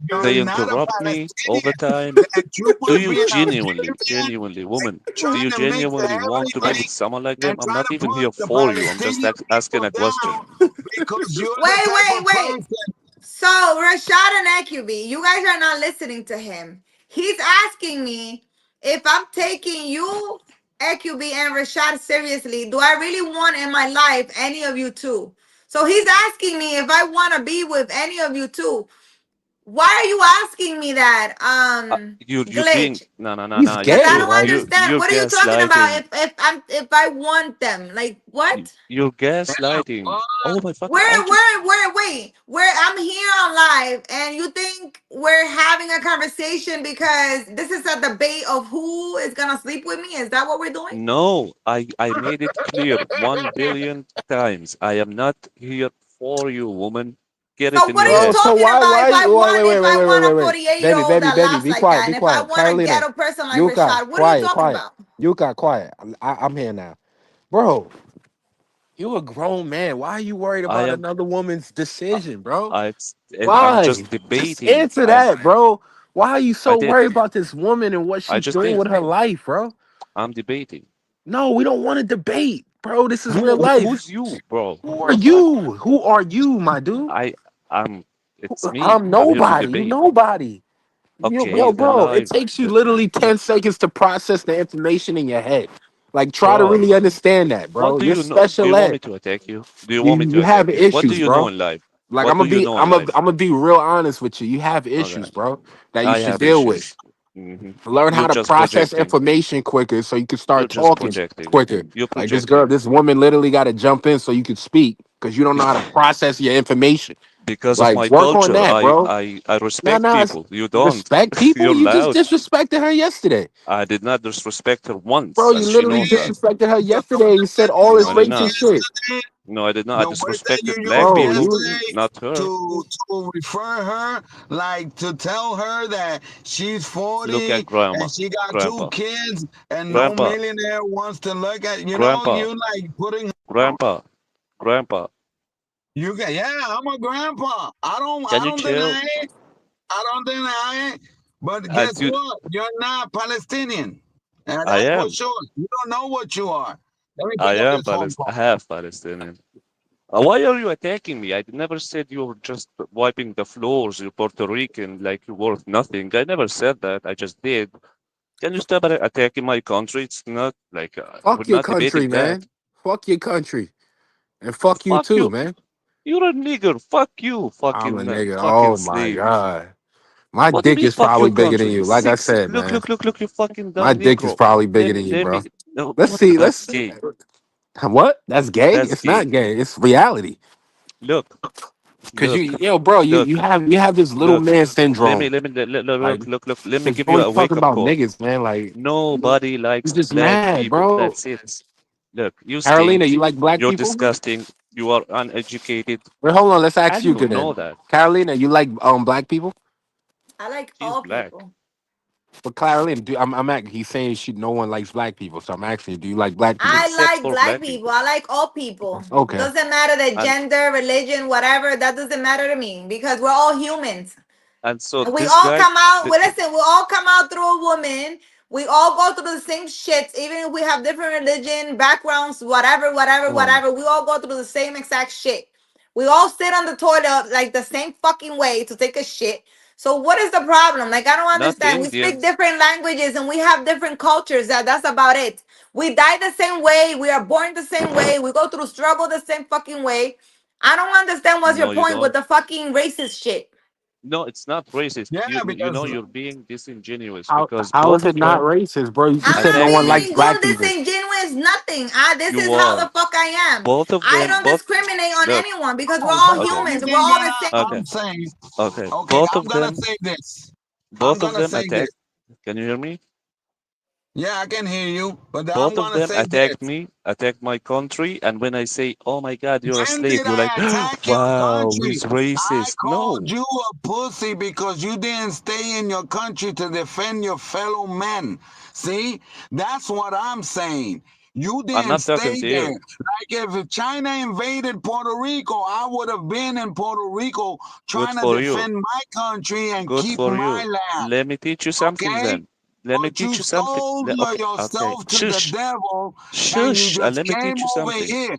Speaker 4: you're
Speaker 5: they
Speaker 4: not a
Speaker 5: interrupt me all the
Speaker 4: Palestinian.
Speaker 5: time.
Speaker 4: That you
Speaker 5: Do
Speaker 4: would
Speaker 5: you
Speaker 4: be an American
Speaker 5: genuinely, woman, do
Speaker 4: trying
Speaker 5: you
Speaker 4: to mix the
Speaker 5: genuinely want to be
Speaker 4: everything
Speaker 5: with someone like them?
Speaker 4: and
Speaker 5: I'm
Speaker 4: try
Speaker 5: not
Speaker 4: to
Speaker 5: even
Speaker 4: put
Speaker 5: here
Speaker 4: the
Speaker 5: for you. I'm just
Speaker 4: Palestinian
Speaker 5: asking
Speaker 4: people
Speaker 5: a question.
Speaker 4: down because you're the
Speaker 1: Wait,
Speaker 4: type
Speaker 1: wait,
Speaker 4: of
Speaker 1: wait.
Speaker 4: person.
Speaker 1: So Rashad and Ekubi, you guys are not listening to him. He's asking me if I'm taking you, Ekubi, and Rashad seriously. Do I really want in my life any of you two? So he's asking me if I want to be with any of you two. Why are you asking me that?
Speaker 5: You're being
Speaker 1: Glitch.
Speaker 5: no no no
Speaker 3: He's
Speaker 5: no.
Speaker 1: Because I
Speaker 3: gay.
Speaker 5: You
Speaker 1: don't
Speaker 3: Like
Speaker 5: you
Speaker 1: understand.
Speaker 5: you're
Speaker 1: What are you talking about?
Speaker 5: gaslighting.
Speaker 1: If I want them, like what?
Speaker 5: You're
Speaker 4: Damn,
Speaker 5: gaslighting.
Speaker 4: fuck.
Speaker 5: Oh my fucking! I
Speaker 1: Where,
Speaker 5: just
Speaker 1: where, where, wait, where I'm here on live and you think we're having a conversation because this is a debate of who is gonna sleep with me? Is that what we're doing?
Speaker 5: no. I made it clear 1 billion times. I am not here for you, woman. Get it
Speaker 1: So
Speaker 5: in
Speaker 1: what
Speaker 5: your
Speaker 1: are you
Speaker 3: bro,
Speaker 5: head.
Speaker 3: so
Speaker 1: talking about
Speaker 3: why
Speaker 1: if I
Speaker 3: wait,
Speaker 1: want
Speaker 3: wait, wait, wait, wait, wait,
Speaker 1: a
Speaker 3: wait.
Speaker 1: 48 year
Speaker 3: Baby,
Speaker 1: old
Speaker 3: baby,
Speaker 1: that
Speaker 3: baby,
Speaker 1: laughs
Speaker 3: be
Speaker 1: like
Speaker 3: quiet,
Speaker 1: that?
Speaker 3: be
Speaker 1: And if I
Speaker 3: quiet.
Speaker 1: want a
Speaker 3: Carolina,
Speaker 1: ghetto person like
Speaker 3: Yuka,
Speaker 1: Rashad, what are you
Speaker 3: quiet,
Speaker 1: talking
Speaker 3: quiet.
Speaker 1: about?
Speaker 3: Yuka, quiet. I'm here now. Bro, you a grown man. Why are you worried
Speaker 5: I
Speaker 3: about
Speaker 5: am.
Speaker 3: another woman's decision, bro?
Speaker 5: I'm
Speaker 3: Why?
Speaker 5: just
Speaker 3: Just
Speaker 5: debating.
Speaker 3: answer that, bro. Why are you
Speaker 5: I
Speaker 3: so
Speaker 5: did.
Speaker 3: worried about this woman and what
Speaker 5: I
Speaker 3: she's
Speaker 5: just
Speaker 3: doing
Speaker 5: did.
Speaker 3: with her life, bro?
Speaker 5: I'm debating.
Speaker 3: No, we don't want to debate, bro. This is real life.
Speaker 5: Who's you, bro?
Speaker 3: Who are you? Who are you, my dude?
Speaker 5: I I'm. It's me.
Speaker 3: I'm
Speaker 5: I'm here to
Speaker 3: nobody. You
Speaker 5: debate.
Speaker 3: nobody.
Speaker 5: Okay,
Speaker 3: Yo,
Speaker 5: the
Speaker 3: bro, it
Speaker 5: live.
Speaker 3: takes you
Speaker 5: The,
Speaker 3: literally
Speaker 5: the
Speaker 3: 10 seconds to process the information in your head. Like, try to
Speaker 5: bro.
Speaker 3: really understand that,
Speaker 5: What
Speaker 3: bro.
Speaker 5: do
Speaker 3: You're
Speaker 5: you know? Do you
Speaker 3: special
Speaker 5: want me
Speaker 3: ed.
Speaker 5: to attack you? Do you
Speaker 3: You
Speaker 5: want me to
Speaker 3: you have
Speaker 5: attack you? What do
Speaker 3: issues,
Speaker 5: you know
Speaker 3: bro.
Speaker 5: in life?
Speaker 3: Like,
Speaker 5: What do you know in life?
Speaker 3: I'm gonna be real honest with you. You have issues,
Speaker 5: Okay,
Speaker 3: bro, that you
Speaker 5: I
Speaker 3: should
Speaker 5: have
Speaker 3: deal with.
Speaker 5: issues.
Speaker 3: Learn how
Speaker 5: You're
Speaker 3: to
Speaker 5: just
Speaker 3: process
Speaker 5: projecting.
Speaker 3: information quicker so you can
Speaker 5: You're
Speaker 3: start
Speaker 5: just
Speaker 3: talking
Speaker 5: projecting.
Speaker 3: quicker.
Speaker 5: You're
Speaker 3: Like this girl,
Speaker 5: projecting.
Speaker 3: this woman literally got to jump in so you can speak because you don't know how to process your information.
Speaker 5: Because of
Speaker 3: Like,
Speaker 5: my
Speaker 3: work on
Speaker 5: culture,
Speaker 3: that, bro.
Speaker 5: I
Speaker 3: Nah,
Speaker 5: respect
Speaker 3: nah.
Speaker 5: people. You don't.
Speaker 3: Respect people.
Speaker 5: You're
Speaker 3: You just
Speaker 5: loud.
Speaker 3: disrespected her yesterday,
Speaker 5: I did not disrespect her
Speaker 3: bro.
Speaker 5: once,
Speaker 3: You
Speaker 5: and she
Speaker 3: literally
Speaker 5: knows that.
Speaker 3: disrespected her
Speaker 4: The
Speaker 3: yesterday.
Speaker 4: words
Speaker 3: You said
Speaker 4: that you
Speaker 3: all
Speaker 5: No,
Speaker 3: this
Speaker 5: I did
Speaker 4: used
Speaker 5: not.
Speaker 3: racist shit,
Speaker 4: yesterday,
Speaker 5: No, I did not. I
Speaker 4: the words that you
Speaker 5: disrespected black
Speaker 4: used
Speaker 3: bro.
Speaker 5: people,
Speaker 3: You
Speaker 4: yesterday
Speaker 5: not her.
Speaker 4: to refer her, like to tell her that she's
Speaker 5: Look at
Speaker 4: 40
Speaker 5: grandma,
Speaker 4: and she got two
Speaker 5: grandpa,
Speaker 4: kids and no
Speaker 5: grandpa,
Speaker 4: millionaire wants to look at,
Speaker 5: grandpa,
Speaker 4: you like putting
Speaker 5: grandpa, grandpa.
Speaker 4: you got, yeah, I'm a grandpa.
Speaker 5: Can
Speaker 4: I
Speaker 5: you
Speaker 4: don't
Speaker 5: chill?
Speaker 4: deny it. I don't deny it. But
Speaker 5: And
Speaker 4: guess
Speaker 5: you,
Speaker 4: what? You're not Palestinian. And
Speaker 5: I
Speaker 4: that's for
Speaker 5: am.
Speaker 4: sure. You don't know what you are. Let me
Speaker 5: I
Speaker 4: pick up
Speaker 5: am
Speaker 4: this phone call.
Speaker 5: Half Palestinian. Why are you attacking me? I never said you were just wiping the floors. You're Puerto Rican, like you're worth nothing. I never said that. I just did. Can you stop attacking my country? It's not like we're
Speaker 3: fuck your
Speaker 5: not
Speaker 3: country,
Speaker 5: debating that.
Speaker 3: man. Fuck your country, and fuck you
Speaker 5: Fuck
Speaker 3: too,
Speaker 5: you.
Speaker 3: man.
Speaker 5: You're a nigger. Fuck you.
Speaker 3: I'm a nigga.
Speaker 5: Fucking
Speaker 3: Oh my
Speaker 5: slave.
Speaker 3: god, my
Speaker 5: What do you
Speaker 3: dick
Speaker 5: mean?
Speaker 3: is
Speaker 5: Fuck your
Speaker 3: probably bigger than
Speaker 5: country.
Speaker 3: you. Like I
Speaker 5: Six.
Speaker 3: said, man,
Speaker 5: Look. You fucking
Speaker 3: my
Speaker 5: dumb
Speaker 3: dick is
Speaker 5: negro.
Speaker 3: probably bigger than you,
Speaker 5: Let me.
Speaker 3: bro.
Speaker 5: No,
Speaker 3: Let's
Speaker 5: what?
Speaker 3: see.
Speaker 5: That's
Speaker 3: Let's
Speaker 5: gay.
Speaker 3: what? That's gay.
Speaker 5: That's
Speaker 3: It's
Speaker 5: gay.
Speaker 3: not gay. It's reality.
Speaker 5: Look.
Speaker 3: Cause you,
Speaker 5: Look.
Speaker 3: yo, bro,
Speaker 5: Look.
Speaker 3: you have this little
Speaker 5: Look.
Speaker 3: man syndrome. Like,
Speaker 5: Look. Let me
Speaker 3: cause
Speaker 5: give
Speaker 3: you're
Speaker 5: you
Speaker 3: always
Speaker 5: a
Speaker 3: talking
Speaker 5: wake up
Speaker 3: about
Speaker 5: call.
Speaker 3: niggas, man. Like,
Speaker 5: Nobody
Speaker 3: you
Speaker 5: likes
Speaker 3: just
Speaker 5: black
Speaker 3: mad,
Speaker 5: people.
Speaker 3: bro.
Speaker 5: That's it. Look, you
Speaker 3: Carolina,
Speaker 5: stink.
Speaker 3: you like black
Speaker 5: You're
Speaker 3: people?
Speaker 5: disgusting. You are uneducated.
Speaker 3: Wait, hold on. Let's ask
Speaker 5: And
Speaker 3: you
Speaker 5: you
Speaker 3: then.
Speaker 5: know that.
Speaker 3: Carolina, you like black people?
Speaker 1: I like
Speaker 5: She's
Speaker 1: all
Speaker 5: black.
Speaker 1: people.
Speaker 3: But Carolina, he's saying no one likes black people. So I'm asking you, do you like black people?
Speaker 1: I
Speaker 5: Except
Speaker 1: like
Speaker 5: for
Speaker 1: black
Speaker 5: black
Speaker 1: people.
Speaker 5: people.
Speaker 1: I like all people.
Speaker 3: Okay.
Speaker 1: Doesn't matter the
Speaker 5: And
Speaker 1: gender, religion, whatever. That doesn't matter to me because we're all humans.
Speaker 5: so
Speaker 1: And we
Speaker 5: this
Speaker 1: all
Speaker 5: guy,
Speaker 1: come out.
Speaker 5: th-
Speaker 1: Well, listen, we all come out through a woman. We all go through the same shit, even if we have different religion, backgrounds,
Speaker 3: Mm.
Speaker 1: whatever. We all go through the same exact shit. We all sit on the toilet like the same fucking way to take a shit. So what is the problem? Like I don't
Speaker 5: not
Speaker 1: understand. We speak
Speaker 5: Indians.
Speaker 1: different languages and we have different cultures. That's about it. We die the same way. We are born the same way. We go through struggle the same fucking way. I don't understand what's your
Speaker 5: No, you
Speaker 1: point with
Speaker 5: don't.
Speaker 1: the fucking racist shit.
Speaker 5: No, it's not racist.
Speaker 4: Yeah,
Speaker 5: You know
Speaker 4: because
Speaker 5: you're being disingenuous
Speaker 3: How
Speaker 5: because
Speaker 3: how is
Speaker 5: both
Speaker 3: it
Speaker 5: of
Speaker 3: not
Speaker 5: them
Speaker 3: racist, bro? You just
Speaker 1: I'm
Speaker 3: said
Speaker 1: not
Speaker 3: no one
Speaker 1: being
Speaker 5: attacked.
Speaker 3: likes black people.
Speaker 1: disingenuous, nothing. This is
Speaker 5: You
Speaker 1: how
Speaker 5: are.
Speaker 1: the fuck I am.
Speaker 5: Both of
Speaker 1: I
Speaker 5: them.
Speaker 1: don't
Speaker 5: Both.
Speaker 1: discriminate on
Speaker 5: Look.
Speaker 1: anyone because we're
Speaker 4: oh,
Speaker 1: all
Speaker 4: but the
Speaker 5: Okay.
Speaker 4: only
Speaker 1: humans. We're
Speaker 4: thing
Speaker 1: all the
Speaker 4: that
Speaker 1: same.
Speaker 5: Okay.
Speaker 4: I'm saying,
Speaker 5: Okay.
Speaker 4: okay, I'm gonna say this. I'm
Speaker 5: Both of
Speaker 4: gonna
Speaker 5: them
Speaker 4: say this.
Speaker 5: attacked. Can you hear me?
Speaker 4: Yeah, I can hear you, but I'm
Speaker 5: Both of
Speaker 4: gonna
Speaker 5: them
Speaker 4: say
Speaker 5: attacked
Speaker 4: this.
Speaker 5: me, attacked my country, and when I say, "Oh my God, you're a
Speaker 4: When
Speaker 5: slave,"
Speaker 4: did
Speaker 5: you're like,
Speaker 4: I attack your
Speaker 5: "Wow,
Speaker 4: country?
Speaker 5: he's
Speaker 4: I
Speaker 5: racist."
Speaker 4: called
Speaker 5: No,
Speaker 4: you a pussy because you didn't stay in your country to defend your fellow men. See, that's what I'm saying. You
Speaker 5: I'm
Speaker 4: didn't
Speaker 5: not talking
Speaker 4: stay
Speaker 5: to
Speaker 4: there.
Speaker 5: you.
Speaker 4: Like if China invaded Puerto Rico, I would have been in Puerto Rico
Speaker 5: Good
Speaker 4: trying to
Speaker 5: for you.
Speaker 4: defend my country and
Speaker 5: Good
Speaker 4: keep
Speaker 5: for
Speaker 4: my
Speaker 5: you.
Speaker 4: land.
Speaker 5: Let me teach you something
Speaker 4: Okay?
Speaker 5: then. Let me
Speaker 4: But you
Speaker 5: teach you something.
Speaker 4: sold
Speaker 5: Okay, okay.
Speaker 4: yourself to the
Speaker 5: Shush,
Speaker 4: devil and you
Speaker 5: shush, and
Speaker 4: just
Speaker 5: let me
Speaker 4: came
Speaker 5: teach you
Speaker 4: over
Speaker 5: something.
Speaker 4: here.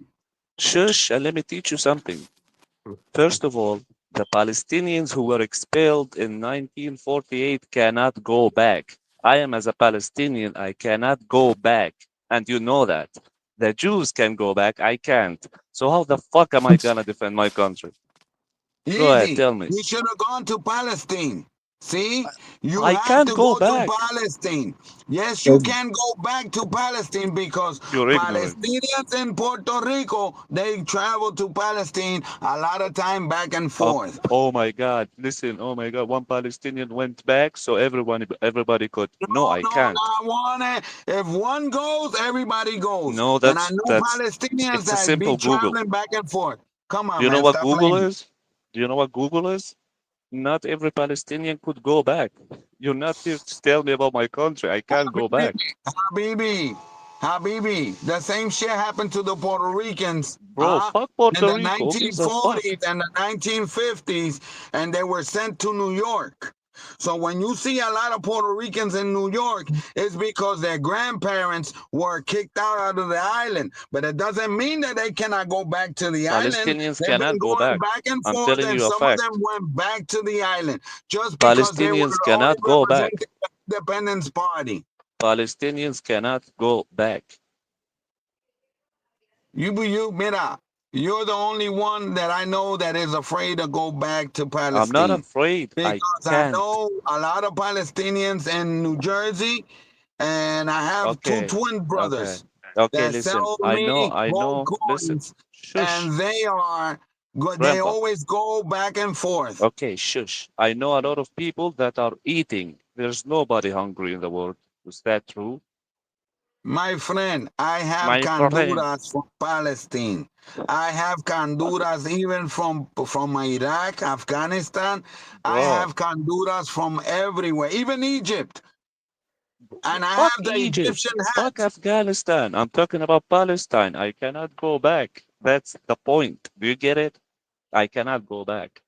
Speaker 5: Shush, and let me teach you something. First of all, the Palestinians who were expelled in 1948 cannot go back. I am, as a Palestinian, I cannot go back. And you know that. The Jews can go back, I can't. So how the fuck am I gonna defend my country? Go ahead,
Speaker 4: Easy.
Speaker 5: tell me.
Speaker 4: You should have gone to Palestine. See, you
Speaker 5: I
Speaker 4: have
Speaker 5: can't
Speaker 4: to
Speaker 5: go
Speaker 4: go to
Speaker 5: back.
Speaker 4: Palestine. Yes, you can go back to Palestine because
Speaker 5: You're ignorant.
Speaker 4: Palestinians in Puerto Rico, they travel to Palestine a lot of time back and
Speaker 5: Oh,
Speaker 4: forth.
Speaker 5: oh my God. Listen, oh my God. One Palestinian went back, so everybody could. No,
Speaker 4: No,
Speaker 5: I
Speaker 4: no,
Speaker 5: can't.
Speaker 4: not one. If one goes, everybody goes.
Speaker 5: No,
Speaker 4: And I know
Speaker 5: that's
Speaker 4: Palestinians
Speaker 5: it's a
Speaker 4: that be
Speaker 5: simple Google.
Speaker 4: traveling back and forth. Come
Speaker 5: Do
Speaker 4: on,
Speaker 5: you know
Speaker 4: man,
Speaker 5: what
Speaker 4: stop
Speaker 5: Google
Speaker 4: playing.
Speaker 5: is? Do you know what Google is? Not every Palestinian could go back. You're not here to tell me about my country. I can't go
Speaker 4: Habibi,
Speaker 5: back.
Speaker 4: Habibi, Habibi. The same shit happened to the Puerto Ricans,
Speaker 5: Bro, fuck
Speaker 4: in
Speaker 5: Puerto
Speaker 4: the
Speaker 5: Rico. Who gives a fuck?
Speaker 4: 1940s and the 1950s, and they were sent to New York. So when you see a lot of Puerto Ricans in New York, it's because their grandparents were kicked out of the island. But it doesn't mean that they cannot go back to the island.
Speaker 5: Palestinians
Speaker 4: They've been
Speaker 5: cannot go
Speaker 4: going
Speaker 5: back.
Speaker 4: back and
Speaker 5: I'm
Speaker 4: forth,
Speaker 5: telling
Speaker 4: and
Speaker 5: you a
Speaker 4: some of them
Speaker 5: fact.
Speaker 4: went back to the island just because they were
Speaker 5: Palestinians
Speaker 4: the only
Speaker 5: cannot go back.
Speaker 4: representing the Independence Party.
Speaker 5: Palestinians cannot go back.
Speaker 4: Mira, you're the only one that I know that is afraid to go back to
Speaker 5: I'm not
Speaker 4: Palestine.
Speaker 5: afraid. I
Speaker 4: Because I
Speaker 5: can't.
Speaker 4: know a lot of Palestinians in New Jersey, and I have two
Speaker 5: Okay.
Speaker 4: twin
Speaker 5: Okay.
Speaker 4: brothers
Speaker 5: Okay,
Speaker 4: that
Speaker 5: listen.
Speaker 4: sell
Speaker 5: I know,
Speaker 4: me
Speaker 5: I
Speaker 4: gold
Speaker 5: know. Listen.
Speaker 4: coins,
Speaker 5: Shush.
Speaker 4: and they are They
Speaker 5: Grandpa.
Speaker 4: always go back and forth.
Speaker 5: Okay, shush. I know a lot of people that are eating. There's nobody hungry in the world. Is that true?
Speaker 4: My friend, I have
Speaker 5: My friend,
Speaker 4: canduras from Palestine. I have canduras even from Iraq, Afghanistan. I
Speaker 5: bro,
Speaker 4: have canduras from everywhere, even Egypt. And I
Speaker 5: fuck
Speaker 4: have the
Speaker 5: Egypt,
Speaker 4: Egyptian
Speaker 5: fuck
Speaker 4: hat.
Speaker 5: Afghanistan. I'm talking about Palestine. I cannot go back. That's the point. Do you get it? I cannot go back.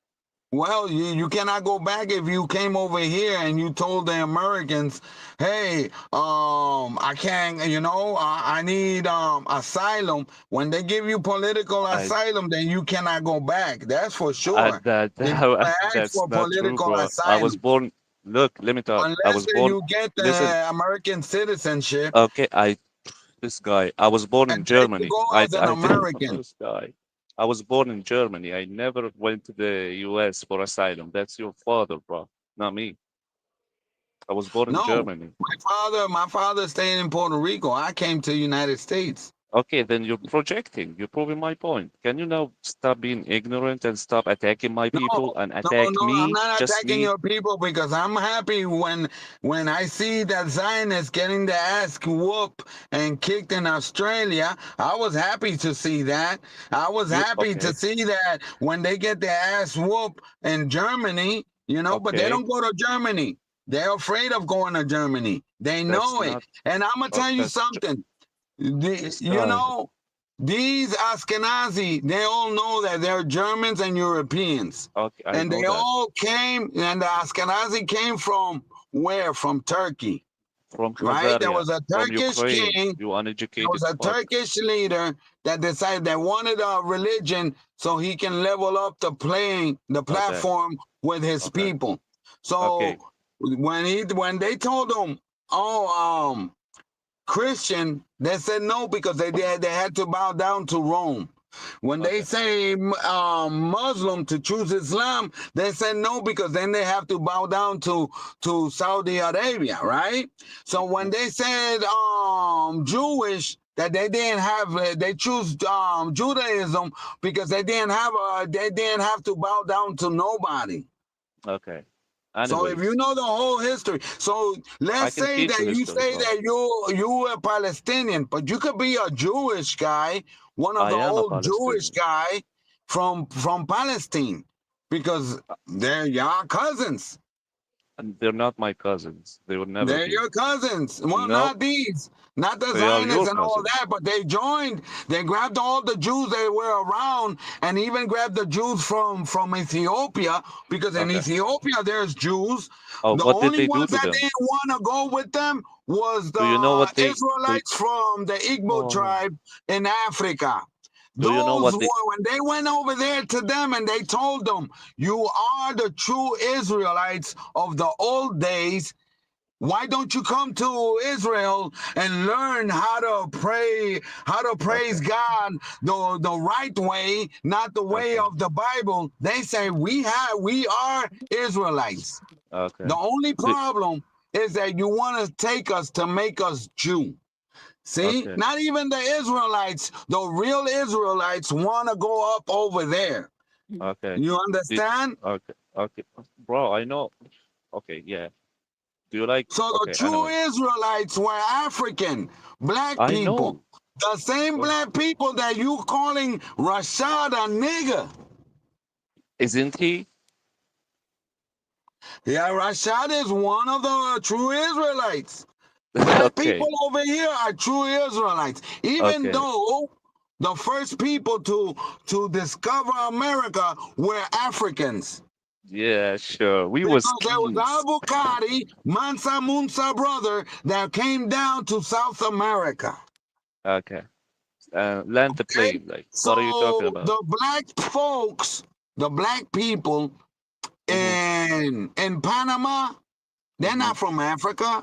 Speaker 4: Well, you cannot go back if you came over here and you told the Americans, hey, I can't, I need asylum. When they give you political
Speaker 5: I
Speaker 4: asylum, then you cannot go back. That's for sure.
Speaker 5: that
Speaker 4: If you ask
Speaker 5: that's
Speaker 4: for
Speaker 5: not true,
Speaker 4: political
Speaker 5: bro. I was
Speaker 4: asylum,
Speaker 5: born. Look, let me talk. I
Speaker 4: unless
Speaker 5: was born.
Speaker 4: you get
Speaker 5: Listen,
Speaker 4: the American citizenship
Speaker 5: okay, this guy. I was born
Speaker 4: and
Speaker 5: in
Speaker 4: there you
Speaker 5: Germany.
Speaker 4: go as an American.
Speaker 5: This guy. I was born in Germany. I never went to the US for asylum. That's your father, bro, not me. I was born in
Speaker 4: No,
Speaker 5: Germany.
Speaker 4: my father staying in Puerto Rico. I came to the United States.
Speaker 5: Okay, then you're projecting. You're proving my point. Can you now stop being ignorant and stop attacking my
Speaker 4: No,
Speaker 5: people and
Speaker 4: no,
Speaker 5: attack
Speaker 4: no, I'm
Speaker 5: me,
Speaker 4: not
Speaker 5: just
Speaker 4: attacking
Speaker 5: me?
Speaker 4: your people because I'm happy when I see that Zionists getting their ass whooped and kicked in Australia. I was happy to see that. I was
Speaker 5: You
Speaker 4: happy to
Speaker 5: okay?
Speaker 4: see that when they get their ass whooped in Germany, but they
Speaker 5: Okay,
Speaker 4: don't go to Germany. They're afraid of going to Germany. They
Speaker 5: that's
Speaker 4: know it.
Speaker 5: not.
Speaker 4: And I'm gonna tell you
Speaker 5: That's
Speaker 4: something.
Speaker 5: this guy.
Speaker 4: These Ashkenazi, they all know that they're Germans and Europeans.
Speaker 5: Okay, I
Speaker 4: And
Speaker 5: know
Speaker 4: they
Speaker 5: that
Speaker 4: all came, and the Ashkenazi came from where? From Turkey,
Speaker 5: from
Speaker 4: right? There
Speaker 5: Khazarian,
Speaker 4: was a
Speaker 5: from
Speaker 4: Turkish
Speaker 5: Ukraine.
Speaker 4: king,
Speaker 5: You
Speaker 4: there was
Speaker 5: uneducated
Speaker 4: a
Speaker 5: fuck.
Speaker 4: Turkish leader that decided that wanted a religion so he can level up the
Speaker 5: Okay,
Speaker 4: platform with his
Speaker 5: okay,
Speaker 4: people. So
Speaker 5: okay,
Speaker 4: when they told him, oh, Christian, they said no because they had to bow down to Rome. When they
Speaker 5: okay,
Speaker 4: say Muslim to choose Islam, they said no because then they have to bow down to Saudi Arabia, right? So when
Speaker 5: mhm,
Speaker 4: they said Jewish, that they didn't have, they choose Judaism because they didn't have to bow down to nobody.
Speaker 5: okay.
Speaker 4: So if you
Speaker 5: Anyways,
Speaker 4: know the whole history, so
Speaker 5: I
Speaker 4: let's
Speaker 5: can
Speaker 4: say
Speaker 5: teach you
Speaker 4: that you
Speaker 5: history,
Speaker 4: say
Speaker 5: bro.
Speaker 4: that you a Palestinian, but you could be a Jewish guy, one of
Speaker 5: I
Speaker 4: the
Speaker 5: am a
Speaker 4: old Jewish
Speaker 5: Palestinian,
Speaker 4: guy from Palestine, because they're your cousins.
Speaker 5: and they're not my cousins. They will never
Speaker 4: They're
Speaker 5: be.
Speaker 4: your cousins. Well,
Speaker 5: No,
Speaker 4: not these, not the
Speaker 5: they are
Speaker 4: Zionists
Speaker 5: your
Speaker 4: and all
Speaker 5: cousins.
Speaker 4: that, but they joined. They grabbed all the Jews that were around, and even grabbed the Jews from Ethiopia, because in
Speaker 5: Okay.
Speaker 4: Ethiopia there's Jews.
Speaker 5: Oh,
Speaker 4: The
Speaker 5: what did
Speaker 4: only
Speaker 5: they do
Speaker 4: ones
Speaker 5: to
Speaker 4: that
Speaker 5: them?
Speaker 4: didn't want to go with them was
Speaker 5: Do you know
Speaker 4: the
Speaker 5: what they do?
Speaker 4: Israelites from the Igbo
Speaker 5: Oh,
Speaker 4: tribe in Africa.
Speaker 5: do you know
Speaker 4: Those
Speaker 5: what they?
Speaker 4: were when they went over there to them and they told them, "You are the true Israelites of the old days. Why don't you come to Israel and learn how to pray, how to
Speaker 5: Okay,
Speaker 4: praise God the right way, not the way
Speaker 5: okay,
Speaker 4: of the Bible?" They say we are Israelites.
Speaker 5: okay.
Speaker 4: The only
Speaker 5: Do,
Speaker 4: problem is that you want to take us to make us Jew. See,
Speaker 5: okay,
Speaker 4: not even the Israelites, the real Israelites want to go up over there.
Speaker 5: okay.
Speaker 4: You
Speaker 5: Do,
Speaker 4: understand?
Speaker 5: okay, okay. Bro, I know. Okay, yeah. Do you like?
Speaker 4: So the
Speaker 5: Okay,
Speaker 4: true
Speaker 5: anyway.
Speaker 4: Israelites were African, black
Speaker 5: I
Speaker 4: people.
Speaker 5: know.
Speaker 4: The same
Speaker 5: Oh,
Speaker 4: black people that you calling Rashad a nigger.
Speaker 5: isn't he?
Speaker 4: Yeah, Rashad is one of the true Israelites. Black people
Speaker 5: Okay,
Speaker 4: over here are true Israelites. Even
Speaker 5: okay.
Speaker 4: though the first people to discover America were Africans.
Speaker 5: Yeah, sure. We was
Speaker 4: Because there was
Speaker 5: kings.
Speaker 4: Abu Khari, Mansa Musa brother, that came down to South America.
Speaker 5: Okay. Land the
Speaker 4: Okay?
Speaker 5: plane. Like, what are you talking
Speaker 4: So
Speaker 5: about?
Speaker 4: the black folks, the black people
Speaker 5: Mm-hmm.
Speaker 4: in Panama, they're
Speaker 5: Mm-hmm.
Speaker 4: not from Africa.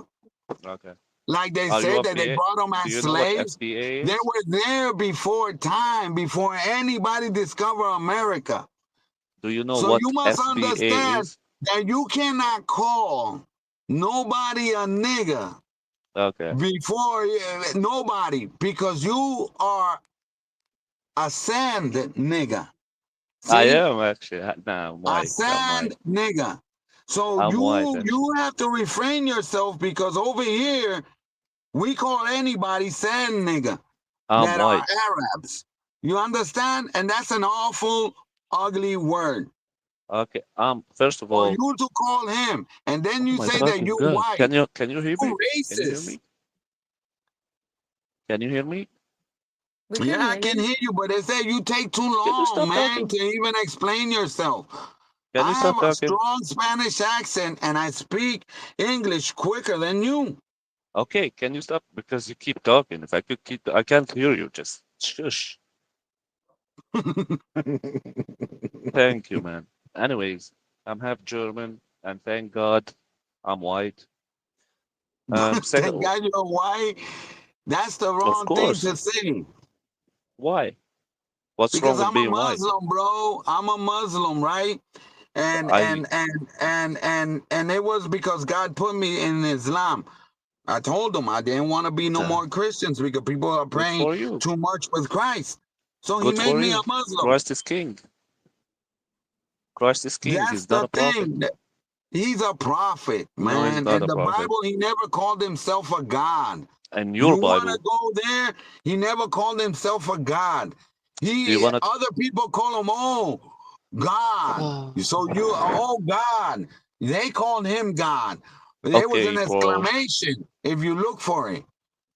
Speaker 5: Okay.
Speaker 4: Like they
Speaker 5: Are you
Speaker 4: said that they
Speaker 5: FBA?
Speaker 4: brought them
Speaker 5: Do
Speaker 4: as
Speaker 5: you know what
Speaker 4: slaves.
Speaker 5: FBA
Speaker 4: They
Speaker 5: is?
Speaker 4: were there before time, before anybody discovered America.
Speaker 5: Do you know
Speaker 4: So
Speaker 5: what
Speaker 4: you must
Speaker 5: FBA
Speaker 4: understand
Speaker 5: is?
Speaker 4: that you cannot call nobody a nigger
Speaker 5: Okay.
Speaker 4: before nobody, because you are a sand nigger.
Speaker 5: I
Speaker 4: See?
Speaker 5: am actually. Nah, I'm white. I'm white.
Speaker 4: Ascend, nigga. So
Speaker 5: I'm white actually.
Speaker 4: you have to refrain yourself because over here we call anybody sand nigga
Speaker 5: I'm
Speaker 4: that are
Speaker 5: white.
Speaker 4: Arabs. You understand? And that's an awful, ugly word
Speaker 5: Okay. First of
Speaker 4: for
Speaker 5: all,
Speaker 4: you to call him. And then
Speaker 5: oh
Speaker 4: you
Speaker 5: my
Speaker 4: say that
Speaker 5: fucking
Speaker 4: you
Speaker 5: god.
Speaker 4: white,
Speaker 5: Can you hear
Speaker 4: you
Speaker 5: me? Can you hear
Speaker 4: racist.
Speaker 5: me? Can you hear me?
Speaker 1: We
Speaker 4: Yeah,
Speaker 1: can
Speaker 4: I
Speaker 1: hear
Speaker 4: can
Speaker 1: you.
Speaker 4: hear you, but they say you take too
Speaker 5: Can you
Speaker 4: long,
Speaker 5: stop
Speaker 4: man,
Speaker 5: talking?
Speaker 4: to even explain yourself.
Speaker 5: Can you
Speaker 4: I have
Speaker 5: stop
Speaker 4: a
Speaker 5: talking?
Speaker 4: strong Spanish accent and I speak English quicker than you.
Speaker 5: Okay, can you stop? Because you keep talking. If I could keep, I can't hear you. Just shush. Thank you, man. Anyways, I'm half German, and thank God I'm white. Second,
Speaker 4: Thank God you're white. That's the
Speaker 5: of
Speaker 4: wrong thing
Speaker 5: course.
Speaker 4: to say.
Speaker 5: Why? What's wrong
Speaker 4: Because
Speaker 5: with
Speaker 4: I'm a
Speaker 5: being white?
Speaker 4: Muslim, bro. I'm a Muslim, right? And
Speaker 5: I
Speaker 4: and and and it was because God put me in Islam. I told him I didn't want to be no
Speaker 5: uh,
Speaker 4: more Christians because people are
Speaker 5: good
Speaker 4: praying
Speaker 5: for you.
Speaker 4: too much with Christ. So he
Speaker 5: Good
Speaker 4: made
Speaker 5: for
Speaker 4: me a
Speaker 5: you.
Speaker 4: Muslim.
Speaker 5: Christ is king. Christ is king.
Speaker 4: That's
Speaker 5: He's not
Speaker 4: the
Speaker 5: a prophet.
Speaker 4: thing. He's a prophet,
Speaker 5: No, he's
Speaker 4: man.
Speaker 5: not
Speaker 4: In
Speaker 5: a
Speaker 4: the
Speaker 5: prophet.
Speaker 4: Bible, he never called himself a God.
Speaker 5: And
Speaker 4: You
Speaker 5: your
Speaker 4: want to
Speaker 5: Bible,
Speaker 4: go there? He never called himself a God.
Speaker 5: do you
Speaker 4: He
Speaker 5: want to?
Speaker 4: other people call him God.
Speaker 5: Oh,
Speaker 4: So you God. They called him God. There was
Speaker 5: okay,
Speaker 4: an
Speaker 5: bro.
Speaker 4: exclamation if you look for it.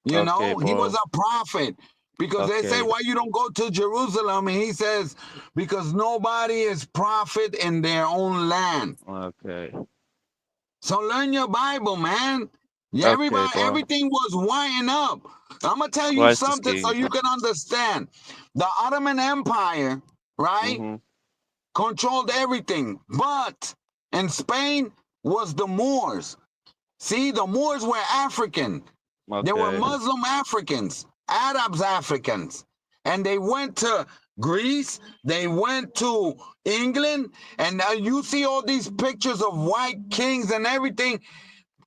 Speaker 4: You
Speaker 5: Okay,
Speaker 4: know, he was
Speaker 5: bro.
Speaker 4: a prophet because they say,
Speaker 5: Okay,
Speaker 4: why you don't go to Jerusalem? And he says, because nobody is prophet in their own land.
Speaker 5: okay,
Speaker 4: So learn your Bible, man. Yeah,
Speaker 5: okay, bro.
Speaker 4: everything was winding up. I'm gonna tell you
Speaker 5: Christ is
Speaker 4: something so
Speaker 5: king.
Speaker 4: you can understand. The Ottoman Empire, right,
Speaker 5: Mm-hmm.
Speaker 4: controlled everything, but in Spain was the Moors. See, the Moors were African. They were
Speaker 5: Okay,
Speaker 4: Muslim Africans, Arabs Africans. And they went to Greece, they went to England, and now you see all these pictures of white kings and everything.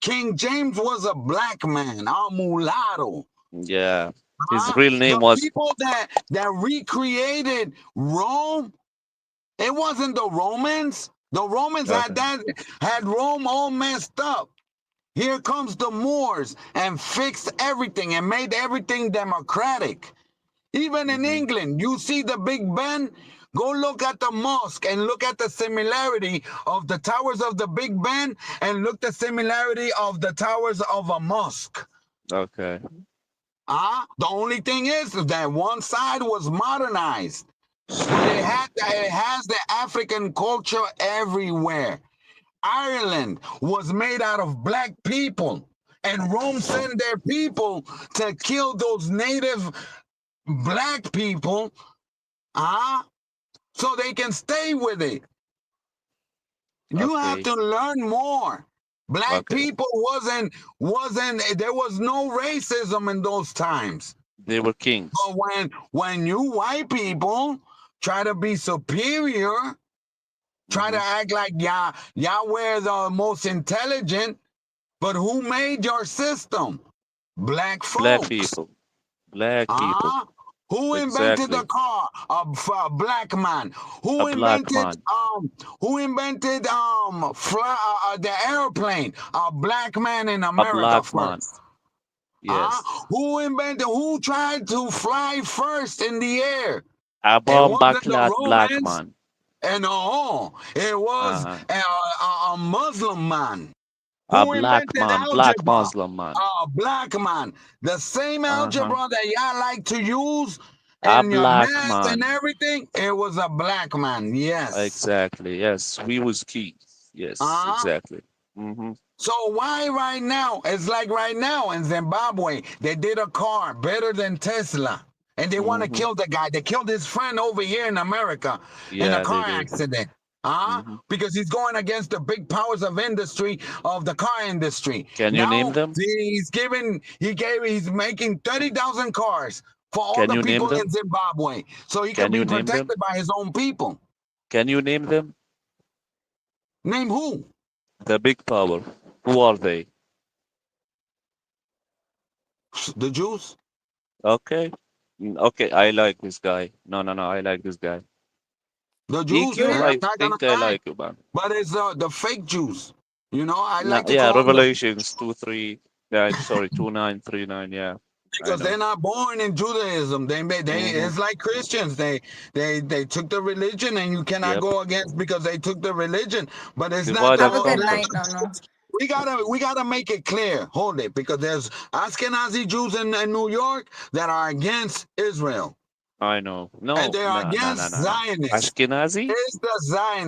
Speaker 4: King James was a black man, a mulatto.
Speaker 5: yeah. His
Speaker 4: Huh?
Speaker 5: real
Speaker 4: The
Speaker 5: name was.
Speaker 4: people that recreated Rome, it wasn't the Romans. The Romans
Speaker 5: Okay.
Speaker 4: had Rome all messed up. Here comes the Moors and fixed everything and made everything democratic. Even in
Speaker 5: Mm-hmm.
Speaker 4: England, you see the Big Ben. Go look at the mosque and look at the similarity of the towers of the Big Ben and look the similarity of the towers of a mosque.
Speaker 5: Okay.
Speaker 4: The only thing is that one side was modernized, but it has the African culture everywhere. Ireland was made out of black people, and Rome sent their people to kill those native black people, so they can stay with it. You have
Speaker 5: Okay.
Speaker 4: to learn more. Black
Speaker 5: Okay.
Speaker 4: people wasn't there was no racism in those times.
Speaker 5: They were
Speaker 4: But
Speaker 5: kings.
Speaker 4: when you white people try to be superior, try to
Speaker 5: Mm-hmm.
Speaker 4: act like y'all were the most intelligent, but who made your system? Black
Speaker 5: Black
Speaker 4: folks.
Speaker 5: people. Black people.
Speaker 4: Uh, who invented the
Speaker 5: Exactly.
Speaker 4: car? A black man.
Speaker 5: A black man.
Speaker 4: Who invented the airplane? A black man in
Speaker 5: A
Speaker 4: America
Speaker 5: black man.
Speaker 4: first.
Speaker 5: Yes.
Speaker 4: Who tried to fly first in the air?
Speaker 5: A
Speaker 4: It
Speaker 5: bomba
Speaker 4: wasn't the
Speaker 5: clad black
Speaker 4: Romans,
Speaker 5: man.
Speaker 4: and it was
Speaker 5: Uh-huh.
Speaker 4: a Muslim man.
Speaker 5: A
Speaker 4: Who
Speaker 5: black
Speaker 4: invented
Speaker 5: man. Black
Speaker 4: algebra?
Speaker 5: Muslim man.
Speaker 4: A black man. The same
Speaker 5: Uh-huh.
Speaker 4: algebra that y'all like to use
Speaker 5: A
Speaker 4: in your
Speaker 5: black
Speaker 4: math and
Speaker 5: man.
Speaker 4: everything, it was a black man. Yes.
Speaker 5: Exactly. Yes. We was kings. Yes.
Speaker 4: Uh-huh.
Speaker 5: Exactly. Mm-hmm.
Speaker 4: So why right now? It's like right now in Zimbabwe, they did a car better than Tesla. And they want to
Speaker 5: Mm-hmm.
Speaker 4: kill the guy. They killed his friend over here in America in a
Speaker 5: Yeah, they
Speaker 4: car
Speaker 5: did.
Speaker 4: accident.
Speaker 5: Mm-hmm.
Speaker 4: Because he's going against the big powers of industry of the car industry.
Speaker 5: Can you name
Speaker 4: Now
Speaker 5: them?
Speaker 4: he's making 30,000 cars for all
Speaker 5: Can
Speaker 4: the
Speaker 5: you name
Speaker 4: people
Speaker 5: them?
Speaker 4: in Zimbabwe. So he could
Speaker 5: Can
Speaker 4: be
Speaker 5: you name them?
Speaker 4: protected by his own people.
Speaker 5: Can you name them?
Speaker 4: Name who?
Speaker 5: The big power. Who are they?
Speaker 4: The Jews?
Speaker 5: Okay. Okay, I like this guy. No, I like this guy.
Speaker 4: The
Speaker 5: You,
Speaker 4: Jews
Speaker 5: you
Speaker 1: Really?
Speaker 5: I
Speaker 4: attack on
Speaker 5: think I
Speaker 4: America,
Speaker 5: like you, man.
Speaker 4: but it's the fake Jews. You know, I
Speaker 5: No,
Speaker 4: like to
Speaker 5: yeah,
Speaker 4: call them the
Speaker 5: Revelations 2:3. Yeah, sorry, 2939. Yeah, I
Speaker 4: because
Speaker 5: know.
Speaker 4: they're not born in Judaism. They
Speaker 5: Mm-hmm.
Speaker 4: it's like Christians. They took the religion, and you cannot
Speaker 5: Yep.
Speaker 4: go against because they took the religion. But it's not
Speaker 5: Divide
Speaker 4: the
Speaker 5: and
Speaker 1: Have a
Speaker 4: whole.
Speaker 1: good
Speaker 5: conquer.
Speaker 1: night. No, no.
Speaker 4: We gotta make it clear. Hold it, because there's Ashkenazi Jews in New York that are against Israel,
Speaker 5: I know.
Speaker 4: and
Speaker 5: No,
Speaker 4: they are
Speaker 5: no, no, no,
Speaker 4: against
Speaker 5: no, no.
Speaker 4: Zionists.
Speaker 5: Ashkenazi?
Speaker 4: It's the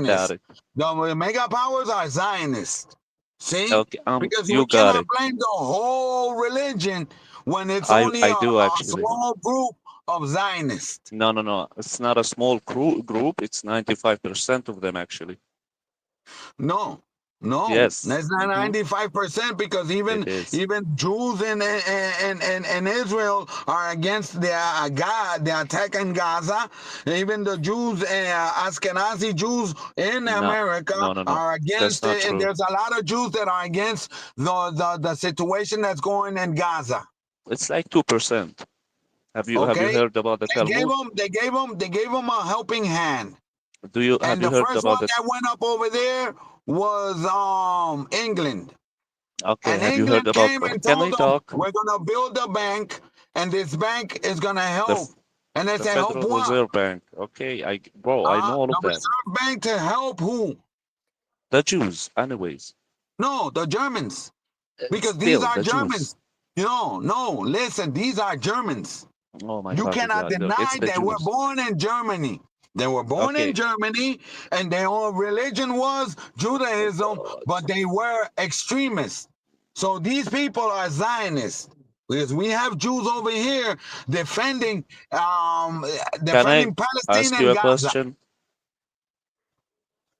Speaker 5: Got
Speaker 4: Zionists.
Speaker 5: it.
Speaker 4: The mega powers are Zionists. See?
Speaker 5: Okay,
Speaker 4: Because we
Speaker 5: you got
Speaker 4: cannot
Speaker 5: it.
Speaker 4: blame the whole religion when it's
Speaker 5: I
Speaker 4: only
Speaker 5: I
Speaker 4: a
Speaker 5: do actually.
Speaker 4: small group of Zionists.
Speaker 5: No, no, no. It's not a small group. It's 95% of them actually.
Speaker 4: No, no,
Speaker 5: Yes.
Speaker 4: that's not 95%, because
Speaker 5: It
Speaker 4: even
Speaker 5: is.
Speaker 4: even Jews in Israel are against the God, the attack in Gaza. Even the Jews, Ashkenazi Jews in
Speaker 5: No,
Speaker 4: America
Speaker 5: no, no, no.
Speaker 4: are
Speaker 5: That's
Speaker 4: against
Speaker 5: not
Speaker 4: it, and
Speaker 5: true.
Speaker 4: there's a lot of Jews that are against the situation that's going in Gaza.
Speaker 5: It's like 2%. Have you
Speaker 4: Okay,
Speaker 5: heard about the Talmud?
Speaker 4: they gave them a helping hand.
Speaker 5: Have
Speaker 4: And
Speaker 5: you
Speaker 4: the
Speaker 5: heard
Speaker 4: first one
Speaker 5: about the
Speaker 4: that went up over there was England.
Speaker 5: Okay,
Speaker 4: And
Speaker 5: have you heard
Speaker 4: England
Speaker 5: about
Speaker 4: came and
Speaker 5: can
Speaker 4: told
Speaker 5: I
Speaker 4: them,
Speaker 5: talk?
Speaker 4: we're gonna build a bank, and this bank is gonna
Speaker 5: The
Speaker 4: help. And they
Speaker 5: the
Speaker 4: say, help
Speaker 5: Federal
Speaker 4: what?
Speaker 5: Reserve Bank. Okay, bro, I know all
Speaker 4: The
Speaker 5: of that.
Speaker 4: Reserve Bank to help who?
Speaker 5: The Jews, anyways.
Speaker 4: No, the Germans. Because these
Speaker 5: Still,
Speaker 4: are
Speaker 5: the Jews.
Speaker 4: Germans. No, listen, these are Germans.
Speaker 5: Oh my
Speaker 4: You
Speaker 5: fucking
Speaker 4: cannot
Speaker 5: God, look, it's
Speaker 4: deny
Speaker 5: the
Speaker 4: they were
Speaker 5: Jews.
Speaker 4: born in Germany. They were born in
Speaker 5: Okay.
Speaker 4: Germany, and their own religion was Judaism,
Speaker 5: God.
Speaker 4: but they were extremists. So these people are Zionists. Because we have Jews over here defending
Speaker 5: Can I
Speaker 4: defending Palestine
Speaker 5: ask you
Speaker 4: and
Speaker 5: a
Speaker 4: Gaza.
Speaker 5: question?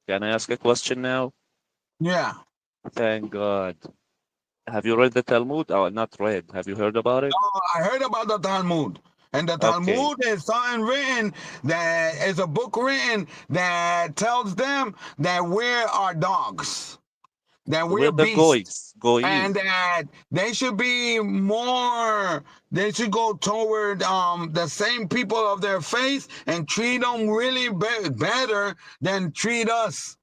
Speaker 5: Can I ask a question now?
Speaker 4: Yeah.
Speaker 5: Thank God. Have you read the Talmud? Oh, not read. Have you heard about it?
Speaker 4: I heard about the Talmud. And the
Speaker 5: Okay.
Speaker 4: Talmud is something written, that is a book written that tells them that we're our dogs, that we're
Speaker 5: We're the
Speaker 4: beasts,
Speaker 5: goyim.
Speaker 4: and that they should be more, they should go toward the same people of their faith and treat them really better than treat us.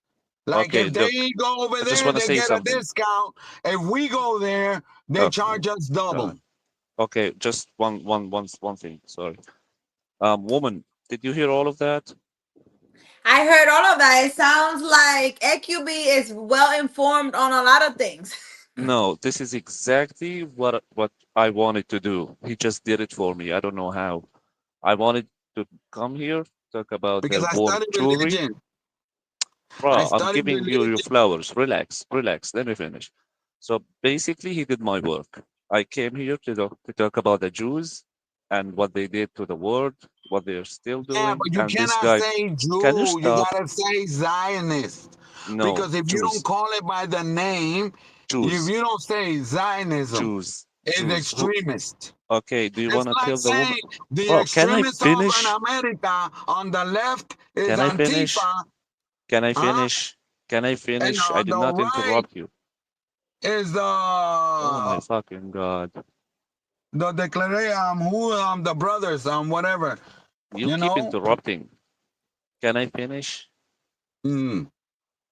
Speaker 4: Like
Speaker 5: Okay,
Speaker 4: if
Speaker 5: look,
Speaker 4: they go over
Speaker 5: I just
Speaker 4: there,
Speaker 5: want to
Speaker 4: they
Speaker 5: say
Speaker 4: get a
Speaker 5: something.
Speaker 4: discount. If we go there, they
Speaker 5: Oh,
Speaker 4: charge us double.
Speaker 5: God. Okay, just one thing. Sorry. Woman, did you hear all of that?
Speaker 1: I heard all of that. It sounds like AQB is well informed on a lot of things.
Speaker 5: No, this is exactly what I wanted to do. He just did it for me. I don't know how. I wanted to come here, talk about
Speaker 4: Because
Speaker 5: the
Speaker 4: I
Speaker 5: world
Speaker 4: studied
Speaker 5: jewelry.
Speaker 4: religion. I
Speaker 5: Bro, I'm
Speaker 4: studied
Speaker 5: giving you your
Speaker 4: religion.
Speaker 5: flowers. Relax, relax. Let me finish. So basically, he did my work. I came here to talk about the Jews and what they did to the world, what they're still
Speaker 4: Yeah,
Speaker 5: doing.
Speaker 4: but you
Speaker 5: And this
Speaker 4: cannot
Speaker 5: guy,
Speaker 4: say
Speaker 5: can you
Speaker 4: Jew. You
Speaker 5: stop?
Speaker 4: gotta say Zionist.
Speaker 5: No,
Speaker 4: Because if you don't
Speaker 5: Jews,
Speaker 4: call it by the name, if
Speaker 5: Jews,
Speaker 4: you don't say Zionism,
Speaker 5: Jews,
Speaker 4: it's
Speaker 5: Jews. Who?
Speaker 4: extremist.
Speaker 5: Okay, do you
Speaker 4: It's
Speaker 5: want to
Speaker 4: like
Speaker 5: tell the woman?
Speaker 4: saying the
Speaker 5: Bro, can I
Speaker 4: extremists of in
Speaker 5: finish?
Speaker 4: America on the left is
Speaker 5: Can I finish?
Speaker 4: Antifa,
Speaker 5: Can I
Speaker 4: huh?
Speaker 5: finish? Can I
Speaker 4: And
Speaker 5: finish? I
Speaker 4: on
Speaker 5: did
Speaker 4: the
Speaker 5: not
Speaker 4: right
Speaker 5: interrupt you.
Speaker 4: is
Speaker 5: Oh my fucking God.
Speaker 4: the declaration who the brothers whatever,
Speaker 5: You
Speaker 4: you
Speaker 5: keep
Speaker 4: know.
Speaker 5: interrupting. Can I finish?
Speaker 4: Mm.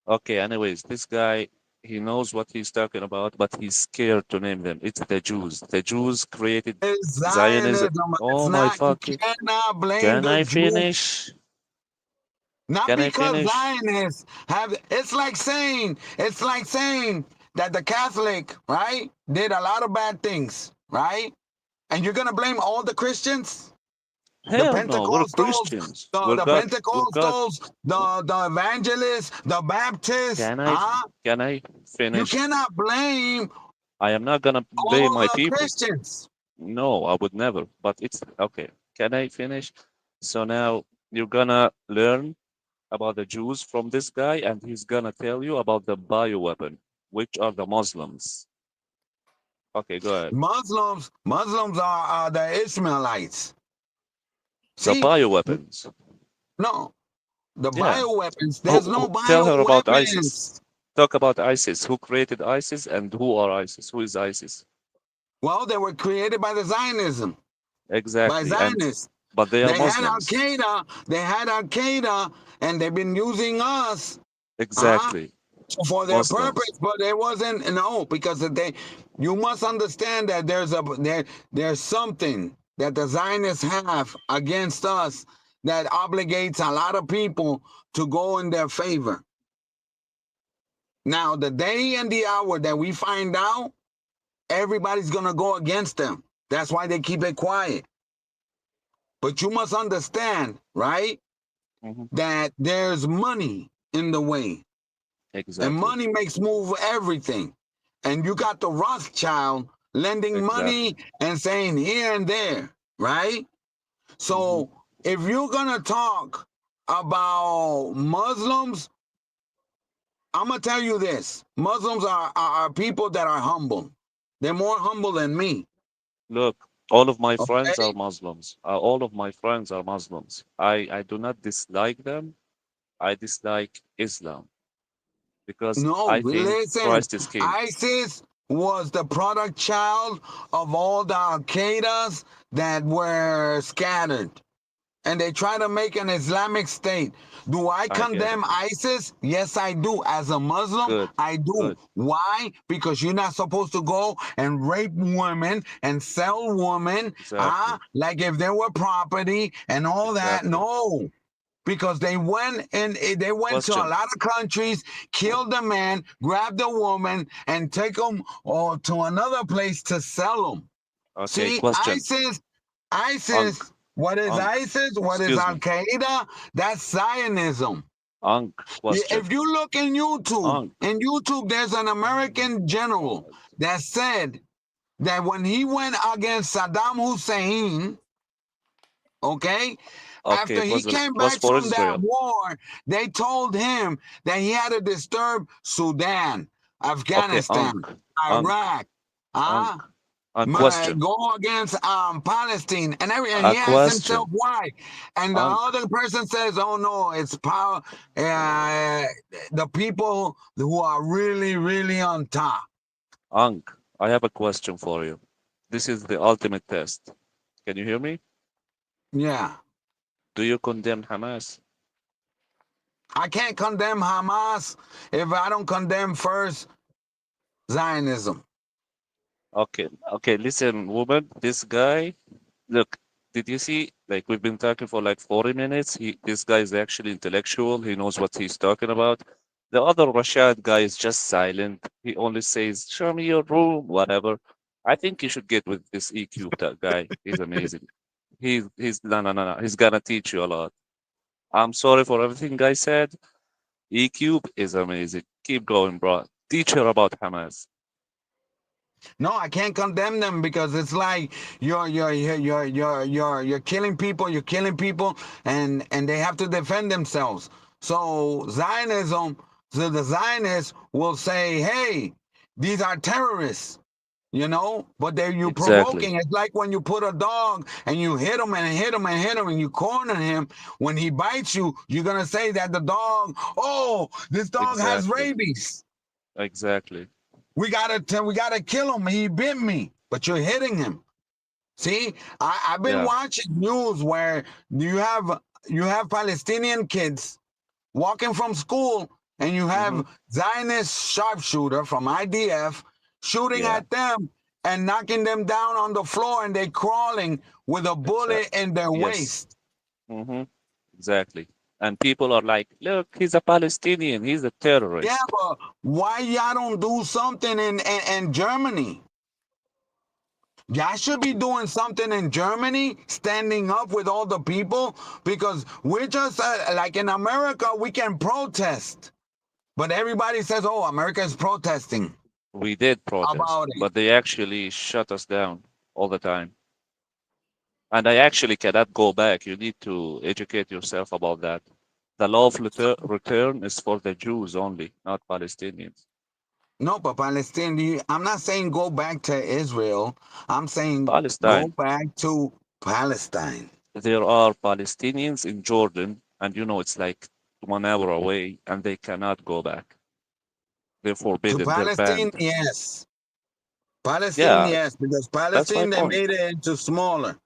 Speaker 5: Okay, anyways, this guy, he knows what he's talking about, but he's scared to name them. It's the Jews. The Jews created
Speaker 4: It's
Speaker 5: Zionism.
Speaker 4: Zionism. It's
Speaker 5: Oh my
Speaker 4: not. You
Speaker 5: fucking.
Speaker 4: cannot blame
Speaker 5: Can
Speaker 4: the
Speaker 5: I
Speaker 4: Jews.
Speaker 5: finish?
Speaker 4: Not
Speaker 5: Can I
Speaker 4: because
Speaker 5: finish?
Speaker 4: Zionists have. It's like saying that the Catholic, right, did a lot of bad things, right, and you're gonna blame all the Christians, the
Speaker 5: Hell no, we're
Speaker 4: Pentecostals,
Speaker 5: Christians.
Speaker 4: the
Speaker 5: We're God.
Speaker 4: Pentecostals, the evangelists, the Baptists,
Speaker 5: Can I
Speaker 4: huh?
Speaker 5: can I
Speaker 4: You
Speaker 5: finish?
Speaker 4: cannot blame
Speaker 5: I am not gonna blame
Speaker 4: all
Speaker 5: my
Speaker 4: the
Speaker 5: people.
Speaker 4: Christians.
Speaker 5: No, I would never. But it's okay. Can I finish? So now you're gonna learn about the Jews from this guy, and he's gonna tell you about the bioweapon, which are the Muslims. Okay, go ahead.
Speaker 4: Muslims are the Ishmaelites.
Speaker 5: The
Speaker 4: See,
Speaker 5: bioweapons.
Speaker 4: no, the
Speaker 5: Yeah.
Speaker 4: bioweapons. There's no
Speaker 5: Tell her about ISIS.
Speaker 4: bioweapons.
Speaker 5: Talk about ISIS. Who created ISIS and who are ISIS? Who is ISIS?
Speaker 4: Well, they were created by the Zionism, by
Speaker 5: Exactly. And
Speaker 4: Zionists.
Speaker 5: But they are
Speaker 4: They had Al
Speaker 5: Muslims.
Speaker 4: Qaeda, and they've been using us
Speaker 5: Exactly.
Speaker 4: for their
Speaker 5: Muslims.
Speaker 4: purpose, but it wasn't because you must understand that there's something that the Zionists have against us that obligates a lot of people to go in their favor. Now, the day and the hour that we find out, everybody's gonna go against them. That's why they keep it quiet. But you must understand, right,
Speaker 5: Mhm.
Speaker 4: that there's money in the way. And
Speaker 5: Exactly.
Speaker 4: money makes move everything. And you got the Rothschild lending money
Speaker 5: Exactly.
Speaker 4: and saying here and there, right? So
Speaker 5: Mhm.
Speaker 4: if you're gonna talk about Muslims, I'm gonna tell you this: Muslims are people that are humble. They're more humble than me.
Speaker 5: Look, all of my friends
Speaker 4: Okay?
Speaker 5: are Muslims. All of my friends are Muslims. I do not dislike them. I dislike Islam because
Speaker 4: No,
Speaker 5: I think
Speaker 4: listen.
Speaker 5: Christ is king.
Speaker 4: ISIS was the product child of all the Al Qaedas that were scattered. And they try to make an Islamic state. Do I
Speaker 5: I get it.
Speaker 4: condemn ISIS? Yes, I do. As a Muslim,
Speaker 5: Good.
Speaker 4: I do.
Speaker 5: Good.
Speaker 4: Why? Because you're not supposed to go and rape women and sell women,
Speaker 5: Exactly.
Speaker 4: like if they were property and all that.
Speaker 5: Exactly.
Speaker 4: No. Because they went to a
Speaker 5: Question.
Speaker 4: lot of countries, killed the man, grabbed the woman, and take them to another place to sell them.
Speaker 5: Okay,
Speaker 4: See,
Speaker 5: question. Ankh,
Speaker 4: ISIS, what is
Speaker 5: Ankh,
Speaker 4: ISIS? What is
Speaker 5: excuse
Speaker 4: Al
Speaker 5: me.
Speaker 4: Qaeda? That's Zionism.
Speaker 5: Ankh, question.
Speaker 4: If you look
Speaker 5: Ankh.
Speaker 4: in YouTube, there's an American general
Speaker 5: God.
Speaker 4: that said that when he went against Saddam Hussein, okay,
Speaker 5: Okay,
Speaker 4: after he
Speaker 5: it
Speaker 4: came
Speaker 5: was
Speaker 4: back
Speaker 5: for
Speaker 4: from that
Speaker 5: Israel.
Speaker 4: war, they told him that he had to disturb Sudan,
Speaker 5: Okay,
Speaker 4: Afghanistan,
Speaker 5: Ankh, Ankh,
Speaker 4: Iraq,
Speaker 5: Ankh. A question.
Speaker 4: go against Palestine and
Speaker 5: A
Speaker 4: he asked himself
Speaker 5: question.
Speaker 4: why, and the
Speaker 5: Ankh,
Speaker 4: other person says, "Oh no, it's power, the people who are really on top."
Speaker 5: Ankh. I have a question for you. This is the ultimate test. Can you hear me?
Speaker 4: Yeah,
Speaker 5: Do you condemn Hamas?
Speaker 4: I can't condemn Hamas if I don't condemn first Zionism.
Speaker 5: Okay, okay, listen, woman, this guy, look, did you see, like, we've been talking for like 40 minutes. This guy is actually intellectual. He knows what he's talking about. The other Rashad guy is just silent. He only says, show me your room, whatever. I think you should get with this EQ guy. He's amazing. No, no, no, no. He's gonna teach you a lot. I'm sorry for everything I said. ECube is amazing. Keep going, bro. Teach her about Hamas.
Speaker 4: No, I can't condemn them because it's like you're killing people, and they have to defend themselves. So Zionism, so the Zionists will say, "Hey, these are terrorists." But they're you
Speaker 5: Exactly.
Speaker 4: provoking. It's like when you put a dog and you hit him and hit him and hit him and you corner him. When he bites you, you're gonna say that the dog, oh, this dog has
Speaker 5: Exactly.
Speaker 4: rabies.
Speaker 5: Exactly.
Speaker 4: We gotta kill him. He bit me, but you're hitting him. See, I've been
Speaker 5: Yeah.
Speaker 4: watching news where you have Palestinian kids walking from school, and you
Speaker 5: Hmm.
Speaker 4: have Zionist sharpshooter from IDF shooting
Speaker 5: Yeah.
Speaker 4: at them and knocking them down on the floor, and they crawling with a bullet
Speaker 5: Exactly.
Speaker 4: in their
Speaker 5: Yes.
Speaker 4: waist.
Speaker 5: Hmm. Exactly. And people are like, look, he's a Palestinian. He's a
Speaker 4: Yeah,
Speaker 5: terrorist.
Speaker 4: but why y'all don't do something in Germany? Y'all should be doing something in Germany, standing up with all the people, because we're just like in America, we can protest, but everybody says, "Oh, America is protesting
Speaker 5: We did protest,
Speaker 4: about it."
Speaker 5: but they actually shut us down all the time. And I actually cannot go back. You need to educate yourself about that. The law of return is for the Jews only, not Palestinians.
Speaker 4: No, but Palestine, I'm not saying go back to Israel. I'm saying go
Speaker 5: Palestine.
Speaker 4: back to Palestine.
Speaker 5: There are Palestinians in Jordan, and it's like 1 hour away, and they cannot go back. They're
Speaker 4: To
Speaker 5: forbidden. They're
Speaker 4: Palestine,
Speaker 5: banned.
Speaker 4: yes. Palestine,
Speaker 5: Yeah,
Speaker 4: yes, because
Speaker 5: that's my
Speaker 4: Palestine, they
Speaker 5: point.
Speaker 4: made it into smaller.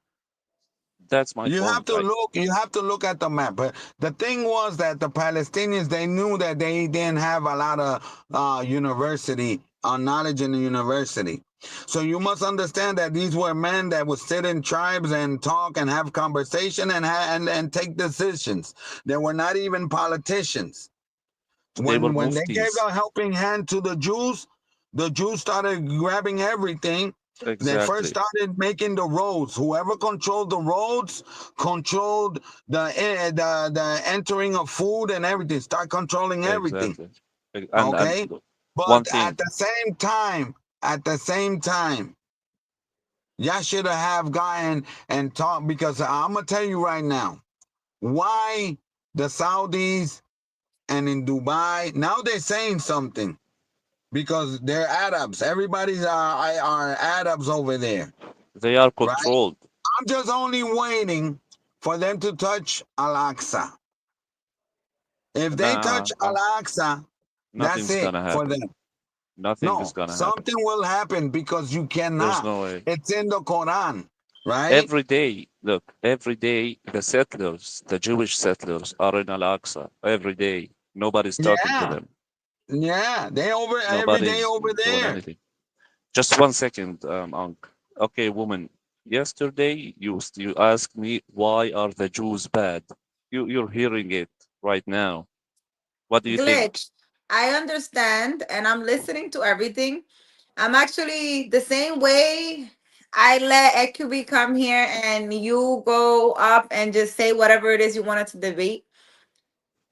Speaker 5: That's my
Speaker 4: You have
Speaker 5: point.
Speaker 4: to
Speaker 5: Like
Speaker 4: look. You have to look at the map. But the thing was that the Palestinians, they knew that they didn't have a lot of university knowledge in the university. So you must understand that these were men that would sit in tribes and talk and have conversation and take decisions. They were not even politicians.
Speaker 5: they were
Speaker 4: When they gave
Speaker 5: muftis.
Speaker 4: a helping hand to the Jews started grabbing everything. They first
Speaker 5: Exactly.
Speaker 4: started making the roads. Whoever controlled the roads controlled the entering of food and everything. Start controlling everything.
Speaker 5: Exactly. And
Speaker 4: Okay,
Speaker 5: look, one
Speaker 4: but
Speaker 5: thing
Speaker 4: at the same time, y'all should have gotten and talked because I'm gonna tell you right now why the Saudis and in Dubai now they're saying something because they're Arabs. Everybody's are Arabs over there,
Speaker 5: they are
Speaker 4: right?
Speaker 5: controlled.
Speaker 4: I'm just only waiting for them to touch Al Aqsa. If they
Speaker 5: Nah,
Speaker 4: touch Al Aqsa, that's
Speaker 5: nothing's
Speaker 4: it
Speaker 5: gonna
Speaker 4: for
Speaker 5: happen.
Speaker 4: them.
Speaker 5: Nothing is
Speaker 4: No,
Speaker 5: gonna happen.
Speaker 4: something will happen because you
Speaker 5: There's
Speaker 4: cannot.
Speaker 5: no way.
Speaker 4: It's in the Quran, right?
Speaker 5: Every day, look, every day the settlers, the Jewish settlers, are in Al-Aqsa. Every day, nobody's talking to
Speaker 4: Yeah,
Speaker 5: them.
Speaker 4: yeah. They over every day
Speaker 5: Nobody's
Speaker 4: over
Speaker 5: doing
Speaker 4: there.
Speaker 5: anything. Just 1 second, Unc. Okay, woman. Yesterday, you asked me why are the Jews bad. You're hearing it right now. What do you think?
Speaker 1: Glitch. I understand, and I'm listening to everything. I'm actually the same way. I let EQB come here and you go up and just say whatever it is you wanted to debate.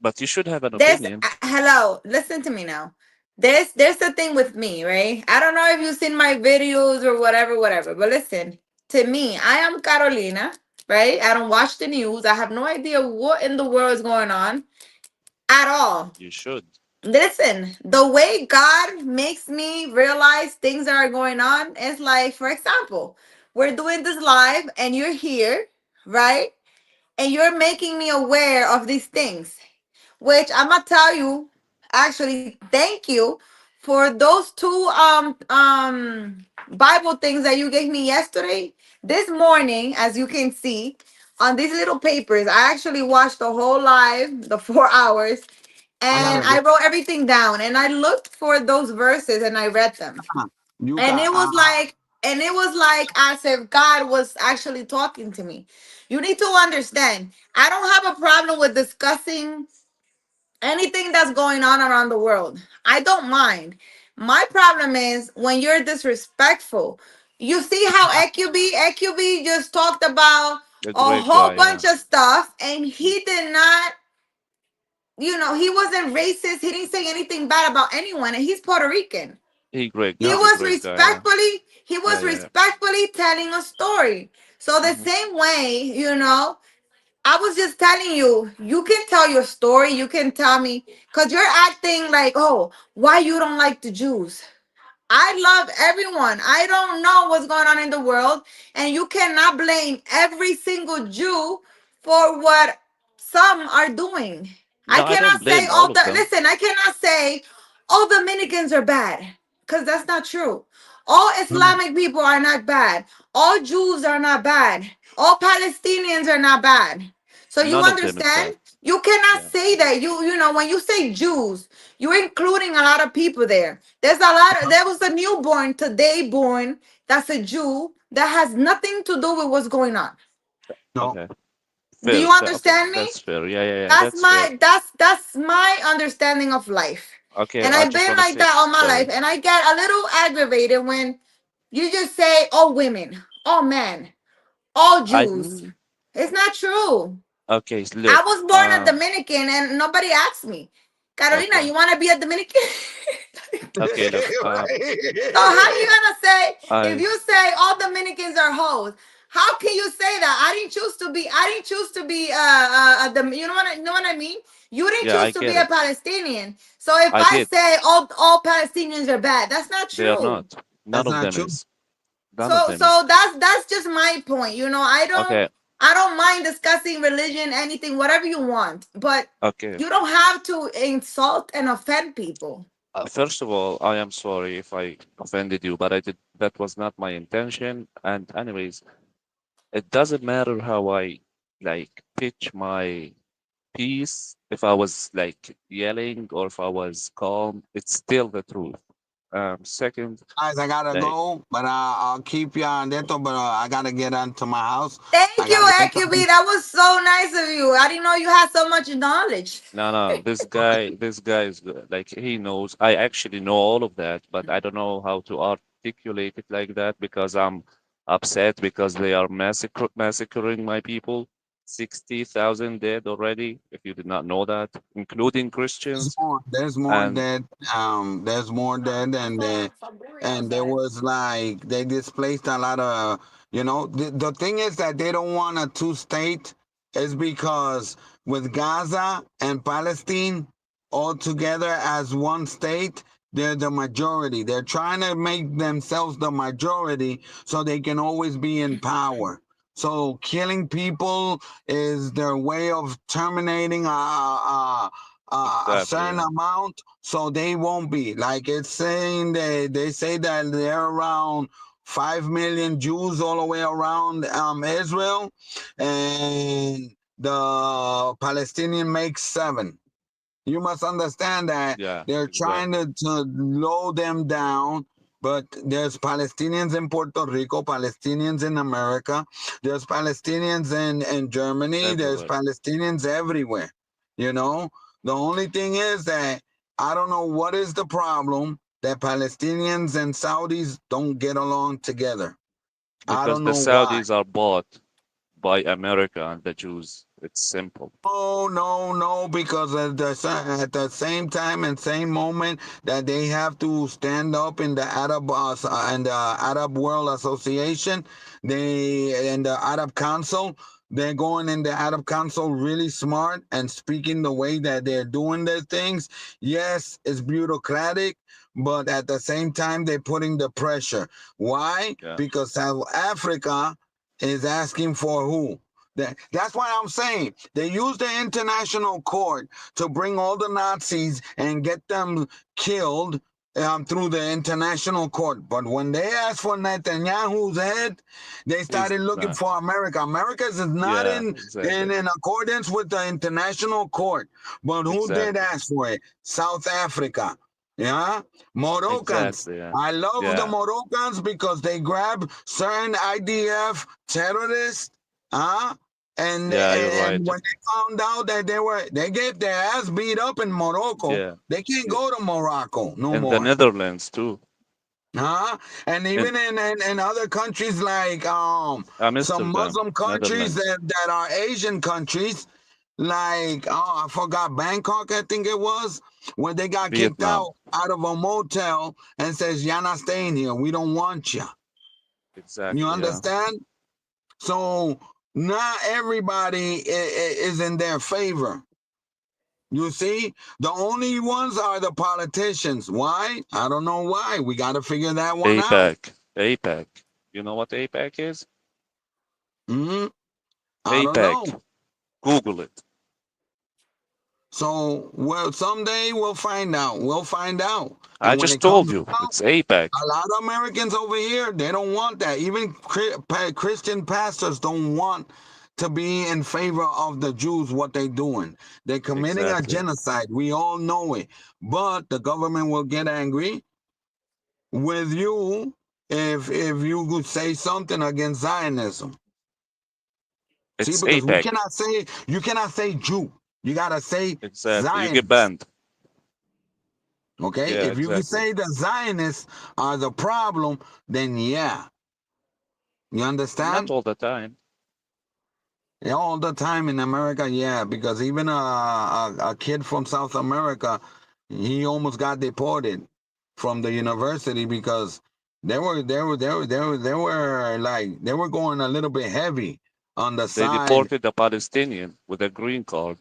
Speaker 5: But you should have an
Speaker 1: There's
Speaker 5: opinion.
Speaker 1: hello, listen to me now. There's the thing with me, right? I don't know if you've seen my videos or whatever, whatever. But listen, to me, I am Carolina, right? I don't watch the news. I have no idea what in the world is going on at all.
Speaker 5: You should.
Speaker 1: Listen, the way God makes me realize things that are going on is like, for example, we're doing this live and you're here, right? And you're making me aware of these things, which I'm gonna tell you, actually, thank you for those two Bible things that you gave me yesterday. This morning, as you can see on these little papers, I actually watched the whole live, the 4 hours,
Speaker 4: I
Speaker 1: and
Speaker 4: gotta
Speaker 1: I
Speaker 4: go.
Speaker 1: wrote everything down and I looked for those verses and I read them.
Speaker 4: You
Speaker 1: And
Speaker 4: got
Speaker 1: it was like, as if God was actually talking to me. You need to understand, I don't have a problem with discussing anything that's going on around the world. I don't mind. My problem is when you're disrespectful. You see how EQB just talked about
Speaker 5: A
Speaker 1: a
Speaker 5: great
Speaker 1: whole
Speaker 5: guy, yeah.
Speaker 1: bunch of stuff and he did not, he wasn't racist. He didn't say anything bad about anyone, and he's Puerto Rican.
Speaker 4: yeah.
Speaker 5: He's a great guy, yeah.
Speaker 1: He
Speaker 5: Yeah,
Speaker 1: was
Speaker 5: yeah, yeah.
Speaker 1: respectfully telling a story. So the
Speaker 5: Hmm.
Speaker 1: same way, I was just telling you, you can tell your story. You can tell me because you're acting like, oh, why you don't like the Jews? I love everyone. I don't know what's going on in the world, and you cannot blame every single Jew for what some are doing. I
Speaker 5: No, I don't
Speaker 1: cannot say
Speaker 5: blame all of them.
Speaker 1: I cannot say all Dominicans are bad because that's not true. All
Speaker 4: No,
Speaker 1: Islamic people are not bad. All Jews are not bad. All Palestinians are not bad. So you
Speaker 5: None of them is bad.
Speaker 1: understand? You cannot
Speaker 5: Yeah.
Speaker 1: say that. When you say Jews, you're including a lot of people there. There was a newborn today born that's a Jew that has nothing to do with what's going on.
Speaker 4: no.
Speaker 5: Okay.
Speaker 1: Do
Speaker 5: Fair,
Speaker 1: you
Speaker 5: fair. Okay,
Speaker 1: understand me?
Speaker 5: that's fair. Yeah, yeah, yeah. That's fair.
Speaker 1: That's my understanding of life.
Speaker 5: Okay,
Speaker 1: And
Speaker 5: I
Speaker 1: I've
Speaker 5: just
Speaker 1: been
Speaker 5: want to
Speaker 1: like
Speaker 5: say
Speaker 1: that all my life.
Speaker 5: sorry.
Speaker 1: And I get a little aggravated when you just say all women, all men, all
Speaker 5: I
Speaker 1: Jews. It's not true.
Speaker 5: okay.
Speaker 1: I
Speaker 5: Look.
Speaker 1: was born a Dominican and nobody asked me, Carolina,
Speaker 5: Okay.
Speaker 1: you want to be a Dominican?
Speaker 5: Okay. Look.
Speaker 1: So how you gonna say if
Speaker 5: I
Speaker 1: you say all Dominicans are hoes? How can you say that? I didn't choose to be you know what I mean? You didn't
Speaker 5: yeah,
Speaker 1: choose
Speaker 5: I
Speaker 1: to be
Speaker 5: get
Speaker 1: a
Speaker 5: it.
Speaker 1: Palestinian. So if
Speaker 5: I
Speaker 1: I
Speaker 5: did.
Speaker 1: say all Palestinians are bad, that's not
Speaker 5: They are
Speaker 1: true.
Speaker 5: not. None
Speaker 4: That's
Speaker 5: of
Speaker 4: not
Speaker 5: them
Speaker 4: true.
Speaker 5: is. None of
Speaker 1: So
Speaker 5: them is.
Speaker 1: that's just my point.
Speaker 5: Okay.
Speaker 1: I don't mind discussing religion, anything, whatever you want, but
Speaker 5: Okay.
Speaker 1: you don't have to insult and offend people.
Speaker 5: First of all, I am sorry if I offended you, but I did. That was not my intention. And anyways, It doesn't matter how I like pitch my piece, if I was like yelling or if I was calm, it's still the truth. Second,
Speaker 4: Guys, I gotta
Speaker 5: like
Speaker 4: go, but I'll keep you on that. But I gotta get onto my house. I
Speaker 1: Thank you,
Speaker 4: gotta get
Speaker 1: AQB. That was so nice of you. I didn't know you had so much knowledge.
Speaker 5: no, this guy is good. Like he knows. I actually know all of that, but I don't know how to articulate it like that because I'm upset because they are massacring my people. 60,000 dead already, if you did not know that, including
Speaker 4: There's
Speaker 5: Christians.
Speaker 4: more. There's more
Speaker 5: And
Speaker 4: dead. There's more dead, and there was like they displaced a lot of. The thing is that they don't want a two-state, is because with Gaza and Palestine all together as one state, they're the majority. They're trying to make themselves the majority so they can always be in power. So killing people is their way of terminating a
Speaker 5: exactly,
Speaker 4: certain
Speaker 5: yeah.
Speaker 4: amount, so they won't be like it's saying they say that they're around 5 million Jews all the way around Israel, and the Palestinian makes 7. You must understand that
Speaker 5: Yeah,
Speaker 4: they're trying
Speaker 5: exactly.
Speaker 4: to low them down. But there's Palestinians in Puerto Rico, Palestinians in America, there's Palestinians in Germany, there's
Speaker 5: Everywhere.
Speaker 4: Palestinians everywhere. You know, the only thing is that I don't know what is the problem that Palestinians and Saudis don't get along together. I
Speaker 5: Because
Speaker 4: don't
Speaker 5: the
Speaker 4: know why.
Speaker 5: Saudis are bought by America and the Jews. It's simple.
Speaker 4: Oh no, no, because at the same time and same moment that they have to stand up in the Arab World Association, they in the Arab Council, they're going in the Arab Council really smart and speaking the way that they're doing their things. Yes, it's bureaucratic, but at the same time they're putting the pressure. Why?
Speaker 5: Yeah,
Speaker 4: Because South Africa is asking for who? That's why I'm saying they use the international court to bring all the Nazis and get them killed through the international court. But when they asked for Netanyahu's head, they
Speaker 5: he's
Speaker 4: started looking
Speaker 5: not.
Speaker 4: for America. America is not
Speaker 5: Yeah,
Speaker 4: in accordance with the international court. But who did
Speaker 5: exactly,
Speaker 4: ask for it? South Africa. Yeah, Moroccans.
Speaker 5: exactly. Yeah,
Speaker 4: I love the
Speaker 5: yeah,
Speaker 4: Moroccans because they grab certain IDF terrorists. Huh? And,
Speaker 5: yeah. You're
Speaker 4: and
Speaker 5: right.
Speaker 4: and when they found out that they get their ass beat up in Morocco,
Speaker 5: Yeah,
Speaker 4: they can't
Speaker 5: yeah.
Speaker 4: go to Morocco no
Speaker 5: In the
Speaker 4: more.
Speaker 5: Netherlands too.
Speaker 4: Huh? And
Speaker 5: In
Speaker 4: even in other countries like some
Speaker 5: Amsterdam,
Speaker 4: Muslim countries
Speaker 5: Netherlands,
Speaker 4: that are Asian countries, like I forgot, Bangkok, I think it was, where they got kicked
Speaker 5: Vietnam.
Speaker 4: out of a motel and says, "You're not staying here. We don't want you." You
Speaker 5: Exactly. Yeah,
Speaker 4: understand? So not everybody is in their favor. You see, the only ones are the politicians. Why? I don't know why. We got to figure that one out.
Speaker 5: APAC, APAC. You know what APAC is?
Speaker 4: Hmm. I don't know.
Speaker 5: APAC. Google it.
Speaker 4: So, well, someday we'll find out. We'll find out.
Speaker 5: I
Speaker 4: And when
Speaker 5: just
Speaker 4: it
Speaker 5: told
Speaker 4: comes
Speaker 5: you.
Speaker 4: out,
Speaker 5: It's APAC.
Speaker 4: a lot of Americans over here, they don't want that. Even Christian pastors don't want to be in favor of the Jews, what they're doing. They're committing a
Speaker 5: Exactly.
Speaker 4: genocide. We all know it. But the government will get angry with you if you could say something against Zionism. See,
Speaker 5: It's
Speaker 4: because
Speaker 5: APAC.
Speaker 4: you cannot say Jew. You gotta say
Speaker 5: Exactly. You get
Speaker 4: Zionist.
Speaker 5: banned.
Speaker 4: Okay?
Speaker 5: Yeah,
Speaker 4: If you could
Speaker 5: exactly.
Speaker 4: say the Zionists are the problem, then yeah. You
Speaker 5: Not
Speaker 4: understand?
Speaker 5: all the time.
Speaker 4: Yeah, all the time in America, yeah, because even a kid from South America, he almost got deported from the university because they were going a little bit heavy on the
Speaker 5: They
Speaker 4: side.
Speaker 5: deported a Palestinian with a green card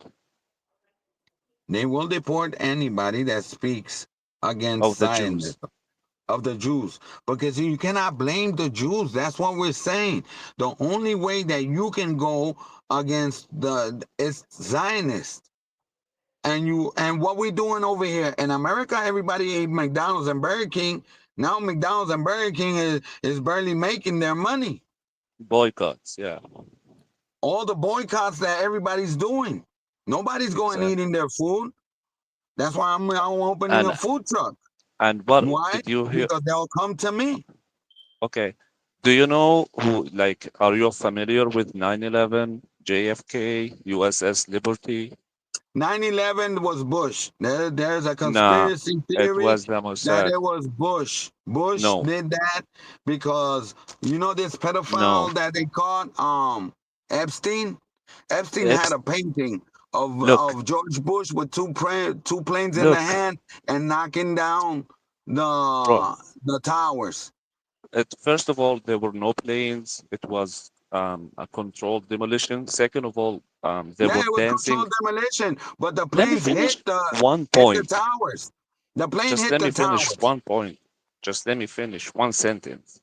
Speaker 4: They will deport anybody that speaks against
Speaker 5: of the Jews.
Speaker 4: Zionism of the Jews because you cannot blame the Jews. That's what we're saying. The only way that you can go against the is Zionist. And what we doing over here in America, everybody ate McDonald's and Burger King. Now McDonald's and Burger King is barely making their money.
Speaker 5: Boycotts, yeah,
Speaker 4: All the boycotts that everybody's doing. Nobody's going
Speaker 5: exactly.
Speaker 4: eating their food. That's why I'm opening a
Speaker 5: And
Speaker 4: food truck.
Speaker 5: what
Speaker 4: Why?
Speaker 5: did you hear?
Speaker 4: Because they'll come to me.
Speaker 5: Okay. Do you know who, like, are you familiar with 9/11, JFK, USS Liberty?
Speaker 4: 9/11 was Bush. There's a
Speaker 5: Nah,
Speaker 4: conspiracy
Speaker 5: it
Speaker 4: theory
Speaker 5: was the
Speaker 4: that
Speaker 5: Mossad.
Speaker 4: it was Bush. Bush
Speaker 5: No,
Speaker 4: did that because you know this
Speaker 5: no.
Speaker 4: pedophile that they caught, Epstein. Epstein had
Speaker 5: Epst
Speaker 4: a painting of
Speaker 5: Look,
Speaker 4: George Bush with two planes in the
Speaker 5: look,
Speaker 4: hand and knocking down
Speaker 5: bro.
Speaker 4: the towers.
Speaker 5: First of all, there were no planes. It was a controlled demolition. Second of all, they
Speaker 4: Yeah,
Speaker 5: were
Speaker 4: it was
Speaker 5: dancing.
Speaker 4: controlled demolition, but the
Speaker 5: Let me
Speaker 4: planes
Speaker 5: finish one
Speaker 4: hit the
Speaker 5: point.
Speaker 4: towers. The plane
Speaker 5: Just
Speaker 4: hit
Speaker 5: let
Speaker 4: the
Speaker 5: me finish
Speaker 4: towers.
Speaker 5: one point. Just let me finish one sentence.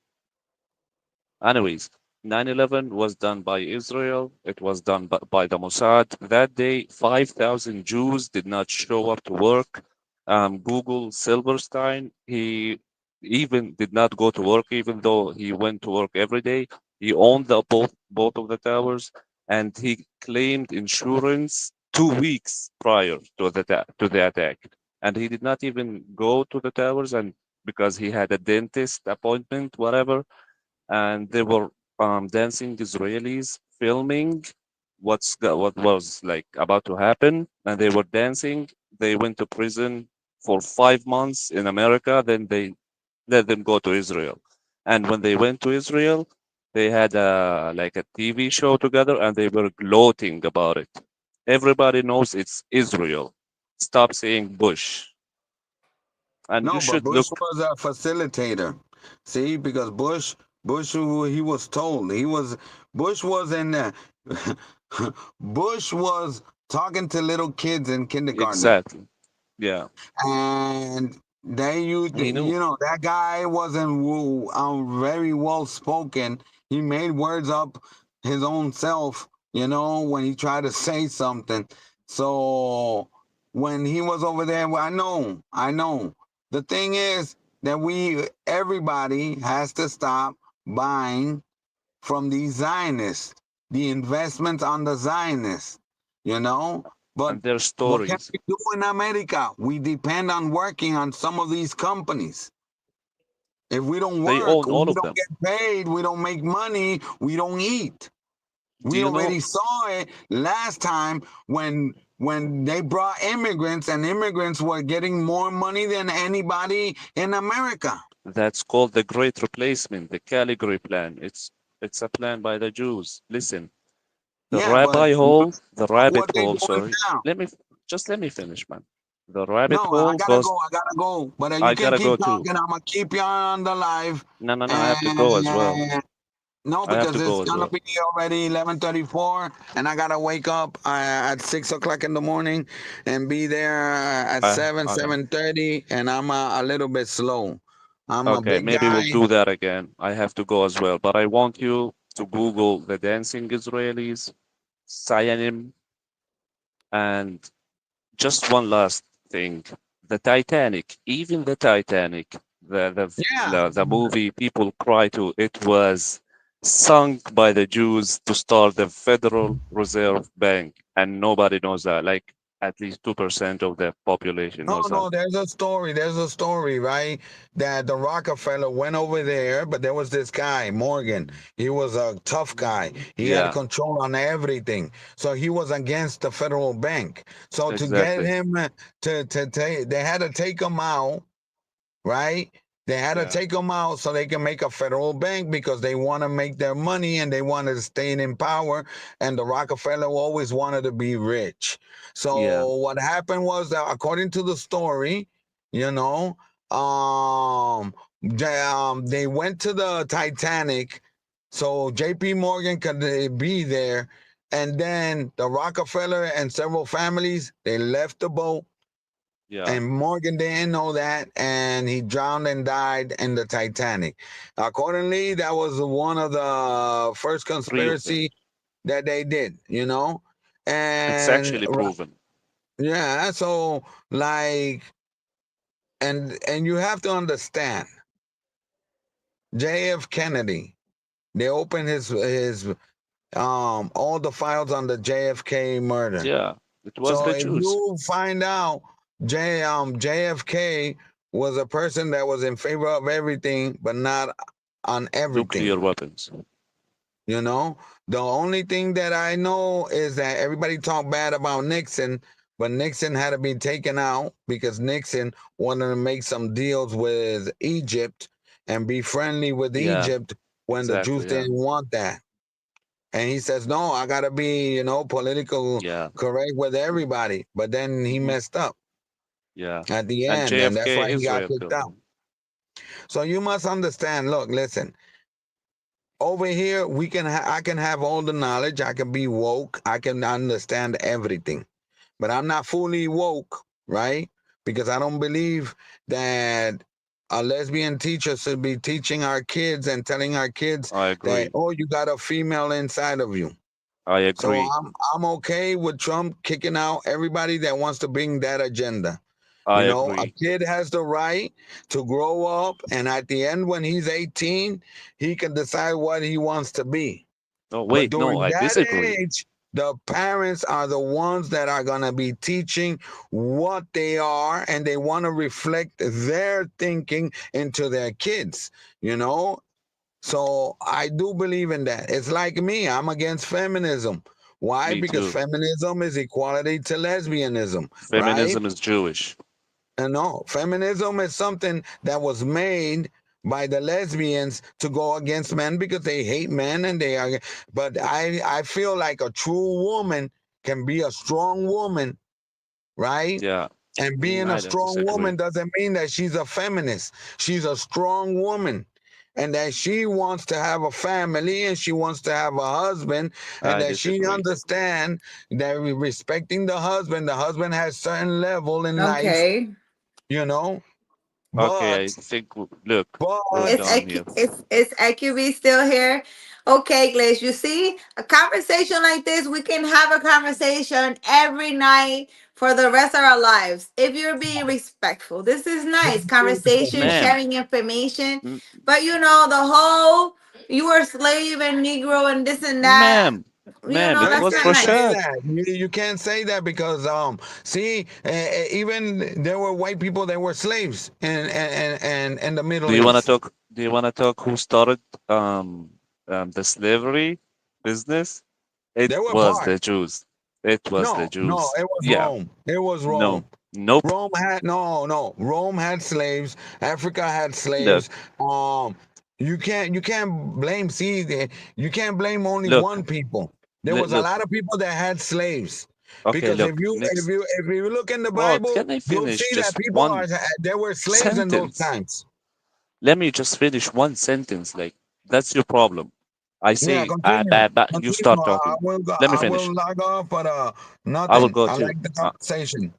Speaker 5: Anyways, 9/11 was done by Israel. It was done by the Mossad. That day, 5,000 Jews did not show up to work. Google Silverstein, he even did not go to work, even though he went to work every day. He owned both of the towers, and he claimed insurance 2 weeks prior to to the attack. And he did not even go to the towers, and because he had a dentist appointment, whatever, and they were dancing Israelis filming what was like about to happen, and they were dancing. They went to prison for 5 months in America. Then they let them go to Israel, and when they went to Israel, they had a like a TV show together, and they were gloating about it. Everybody knows it's Israel. Stop saying Bush, and you
Speaker 4: No, but
Speaker 5: should
Speaker 4: Bush
Speaker 5: look.
Speaker 4: was a facilitator. See, because Bush, he was told Bush was in Bush was talking to little kids in kindergarten,
Speaker 5: Exactly. Yeah,
Speaker 4: and
Speaker 5: he knew.
Speaker 4: you know, that guy wasn't very well spoken. He made words up his own self, you know, when he tried to say something. So when he was over there, well, I know. The thing is that everybody has to stop buying from the Zionists, the investments on the Zionists, you know. But
Speaker 5: And their
Speaker 4: what can
Speaker 5: stories.
Speaker 4: we do in America? We depend on working on some of these companies. If we don't
Speaker 5: They
Speaker 4: work,
Speaker 5: own all
Speaker 4: we
Speaker 5: of
Speaker 4: don't
Speaker 5: them.
Speaker 4: get paid, we don't make money, we don't eat.
Speaker 5: Do
Speaker 4: We
Speaker 5: you know
Speaker 4: already saw it last time when they brought immigrants and immigrants were getting more money than anybody in America.
Speaker 5: that's called the Great Replacement, the Caligari plan? It's a plan by the Jews. Listen,
Speaker 4: Yeah, but
Speaker 5: the
Speaker 4: look
Speaker 5: rabbit
Speaker 4: what they
Speaker 5: hole,
Speaker 4: doing
Speaker 5: sorry.
Speaker 4: now.
Speaker 5: Let me finish, man. The rabbit
Speaker 4: No,
Speaker 5: hole goes,
Speaker 4: I gotta go. But you
Speaker 5: I
Speaker 4: can
Speaker 5: gotta go
Speaker 4: keep
Speaker 5: too.
Speaker 4: talking. I'm gonna keep you on the live.
Speaker 5: No, no, no, I have to go as well.
Speaker 4: And no,
Speaker 5: I have
Speaker 4: because
Speaker 5: to
Speaker 4: it's
Speaker 5: go as
Speaker 4: gonna
Speaker 5: well.
Speaker 4: be already 11:34, and I gotta wake up at 6 o'clock in the morning and be there at
Speaker 5: I,
Speaker 4: 7,
Speaker 5: I,
Speaker 4: 7:30. And I'm a little bit slow. I'm a
Speaker 5: okay,
Speaker 4: big
Speaker 5: maybe we'll
Speaker 4: guy.
Speaker 5: do that again. I have to go as well. But I want you to Google the dancing Israelis, Cyanim, and just one last thing. The Titanic, even the Titanic,
Speaker 4: Yeah,
Speaker 5: the movie people cry to, it was sunk by the Jews to start the Federal Reserve Bank, and nobody knows that. Like at least 2% of the population
Speaker 4: no,
Speaker 5: knows that.
Speaker 4: no, there's a story. There's a story, right? That the Rockefeller went over there, but there was this guy, Morgan. He was a tough guy. He had
Speaker 5: Yeah,
Speaker 4: control on everything. So he was against the federal bank. So to get
Speaker 5: exactly.
Speaker 4: him to take, they had to take him out, right? They had to
Speaker 5: Yeah,
Speaker 4: take them out so they can make a federal bank because they want to make their money and they want to stay in power. And the Rockefeller always wanted to be rich.
Speaker 5: yeah,
Speaker 4: So what happened was that according to the story, you know, they went to the Titanic so JP Morgan could be there. And then the Rockefeller and several families, they left the boat
Speaker 5: yeah.
Speaker 4: and Morgan didn't know that, and he drowned and died in the Titanic. Accordingly, that was one of the first
Speaker 5: Three of them.
Speaker 4: conspiracy that they did, you know,
Speaker 5: It's
Speaker 4: and
Speaker 5: actually proven.
Speaker 4: yeah, so like, and you have to understand, J.F. Kennedy They opened his all the files on the JFK murder.
Speaker 5: Yeah, it was
Speaker 4: So
Speaker 5: the
Speaker 4: if
Speaker 5: Jews.
Speaker 4: you find out JFK was a person that was in favor of everything, but not on everything.
Speaker 5: Nuclear weapons.
Speaker 4: You know, the only thing that I know is that everybody talked bad about Nixon, but Nixon had to be taken out because Nixon wanted to make some deals with Egypt and be friendly with
Speaker 5: Yeah,
Speaker 4: Egypt when the Jews
Speaker 5: exactly. Yeah,
Speaker 4: didn't want that. And he says, no, I got to be, political
Speaker 5: yeah.
Speaker 4: correct with everybody. But then he
Speaker 5: Hmm.
Speaker 4: messed up
Speaker 5: Yeah.
Speaker 4: at the
Speaker 5: And
Speaker 4: end, and that's
Speaker 5: JFK,
Speaker 4: why he got
Speaker 5: Israel
Speaker 4: kicked
Speaker 5: killed
Speaker 4: out.
Speaker 5: him.
Speaker 4: So you must understand. Look, listen. Over here, I can have all the knowledge. I can be woke. I can understand everything, but I'm not fully woke, right? Because I don't believe that a lesbian teacher should be teaching our kids and telling our kids
Speaker 5: I
Speaker 4: that,
Speaker 5: agree.
Speaker 4: oh, you got a female inside of you.
Speaker 5: I
Speaker 4: So
Speaker 5: agree.
Speaker 4: I'm okay with Trump kicking out everybody that wants to bring that agenda.
Speaker 5: I
Speaker 4: A
Speaker 5: agree.
Speaker 4: kid has the right to grow up, and at the end, when he's 18, he can decide what he wants to be.
Speaker 5: No,
Speaker 4: But
Speaker 5: wait, no,
Speaker 4: during
Speaker 5: I
Speaker 4: that
Speaker 5: disagree.
Speaker 4: age, the parents are the ones that are going to be teaching what they are, and they want to reflect their thinking into their kids, you know? So I do believe in that. It's like me, I'm against feminism. Why?
Speaker 5: Me
Speaker 4: Because
Speaker 5: too.
Speaker 4: feminism is equality to lesbianism, right?
Speaker 5: Feminism is Jewish.
Speaker 4: And no, feminism is something that was made by the lesbians to go against men because they hate men and they are. But I feel like a true woman can be a strong woman, right?
Speaker 5: Yeah.
Speaker 4: And being a
Speaker 5: I don't
Speaker 4: strong woman
Speaker 5: disagree.
Speaker 4: doesn't mean that she's a feminist. She's a strong woman. And that she wants to have a family and she wants to have a husband, and
Speaker 5: I
Speaker 4: that she
Speaker 5: disagree.
Speaker 4: understand that respecting the husband has certain level in life,
Speaker 1: Okay.
Speaker 4: you know.
Speaker 5: Okay, I
Speaker 4: But
Speaker 5: think, look, we're
Speaker 4: but
Speaker 5: done here.
Speaker 1: Is AQB still here? Okay, Glaze. You see, a conversation like this, we can have a conversation every night for the rest of our lives if you're being respectful. This is nice conversation,
Speaker 5: Ma'am,
Speaker 1: sharing information.
Speaker 5: m-
Speaker 1: But the whole you are slave and Negro and this and that.
Speaker 5: ma'am, ma'am,
Speaker 4: no,
Speaker 5: it
Speaker 4: you
Speaker 1: That's
Speaker 5: was
Speaker 1: not
Speaker 4: can't say
Speaker 1: nice.
Speaker 5: Rashad.
Speaker 4: that. You can't say that because see, even there were white people that were slaves in the
Speaker 5: Do
Speaker 4: Middle
Speaker 5: you want to
Speaker 4: East.
Speaker 5: talk? Do you want to talk who started um, the slavery business? It
Speaker 4: They were
Speaker 5: was
Speaker 4: part.
Speaker 5: the Jews. It was the
Speaker 4: No,
Speaker 5: Jews.
Speaker 4: it was
Speaker 5: Yeah.
Speaker 4: Rome. It was
Speaker 5: No.
Speaker 4: Rome.
Speaker 5: Nope.
Speaker 4: Rome had no. Rome had slaves. Africa had
Speaker 5: Look.
Speaker 4: slaves. Um, you can't blame. See, you can't blame only
Speaker 5: Look.
Speaker 4: one people. There was a
Speaker 5: Look.
Speaker 4: lot of people that had slaves.
Speaker 5: Okay.
Speaker 4: Because
Speaker 5: Look. Next.
Speaker 4: if you look in the
Speaker 5: Bro,
Speaker 4: Bible,
Speaker 5: can I
Speaker 4: you'll
Speaker 5: finish
Speaker 4: see that
Speaker 5: just
Speaker 4: people
Speaker 5: one
Speaker 4: there were slaves in those
Speaker 5: sentence?
Speaker 4: times.
Speaker 5: Let me just finish one sentence. Like that's your problem. I
Speaker 4: Yeah,
Speaker 5: say,
Speaker 4: continue.
Speaker 5: you
Speaker 4: Continue.
Speaker 5: start talking. Let me
Speaker 4: I
Speaker 5: finish.
Speaker 4: will log off, but
Speaker 5: I will
Speaker 4: nothing.
Speaker 5: go
Speaker 4: I
Speaker 5: too.
Speaker 4: like the conversation.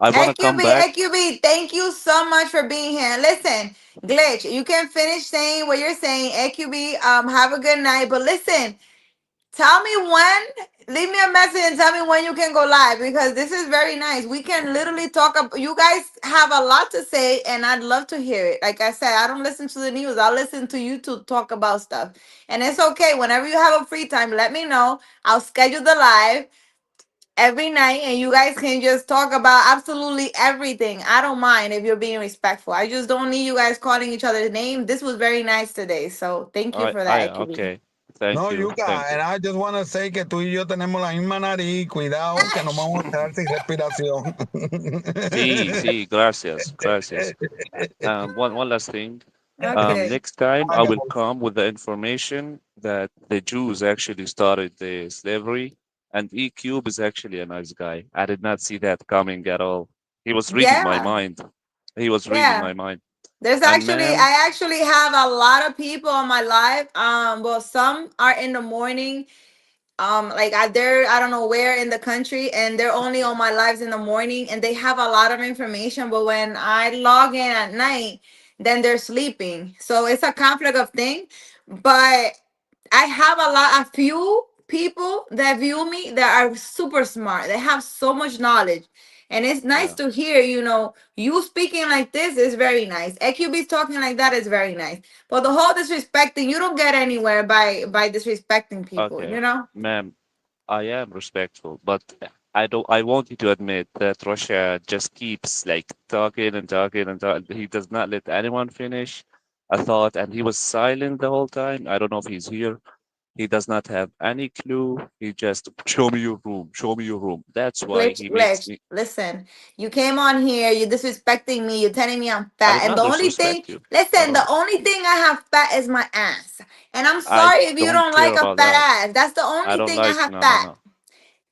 Speaker 5: I wanna come back.
Speaker 1: AQB, thank you so much for being here. Listen, Glitch, you can finish saying what you're saying. AQB, have a good night. But listen, tell me when, leave me a message and tell me when you can go live because this is very nice. We can literally talk about, you guys have a lot to say and I'd love to hear it. Like I said, I don't listen to the news. I'll listen to you to talk about stuff. And it's okay. Whenever you have a free time, let me know. I'll schedule the live every night and you guys can just talk about absolutely everything. I don't mind if you're being respectful. I just don't need you guys calling each other's name. This was very nice today. So thank you for that, AQB.
Speaker 5: Okay. Thank
Speaker 4: No,
Speaker 5: you.
Speaker 4: Yuka,
Speaker 5: Thank you.
Speaker 4: and I just want to say que tú y yo tenemos la misma nariz. Cuidado, que nos vamos a quedar sin respiración.
Speaker 5: Sí, sí, gracias, gracias. One last thing.
Speaker 1: Okay.
Speaker 5: Next time I will
Speaker 4: Vamos.
Speaker 5: come with the information that the Jews actually started the slavery, and E Cube is actually a nice guy. I did not see that coming at all. He was reading my
Speaker 1: Yeah.
Speaker 5: mind. He was reading
Speaker 1: Yeah.
Speaker 5: my mind.
Speaker 1: There's
Speaker 5: And
Speaker 1: actually
Speaker 5: ma'am,
Speaker 1: I actually have a lot of people on my live. Well, some are in the morning. Like they're I don't know where in the country, and they're only on my lives in the morning, and they have a lot of information. But when I log in at night, then they're sleeping. So it's a conflict of thing. But I have a few people that view me that are super smart. They have so much knowledge. And it's nice
Speaker 5: Yeah.
Speaker 1: to hear, you speaking like this is very nice. EQB's talking like that is very nice. But the whole disrespecting, you don't get anywhere by disrespecting people,
Speaker 5: Okay,
Speaker 1: you know?
Speaker 5: ma'am, I am respectful, but I want you to admit that Russia just keeps like talking and talking and talking. He does not let anyone finish a thought, and he was silent the whole time. I don't know if he's here. He does not have any clue. He just show me your room, show me your room. That's why
Speaker 1: Glitch,
Speaker 5: he makes
Speaker 1: glitch.
Speaker 5: me.
Speaker 1: Listen, you came on here, you're disrespecting me, you're telling me I'm
Speaker 5: I
Speaker 1: fat.
Speaker 5: did
Speaker 1: And
Speaker 5: not
Speaker 1: the only thing,
Speaker 5: disrespect you at
Speaker 1: listen, the
Speaker 5: all.
Speaker 1: only thing I have fat is my ass. And I'm
Speaker 5: I
Speaker 1: sorry if you
Speaker 5: don't
Speaker 1: don't
Speaker 5: care
Speaker 1: like a
Speaker 5: about
Speaker 1: fat
Speaker 5: that.
Speaker 1: ass. That's the
Speaker 5: I
Speaker 1: only
Speaker 5: don't
Speaker 1: thing I
Speaker 5: like.
Speaker 1: have
Speaker 5: No, no,
Speaker 1: fat.
Speaker 5: no.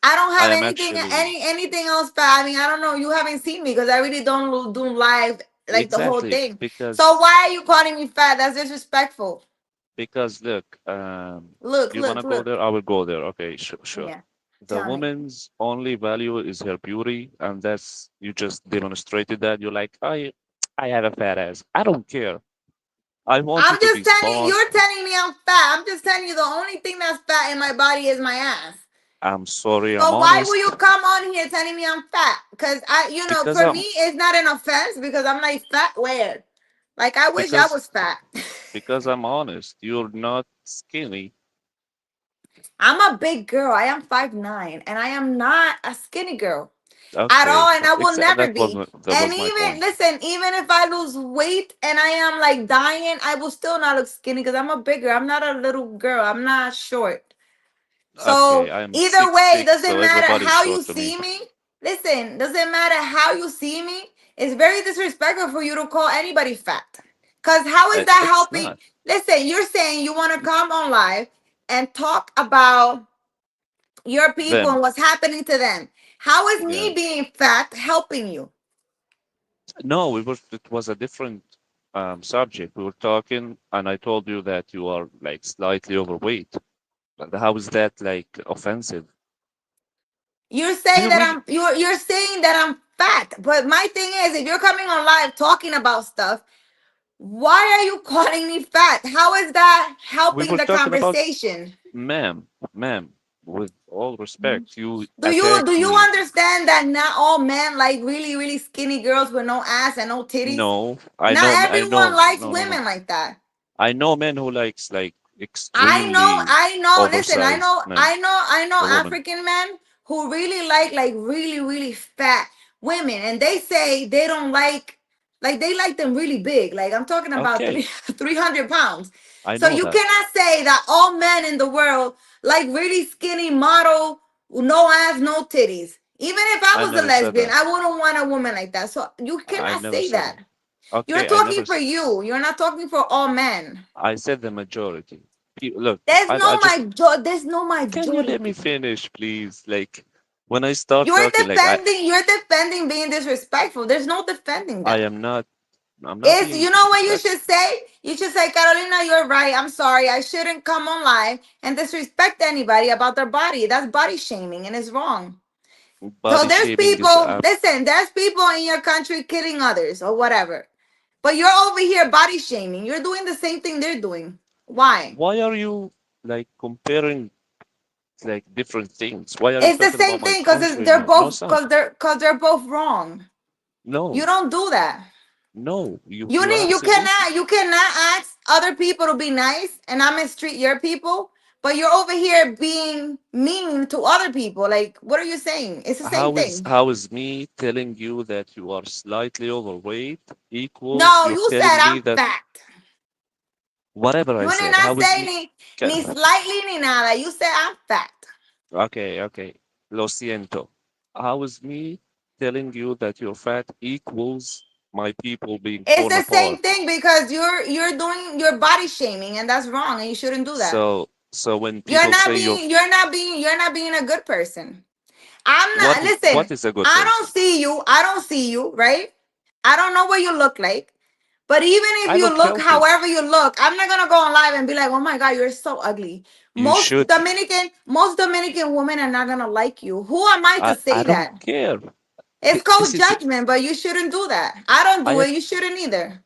Speaker 1: I don't
Speaker 5: I
Speaker 1: have
Speaker 5: am
Speaker 1: anything
Speaker 5: actually
Speaker 1: anything else fat. I mean, I don't know. You haven't seen me because I really don't do live like the whole
Speaker 5: exactly
Speaker 1: thing. So
Speaker 5: because
Speaker 1: why are you calling me fat? That's disrespectful.
Speaker 5: look,
Speaker 1: Look,
Speaker 5: you wanna
Speaker 1: look,
Speaker 5: go
Speaker 1: look.
Speaker 5: there? I will go there. Okay, sure, sure.
Speaker 1: Yeah.
Speaker 5: The
Speaker 1: Tell me.
Speaker 5: woman's only value is her beauty, and that's you just demonstrated that. You're like, I have a fat ass. I don't care. I want you
Speaker 1: I'm
Speaker 5: to
Speaker 1: just telling you,
Speaker 5: respond.
Speaker 1: you're telling me I'm fat. I'm just telling you the only thing that's fat in my body is my ass.
Speaker 5: I'm sorry, I'm
Speaker 1: So why will
Speaker 5: honest
Speaker 1: you come on here telling me I'm fat? Because
Speaker 5: because
Speaker 1: for
Speaker 5: I'm
Speaker 1: me, it's not an offense because I'm like fat where? Like I wish I
Speaker 5: because
Speaker 1: was fat.
Speaker 5: because I'm honest. You're not skinny.
Speaker 1: I'm a big girl. I am 5'9", and I am not a skinny girl at
Speaker 5: Okay,
Speaker 1: all, and I will never
Speaker 5: that
Speaker 1: be. And
Speaker 5: was my
Speaker 1: even
Speaker 5: point.
Speaker 1: listen, even if I lose weight and I am like dying, I will still not look skinny because I'm a bigger. I'm not a little girl. I'm not short.
Speaker 5: Okay,
Speaker 1: So
Speaker 5: I'm
Speaker 1: either
Speaker 5: six
Speaker 1: way, it
Speaker 5: six,
Speaker 1: doesn't
Speaker 5: so
Speaker 1: matter
Speaker 5: everybody's
Speaker 1: how you
Speaker 5: short to me.
Speaker 1: see me. Listen, doesn't matter how you see me. It's very disrespectful for you to call anybody fat. Cause how is that
Speaker 5: It's
Speaker 1: helping?
Speaker 5: not.
Speaker 1: Listen, you're saying you want to come on live and talk about your people
Speaker 5: Them,
Speaker 1: and what's happening to them. How is
Speaker 5: yeah.
Speaker 1: me being fat helping you?
Speaker 5: No, we were. It was a different subject. We were talking, and I told you that you are like slightly overweight. But how is that like offensive?
Speaker 1: You're
Speaker 5: Do
Speaker 1: saying
Speaker 5: you
Speaker 1: that
Speaker 5: really?
Speaker 1: you're saying that I'm fat. But my thing is, if you're coming on live talking about stuff, why are you calling me fat? How is that
Speaker 5: We
Speaker 1: helping
Speaker 5: were
Speaker 1: the
Speaker 5: talking about,
Speaker 1: conversation?
Speaker 5: ma'am. With all respect, you
Speaker 1: Do
Speaker 5: attacked
Speaker 1: you
Speaker 5: me.
Speaker 1: understand that not all men like really really skinny girls with no ass and no titties?
Speaker 5: No,
Speaker 1: Not
Speaker 5: I
Speaker 1: everyone
Speaker 5: know.
Speaker 1: likes
Speaker 5: No, no, no.
Speaker 1: women like that.
Speaker 5: I know men who likes like
Speaker 1: I know,
Speaker 5: extremely
Speaker 1: I know. Listen,
Speaker 5: oversized men
Speaker 1: I know
Speaker 5: or women.
Speaker 1: African men who really like really, really fat women, and they say they don't like they like them really big. Like I'm talking about
Speaker 5: Okay,
Speaker 1: 300 pounds.
Speaker 5: I
Speaker 1: So
Speaker 5: know
Speaker 1: you
Speaker 5: that.
Speaker 1: cannot say that all men in the world like really skinny model, no ass, no titties. Even if I
Speaker 5: I
Speaker 1: was a
Speaker 5: never said
Speaker 1: lesbian,
Speaker 5: that.
Speaker 1: I wouldn't want a woman like that. So you
Speaker 5: I
Speaker 1: cannot
Speaker 5: never
Speaker 1: say
Speaker 5: said
Speaker 1: that.
Speaker 5: that.
Speaker 1: You're
Speaker 5: Okay, I never.
Speaker 1: talking for you. You're not talking for all men.
Speaker 5: I said the majority. Look, I just
Speaker 1: There's no
Speaker 5: can you let me
Speaker 1: majority.
Speaker 5: finish, please? Like when I start talking,
Speaker 1: You're defending being disrespectful. There's no defending
Speaker 5: I
Speaker 1: that.
Speaker 5: am not. I'm not
Speaker 1: It's
Speaker 5: being
Speaker 1: you know what you
Speaker 5: disrespectful.
Speaker 1: should say? You should say, Carolina, you're right. I'm sorry. I shouldn't come on live and disrespect anybody about their body. That's body shaming and it's wrong. So
Speaker 5: Body
Speaker 1: there's
Speaker 5: shaming is
Speaker 1: people, listen, there's people in your country killing others or whatever. But you're over here body shaming. You're doing the same thing they're doing. Why?
Speaker 5: why are you like comparing like different things? Why are you
Speaker 1: It's the
Speaker 5: talking about
Speaker 1: same
Speaker 5: my
Speaker 1: thing because
Speaker 5: country?
Speaker 1: they're
Speaker 5: No, no,
Speaker 1: both
Speaker 5: son.
Speaker 1: because they're both wrong. You
Speaker 5: No,
Speaker 1: don't do that.
Speaker 5: no. You are
Speaker 1: You
Speaker 5: absolutely.
Speaker 1: cannot ask other people to be nice and I'm mistreat your people, but you're over here being mean to other people. Like, what are you saying? It's the same thing.
Speaker 5: How is me telling you that you are slightly overweight equals
Speaker 1: No,
Speaker 5: you're
Speaker 1: you said
Speaker 5: telling me
Speaker 1: I'm
Speaker 5: that
Speaker 1: fat.
Speaker 5: whatever I
Speaker 1: You did
Speaker 5: said?
Speaker 1: not
Speaker 5: How is
Speaker 1: say
Speaker 5: me?
Speaker 1: ni slightly ni nada. You said I'm fat.
Speaker 5: Okay, okay. Lo siento. How is me telling you that you're fat equals my people being
Speaker 1: It's
Speaker 5: torn
Speaker 1: the same
Speaker 5: apart?
Speaker 1: thing because you're doing your body shaming and that's wrong and you shouldn't do that.
Speaker 5: So when people say
Speaker 1: You're not being a good person. I'm not
Speaker 5: what
Speaker 1: listen,
Speaker 5: is a good person?
Speaker 1: I don't see you, right? I don't know what you look like. But even if
Speaker 5: I
Speaker 1: you
Speaker 5: look
Speaker 1: look
Speaker 5: healthy.
Speaker 1: however you look, I'm not gonna go on live and be like, oh my god, you're so ugly.
Speaker 5: You should.
Speaker 1: Most Dominican women are not gonna like you. Who am I to
Speaker 5: I
Speaker 1: say
Speaker 5: don't
Speaker 1: that?
Speaker 5: care.
Speaker 1: It's
Speaker 5: This
Speaker 1: called
Speaker 5: is
Speaker 1: judgment, but you shouldn't do that. I don't
Speaker 5: I
Speaker 1: do
Speaker 5: have
Speaker 1: it, you shouldn't either.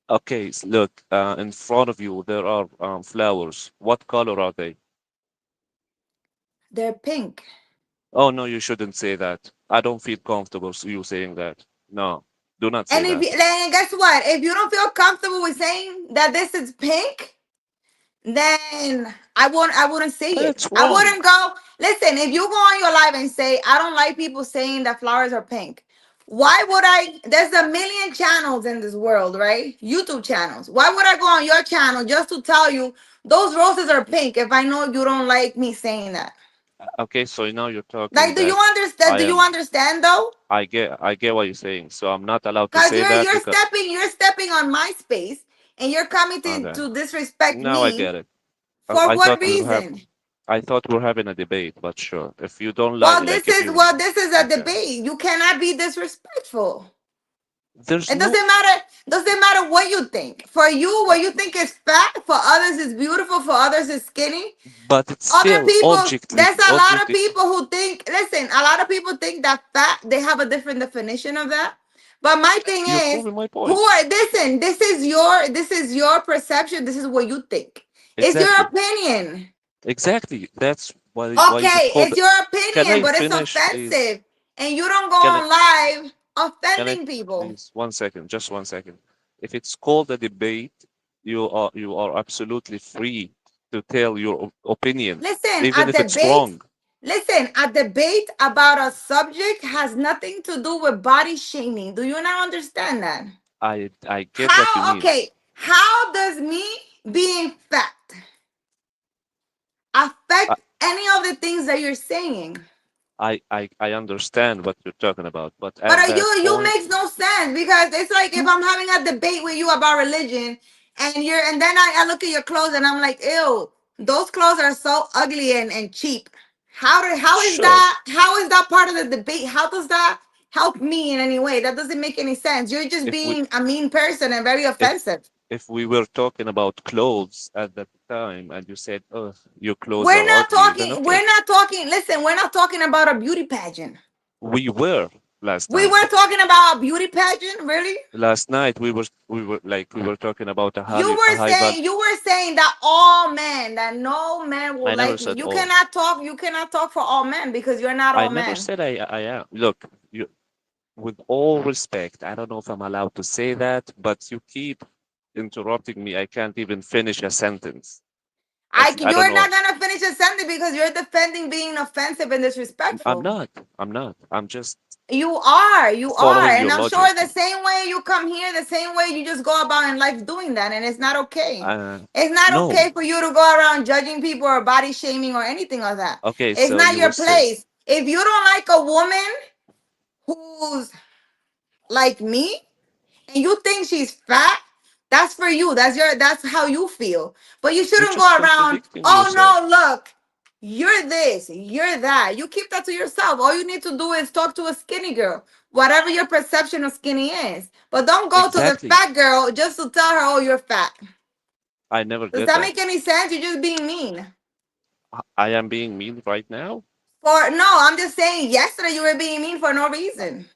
Speaker 5: okay, look, in front of you there are flowers. What color are they?
Speaker 1: They're pink.
Speaker 5: Oh no, you shouldn't say that. I don't feel comfortable you saying that. No, do not say
Speaker 1: And if
Speaker 5: that.
Speaker 1: you, then guess what? If you don't feel comfortable with saying that this is pink, then I wouldn't say it.
Speaker 5: That's
Speaker 1: I
Speaker 5: wrong.
Speaker 1: wouldn't go. Listen, if you go on your live and say I don't like people saying that flowers are pink, why would I? There's a million channels in this world, right? YouTube channels. Why would I go on your channel just to tell you those roses are pink if I know you don't like me saying that?
Speaker 5: Okay, so now you're talking
Speaker 1: Like, do you
Speaker 5: that
Speaker 1: understand?
Speaker 5: I
Speaker 1: Do you
Speaker 5: am.
Speaker 1: understand though?
Speaker 5: I get what you're saying. So I'm not allowed to
Speaker 1: Because
Speaker 5: say that
Speaker 1: you're
Speaker 5: because
Speaker 1: stepping on my space and you're coming
Speaker 5: okay.
Speaker 1: to disrespect
Speaker 5: Now I
Speaker 1: me.
Speaker 5: get it.
Speaker 1: For
Speaker 5: I
Speaker 1: what
Speaker 5: thought we were have.
Speaker 1: reason?
Speaker 5: I thought we're having a debate, but sure. If you don't
Speaker 1: Well,
Speaker 5: like
Speaker 1: this
Speaker 5: if
Speaker 1: is
Speaker 5: you
Speaker 1: well, this is a
Speaker 5: okay.
Speaker 1: debate. You cannot be disrespectful.
Speaker 5: There's
Speaker 1: It
Speaker 5: no,
Speaker 1: doesn't matter. Doesn't matter what you think. For you, what you think is fat. For others, is beautiful. For others, is skinny.
Speaker 5: but it's
Speaker 1: Other
Speaker 5: still
Speaker 1: people,
Speaker 5: objectively
Speaker 1: there's a lot of
Speaker 5: objective.
Speaker 1: people who think. Listen, a lot of people think that fat. They have a different definition of that. But my thing
Speaker 5: You're
Speaker 1: is,
Speaker 5: proving my
Speaker 1: who
Speaker 5: point.
Speaker 1: are listen? This is your perception. This is what you think. It's your
Speaker 5: Exactly.
Speaker 1: opinion.
Speaker 5: Exactly. That's why is it
Speaker 1: Okay,
Speaker 5: called?
Speaker 1: it's your
Speaker 5: Can
Speaker 1: opinion,
Speaker 5: I
Speaker 1: but it's
Speaker 5: finish, please?
Speaker 1: offensive, and you don't go
Speaker 5: Can I
Speaker 1: on live
Speaker 5: can I
Speaker 1: offending people.
Speaker 5: please 1 second, just 1 second. If it's called a debate, you are absolutely free to tell your opinion,
Speaker 1: Listen,
Speaker 5: even if it's wrong.
Speaker 1: a debate about a subject has nothing to do with body shaming. Do you not understand that?
Speaker 5: I get what you
Speaker 1: How,
Speaker 5: mean.
Speaker 1: okay, how does me being fat
Speaker 5: I
Speaker 1: affect any of the things that you're saying?
Speaker 5: I understand what you're talking about, but
Speaker 1: But
Speaker 5: at that
Speaker 1: you
Speaker 5: point,
Speaker 1: makes no sense because it's like if I'm having a debate with you about religion and then I look at your clothes and I'm like, ew, those clothes are so ugly and cheap.
Speaker 5: sure.
Speaker 1: How is that part of the debate? How does that help me in any way? That doesn't make any sense. You're just
Speaker 5: If we
Speaker 1: being a mean person and very
Speaker 5: if
Speaker 1: offensive.
Speaker 5: if we were talking about clothes at that time and you said, "Oh, your clothes
Speaker 1: We're
Speaker 5: are
Speaker 1: not
Speaker 5: ugly," then
Speaker 1: talking,
Speaker 5: okay.
Speaker 1: we're not talking, listen, we're not talking about a beauty pageant.
Speaker 5: We were last
Speaker 1: We
Speaker 5: time.
Speaker 1: were talking about a beauty pageant, really?
Speaker 5: Last night we were talking about a
Speaker 1: You
Speaker 5: high val.
Speaker 1: you were saying that all men, that no man will
Speaker 5: I never
Speaker 1: like me.
Speaker 5: said
Speaker 1: You
Speaker 5: all.
Speaker 1: cannot talk, you cannot talk for all men because you're not
Speaker 5: I
Speaker 1: all
Speaker 5: never
Speaker 1: men.
Speaker 5: said I am. Look, you with all respect, I don't know if I'm allowed to say that, but you keep interrupting me. I can't even finish a sentence. I don't
Speaker 1: You're
Speaker 5: know.
Speaker 1: not gonna finish a sentence because you're defending being offensive and
Speaker 5: I'm
Speaker 1: disrespectful.
Speaker 5: not. I'm not. I'm just
Speaker 1: You are,
Speaker 5: following
Speaker 1: and
Speaker 5: your
Speaker 1: I'm sure
Speaker 5: logic.
Speaker 1: the same way you come here, the same way you just go about in life doing that, and it's not okay.
Speaker 5: Uh,
Speaker 1: It's not
Speaker 5: no.
Speaker 1: okay for you to go around judging people or body shaming or anything like that.
Speaker 5: Okay,
Speaker 1: It's
Speaker 5: so
Speaker 1: not
Speaker 5: you were
Speaker 1: your
Speaker 5: saying
Speaker 1: place. If you don't like a woman who's like me, and you think she's fat, that's for you. That's how you feel. But you
Speaker 5: you're
Speaker 1: shouldn't
Speaker 5: just
Speaker 1: go around,
Speaker 5: contradicting
Speaker 1: oh
Speaker 5: yourself.
Speaker 1: no, look, you're this, you're that. You keep that to yourself. All you need to do is talk to a skinny girl, whatever your perception of skinny is. But don't go to the
Speaker 5: Exactly.
Speaker 1: fat girl just to tell her, oh, you're fat.
Speaker 5: I never
Speaker 1: Does
Speaker 5: did
Speaker 1: that
Speaker 5: that.
Speaker 1: make any sense? You're just being mean.
Speaker 5: I am being mean right now.
Speaker 1: For no, I'm just saying yesterday you were being mean for no reason.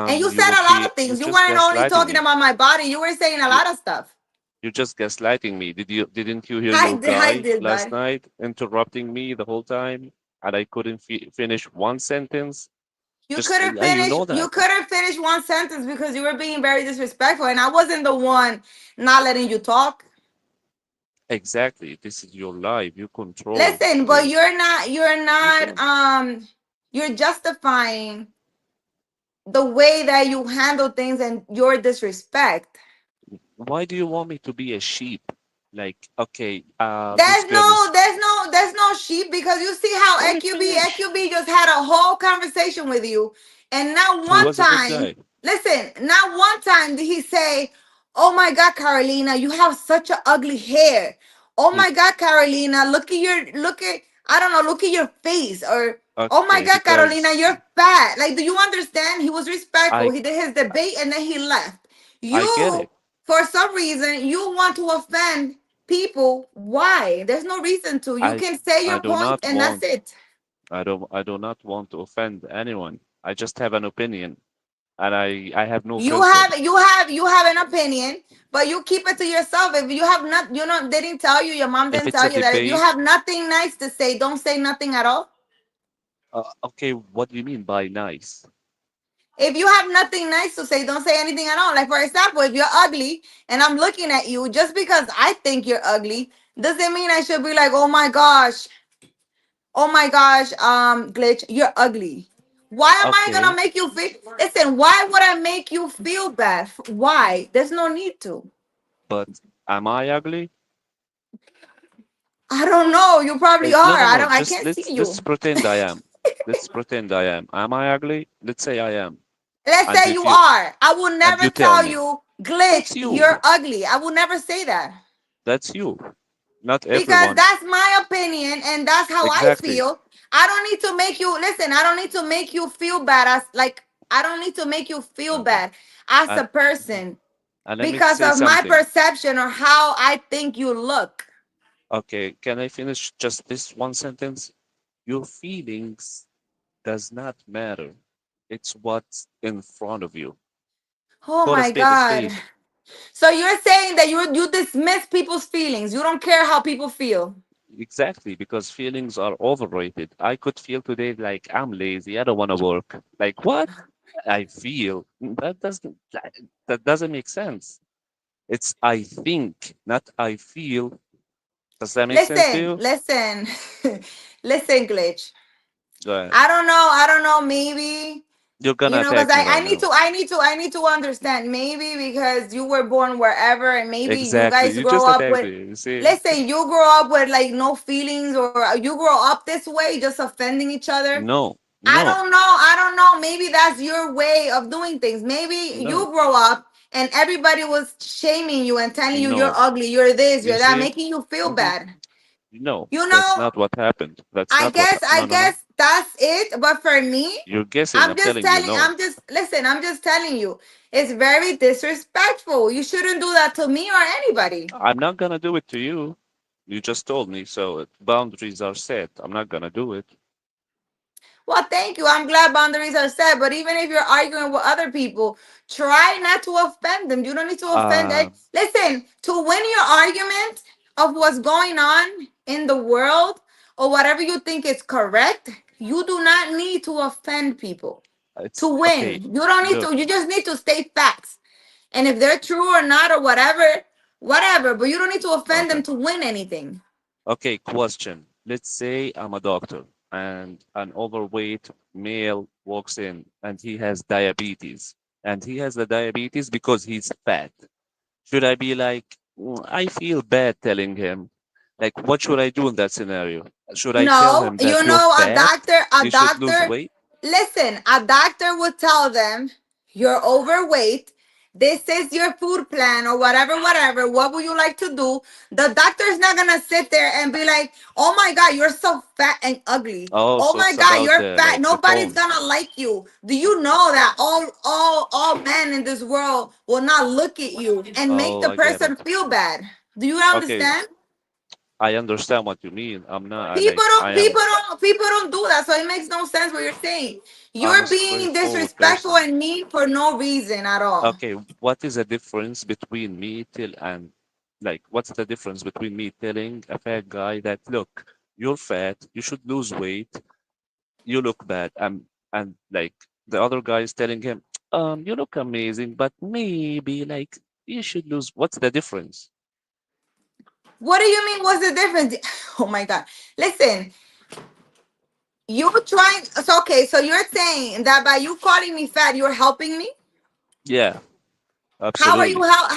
Speaker 1: And you said a lot of
Speaker 5: You're
Speaker 1: things. You
Speaker 5: just
Speaker 1: weren't only
Speaker 5: gaslighting
Speaker 1: talking
Speaker 5: me.
Speaker 1: about my body, you were saying a
Speaker 5: You
Speaker 1: lot of stuff.
Speaker 5: you're just gaslighting me. Didn't you hear
Speaker 1: I
Speaker 5: your
Speaker 1: did, I
Speaker 5: guy
Speaker 1: did,
Speaker 5: last
Speaker 1: bud.
Speaker 5: night interrupting me the whole time and I couldn't finish one sentence? Just you know
Speaker 1: You
Speaker 5: that.
Speaker 1: couldn't finish one sentence because you were being very disrespectful, and I wasn't the one not letting you talk.
Speaker 5: Exactly. This is your life. You control
Speaker 1: Listen, but
Speaker 5: the you can
Speaker 1: you're justifying the way that you handle things and your disrespect.
Speaker 5: why do you want me to be a sheep? Like, okay, this girl is
Speaker 1: There's no sheep because you see how
Speaker 5: let me
Speaker 1: EQB
Speaker 5: finish.
Speaker 1: just had a whole conversation with you, and not
Speaker 5: He
Speaker 1: one
Speaker 5: was a good
Speaker 1: time,
Speaker 5: guy.
Speaker 1: listen, not one time did he say, "Oh my God, Carolina, you have such a ugly hair. Oh
Speaker 5: He
Speaker 1: my God, Carolina, I don't know, look at your face," or "Oh my
Speaker 5: okay,
Speaker 1: God, Carolina,
Speaker 5: because
Speaker 1: you're fat." Like, do you understand? He was respectful.
Speaker 5: I
Speaker 1: He did his debate and then he left.
Speaker 5: I get
Speaker 1: You,
Speaker 5: it.
Speaker 1: for some reason, you want to offend people. Why? There's no reason to. You
Speaker 5: I
Speaker 1: can say
Speaker 5: I
Speaker 1: your
Speaker 5: do
Speaker 1: point
Speaker 5: not
Speaker 1: and that's
Speaker 5: want
Speaker 1: it.
Speaker 5: I do not want to offend anyone. I just have an opinion and I have no
Speaker 1: You
Speaker 5: filter.
Speaker 1: have an opinion, but you keep it to yourself. If you have not, they didn't tell you, your mom
Speaker 5: If
Speaker 1: didn't
Speaker 5: it's a
Speaker 1: tell you that if you
Speaker 5: debate,
Speaker 1: have nothing nice to say, don't say nothing at all.
Speaker 5: Okay, what do you mean by nice?
Speaker 1: If you have nothing nice to say, don't say anything at all. Like, for example, if you're ugly and I'm looking at you, just because I think you're ugly doesn't mean I should be like, oh my gosh, Glitch, you're ugly. Why am I gonna
Speaker 5: Okay,
Speaker 1: make you feel? Listen, why would I make you feel bad? Why? There's no need to.
Speaker 5: but am I ugly?
Speaker 1: I don't know. You probably are.
Speaker 5: No, no, no.
Speaker 1: I
Speaker 5: Just
Speaker 1: can't see
Speaker 5: let's
Speaker 1: you.
Speaker 5: pretend I am. Let's pretend I am. Am I ugly? Let's say I am.
Speaker 1: Let's
Speaker 5: And
Speaker 1: say
Speaker 5: if
Speaker 1: you
Speaker 5: you
Speaker 1: are. I will
Speaker 5: and
Speaker 1: never
Speaker 5: you tell
Speaker 1: tell
Speaker 5: me,
Speaker 1: you, Glitch,
Speaker 5: that's you.
Speaker 1: you're ugly. I will never say that.
Speaker 5: That's you. Not
Speaker 1: Because
Speaker 5: everyone.
Speaker 1: that's my opinion and that's how I
Speaker 5: Exactly.
Speaker 1: feel. I don't need to make you listen. I don't need to make you feel bad as like I don't need to make you feel
Speaker 5: Okay.
Speaker 1: bad as
Speaker 5: And
Speaker 1: a person
Speaker 5: let me
Speaker 1: because
Speaker 5: say
Speaker 1: of my
Speaker 5: something.
Speaker 1: perception or how I think you look.
Speaker 5: Okay, can I finish just this one sentence? Your feelings does not matter. It's what's in front of you.
Speaker 1: Oh
Speaker 5: Call a
Speaker 1: my
Speaker 5: spade a
Speaker 1: god.
Speaker 5: spade.
Speaker 1: So you're saying that you dismiss people's feelings. You don't care how people feel.
Speaker 5: Exactly, because feelings are overrated. I could feel today like I'm lazy, I don't want to work. Like what? I feel that doesn't make sense. It's I think, not I feel. Does that make sense to
Speaker 1: Listen,
Speaker 5: you?
Speaker 1: listen. Listen, Glitch.
Speaker 5: Go ahead.
Speaker 1: I don't know, maybe.
Speaker 5: You're
Speaker 1: You
Speaker 5: gonna
Speaker 1: know, because
Speaker 5: attack me right now.
Speaker 1: I need to understand. Maybe because you were born wherever, and maybe you
Speaker 5: Exactly.
Speaker 1: guys
Speaker 5: You
Speaker 1: grow
Speaker 5: just
Speaker 1: up
Speaker 5: attacked
Speaker 1: with.
Speaker 5: me. You see?
Speaker 1: Listen, you grow up with like no feelings, or you grow up this way, just offending each other.
Speaker 5: No,
Speaker 1: I
Speaker 5: no,
Speaker 1: don't know. I don't know. Maybe that's your way of doing things. Maybe you
Speaker 5: no,
Speaker 1: grow up and everybody was shaming you and telling you you're
Speaker 5: no.
Speaker 1: ugly, you're this,
Speaker 5: You
Speaker 1: you're that,
Speaker 5: see?
Speaker 1: making you feel
Speaker 5: Hmm.
Speaker 1: bad.
Speaker 5: No,
Speaker 1: You
Speaker 5: that's
Speaker 1: know,
Speaker 5: not what happened. That's not what.
Speaker 1: I
Speaker 5: No, no, no.
Speaker 1: guess that's it. But for me,
Speaker 5: You're guessing. I'm telling you, no.
Speaker 1: I'm just listen, I'm just telling you, it's very disrespectful. You shouldn't do that to me or anybody.
Speaker 5: I'm not gonna do it to you. You just told me, so boundaries are set. I'm not gonna do it.
Speaker 1: Well, thank you. I'm glad boundaries are set. But even if you're arguing with other people, try not to offend them. You don't need to offend
Speaker 5: Uh,
Speaker 1: it. Listen, to win your argument of what's going on in the world or whatever you think is correct, you do not need to offend people to
Speaker 5: it's okay.
Speaker 1: win. You don't need
Speaker 5: Look,
Speaker 1: to. You just need to state facts. And if they're true or not or whatever, whatever. But you don't need to offend
Speaker 5: okay.
Speaker 1: them to win anything.
Speaker 5: Okay, question. Let's say I'm a doctor and an overweight male walks in and he has diabetes. And he has the diabetes because he's fat. Should I be like, I feel bad telling him, like, what should I do in that scenario? Should I tell
Speaker 1: No,
Speaker 5: him that
Speaker 1: you
Speaker 5: you're
Speaker 1: know,
Speaker 5: fat?
Speaker 1: a
Speaker 5: You should lose
Speaker 1: doctor,
Speaker 5: weight?
Speaker 1: listen, a doctor would tell them, you're overweight. This is your food plan or whatever, whatever. What would you like to do? The doctor is not going to sit there and be like, oh my God, you're so fat and ugly.
Speaker 5: Oh,
Speaker 1: Oh
Speaker 5: so
Speaker 1: my
Speaker 5: it's
Speaker 1: God,
Speaker 5: about
Speaker 1: you're
Speaker 5: the
Speaker 1: fat.
Speaker 5: like the
Speaker 1: Nobody's
Speaker 5: tone.
Speaker 1: going to like you. Do you know that all men in this world will not look at you and make
Speaker 5: Oh,
Speaker 1: the
Speaker 5: I get
Speaker 1: person
Speaker 5: it.
Speaker 1: feel bad? Do you
Speaker 5: Okay,
Speaker 1: understand?
Speaker 5: I understand what you mean. I'm not I like I am
Speaker 1: People don't do that. So it makes no sense what you're saying.
Speaker 5: I'm a
Speaker 1: You're being
Speaker 5: straightforward
Speaker 1: disrespectful
Speaker 5: person.
Speaker 1: and mean for no reason at all.
Speaker 5: Okay, what is the difference between me till and like what's the difference between me telling a fat guy that look, you're fat, you should lose weight, you look bad, and like the other guy is telling him, you look amazing, but maybe like you should lose. What's the difference?
Speaker 1: What do you mean? What's the difference? Oh my God. Listen, you trying so okay, so you're saying that by you calling me fat, you're helping me?
Speaker 5: Yeah,
Speaker 1: How are you
Speaker 5: absolutely.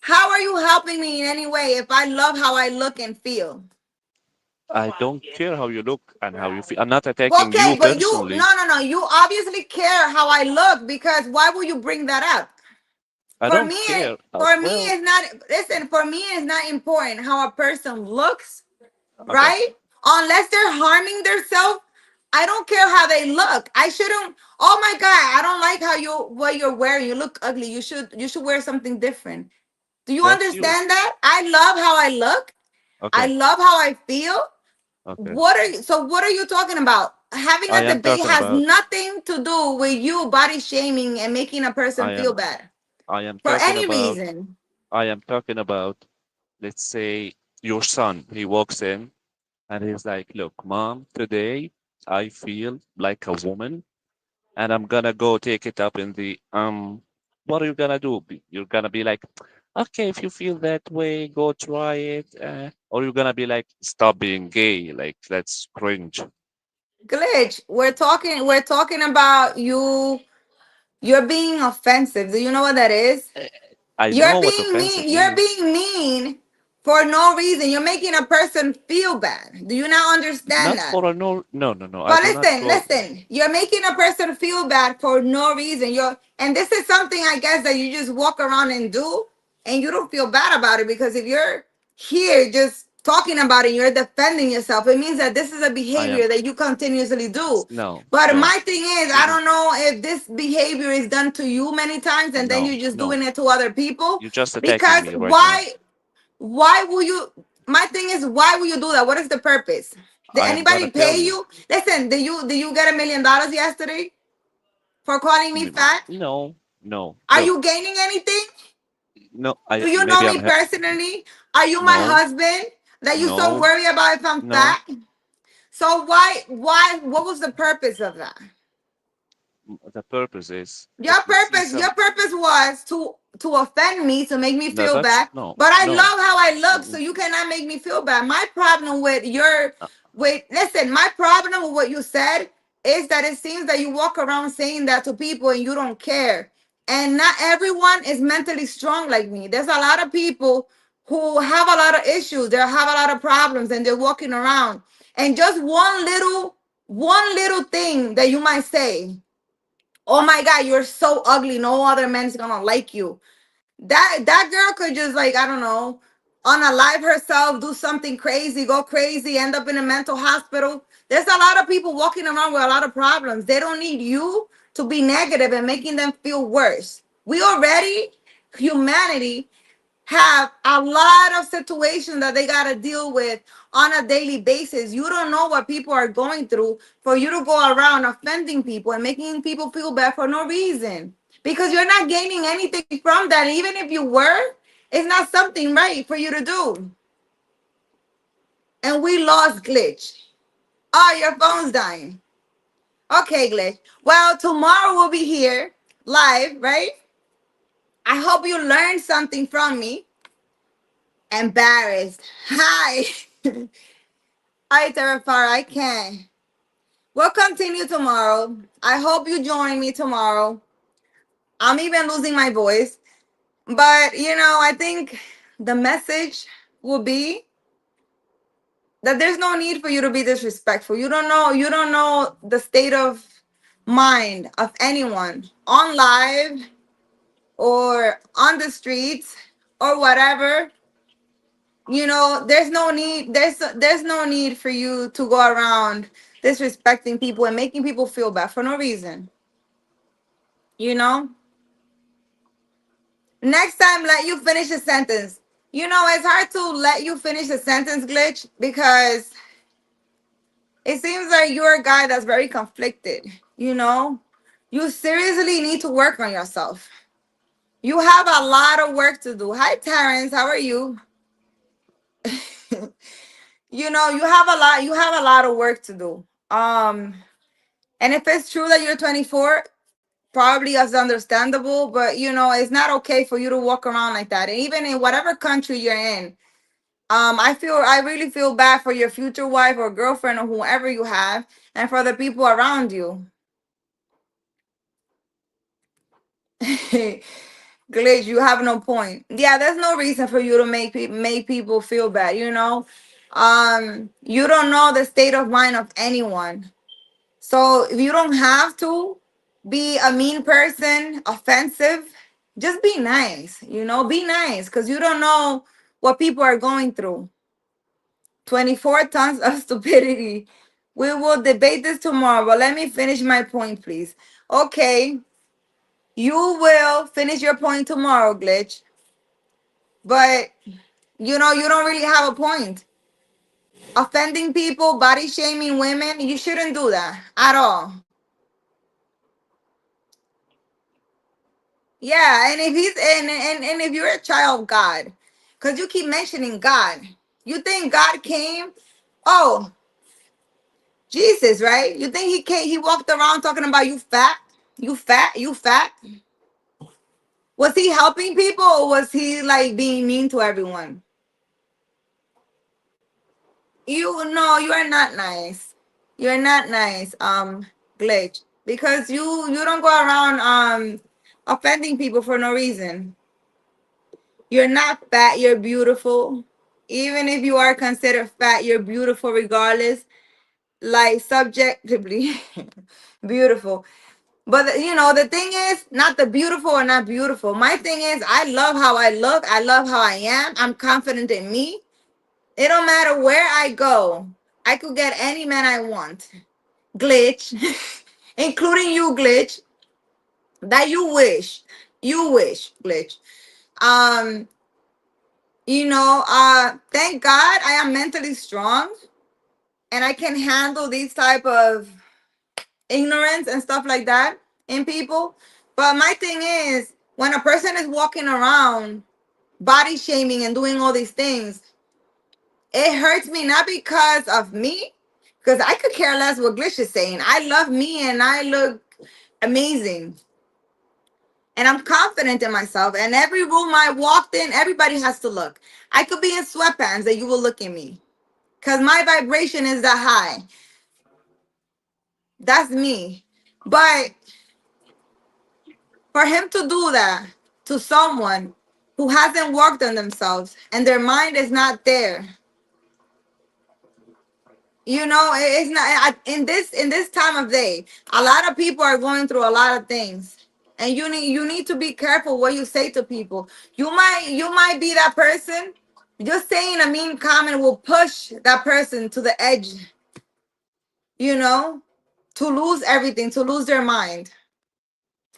Speaker 1: how are you helping me in any way if I love how I look and feel?
Speaker 5: I don't care how you look and how you feel. I'm not attacking
Speaker 1: Okay,
Speaker 5: you
Speaker 1: but
Speaker 5: personally.
Speaker 1: no, you obviously care how I look because why would you bring that up?
Speaker 5: I
Speaker 1: For
Speaker 5: don't
Speaker 1: me,
Speaker 5: care. Well,
Speaker 1: it's not listen, for me it's not important how a person looks,
Speaker 5: okay.
Speaker 1: right? Unless they're harming themselves, I don't care how they look. I shouldn't. Oh my God, I don't like how you what you're wearing. You look ugly. You should wear something different. Do you
Speaker 5: That's you.
Speaker 1: understand that? I love how I look. I
Speaker 5: Okay.
Speaker 1: love how I feel.
Speaker 5: Okay.
Speaker 1: What are you talking about? Having
Speaker 5: I
Speaker 1: a
Speaker 5: am
Speaker 1: debate
Speaker 5: talking
Speaker 1: has
Speaker 5: about.
Speaker 1: nothing to do with you body shaming and making a person
Speaker 5: I
Speaker 1: feel
Speaker 5: am.
Speaker 1: bad
Speaker 5: I am
Speaker 1: for
Speaker 5: talking
Speaker 1: any
Speaker 5: about.
Speaker 1: reason.
Speaker 5: I am talking about. Let's say your son. He walks in and he's like, "Look, mom, today I feel like a woman, and I'm gonna go take it up in the what are you gonna do? You're gonna be like, okay, if you feel that way, go try it, or you're gonna be like, stop being gay, like that's cringe.
Speaker 1: Glitch, we're talking about you. You're being offensive. Do you know what that is?
Speaker 5: Eh, I
Speaker 1: You're
Speaker 5: know what
Speaker 1: being
Speaker 5: offensive
Speaker 1: mean. You're
Speaker 5: means.
Speaker 1: being mean for no reason. You're making a person feel bad. Do you not understand
Speaker 5: Not
Speaker 1: that?
Speaker 5: for a no. I
Speaker 1: But
Speaker 5: do not
Speaker 1: listen,
Speaker 5: go.
Speaker 1: listen. You're making a person feel bad for no reason. And this is something I guess that you just walk around and do, and you don't feel bad about it because if you're here just talking about it, you're defending yourself. It means that this is a
Speaker 5: I am
Speaker 1: behavior that you continuously do.
Speaker 5: no,
Speaker 1: But
Speaker 5: no.
Speaker 1: my thing is, I
Speaker 5: Mm-mm,
Speaker 1: don't know if this behavior is done to you many times, and then
Speaker 5: no,
Speaker 1: you're just
Speaker 5: no.
Speaker 1: doing it to other people.
Speaker 5: You're just attacking
Speaker 1: Because
Speaker 5: me right now.
Speaker 1: why will you? My thing is, why will you do that? What is the purpose? Did
Speaker 5: I am gonna
Speaker 1: anybody
Speaker 5: tell
Speaker 1: pay
Speaker 5: you.
Speaker 1: you? Listen, did you get $1 million yesterday for calling me fat?
Speaker 5: No, no.
Speaker 1: Are
Speaker 5: Look,
Speaker 1: you gaining anything?
Speaker 5: no.
Speaker 1: Do
Speaker 5: I
Speaker 1: you know
Speaker 5: maybe I'm
Speaker 1: me personally? Are you my
Speaker 5: no,
Speaker 1: husband that you so
Speaker 5: no,
Speaker 1: worry about if I'm
Speaker 5: no.
Speaker 1: fat? So what was the purpose of that?
Speaker 5: The purpose is
Speaker 1: Your
Speaker 5: if you see
Speaker 1: purpose,
Speaker 5: some.
Speaker 1: your purpose was to offend me, to make me
Speaker 5: No,
Speaker 1: feel
Speaker 5: that's
Speaker 1: bad.
Speaker 5: no,
Speaker 1: But I
Speaker 5: no.
Speaker 1: love how I look, so
Speaker 5: Mm-mm.
Speaker 1: you cannot make me feel bad. My problem with your
Speaker 5: Uh,
Speaker 1: with listen, my problem with what you said is that it seems that you walk around saying that to people and you don't care. And not everyone is mentally strong like me. There's a lot of people who have a lot of issues, they have a lot of problems, and they're walking around. And just one little thing that you might say, oh my god, you're so ugly, no other man's gonna like you. That girl could just, like, I don't know, unalive herself, do something crazy, go crazy, end up in a mental hospital. There's a lot of people walking around with a lot of problems. They don't need you to be negative and making them feel worse. We already, humanity, have a lot of situations that they got to deal with on a daily basis. You don't know what people are going through for you to go around offending people and making people feel bad for no reason, because you're not gaining anything from that. Even if you were, it's not something right for you to do. And we lost Glitch. Oh, your phone's dying. Okay, Glitch. Well, tomorrow we'll be here live, right? I hope you learned something from me. Embarrassed. Hi. Hi, Terrafar. I can. We'll continue tomorrow. I hope you join me tomorrow. I'm even losing my voice. But, I think the message will be that there's no need for you to be disrespectful. You don't know the state of mind of anyone on live or on the streets or whatever. There's no need for you to go around disrespecting people and making people feel bad for no reason. you know Next time, let you finish a sentence. It's hard to let you finish a sentence, Glitch, because it seems like you're a guy that's very conflicted. You seriously need to work on yourself. You have a lot of work to do. Hi, Terrence, how are you? You have a lot of work to do. And if it's true that you're 24, probably is understandable, but it's not okay for you to walk around like that. And even in whatever country you're in, I really feel bad for your future wife or girlfriend or whoever you have, and for the people around you. Glitch, you have no point. Yeah, there's no reason for you to make people feel bad. You don't know the state of mind of anyone. So if you don't have to be a mean person, offensive, just be nice. Be nice, because you don't know what people are going through. 24 tons of stupidity. We will debate this tomorrow, but let me finish my point, please. Okay, you will finish your point tomorrow, Glitch. But you don't really have a point. Offending people, body shaming women, you shouldn't do that at all. Yeah, and if he's and if you're a child of God, because you keep mentioning God, you think God came? Oh, Jesus, right? You think he can't? He walked around talking about you fat, you fat, you fat. Was he helping people or was he like being mean to everyone? You no, you are not nice. You're not nice, Glitch, because you don't go around offending people for no reason. You're not fat. You're beautiful. Even if you are considered fat, you're beautiful regardless. Like subjectively, beautiful. But the thing is, not the beautiful or not beautiful. My thing is, I love how I look. I love how I am. I'm confident in me. It don't matter where I go. I could get any man I want. Glitch, including you, Glitch. That you wish. You wish, Glitch. Um, thank God I am mentally strong and I can handle these type of ignorance and stuff like that in people. But my thing is, when a person is walking around body shaming and doing all these things, it hurts me not because of me, because I could care less what Glitch is saying. I love me and I look amazing. And I'm confident in myself. And every room I walked in, everybody has to look. I could be in sweatpants and you will look at me. Because my vibration is that high. That's me. But for him to do that to someone who hasn't worked on themselves and their mind is not there, it's not in this time of day. A lot of people are going through a lot of things, and you need to be careful what you say to people. You might be that person. Just saying a mean comment will push that person to the edge, to lose everything, to lose their mind.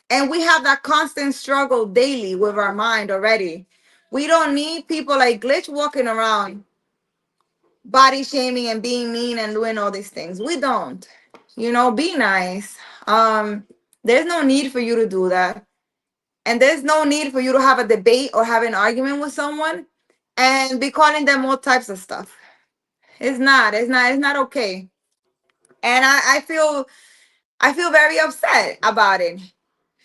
Speaker 1: And we have that constant struggle daily with our mind already. We don't need people like Glitch walking around body shaming and being mean and doing all these things. We don't. Be nice. There's no need for you to do that. And there's no need for you to have a debate or have an argument with someone and be calling them all types of stuff. It's not okay. And I feel very upset about it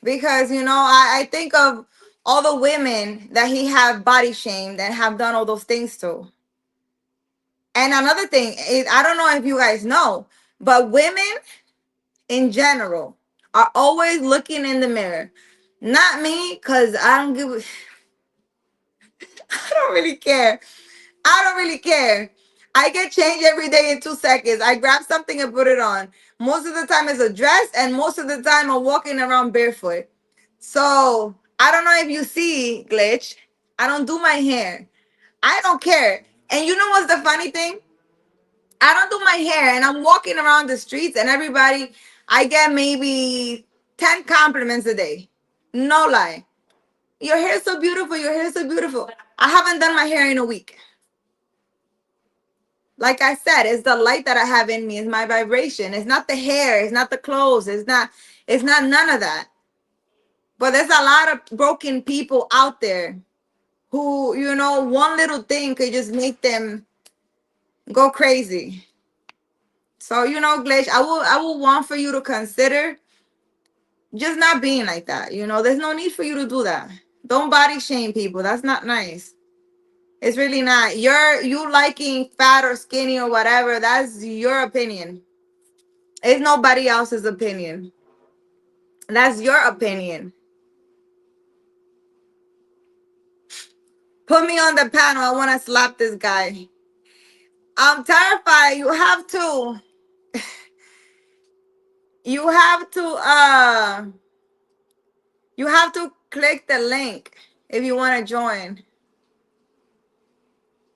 Speaker 1: because I think of all the women that he have body shamed and have done all those things to. And another thing is, I don't know if you guys know, but women in general are always looking in the mirror. Not me, because I don't really care. I don't really care. I get changed every day in 2 seconds. I grab something and put it on. Most of the time it's a dress, and most of the time I'm walking around barefoot. So I don't know if you see, Glitch. I don't do my hair. I don't care. And you know what's the funny thing? I don't do my hair and I'm walking around the streets and I get maybe 10 compliments a day. No lie. Your hair is so beautiful. Your hair is so beautiful. I haven't done my hair in a week. Like I said, it's the light that I have in me. It's my vibration. It's not the hair. It's not the clothes. It's not none of that. But there's a lot of broken people out there who, one little thing could just make them go crazy. So, Glitch, I will want for you to consider just not being like that. There's no need for you to do that. Don't body shame people. That's not nice. It's really not. You liking fat or skinny or whatever, that's your opinion. It's nobody else's opinion. That's your opinion. Put me on the panel. I want to slap this guy. I'm terrified. You have to click the link if you want to join.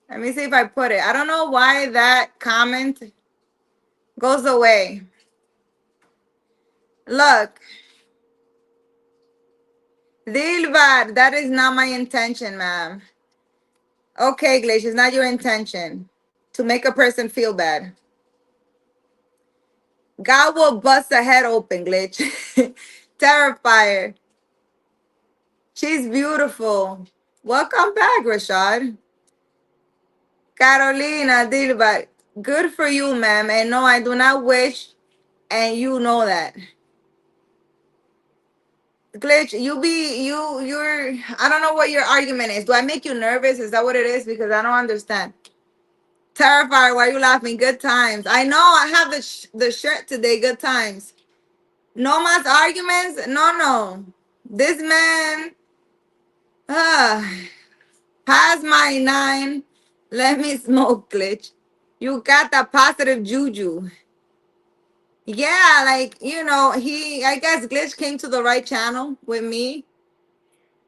Speaker 1: Let me see if I put it. I don't know why that comment goes away. Look. Dilbad, that is not my intention, ma'am. Okay, Glitch, it's not your intention to make a person feel bad. God will bust her head open, Glitch. Terrifier. She's beautiful. Welcome back, Rashad. Carolina, Dilbad. Good for you, ma'am. And no, I do not wish, and you know that. Glitch, you're I don't know what your argument is. Do I make you nervous? Is that what it is? Because I don't understand. Terrified, why are you laughing? Good times. I know I have the shirt today. Good times. No más arguments. No, no. This man, uh, pass my 9. Let me smoke, Glitch. You got that positive juju. Yeah, like, I guess Glitch came to the right channel with me.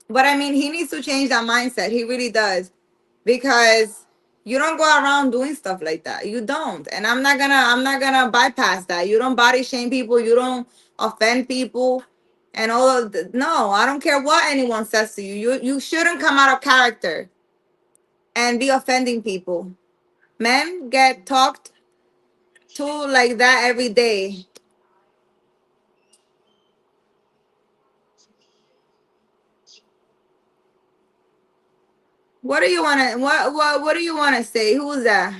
Speaker 1: But I mean, he needs to change that mindset. He really does. Because you don't go around doing stuff like that. You don't. And I'm not gonna bypass that. You don't body shame people, you don't offend people and all of the, no, I don't care what anyone says to you. You shouldn't come out of character and be offending people. Men get talked to like that every day. What do you wanna what do you wanna say? Who's that?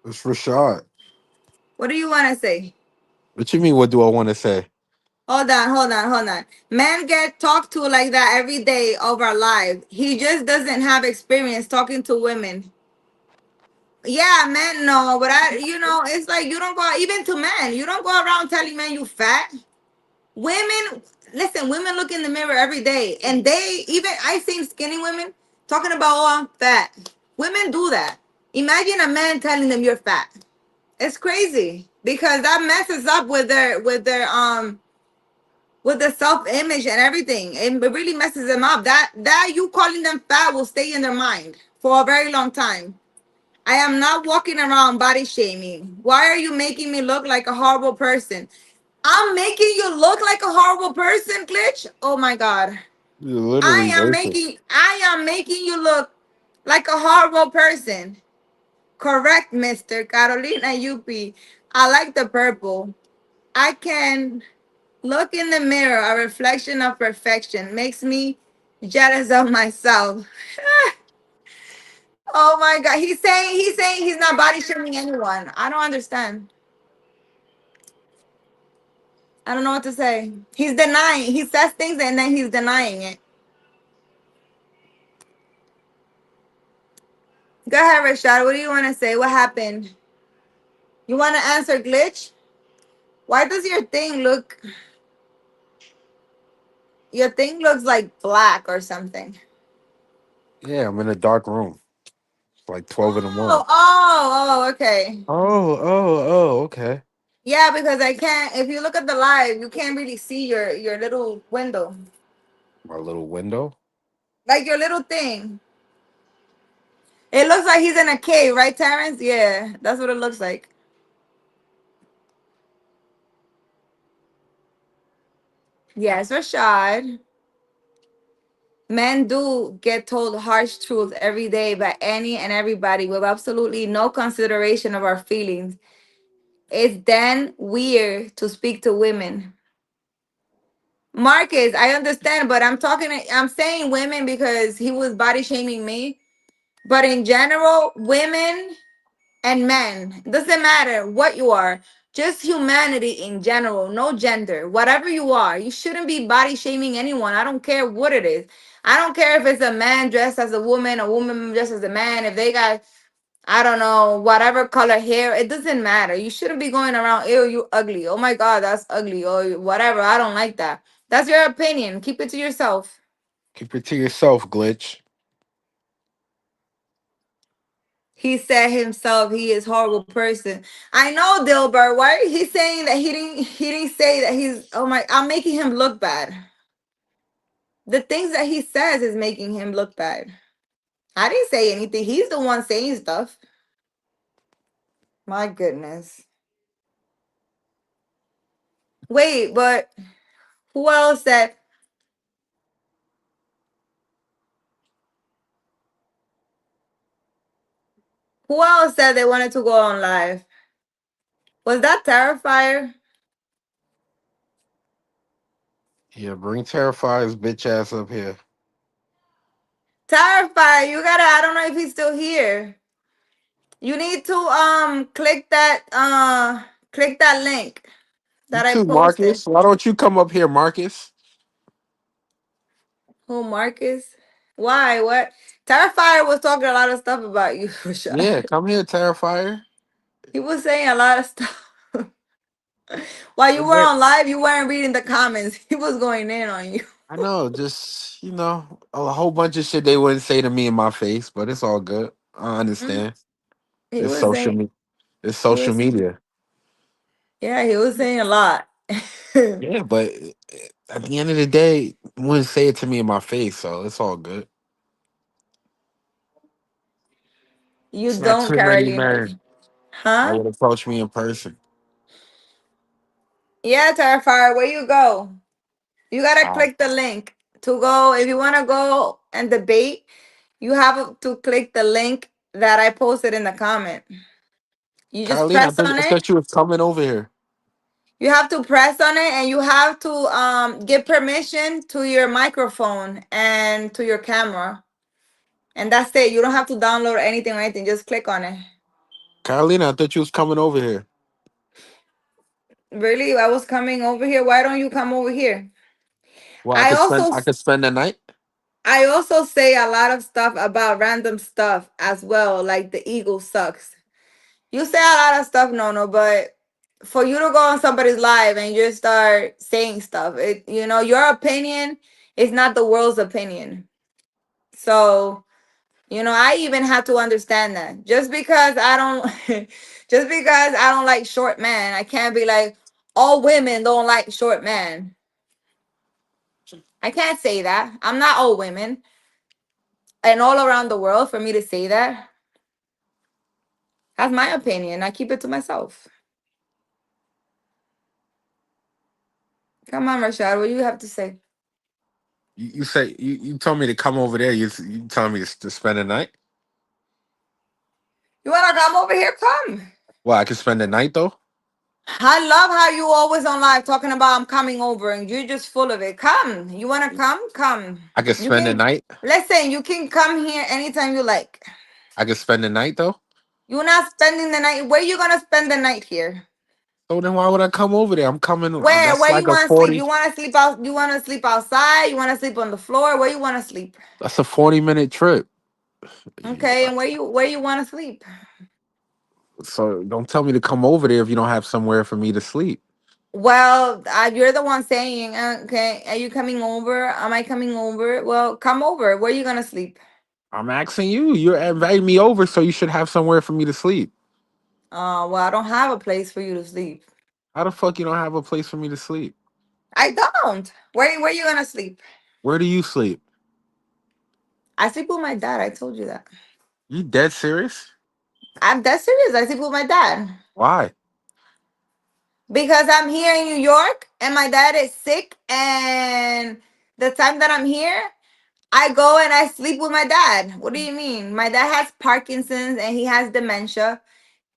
Speaker 3: It's Rashad.
Speaker 1: What do you wanna say?
Speaker 3: What you mean? What do I want to say?
Speaker 1: Hold on. Men get talked to like that every day of our lives. He just doesn't have experience talking to women. Yeah, men no, but it's like you don't go even to men. You don't go around telling men you fat. Women, listen, women look in the mirror every day, and I seen skinny women talking about, oh, I'm fat. Women do that. Imagine a man telling them you're fat. It's crazy because that messes up with the self-image and everything. It really messes them up. That you calling them fat will stay in their mind for a very long time. I am not walking around body shaming. Why are you making me look like a horrible person? I'm making you look like a horrible person, Glitch. Oh my god.
Speaker 3: You're literally racist.
Speaker 1: I am making you look like a horrible person. Correct, Mr. Carolina Yupi. I like the purple. I can look in the mirror, a reflection of perfection makes me jealous of myself. Oh my god, he's saying he's not body shaming anyone. I don't understand. I don't know what to say. He's denying. He says things and then he's denying it. Go ahead, Rashad. What do you want to say? What happened? You want to answer, Glitch? Why does your thing look? Your thing looks like black or something.
Speaker 3: Yeah, I'm in a dark room. It's like 12 in the morning.
Speaker 1: Okay.
Speaker 3: Okay.
Speaker 1: Yeah, because I can't. If you look at the live, you can't really see your little window,
Speaker 3: My little window.
Speaker 1: like your little thing. It looks like he's in a cave, right, Terrence? Yeah, that's what it looks like. Yes, Rashad. Men do get told harsh truths every day by any and everybody with absolutely no consideration of our feelings. It's then weird to speak to women. Marcus, I understand, but I'm saying women because he was body shaming me. But in general, women and men, doesn't matter what you are, just humanity in general, no gender, whatever you are, you shouldn't be body shaming anyone. I don't care what it is. I don't care if it's a man dressed as a woman dressed as a man, if they got, I don't know, whatever color hair, it doesn't matter. You shouldn't be going around, ew, you ugly. Oh my God, that's ugly. Or whatever. I don't like that. That's your opinion. Keep it to yourself.
Speaker 3: Keep it to yourself, Glitch.
Speaker 1: He said himself he is horrible person. I know, Dilbert. Why he's saying that he didn't say that he's, oh my, I'm making him look bad. The things that he says is making him look bad. I didn't say anything. He's the one saying stuff. My goodness. Wait, but who else said they wanted to go on live? Was that Terrifier?
Speaker 3: Yeah, bring Terrifier's bitch ass up here.
Speaker 1: Terrifier, you gotta, I don't know if he's still here. You need to click that link
Speaker 3: You
Speaker 1: that I
Speaker 3: too,
Speaker 1: posted.
Speaker 3: Marcus. Why don't you come up here, Marcus?
Speaker 1: Who, Marcus? Why? What? Terrifier was talking a lot of stuff about you,
Speaker 3: Yeah,
Speaker 1: Rashad.
Speaker 3: come here, Terrifier.
Speaker 1: He was saying a lot of stuff. While you were on live, you weren't reading the comments. He was going in on you.
Speaker 3: I know, just a whole bunch of shit they wouldn't say to me in my face, but it's all good. I
Speaker 1: Mm,
Speaker 3: understand.
Speaker 1: He
Speaker 3: It's
Speaker 1: was
Speaker 3: social
Speaker 1: saying
Speaker 3: media. It's
Speaker 1: he
Speaker 3: social
Speaker 1: was
Speaker 3: media.
Speaker 1: yeah, he was saying a lot.
Speaker 3: Yeah, but at the end of the day, wouldn't say it to me in my face, so it's all good.
Speaker 1: You
Speaker 3: It's not
Speaker 1: don't,
Speaker 3: too many
Speaker 1: Caroline.
Speaker 3: men that
Speaker 1: Huh?
Speaker 3: would approach me in person.
Speaker 1: Yeah, Terrifier, where you go? You gotta
Speaker 3: Uh,
Speaker 1: click the link to go. If you wanna go and debate, you have to click the link that I posted in the comment. You just
Speaker 3: Carolina,
Speaker 1: press on
Speaker 3: I
Speaker 1: it.
Speaker 3: thought you was coming over here.
Speaker 1: You have to press on it and you have to give permission to your microphone and to your camera. And that's it. You don't have to download anything or anything. Just click on it.
Speaker 3: Carolina, I thought you was coming over here.
Speaker 1: Really? I was coming over here. Why don't you come over here?
Speaker 3: Well,
Speaker 1: I also
Speaker 3: I could spend the night.
Speaker 1: I also say a lot of stuff about random stuff as well, like the ego sucks. You say a lot of stuff, no, but for you to go on somebody's live and you start saying stuff, your opinion is not the world's opinion. So, I even have to understand that. Just because I don't just because I don't like short men, I can't be like all women don't like short men. I can't say that. I'm not all women and all around the world for me to say that. That's my opinion. I keep it to myself. Come on, Rashad, what do you have to say?
Speaker 3: You say you told me to come over there. You telling me to spend the night?
Speaker 1: You wanna come over here? Come.
Speaker 3: Well, I could spend the night though.
Speaker 1: I love how you always on live talking about I'm coming over and you're just full of it. Come. You wanna come? Come.
Speaker 3: I could
Speaker 1: You
Speaker 3: spend the
Speaker 1: can
Speaker 3: night.
Speaker 1: listen, you can come here anytime you like.
Speaker 3: I could spend the night though.
Speaker 1: You're not spending the night. Where you gonna spend the night here?
Speaker 3: So then why would I come over there? I'm coming.
Speaker 1: Where?
Speaker 3: That's
Speaker 1: Where you
Speaker 3: like a
Speaker 1: wanna sleep?
Speaker 3: 40.
Speaker 1: You wanna sleep out? You wanna sleep outside? You wanna sleep on the floor? Where you wanna sleep?
Speaker 3: That's a 40-minute trip.
Speaker 1: Okay, and where you wanna sleep?
Speaker 3: So don't tell me to come over there if you don't have somewhere for me to sleep.
Speaker 1: Well, you're the one saying, okay, are you coming over? Am I coming over? Well, come over. Where are you gonna sleep?
Speaker 3: I'm asking you. You're inviting me over, so you should have somewhere for me to sleep.
Speaker 1: Well, I don't have a place for you to sleep.
Speaker 3: How the fuck you don't have a place for me to sleep?
Speaker 1: I don't. Where you gonna sleep?
Speaker 3: Where do you sleep?
Speaker 1: I sleep with my dad. I told you that.
Speaker 3: You dead serious?
Speaker 1: I'm that serious. I sleep with my dad
Speaker 3: Why?
Speaker 1: because I'm here in New York and my dad is sick. And the time that I'm here, I go and I sleep with my dad. What do you mean? My dad has Parkinson's and he has dementia,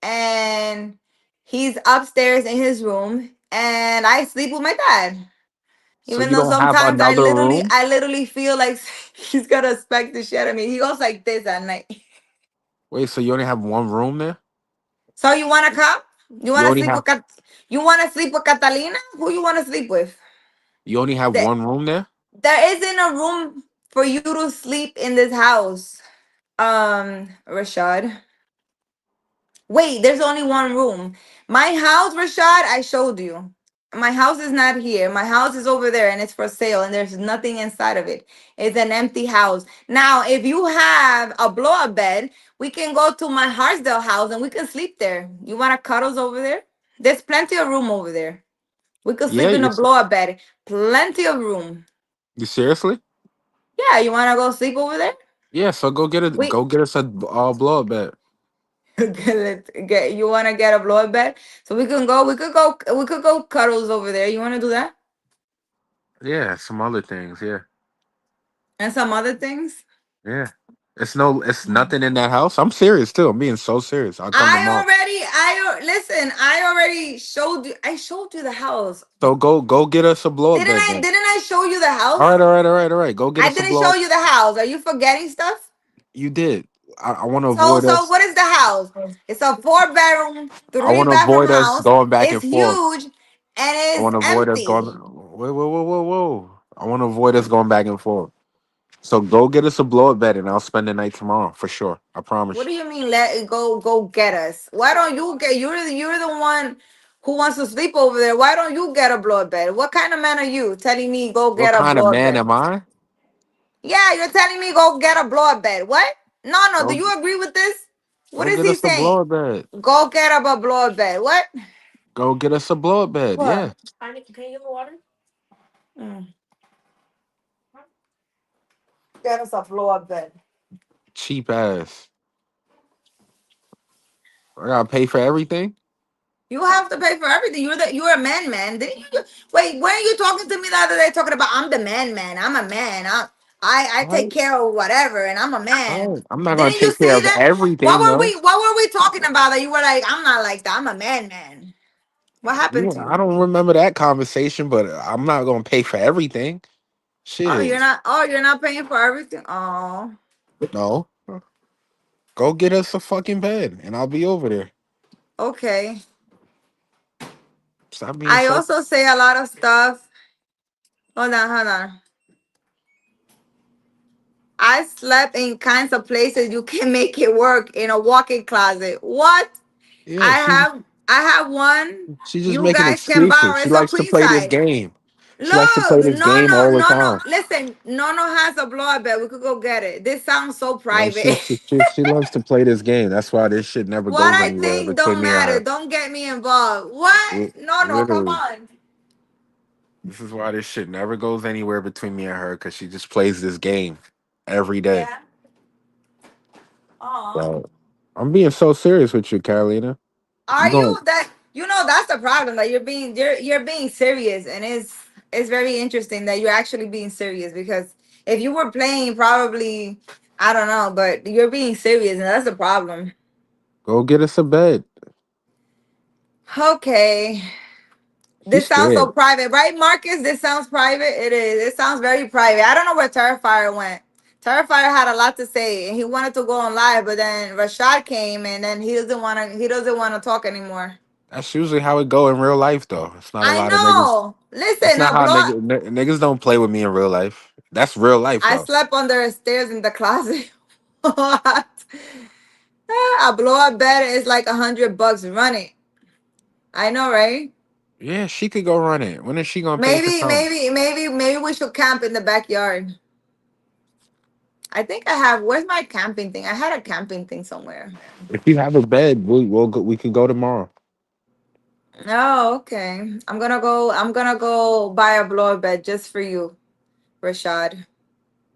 Speaker 1: and he's upstairs in his room, and I sleep with my dad.
Speaker 3: So
Speaker 1: Even
Speaker 3: you
Speaker 1: though
Speaker 3: don't have
Speaker 1: sometimes I
Speaker 3: another
Speaker 1: literally,
Speaker 3: room?
Speaker 1: I literally feel like he's gonna smack the shit out of me. He goes like this at night.
Speaker 3: Wait, so you only have one room there?
Speaker 1: So you wanna come? You
Speaker 3: You
Speaker 1: wanna
Speaker 3: only
Speaker 1: sleep
Speaker 3: have
Speaker 1: with You wanna sleep with Catalina? Who you wanna sleep with?
Speaker 3: you only have
Speaker 1: There,
Speaker 3: one room there?
Speaker 1: there isn't a room for you to sleep in this house. Rashad. Wait, there's only one room. My house, Rashad, I showed you. My house is not here. My house is over there and it's for sale and there's nothing inside of it. It's an empty house. Now, if you have a blow up bed, we can go to my Harsdale house and we can sleep there. You want to cuddles over there? There's plenty of room over there. We could
Speaker 3: Yeah,
Speaker 1: sleep in a blow up bed. Plenty of room.
Speaker 3: you seriously?
Speaker 1: Yeah, you want to go sleep over there?
Speaker 3: Yeah, so
Speaker 1: We
Speaker 3: get us a blow up bed.
Speaker 1: you want to get a blow up bed? So we could go cuddles over there. You want to do that?
Speaker 3: Yeah, some other things, yeah.
Speaker 1: And some other things.
Speaker 3: Yeah. It's nothing in that house. I'm serious too. I'm being so serious. I'll come tomorrow.
Speaker 1: Listen, I already showed you. I showed you the house.
Speaker 3: So go get us a blow up
Speaker 1: Didn't
Speaker 3: bed
Speaker 1: I?
Speaker 3: then.
Speaker 1: Didn't I show you the house?
Speaker 3: All right. Go get
Speaker 1: I
Speaker 3: us a
Speaker 1: didn't
Speaker 3: blow
Speaker 1: show
Speaker 3: up.
Speaker 1: you the house. Are you forgetting stuff?
Speaker 3: You did. I want to
Speaker 1: So
Speaker 3: avoid us.
Speaker 1: what is the house? It's a 4 bedroom,
Speaker 3: I
Speaker 1: three
Speaker 3: want to
Speaker 1: bedroom
Speaker 3: avoid us
Speaker 1: house.
Speaker 3: going back
Speaker 1: It's
Speaker 3: and forth.
Speaker 1: huge and
Speaker 3: I
Speaker 1: it's
Speaker 3: want to avoid us going.
Speaker 1: empty.
Speaker 3: Whoa, whoa, whoa, whoa, whoa! I want to avoid us going back and forth. So go get us a blow up bed, and I'll spend the night tomorrow for sure. I promise
Speaker 1: What
Speaker 3: you.
Speaker 1: do you mean let it go get us? Why don't you get you're the one who wants to sleep over there. Why don't you get a blow up bed? What kind of man are you telling me go
Speaker 3: What
Speaker 1: get a
Speaker 3: kind of
Speaker 1: blow up
Speaker 3: man
Speaker 1: bed?
Speaker 3: am I?
Speaker 1: Yeah, you're telling me go get a blow up bed. What? No, do
Speaker 3: Go,
Speaker 1: you agree with this? What
Speaker 3: go
Speaker 1: is
Speaker 3: get
Speaker 1: he
Speaker 3: us a
Speaker 1: saying?
Speaker 3: blow up bed.
Speaker 1: Go get up a blow up bed. What?
Speaker 3: Go get us a blow up bed.
Speaker 1: What?
Speaker 3: Yeah,
Speaker 1: Mm, get us a blow up bed.
Speaker 3: cheap ass. I gotta pay for everything.
Speaker 1: You have to pay for everything. You're a man. Didn't you wait? Weren't you talking to me the other day talking about I'm the man? I'm a man. I take
Speaker 3: Right?
Speaker 1: care of whatever, and I'm a man.
Speaker 3: Right. I'm not gonna
Speaker 1: Didn't you
Speaker 3: take care
Speaker 1: say
Speaker 3: of
Speaker 1: that?
Speaker 3: everything though.
Speaker 1: What were we talking about that you were like, I'm not like that. I'm a man. What happened to
Speaker 3: I
Speaker 1: you?
Speaker 3: don't remember that conversation, but I'm not gonna pay for everything. Shit,
Speaker 1: You're not paying for everything. Oh,
Speaker 3: no. Go get us a fucking bed, and I'll be over there.
Speaker 1: okay.
Speaker 3: Stop being
Speaker 1: I
Speaker 3: so.
Speaker 1: also say a lot of stuff. Hold on. I slept in kinds of places you can make it work in a walk-in closet. What?
Speaker 3: Yeah, she
Speaker 1: I have one.
Speaker 3: she's just
Speaker 1: You
Speaker 3: making
Speaker 1: guys can
Speaker 3: excuses.
Speaker 1: borrow.
Speaker 3: She
Speaker 1: It's a
Speaker 3: likes to
Speaker 1: queen
Speaker 3: play this
Speaker 1: size.
Speaker 3: game. She likes to play
Speaker 1: Look,
Speaker 3: this game all the
Speaker 1: no.
Speaker 3: time.
Speaker 1: Listen, Nono has a blow bed. We could go get it. This sounds so
Speaker 3: Yeah,
Speaker 1: private.
Speaker 3: she loves to play this game. That's why this shit never
Speaker 1: What
Speaker 3: goes
Speaker 1: I
Speaker 3: anywhere
Speaker 1: think
Speaker 3: between
Speaker 1: don't
Speaker 3: me and
Speaker 1: matter.
Speaker 3: her.
Speaker 1: Don't get me involved. What? No, come
Speaker 3: Literally,
Speaker 1: on.
Speaker 3: this is why this shit never goes anywhere between me and her because she just plays this game every day.
Speaker 1: Yeah. Oh.
Speaker 3: So I'm being so serious with you, Carolina. You
Speaker 1: Are
Speaker 3: going?
Speaker 1: you that? You know that's the problem. That you're being serious, and it's very interesting that you're actually being serious because if you were playing, probably I don't know, but you're being serious, and that's the problem.
Speaker 3: Go get us a bed.
Speaker 1: Okay.
Speaker 3: She's
Speaker 1: This sounds so
Speaker 3: scared.
Speaker 1: private, right, Marcus? This sounds private. It is. It sounds very private. I don't know where Terrifier went. Terrifier had a lot to say, and he wanted to go on live, but then Rashad came, and then he doesn't want to. He doesn't want to talk anymore.
Speaker 3: That's usually how it go in real life, though. It's not a
Speaker 1: I
Speaker 3: lot of niggas.
Speaker 1: know.
Speaker 3: That's
Speaker 1: Listen,
Speaker 3: not
Speaker 1: a
Speaker 3: how
Speaker 1: blow.
Speaker 3: niggas don't play with me in real life. That's real life,
Speaker 1: I
Speaker 3: though.
Speaker 1: slept under the stairs in the closet. What? A blow up bed is like $100. Run it. I know, right?
Speaker 3: Yeah, she could go run it. When is she gonna pay for something?
Speaker 1: Maybe we should camp in the backyard. I think I have. Where's my camping thing? I had a camping thing somewhere.
Speaker 3: If you have a bed, we'll go. We can go tomorrow.
Speaker 1: Oh, okay. I'm gonna go buy a blow up bed just for you, Rashad.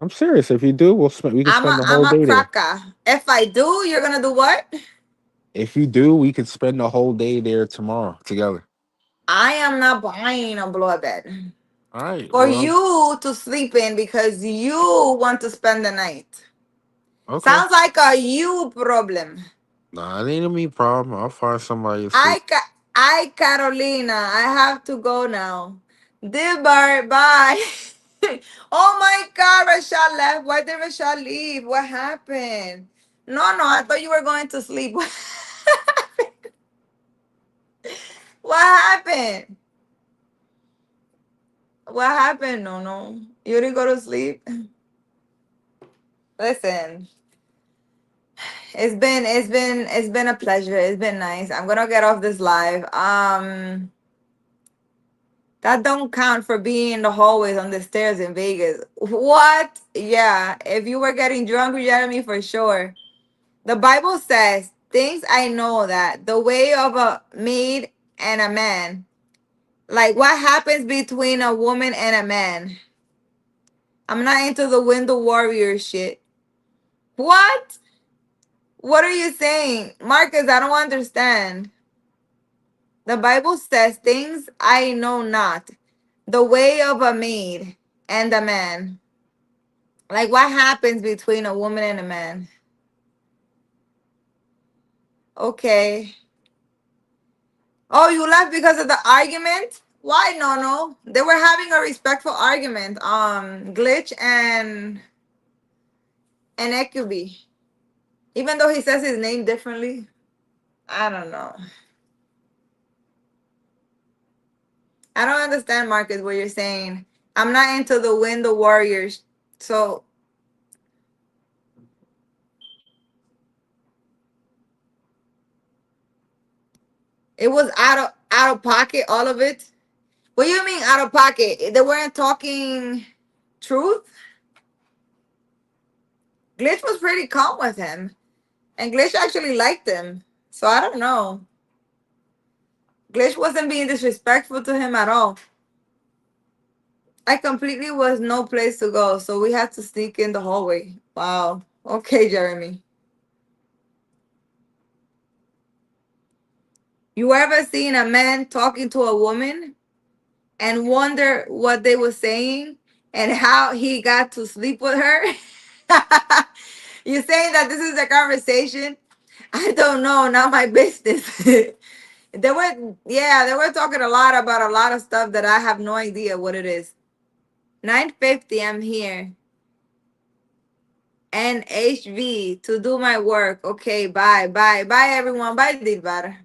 Speaker 3: I'm serious. If you do, we can spend the
Speaker 1: I'm
Speaker 3: whole
Speaker 1: a
Speaker 3: day there.
Speaker 1: cracker. If I do, you're gonna do what?
Speaker 3: If you do, we can spend the whole day there tomorrow together.
Speaker 1: I am not buying a blow up bed
Speaker 3: All right.
Speaker 1: for
Speaker 3: Well,
Speaker 1: you to sleep in because you want to spend the night.
Speaker 3: okay.
Speaker 1: Sounds like a you problem.
Speaker 3: Nah, it ain't a me problem. I'll find somebody to sleep.
Speaker 1: Carolina, I have to go now. Dilbert, bye. Oh my God, Rashad left. Why did Rashad leave? What happened? No, I thought you were going to sleep. What happened? What happened? No. You didn't go to sleep? Listen, it's been a pleasure. It's been nice. I'm gonna get off this live. That don't count for being in the hallways on the stairs in Vegas. What? Yeah. If you were getting drunk with Jeremy, for sure. The Bible says, things I know that the way of a maid and a man, like what happens between a woman and a man. I'm not into the window warrior shit. What? What are you saying? Marcus, I don't understand. The Bible says, things I know not, the way of a maid and a man. Like what happens between a woman and a man? Okay. Oh, you left because of the argument? Why? No. They were having a respectful argument. Glitch and EQB. Even though he says his name differently. I don't know. I don't understand, Marcus, what you're saying. I'm not into the Win the Warriors. So it was out of pocket, all of it. What do you mean out of pocket? They weren't talking truth. Glitch was pretty calm with him, and Glitch actually liked him. So I don't know. Glitch wasn't being disrespectful to him at all. I completely was no place to go, so we had to sneak in the hallway. Wow. Okay, Jeremy. You ever seen a man talking to a woman and wonder what they were saying and how he got to sleep with her? You saying that this is a conversation? I don't know, not my business. They were talking a lot about a lot of stuff that I have no idea what it is. 9:50, I'm here. NHV to do my work. Okay, bye, bye, bye, everyone. Bye, Dilbar.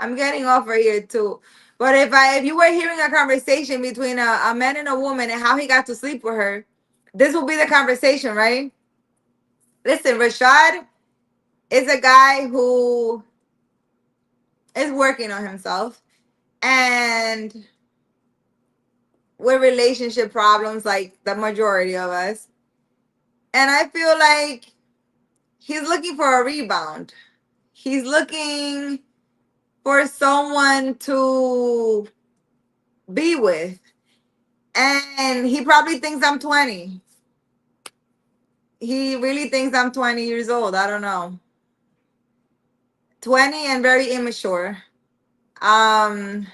Speaker 1: I'm getting off right here too. But if you were hearing a conversation between a man and a woman and how he got to sleep with her, this will be the conversation, right? Listen, Rashad is a guy who is working on himself and with relationship problems like the majority of us. And I feel like he's looking for a rebound. He's looking for someone to be with. And he probably thinks I'm 20. He really thinks I'm 20 years old. I don't know. 20 and very immature. I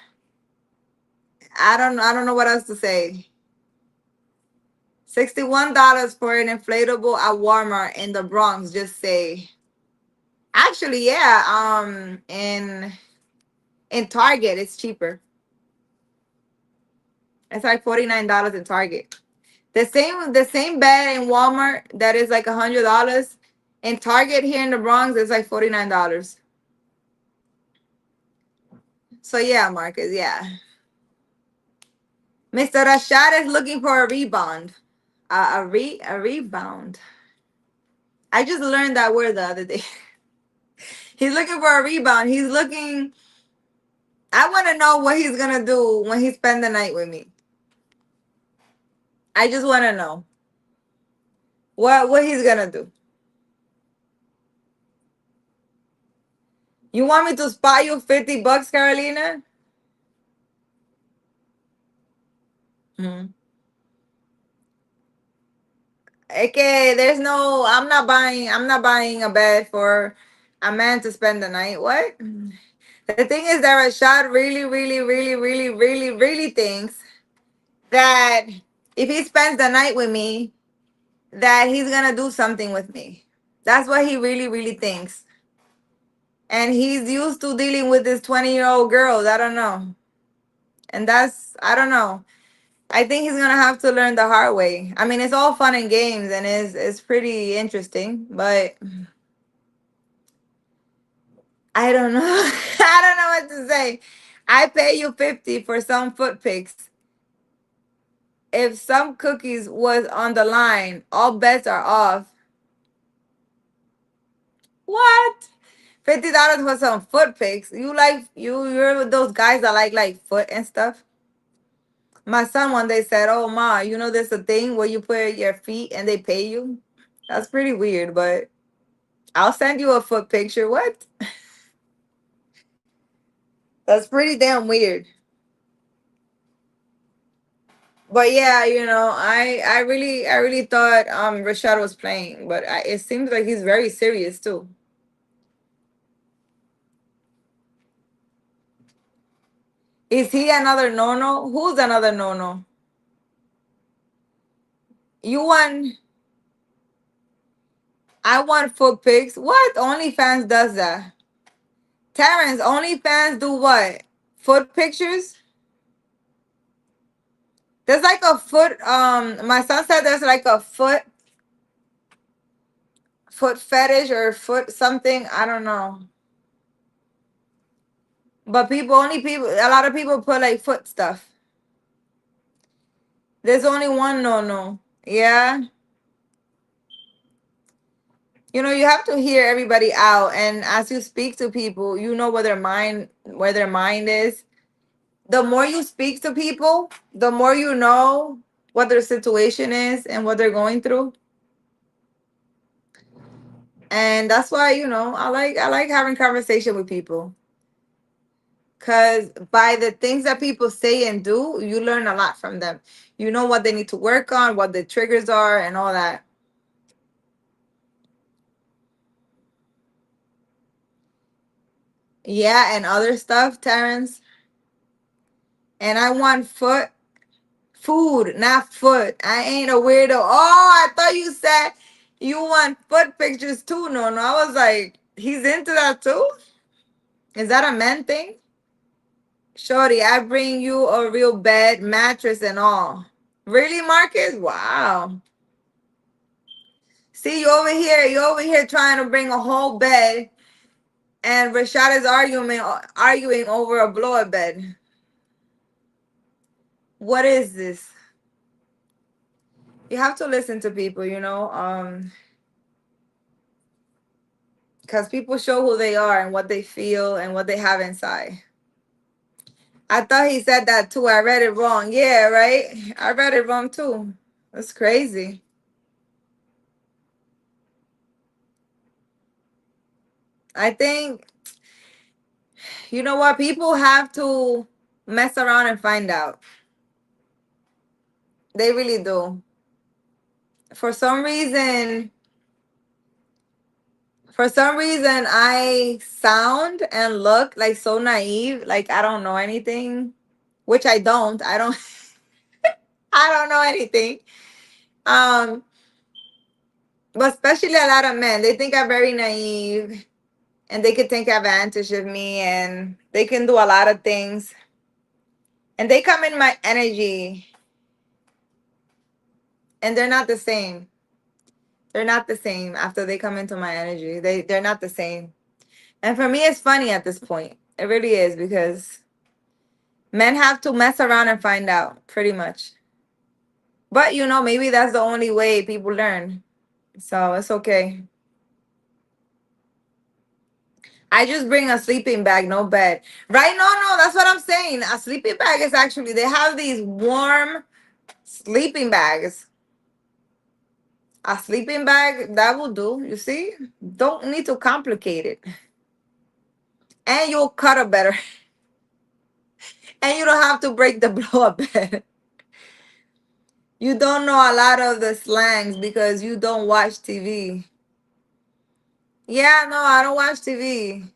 Speaker 1: don't know what else to say. $61 for an inflatable at Walmart in the Bronx. Just say. Actually, yeah. In Target, it's cheaper. It's like $49 in Target. The same bed in Walmart that is like $100. In Target here in the Bronx, it's like $49. So yeah, Marcus, yeah. Mr. Rashad is looking for a rebound. A rebound. I just learned that word the other day. He's looking for a rebound. He's looking. I want to know what he's gonna do when he spend the night with me. I just want to know what he's gonna do. You want me to spot you $50, Carolina? Hmm. Okay, there's no. I'm not buying a bed for a man to spend the night. What? The thing is that Rashad really, really, really, really, really, really thinks that if he spends the night with me, that he's gonna do something with me. That's what he really, really thinks. And he's used to dealing with this 20-year-old girls. I don't know. And I don't know. I think he's gonna have to learn the hard way. I mean, it's all fun and games and it's pretty interesting, but I don't know. I don't know what to say. I pay you 50 for some foot pics. If some cookies was on the line, all bets are off. What? $50 for some foot pics? You're those guys that like foot and stuff. My son one day said, "Oh ma, you know there's a thing where you put your feet and they pay you." That's pretty weird, but I'll send you a foot picture. What? That's pretty damn weird. But yeah, I really thought Rashad was playing, but it seems like he's very serious too. Is he another no? Who's another no? You want I want foot pics. What? OnlyFans does that. Terrence, OnlyFans do what? Foot pictures? There's like a foot. My son said there's like a foot fetish or foot something. I don't know. But a lot of people put like foot stuff. There's only one no no. Yeah. You know, you have to hear everybody out, and as you speak to people, you know where their mind is. The more you speak to people, the more you know what their situation is and what they're going through. And that's why, I like having conversation with people. Cause by the things that people say and do, you learn a lot from them. You know what they need to work on, what the triggers are, and all that. Yeah, and other stuff, Terrence. And I want food, not foot. I ain't a weirdo. Oh, I thought you said you want foot pictures too. No, no. I was like, he's into that too? Is that a man thing? Shorty, I bring you a real bed, mattress, and all. Really, Marcus? Wow. See, you over here trying to bring a whole bed, and Rashad is arguing over a blow bed. What is this? You have to listen to people, because people show who they are and what they feel and what they have inside. I thought he said that too. I read it wrong. Yeah, right? I read it wrong too. That's crazy. I think, you know what? People have to mess around and find out. They really do. For some reason, I sound and look like so naive, like I don't know anything, which I don't. I don't know anything. Um, but especially a lot of men, they think I'm very naive and they could take advantage of me and they can do a lot of things. And they come in my energy and they're not the same. They're not the same after they come into my energy. They're not the same. And for me it's funny at this point. It really is, because men have to mess around and find out, pretty much. But maybe that's the only way people learn. So it's okay. I just bring a sleeping bag, no bed. Right? No, no, that's what I'm saying. A sleeping bag is actually, they have these warm sleeping bags. A sleeping bag, that will do. You see? Don't need to complicate it. And you'll cut it better. And you don't have to break the blow up bed. You don't know a lot of the slangs because you don't watch TV. Yeah, no, I don't watch TV.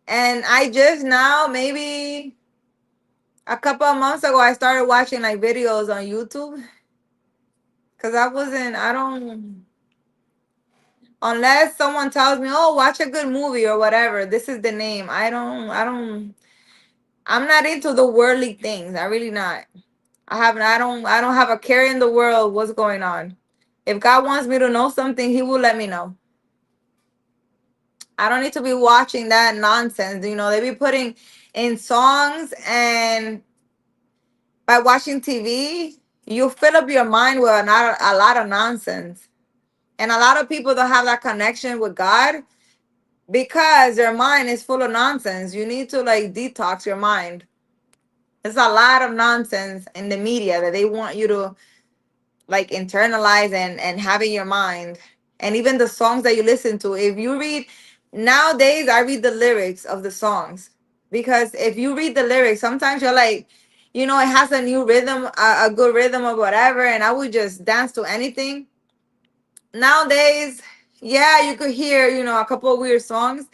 Speaker 1: And I just now, maybe a couple of months ago, I started watching like videos on YouTube. Cause I don't, unless someone tells me, oh, watch a good movie or whatever. This is the name. I'm not into the worldly things. I really not. I don't have a care in the world what's going on. If God wants me to know something, he will let me know. I don't need to be watching that nonsense. They be putting in songs, and by watching TV, you fill up your mind with a lot of nonsense. And a lot of people don't have that connection with God because their mind is full of nonsense. You need to like detox your mind. There's a lot of nonsense in the media that they want you to like internalize and have in your mind. And even the songs that you listen to, if you read, nowadays I read the lyrics of the songs, because if you read the lyrics, sometimes you're like, it has a new rhythm, a good rhythm or whatever, and I would just dance to anything. Nowadays, yeah, you could hear, a couple of weird songs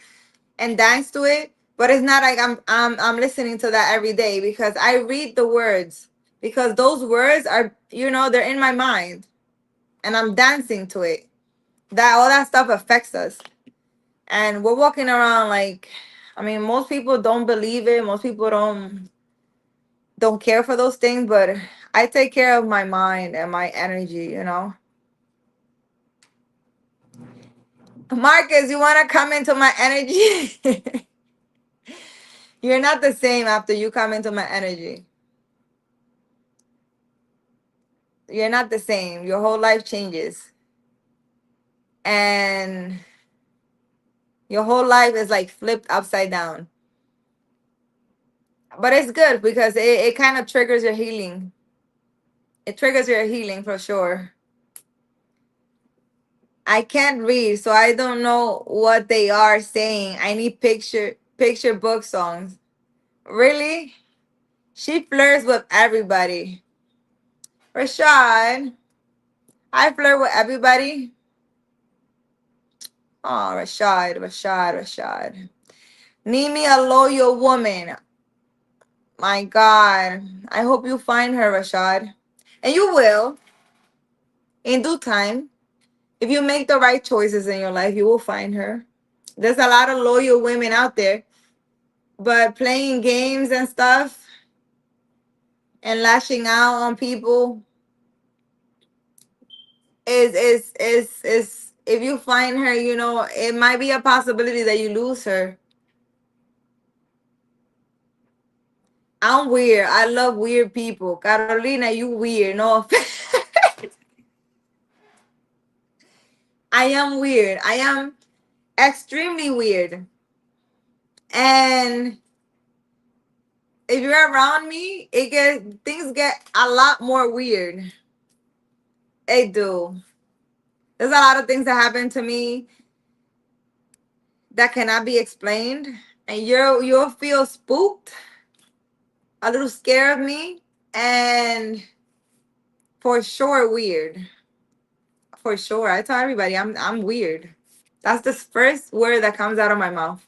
Speaker 1: and dance to it, but it's not like I'm listening to that every day, because I read the words, because those words are, they're in my mind and I'm dancing to it. That all that stuff affects us. And we're walking around like, I mean, most people don't believe it. Most people don't care for those things, but I take care of my mind and my energy. Marcus, you want to come into my energy? You're not the same after you come into my energy. You're not the same. Your whole life changes. And your whole life is like flipped upside down. But it's good because it kind of triggers your healing. It triggers your healing for sure. I can't read, so I don't know what they are saying. I need picture book songs. Really? She flirts with everybody. Rashad, I flirt with everybody. Oh, Rashad. Need me a loyal woman. My God. I hope you find her, Rashad. And you will in due time. If you make the right choices in your life, you will find her. There's a lot of loyal women out there, but playing games and stuff and lashing out on people is if you find her, you know, it might be a possibility that you lose her. I'm weird. I love weird people. Carolina, you weird. No offense. I am weird. I am extremely weird. And if you're around me, things get a lot more weird. They do. There's a lot of things that happen to me that cannot be explained. And you'll feel spooked, a little scared of me, and for sure weird. For sure. I tell everybody I'm weird. That's the first word that comes out of my mouth.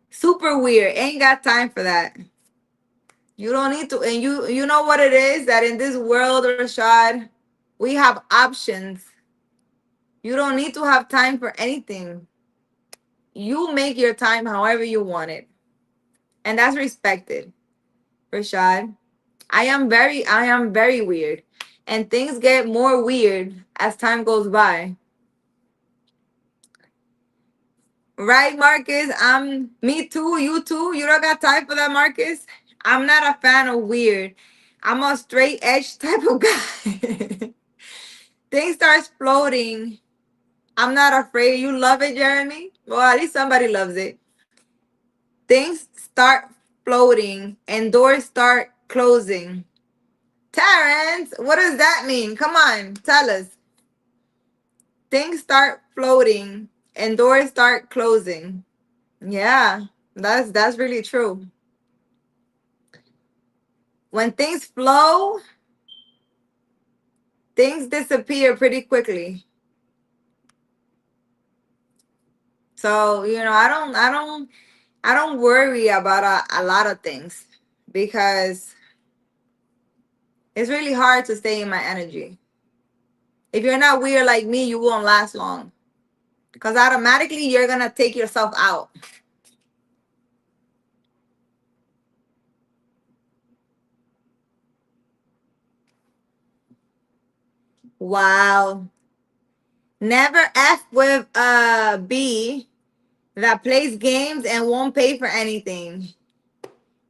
Speaker 1: Super weird. Ain't got time for that. You don't need to. And you know what it is that in this world, Rashad, we have options. You don't need to have time for anything. You make your time however you want it. And that's respected, Rashad. I am very weird. And things get more weird as time goes by. Right, Marcus? Me too, you too. You don't got time for that, Marcus. I'm not a fan of weird. I'm a straight edge type of guy. Things start floating. I'm not afraid. You love it, Jeremy? Well, at least somebody loves it. Things start floating and doors start closing. Terrence, what does that mean? Come on, tell us. Things start floating and doors start closing. Yeah, that's really true. When things flow, things disappear pretty quickly. So, you know, I don't worry about a lot of things because it's really hard to stay in my energy. If you're not weird like me, you won't last long because automatically you're going to take yourself out. Wow. Never F with a B that plays games and won't pay for anything.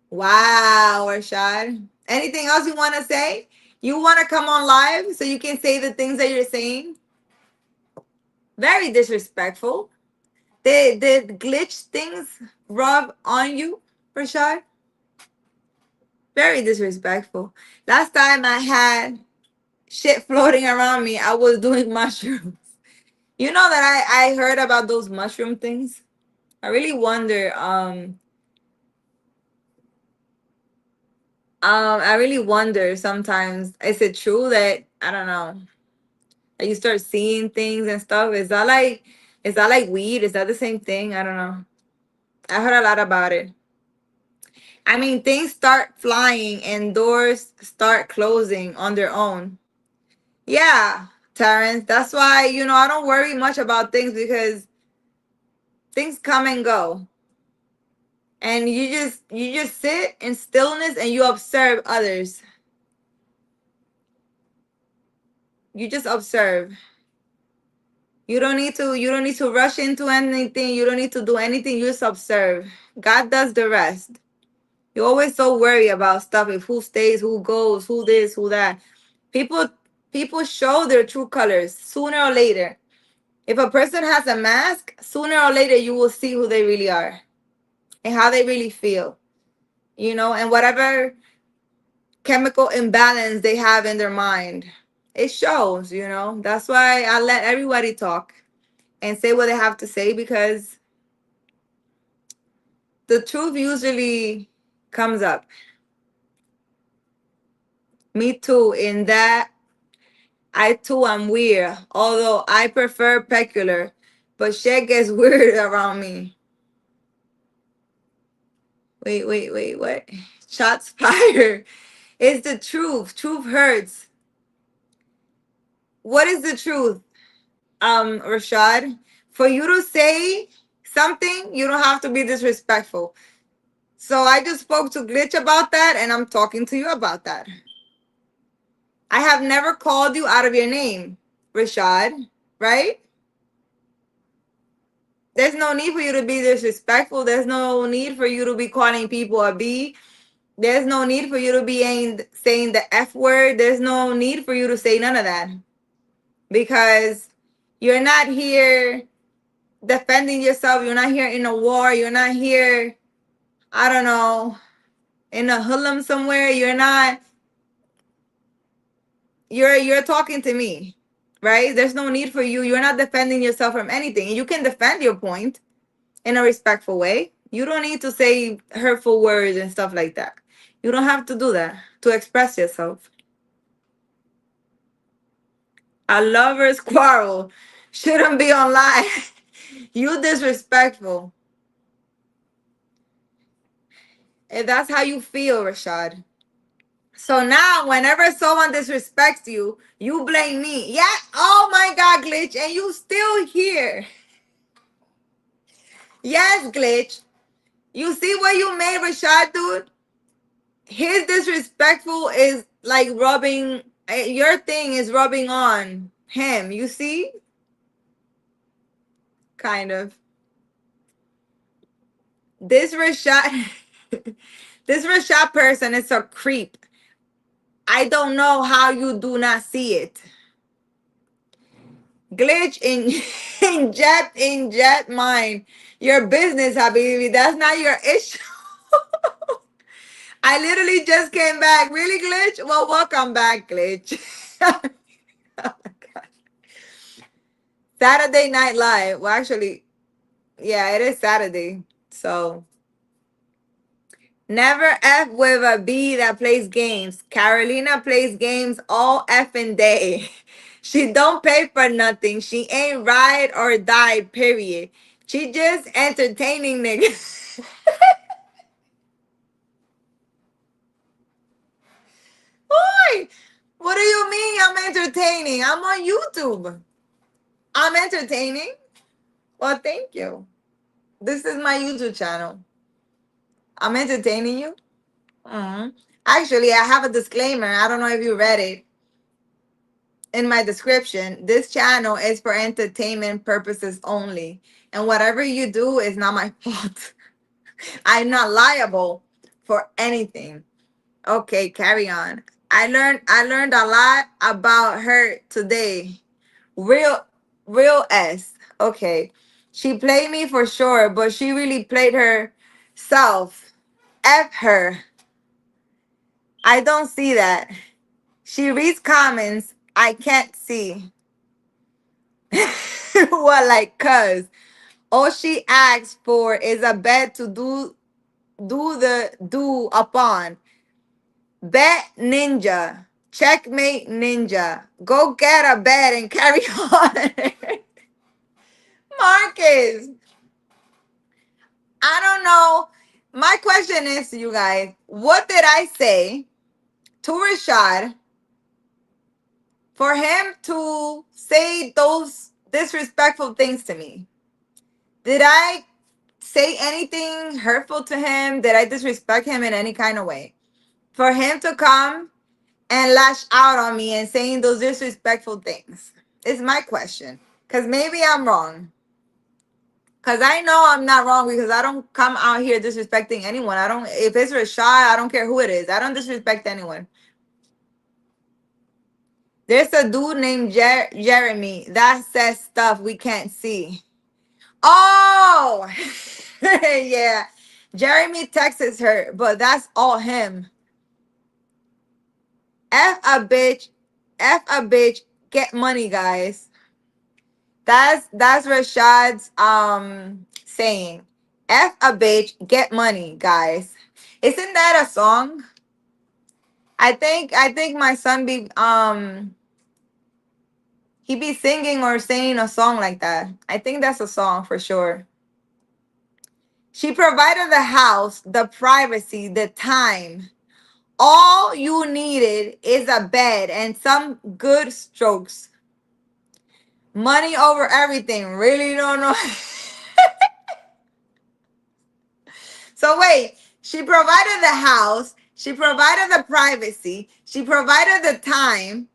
Speaker 1: Wow, Rashad. Anything else you want to say? You want to come on live so you can say the things that you're saying? Very disrespectful. Did glitch things rub on you, Rashad? Very disrespectful. Last time I had shit floating around me, I was doing mushrooms. You know that I heard about those mushroom things? I really wonder, I really wonder sometimes, is it true that I don't know that you start seeing things and stuff? Is that like weed? Is that the same thing? I don't know. I heard a lot about it. I mean, things start flying and doors start closing on their own. Yeah, Terrence. That's why, you know, I don't worry much about things because things come and go. And you just sit in stillness and you observe others. You just observe. You don't need to. You don't need to rush into anything. You don't need to do anything. You just observe. God does the rest. You're always so worried about stuff. If who stays, who goes, who this, who that. People, people show their true colors sooner or later. If a person has a mask, sooner or later you will see who they really are and how they really feel. And whatever chemical imbalance they have in their mind, it shows. That's why I let everybody talk and say what they have to say, because the truth usually comes up. Me too. In that, I too am weird, although I prefer peculiar, but shit gets weird around me. Wait, what? Shots fired. It's the truth. Truth hurts. What is the truth, Rashad? For you to say something, you don't have to be disrespectful. So I just spoke to Glitch about that, and I'm talking to you about that. I have never called you out of your name, Rashad, right? There's no need for you to be disrespectful. There's no need for you to be calling people a B. There's no need for you to be saying the F word. There's no need for you to say none of that. Because you're not here defending yourself. You're not here in a war. You're not here, I don't know, in a hoodlum somewhere. You're not. You're talking to me, right? There's no need for you. You're not defending yourself from anything. You can defend your point in a respectful way. You don't need to say hurtful words and stuff like that. You don't have to do that to express yourself. A lover's quarrel shouldn't be online. You disrespectful. If that's how you feel, Rashad. So now, whenever someone disrespects you, you blame me. Yeah. Oh my God, Glitch, and you still here. Yes, Glitch. You see what you made Rashad do? His disrespectful is like rubbing. Your thing is rubbing on him. You see? Kind of. This Rashad, this Rashad person is a creep. I don't know how you do not see it. Glitch in jet mind. Your business, Habibi. That's not your issue. I literally just came back. Really, Glitch? Well, welcome back, Glitch. Oh my God. Saturday Night Live. Well, actually, yeah, it is Saturday. So never F with a B that plays games. Carolina plays games all effing day. She don't pay for nothing. She ain't ride or die, period. She just entertaining niggas. Boy, what do you mean I'm entertaining? I'm on YouTube. I'm entertaining. Well, thank you. This is my YouTube channel. I'm entertaining you. Actually, I have a disclaimer. I don't know if you read it in my description. This channel is for entertainment purposes only. And whatever you do is not my fault. I'm not liable for anything. Okay, carry on. I learned a lot about her today. Real S. Okay. She played me for sure, but she really played herself. F her. I don't see that. She reads comments I can't see. What, like, cuz all she asks for is a bed to do upon. Bet ninja. Checkmate ninja. Go get a bed and carry on. Marcus, I don't know. My question is to you guys, what did I say to Rashad for him to say those disrespectful things to me? Did I say anything hurtful to him? Did I disrespect him in any kind of way? For him to come and lash out on me and saying those disrespectful things is my question. Because maybe I'm wrong. Because I know I'm not wrong because I don't come out here disrespecting anyone. I don't, if it's Rashad, I don't care who it is. I don't disrespect anyone. There's a dude named Jeremy that says stuff we can't see. Oh, yeah. Jeremy texts her, but that's all him. F a bitch. F a bitch. Get money, guys. That's Rashad's saying. F a bitch. Get money, guys. Isn't that a song? I think my son he be singing or saying a song like that. I think that's a song for sure. She provided the house, the privacy, the time. All you needed is a bed and some good strokes. Money over everything. Really don't know. So wait, she provided the house, she provided the privacy, she provided the time,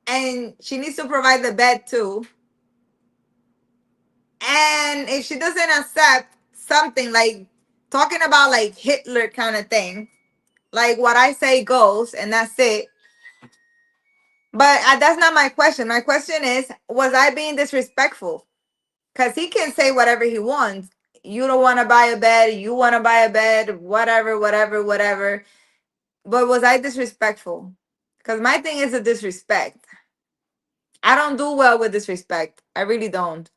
Speaker 1: and she needs to provide the bed too. And if she doesn't accept something like talking about like Hitler kind of thing, like what I say goes, and that's it. But that's not my question. My question is, was I being disrespectful? Because he can say whatever he wants. You don't want to buy a bed. You want to buy a bed. Whatever, whatever, whatever. But was I disrespectful? Because my thing is a disrespect. I don't do well with disrespect. I really don't.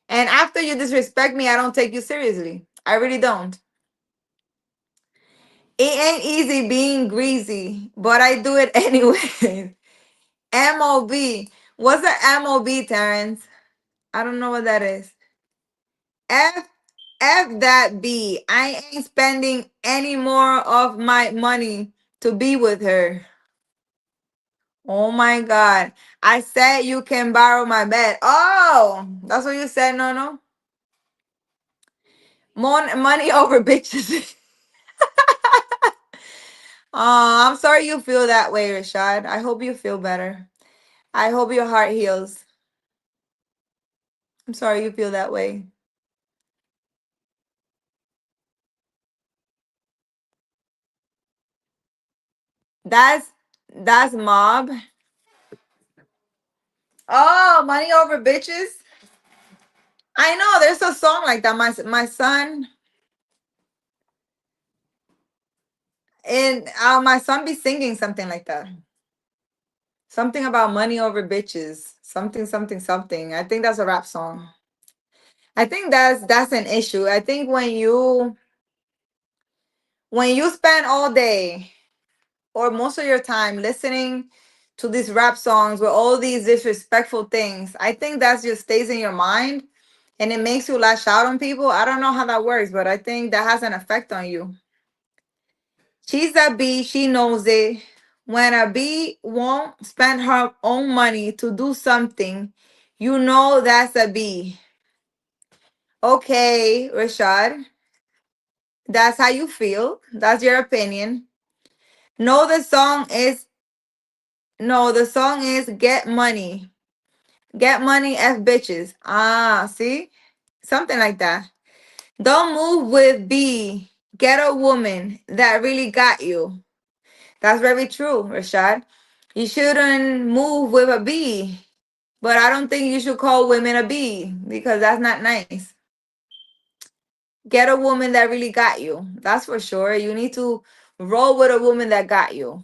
Speaker 1: And after you disrespect me, I don't take you seriously. I really don't. It ain't easy being greasy, but I do it anyway. MOB. What's the MOB, Terrence? I don't know what that is. F that B. I ain't spending any more of my money to be with her. Oh my God. I said you can borrow my bed. Oh, that's what you said, no. Money over bitches. Oh, I'm sorry you feel that way, Rashad. I hope you feel better. I hope your heart heals. I'm sorry you feel that way. That's mob. Oh, money over bitches. I know there's a song like that. My son and my son be singing something like that. Something about money over bitches. Something, something, something. I think that's a rap song. I think that's an issue. I think when you spend all day or most of your time listening to these rap songs with all these disrespectful things, I think that just stays in your mind and it makes you lash out on people. I don't know how that works, but I think that has an effect on you. She's a bee, she knows it. When a bee won't spend her own money to do something, you know that's a bee. Okay, Rashad, that's how you feel. That's your opinion. No, the song is Get Money. Get money, F bitches. Ah, see? Something like that. Don't move with B. Get a woman that really got you. That's very true, Rashad. You shouldn't move with a B. But I don't think you should call women a B because that's not nice. Get a woman that really got you. That's for sure. You need to roll with a woman that got you.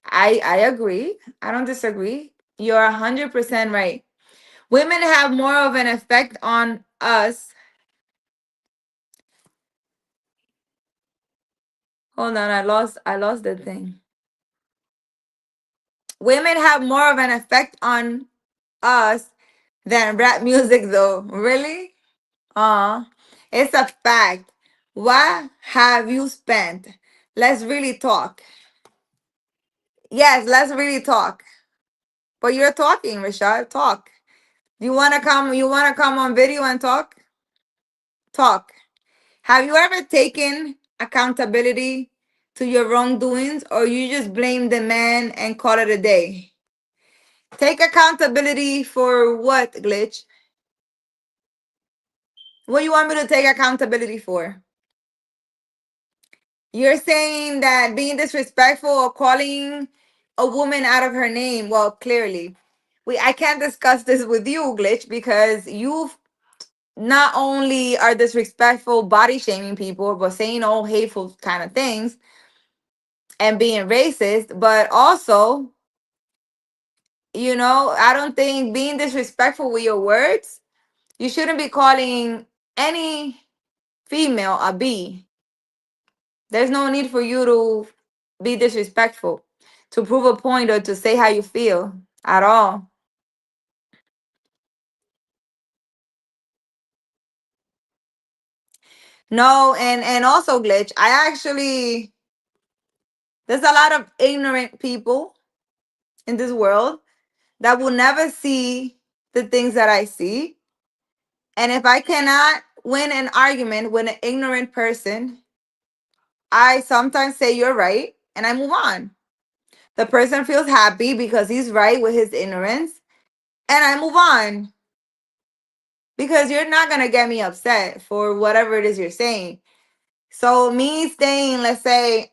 Speaker 1: I agree. I don't disagree. You're 100% right. Women have more of an effect on us. Hold on, I lost the thing. Women have more of an effect on us than rap music though. Really? It's a fact. What have you spent? Let's really talk. Yes, let's really talk. But you're talking, Rashad. Talk. You wanna come? You wanna come on video and talk? Talk. Have you ever taken accountability to your wrongdoings, or you just blame the man and call it a day? Take accountability for what, Glitch? What do you want me to take accountability for? You're saying that being disrespectful or calling a woman out of her name. Well, clearly, I can't discuss this with you, Glitch, because you not only are disrespectful, body shaming people, but saying all hateful kind of things and being racist, but also, I don't think being disrespectful with your words, you shouldn't be calling any female a B. There's no need for you to be disrespectful, to prove a point, or to say how you feel at all. No, and also, Glitch, there's a lot of ignorant people in this world that will never see the things that I see. And if I cannot win an argument with an ignorant person, I sometimes say you're right and I move on. The person feels happy because he's right with his ignorance, and I move on. Because you're not going to get me upset for whatever it is you're saying. So, me staying, let's say,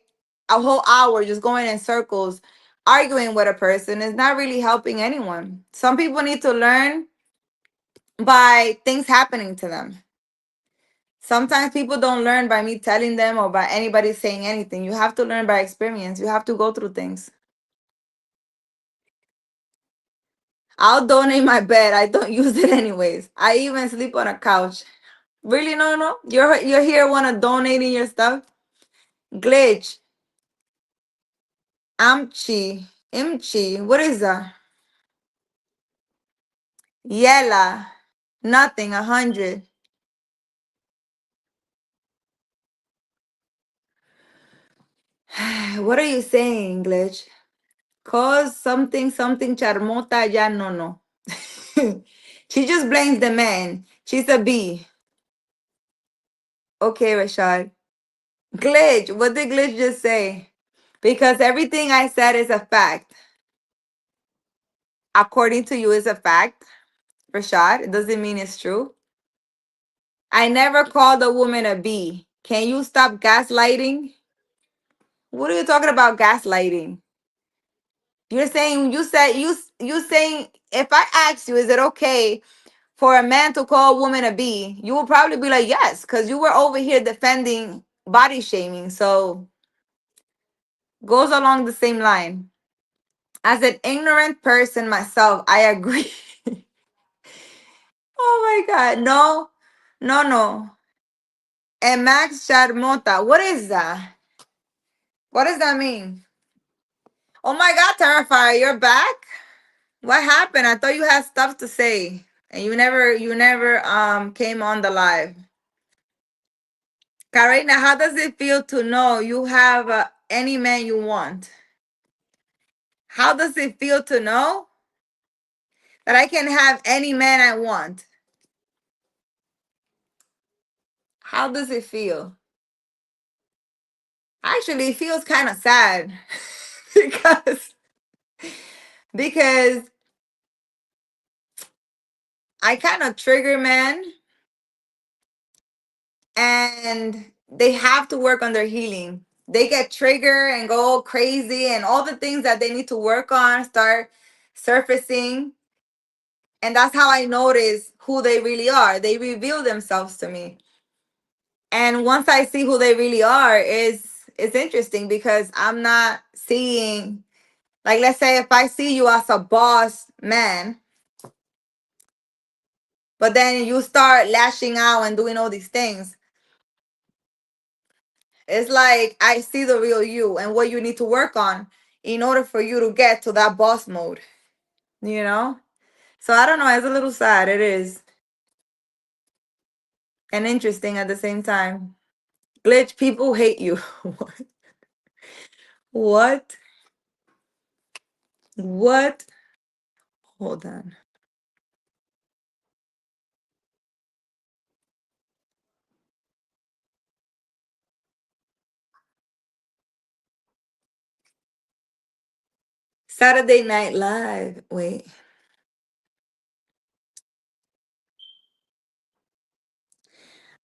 Speaker 1: a whole hour just going in circles, arguing with a person is not really helping anyone. Some people need to learn by things happening to them. Sometimes people don't learn by me telling them or by anybody saying anything. You have to learn by experience. You have to go through things. I'll donate my bed. I don't use it anyways. I even sleep on a couch. Really? No. You're here wanna donating your stuff? Glitch. Imchi. What is that? Yella. Nothing. 100. What are you saying, Glitch? Cause something charmota ya no. She just blames the man. She's a B. Okay, Rashad. Glitch. What did Glitch just say? Because everything I said is a fact. According to you, is a fact. Rashad, it doesn't mean it's true. I never called a woman a B. Can you stop gaslighting? What are you talking about gaslighting? You're saying you saying if I asked you, is it okay for a man to call a woman a B? You will probably be like, yes, because you were over here defending body shaming. So goes along the same line. As an ignorant person myself, I agree. Oh my God. No. And Max Charmota. What is that? What does that mean? Oh my God, Terrifier, you're back? What happened? I thought you had stuff to say. And you never came on the live. Karina, how does it feel to know you have any man you want? How does it feel to know that I can have any man I want? How does it feel? Actually, it feels kind of sad because I kind of trigger men and they have to work on their healing. They get triggered and go crazy, and all the things that they need to work on start surfacing. And that's how I notice who they really are. They reveal themselves to me. And once I see who they really are, it's interesting because I'm not seeing, like, let's say if I see you as a boss man, but then you start lashing out and doing all these things. It's like I see the real you and what you need to work on in order for you to get to that boss mode, you know? So I don't know, it's a little sad. It is. And interesting at the same time. Glitch, people hate you. What? What? Hold on. Saturday Night Live. Wait.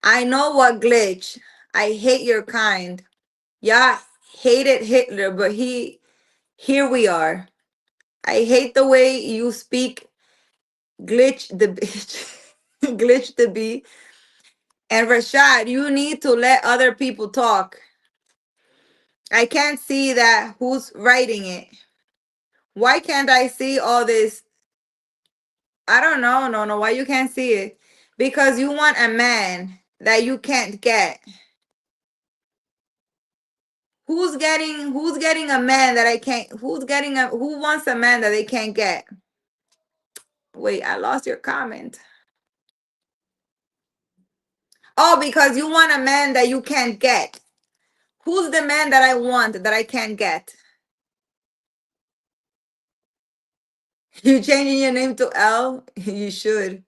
Speaker 1: I know what glitch. I hate your kind. Yeah, hated Hitler, but here we are. I hate the way you speak, glitch the bitch, glitch the bee. And Rashad, you need to let other people talk. I can't see that who's writing it. Why can't I see all this? I don't know, no, why you can't see it? Because you want a man that you can't get. Who's getting a man that I can't who wants a man that they can't get? Wait, I lost your comment. Oh, because you want a man that you can't get. Who's the man that I want that I can't get? You changing your name to L? You should.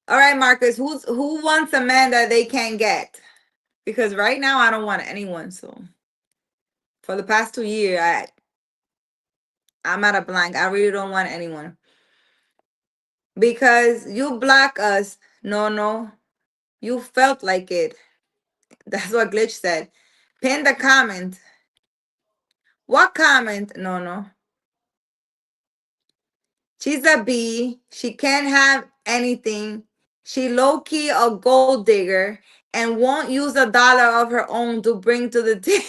Speaker 1: All right, Marcus, who wants a man that they can't get? Because right now I don't want anyone. So for the past 2 years, I'm at a blank. I really don't want anyone. Because you block us. No. You felt like it. That's what Glitch said. Pin the comment. What comment? No. She's a B. She can't have anything. She low-key a gold digger and won't use a dollar of her own to bring to the table.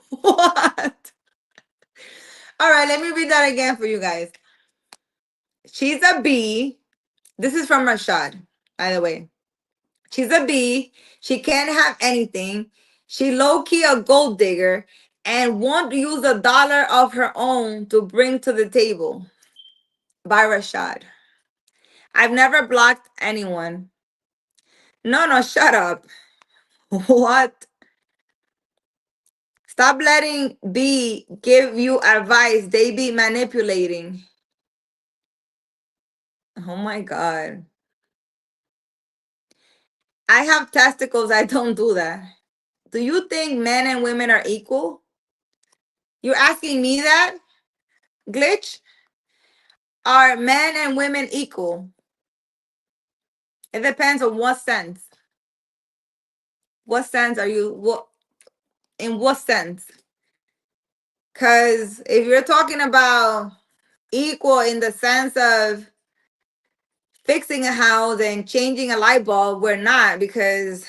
Speaker 1: What? All right, let me read that again for you guys. She's a B. This is from Rashad, by the way. She's a B. She can't have anything. She low-key a gold digger and won't use a dollar of her own to bring to the table. By Rashad. I've never blocked anyone. No, shut up. What? Stop letting B give you advice. They be manipulating. Oh my God. I have testicles. I don't do that. Do you think men and women are equal? You're asking me that? Glitch? Are men and women equal? It depends on what sense. What sense are you, in what sense? Because if you're talking about equal in the sense of fixing a house and changing a light bulb, we're not, because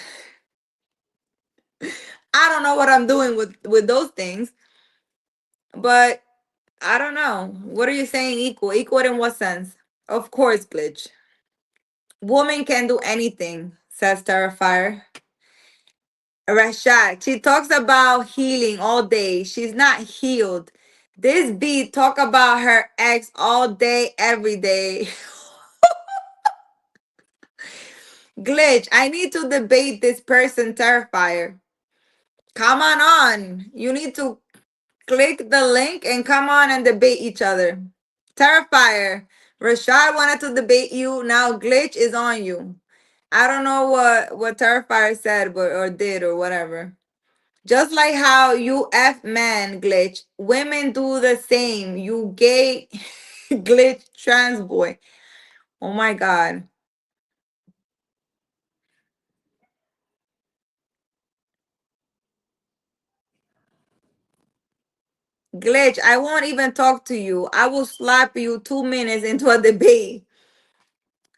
Speaker 1: I don't know what I'm doing with those things. But I don't know. What are you saying equal? Equal in what sense? Of course, Glitch. Woman can do anything, says Terrifier. Rashad, she talks about healing all day. She's not healed. This B talk about her ex all day, every day. Glitch, I need to debate this person, Terrifier. Come on. You need to click the link and come on and debate each other. Terrifier, Rashad wanted to debate you. Now Glitch is on you. I don't know what Terrifier said or did or whatever. Just like how you F man, Glitch, women do the same. You gay Glitch trans boy. Oh my God. Glitch, I won't even talk to you. I will slap you 2 minutes into a debate.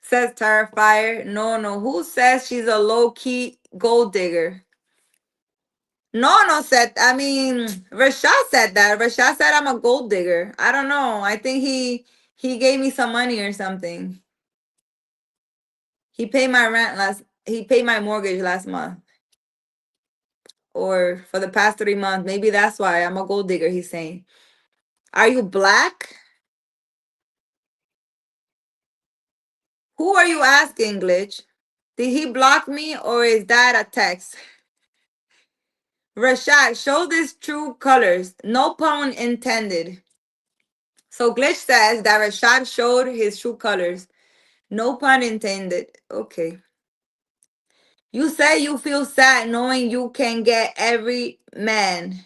Speaker 1: Says Terrifier. No. Who says she's a low-key gold digger? No said, I mean, Rashad said that. Rashad said I'm a gold digger. I don't know. I think he gave me some money or something. He paid my mortgage last month. Or for the past 3 months. Maybe that's why I'm a gold digger, he's saying. Are you black? Who are you asking, Glitch? Did he block me or is that a text? Rashad, show this true colors. No pun intended. So Glitch says that Rashad showed his true colors. No pun intended. Okay. You say you feel sad knowing you can get every man.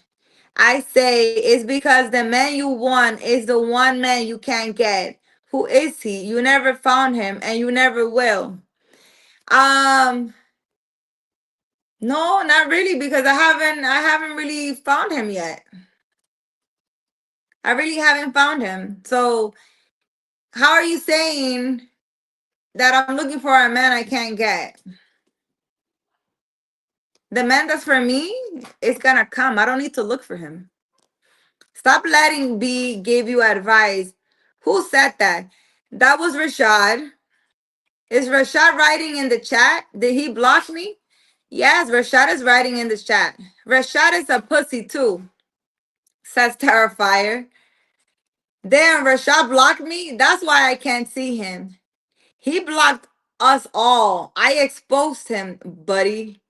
Speaker 1: I say it's because the man you want is the one man you can't get. Who is he? You never found him and you never will. Um, no, not really, because I haven't really found him yet. I really haven't found him. So how are you saying that I'm looking for a man I can't get? The man that's for me is gonna come. I don't need to look for him. Stop letting B give you advice. Who said that? That was Rashad. Is Rashad writing in the chat? Did he block me? Yes, Rashad is writing in the chat. Rashad is a pussy too, says Terrifier. Damn, Rashad blocked me? That's why I can't see him. He blocked us all. I exposed him, buddy.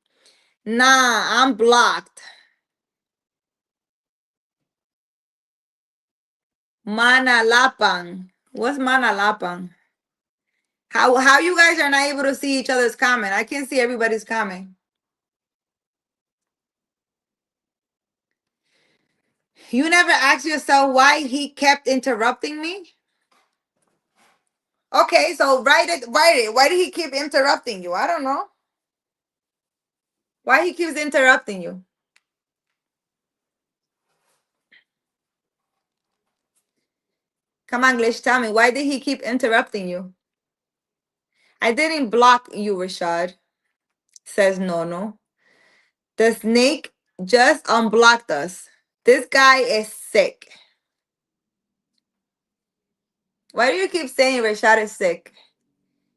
Speaker 1: Nah, I'm blocked. Manalapang. What's Manalapang? How you guys are not able to see each other's comment? I can see everybody's comment. You never asked yourself why he kept interrupting me? Okay, so write it. Why did he keep interrupting you? I don't know. Why he keeps interrupting you? Come on, Glitch, tell me. Why did he keep interrupting you? I didn't block you, Rashad, says Nono. The snake just unblocked us. This guy is sick. Why do you keep saying Rashad is sick?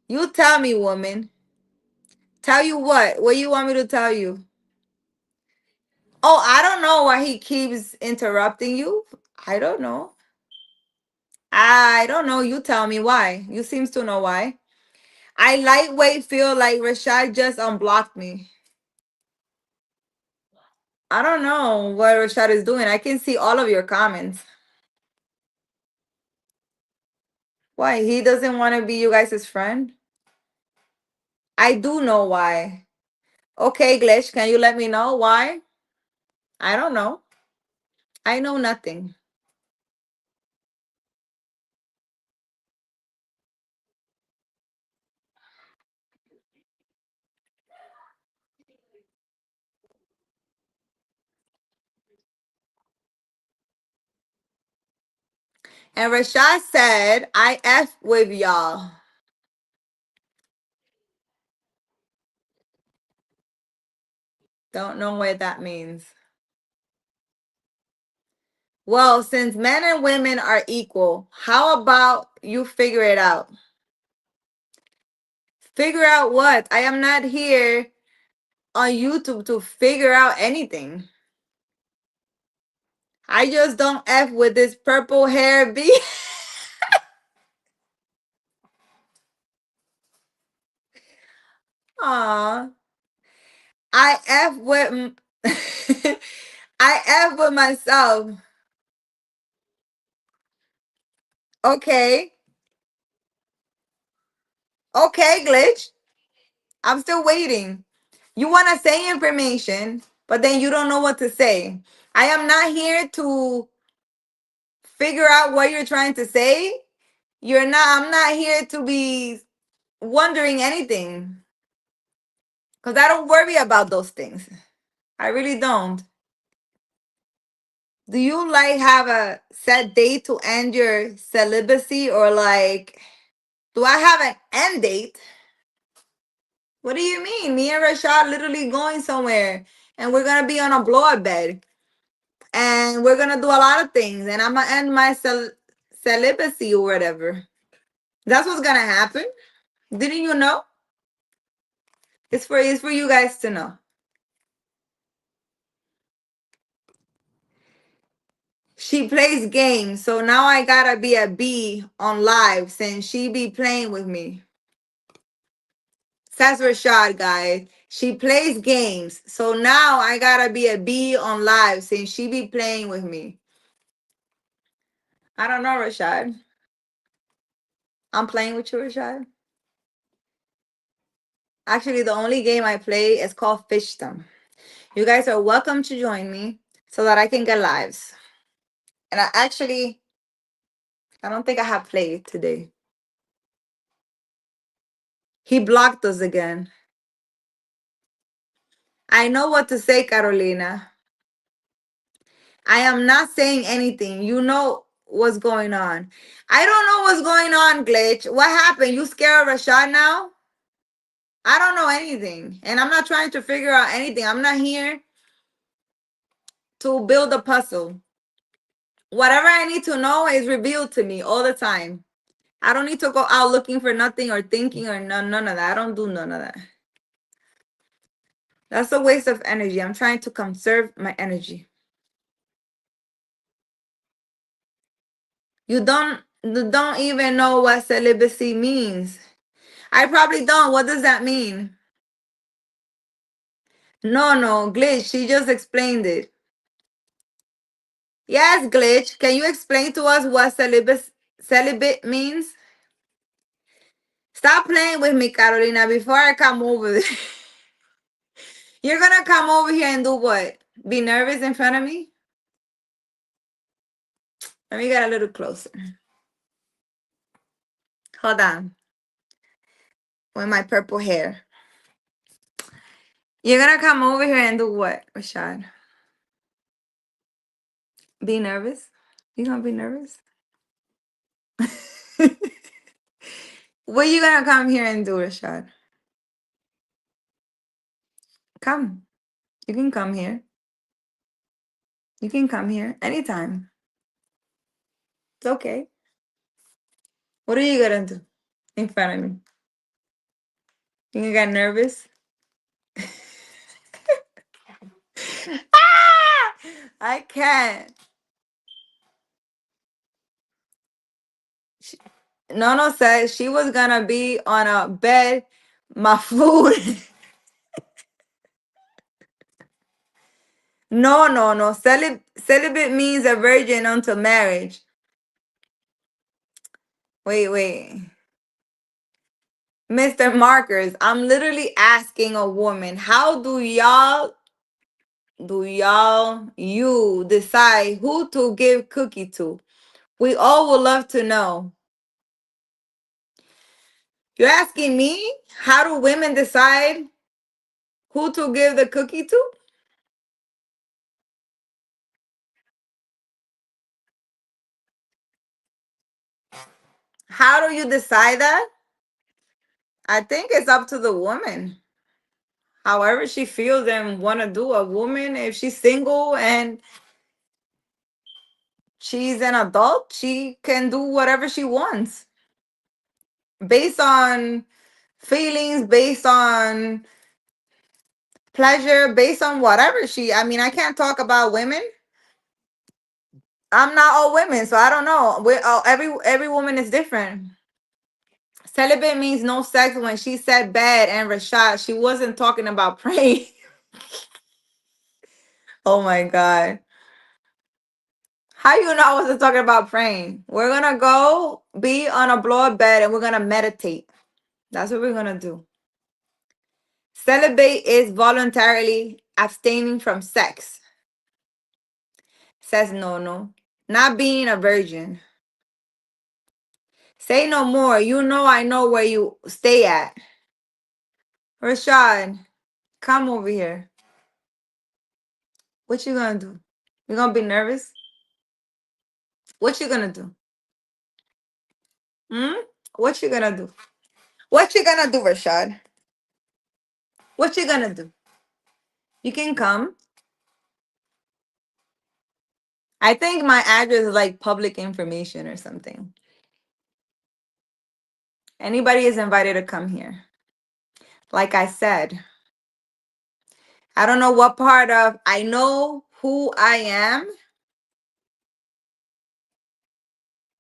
Speaker 1: You tell me, woman. Tell you what? What you want me to tell you? Oh, I don't know why he keeps interrupting you. I don't know. I don't know. You tell me why. You seems to know why. I lightweight feel like Rashad just unblocked me. I don't know what Rashad is doing. I can see all of your comments. Why? He doesn't want to be you guys' friend? I do know why. Okay, Glitch, can you let me know why? I don't know. I know nothing. And Rashad said, I F with y'all. Don't know what that means. Well, since men and women are equal, how about you figure it out? Figure out what? I am not here on YouTube to figure out anything. I just don't F with this purple hair B. Aw. I F with I F with myself. Okay. Okay, Glitch. I'm still waiting. You want to say information, but then you don't know what to say. I am not here to figure out what you're trying to say. I'm not here to be wondering anything. Because I don't worry about those things. I really don't. Do you like have a set date to end your celibacy, or like, do I have an end date? What do you mean? Me and Rashad literally going somewhere and we're gonna be on a blow-up bed and we're gonna do a lot of things and I'm gonna end my celibacy or whatever. That's what's gonna happen. Didn't you know? It's for you guys to know. She plays games, so now I gotta be a B on live since she be playing with me. Says Rashad, guys. She plays games, so now I gotta be a B on live since she be playing with me. I don't know, Rashad. I'm playing with you, Rashad. Actually, the only game I play is called Fishdom. You guys are welcome to join me. so that I can get lives. And I don't think I have played today. He blocked us again. I know what to say, Carolina. I am not saying anything. You know what's going on. I don't know what's going on, Glitch. What happened? You scared of Rashad now? I don't know anything. And I'm not trying to figure out anything. I'm not here to build a puzzle. Whatever I need to know is revealed to me all the time. I don't need to go out looking for nothing or thinking or none of that. I don't do none of that. That's a waste of energy. I'm trying to conserve my energy. You don't even know what celibacy means. I probably don't. What does that mean? No, Glitch. She just explained it. Yes, Glitch. Can you explain to us what celibate means? Stop playing with me, Carolina, before I come over there. You're gonna come over here and do what? Be nervous in front of me? Let me get a little closer. Hold on. With my purple hair. You're gonna come over here and do what, Rashad? Be nervous? You gonna be nervous? What are you gonna come here and do, Rashad? Come. You can come here. You can come here anytime. It's okay. What are you gonna do in front of me? You gonna get nervous? Ah! I can't. Nono said she was gonna be on a bed, my food. No. Celibate means a virgin until marriage. Wait. Mr. Markers, I'm literally asking a woman, how do you decide who to give cookie to? We all would love to know. You're asking me, how do women decide who to give the cookie to? How do you decide that? I think it's up to the woman. However she feels and want to do. A woman, if she's single and she's an adult, she can do whatever she wants. Based on feelings, based on pleasure, based on whatever I can't talk about women. I'm not all women, so I don't know. Every woman is different. Celibate means no sex. When she said bad and Rashad, she wasn't talking about praying. Oh my God. How you know I wasn't talking about praying? We're gonna go be on a blow up bed and we're gonna meditate. That's what we're gonna do. Celibate is voluntarily abstaining from sex. Says no. Not being a virgin. Say no more. You know I know where you stay at. Rashad, come over here. What you gonna do? You gonna be nervous? What you gonna do? What you gonna do? What you gonna do, Rashad? What you gonna do? You can come. I think my address is like public information or something. Anybody is invited to come here. Like I said, I don't know what part of I know who I am.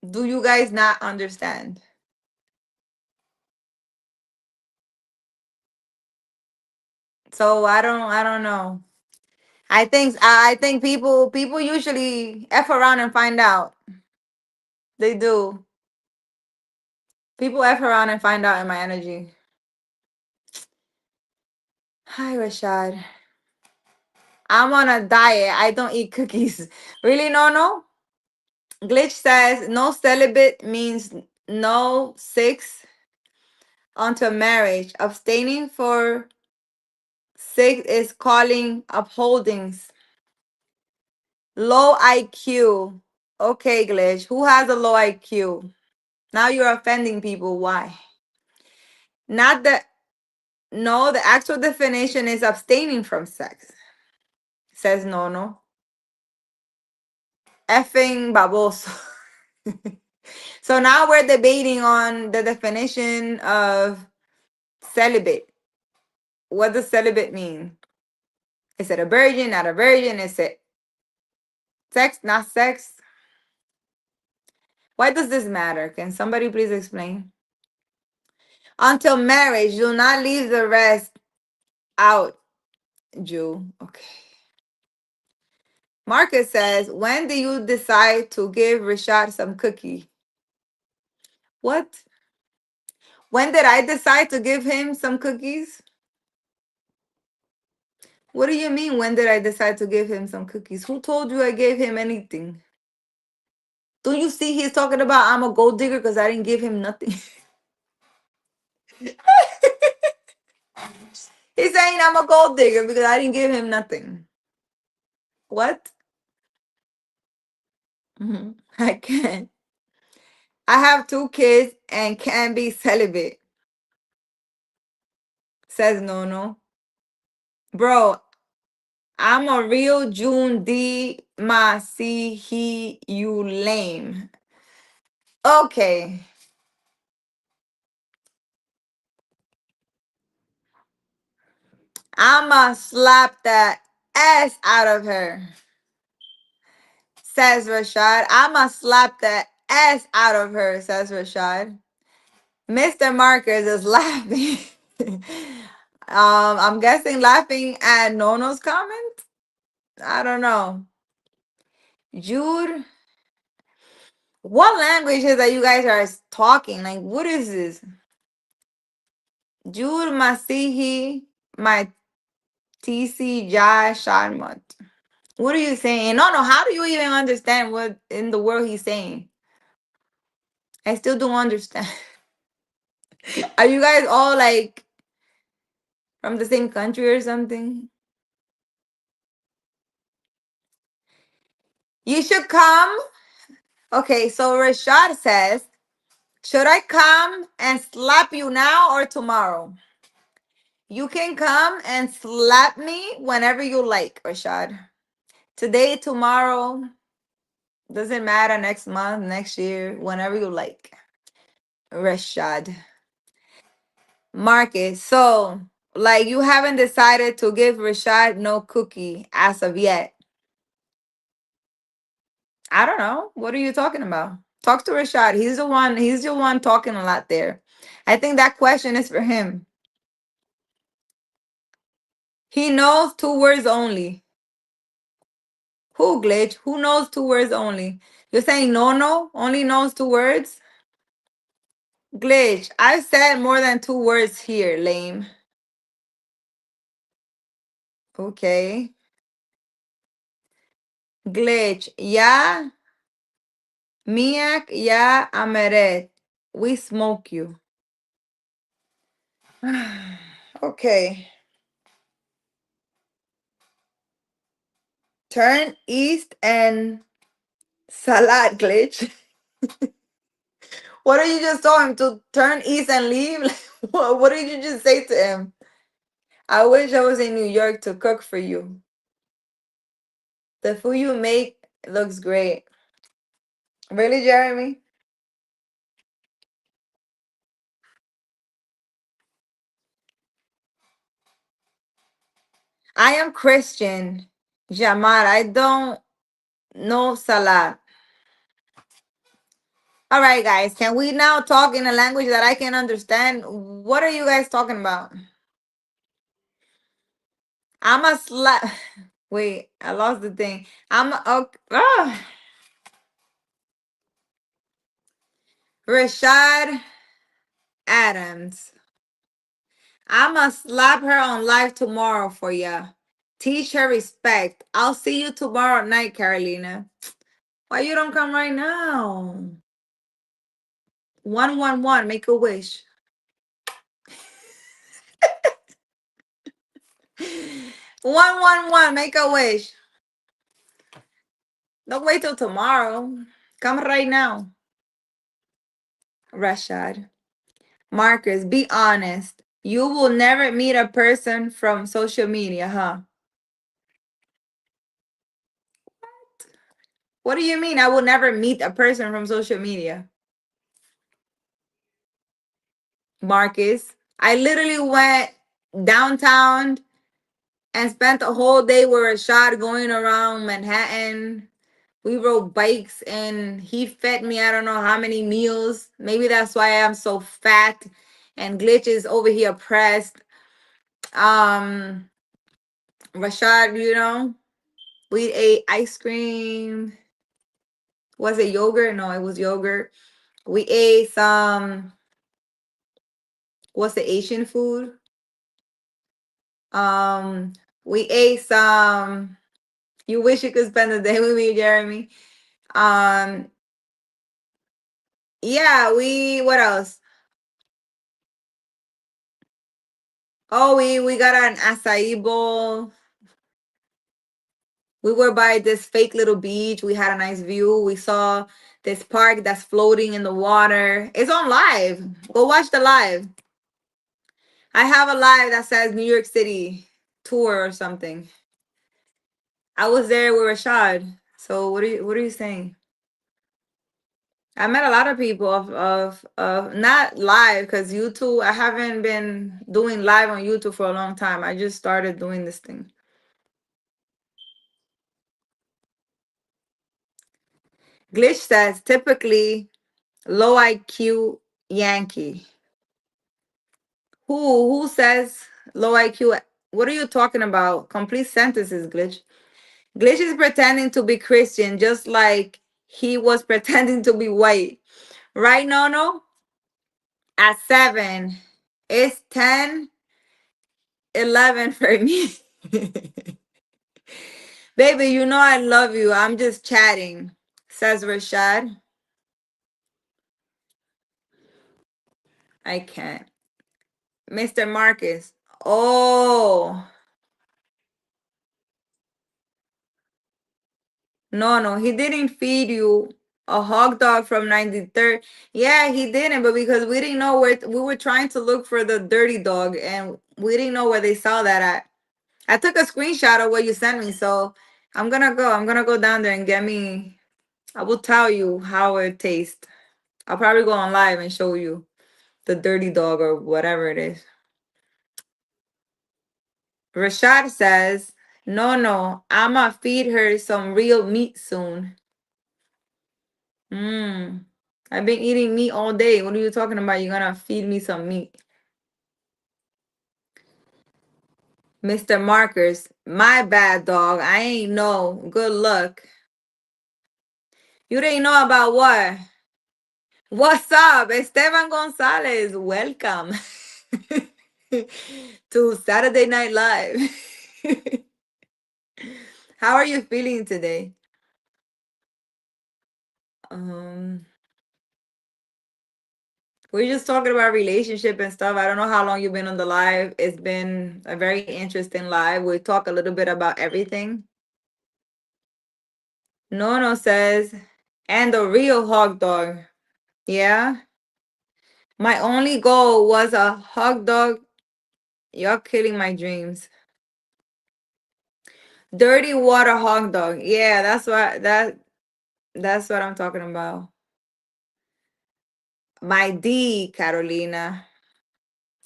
Speaker 1: Do you guys not understand? So I don't know. I think people usually F around and find out. They do. People F around and find out in my energy. Hi, Rashad. I'm on a diet. I don't eat cookies. Really, no? Glitch says no celibate means no sex until marriage. Abstaining for sex is calling upholdings. Low IQ. Okay, Glitch. Who has a low IQ? Now you're offending people. Why? Not the no, the actual definition is abstaining from sex. Says no. Effing baboso. So now we're debating on the definition of celibate. What does celibate mean? Is it a virgin, not a virgin? Is it sex, not sex? Why does this matter? Can somebody please explain? Until marriage, do not leave the rest out, Jew. Okay. Marcus says, when do you decide to give Rashad some cookie? What? When did I decide to give him some cookies? What do you mean, when did I decide to give him some cookies? Who told you I gave him anything? Don't you see he's talking about I'm a gold digger because I didn't give him nothing? He's saying I'm a gold digger because I didn't give him nothing. What? I can't. I have 2 kids and can't be celibate. Says no. Bro, I'm a real June D. Ma see he you lame. Okay. I'ma slap the ass out of her. Says Rashad. I'ma slap the ass out of her, says Rashad. Mr. Marcus is laughing. I'm guessing laughing at Nono's comment. I don't know. Jude, what language is that you guys are talking? Like, what is this? Jude Masihi, my TC Jai Sharmat. What are you saying? No, how do you even understand what in the world he's saying? I still don't understand. Are you guys all like from the same country or something? You should come. Okay, so Rashad says, should I come and slap you now or tomorrow? You can come and slap me whenever you like, Rashad. Today, tomorrow, doesn't matter, next month, next year, whenever you like. Rashad. Marcus, so like you haven't decided to give Rashad no cookie as of yet. I don't know. What are you talking about? Talk to Rashad. He's the one talking a lot there. I think that question is for him. He knows 2 words only. Who, Glitch? Who knows 2 words only? You're saying no, only knows 2 words? Glitch, I've said more than 2 words here, lame. Okay. Glitch, yeah. Miak, yeah, Ameret. We smoke you. Okay. Turn east and salad, Glitch. What did you just told him to turn east and leave? What did you just say to him? I wish I was in New York to cook for you. The food you make looks great. Really, Jeremy? I am Christian. Jamal, I don't know salad. All right, guys. Can we now talk in a language that I can understand? What are you guys talking about? I'm a slap. Wait, I lost the thing. I'm a. Rashad Adams. I'ma slap her on live tomorrow for ya. Teach her respect. I'll see you tomorrow night, Carolina. Why you don't come right now? 111, make a wish. 111, make a wish. Don't wait till tomorrow. Come right now. Rashad. Marcus, be honest. You will never meet a person from social media, huh? What do you mean I will never meet a person from social media? Marcus, I literally went downtown and spent the whole day with Rashad going around Manhattan. We rode bikes and he fed me I don't know how many meals. Maybe that's why I'm so fat and Glitch is over here pressed. Rashad, you know, we ate ice cream. Was it yogurt? No, it was yogurt. We ate some, what's the Asian food? We ate some, you wish you could spend the day with me, Jeremy. Yeah, what else? Oh, we got an acai bowl. We were by this fake little beach. We had a nice view. We saw this park that's floating in the water. It's on live. Go watch the live. I have a live that says New York City tour or something. I was there with Rashad. So what are you saying? I met a lot of people of not live because YouTube. I haven't been doing live on YouTube for a long time. I just started doing this thing. Glitch says typically low IQ Yankee. Who says low IQ? What are you talking about? Complete sentences, Glitch. Glitch is pretending to be Christian just like he was pretending to be white. Right, Nono? At 7. It's 10, 11 for me. Baby, you know I love you. I'm just chatting, says Rashad. I can't. Mr. Marcus. Oh. No, he didn't feed you a hot dog from 93rd. Yeah, he didn't, but because we didn't know where we were trying to look for the dirty dog and we didn't know where they saw that at. I took a screenshot of what you sent me, so I'm gonna go down there and get me. I will tell you how it tastes. I'll probably go on live and show you the dirty dog or whatever it is. Rashad says, no, I'ma feed her some real meat soon. I've been eating meat all day. What are you talking about? You're gonna feed me some meat. Mr. Markers, my bad, dog. I ain't know. Good luck. You didn't know about what? What's up? Esteban Gonzalez, welcome to Saturday Night Live. How are you feeling today? We're just talking about relationship and stuff. I don't know how long you've been on the live. It's been a very interesting live. We talk a little bit about everything. Nono says, and the real hot dog. Yeah. My only goal was a hot dog. You're killing my dreams. Dirty water hot dog. Yeah, that's what I'm talking about. My D, Carolina.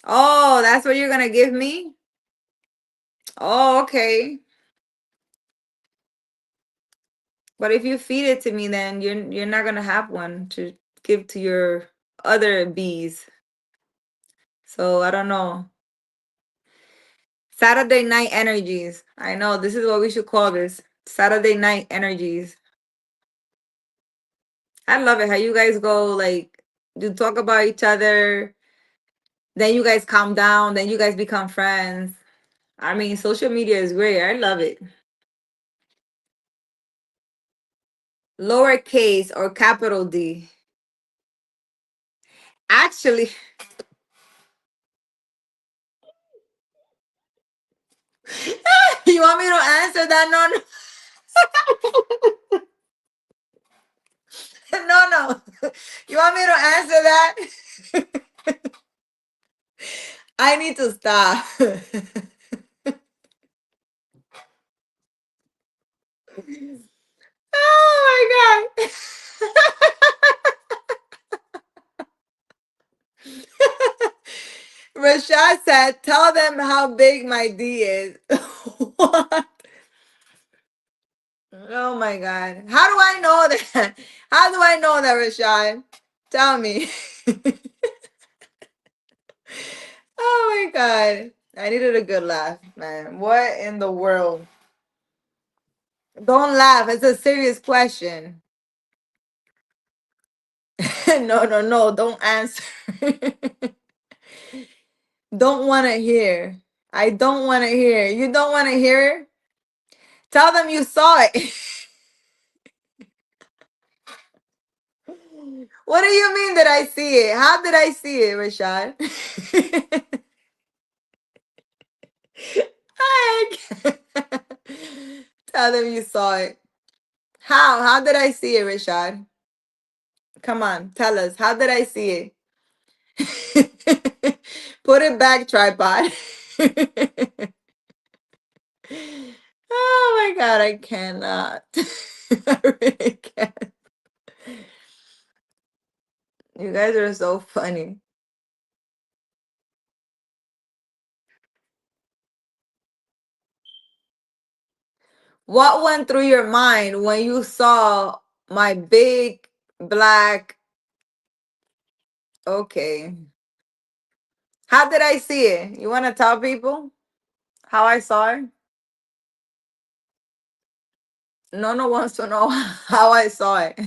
Speaker 1: Oh, that's what you're gonna give me? Oh, okay. But if you feed it to me, then you're not gonna have one to give to your other bees. So I don't know. Saturday night energies. I know this is what we should call this. Saturday night energies. I love it how you guys go like you talk about each other, then you guys calm down, then you guys become friends. I mean, social media is great. I love it. Lowercase or capital D? Actually, you want me to answer that? No, no, no, no. You want me to answer that? I need to stop. Oh my god. Rashad said, tell them how big my D is. What? Oh my god. How do I know that? How do I know that, Rashad? Tell me. Oh my god. I needed a good laugh, man. What in the world? Don't laugh. It's a serious question. No, no, no. Don't answer. Don't want to hear. I don't want to hear. You don't want to hear? Tell them you saw it. What do you mean that I see it? How did I see it, Rashad? I can't. Tell them you saw it. How? How did I see it, Rashad? Come on, tell us. How did I see it? Put it back, tripod. Oh my god, I cannot. I really can't. You guys are so funny. What went through your mind when you saw my big black? Okay. How did I see it? You want to tell people how I saw it? No one wants to know how I saw it.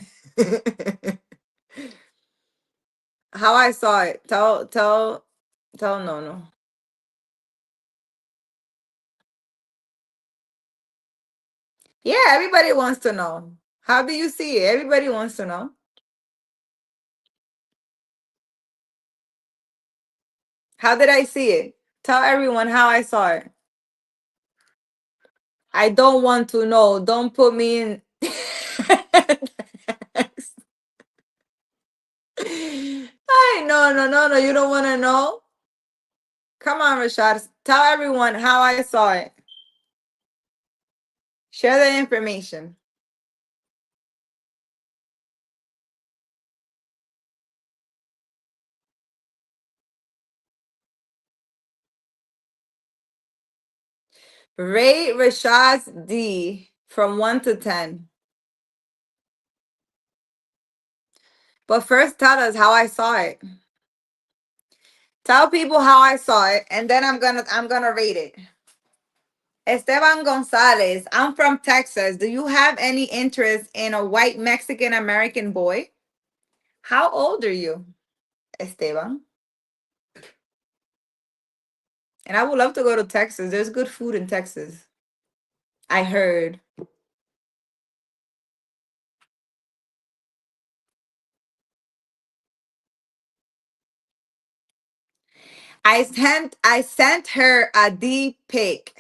Speaker 1: How I saw it. Tell no. Yeah, everybody wants to know. How do you see it? Everybody wants to know. How did I see it? Tell everyone how I saw it. I don't want to know. Don't put me in. I no. You don't want to know? Come on, Rashad. Tell everyone how I saw it. Share the information. Rate Rashad's D from 1 to 10. But first tell us how I saw it. Tell people how I saw it, and then I'm gonna rate it. Esteban Gonzalez, I'm from Texas. Do you have any interest in a white Mexican American boy? How old are you, Esteban? And I would love to go to Texas. There's good food in Texas. I heard. I sent her a D pic.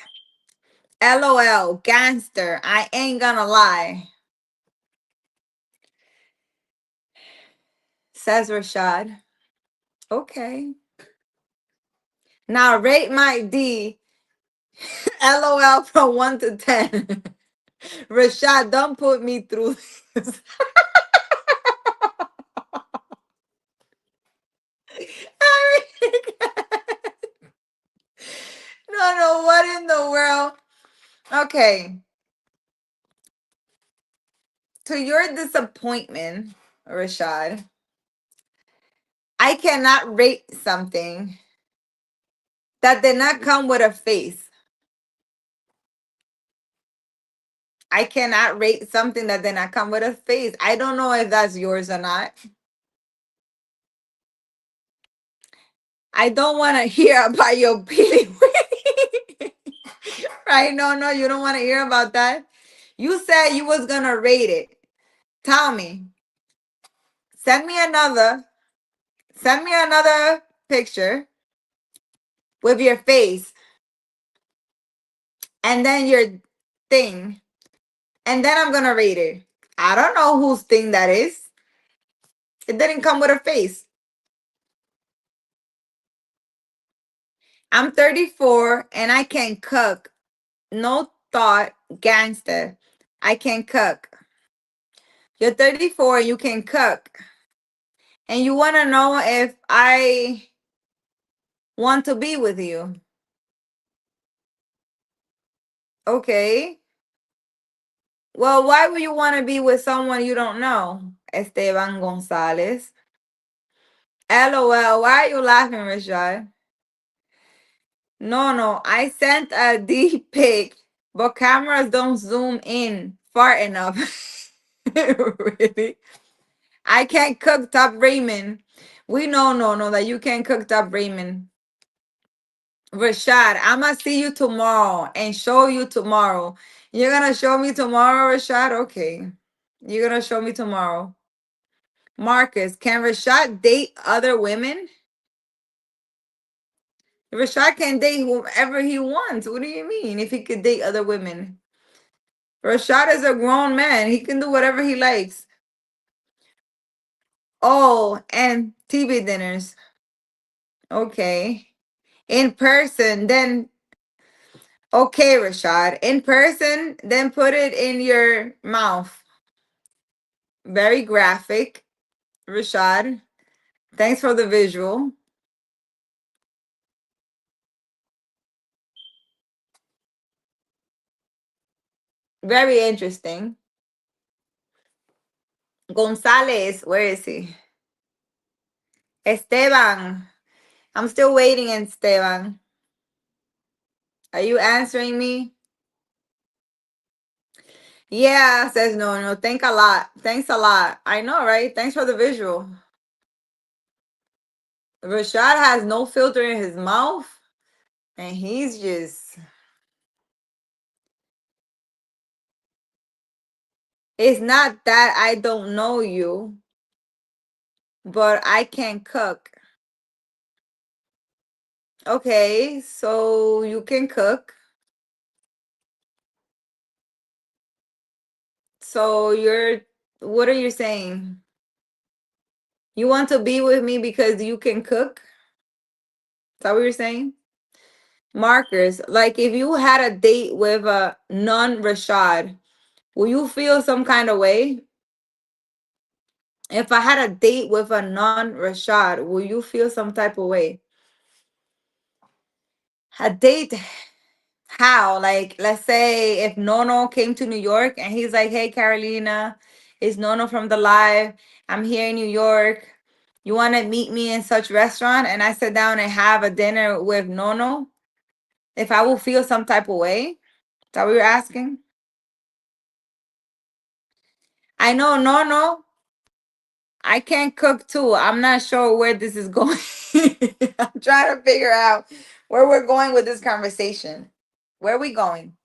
Speaker 1: LOL, gangster. I ain't gonna lie. Says Rashad. Okay. Now rate my D. LOL from 1 to 10. Rashad, don't put me through this. I really can't. No, what in the world? Okay. To your disappointment, Rashad, I cannot rate something that did not come with a face. I cannot rate something that did not come with a face. I don't know if that's yours or not. I don't want to hear about your Billy Winnie. right, no, you don't want to hear about that. You said you was gonna rate it. Tell me. Send me another. Send me another picture with your face, and then your thing, and then I'm gonna rate it. I don't know whose thing that is. It didn't come with a face. I'm 34 and I can cook. No thought, gangster. I can cook. You're 34 and you can cook. And you want to know if I want to be with you. Okay. Well, why would you want to be with someone you don't know? Esteban Gonzalez. LOL. Why are you laughing, Rashad? No. I sent a deep pic, but cameras don't zoom in far enough. Really? I can't cook top ramen. We know, no, that you can't cook top ramen. Rashad, I'ma see you tomorrow and show you tomorrow. You're gonna show me tomorrow, Rashad? Okay. You're gonna show me tomorrow. Marcus, can Rashad date other women? Rashad can date whoever he wants. What do you mean if he could date other women? Rashad is a grown man. He can do whatever he likes. Oh, and TV dinners. Okay. In person, then okay, Rashad. In person, then put it in your mouth. Very graphic, Rashad. Thanks for the visual. Very interesting. Gonzalez, where is he? Esteban. I'm still waiting, Esteban. Are you answering me? Yeah, says no. Thanks a lot. Thanks a lot. I know, right? Thanks for the visual. Rashad has no filter in his mouth, and he's just. It's not that I don't know you, but I can cook. Okay, so you can cook. So what are you saying? You want to be with me because you can cook? Is that what you're saying? Marcus, like if you had a date with a non-Rashad, will you feel some kind of way? If I had a date with a non-Rashad, will you feel some type of way? A date, how? Like, let's say if Nono came to New York and he's like, hey, Carolina, it's Nono from the live. I'm here in New York. You want to meet me in such restaurant? And I sit down and have a dinner with Nono. If I will feel some type of way? Is that what you're asking? I know, no. I can't cook too. I'm not sure where this is going. I'm trying to figure out where we're going with this conversation. Where are we going?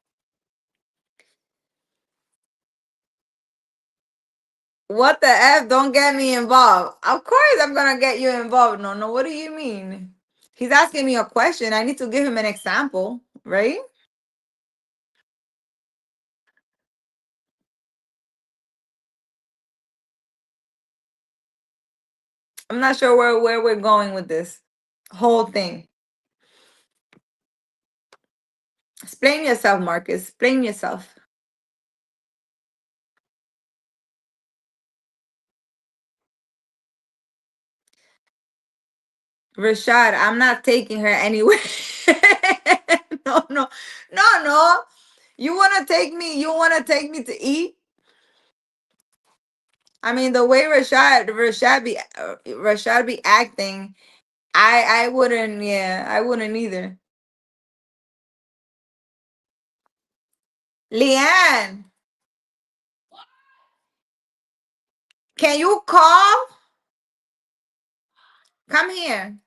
Speaker 1: What the F? Don't get me involved. Of course I'm gonna get you involved. No. What do you mean? He's asking me a question. I need to give him an example, right? I'm not sure where we're going with this whole thing. Explain yourself, Marcus. Explain yourself. Rashad, I'm not taking her anywhere. No. You wanna take me? You wanna take me to eat? I mean, the way Rashad be acting, I wouldn't. Yeah, I wouldn't either. Leanne, can you call? Come here.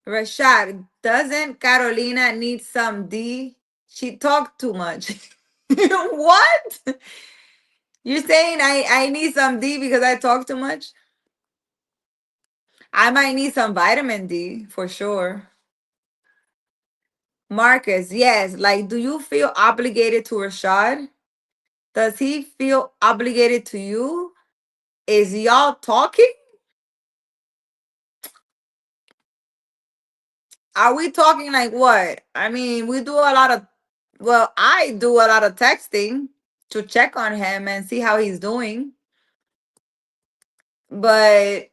Speaker 1: Rashad, doesn't Carolina need some D? She talked too much. What? You're saying I need some D because I talk too much? I might need some vitamin D for sure. Marcus, yes. Like, do you feel obligated to Rashad? Does he feel obligated to you? Is y'all talking? Are we talking like what? I mean, we do a lot of, well, I do a lot of texting to check on him and see how he's doing. But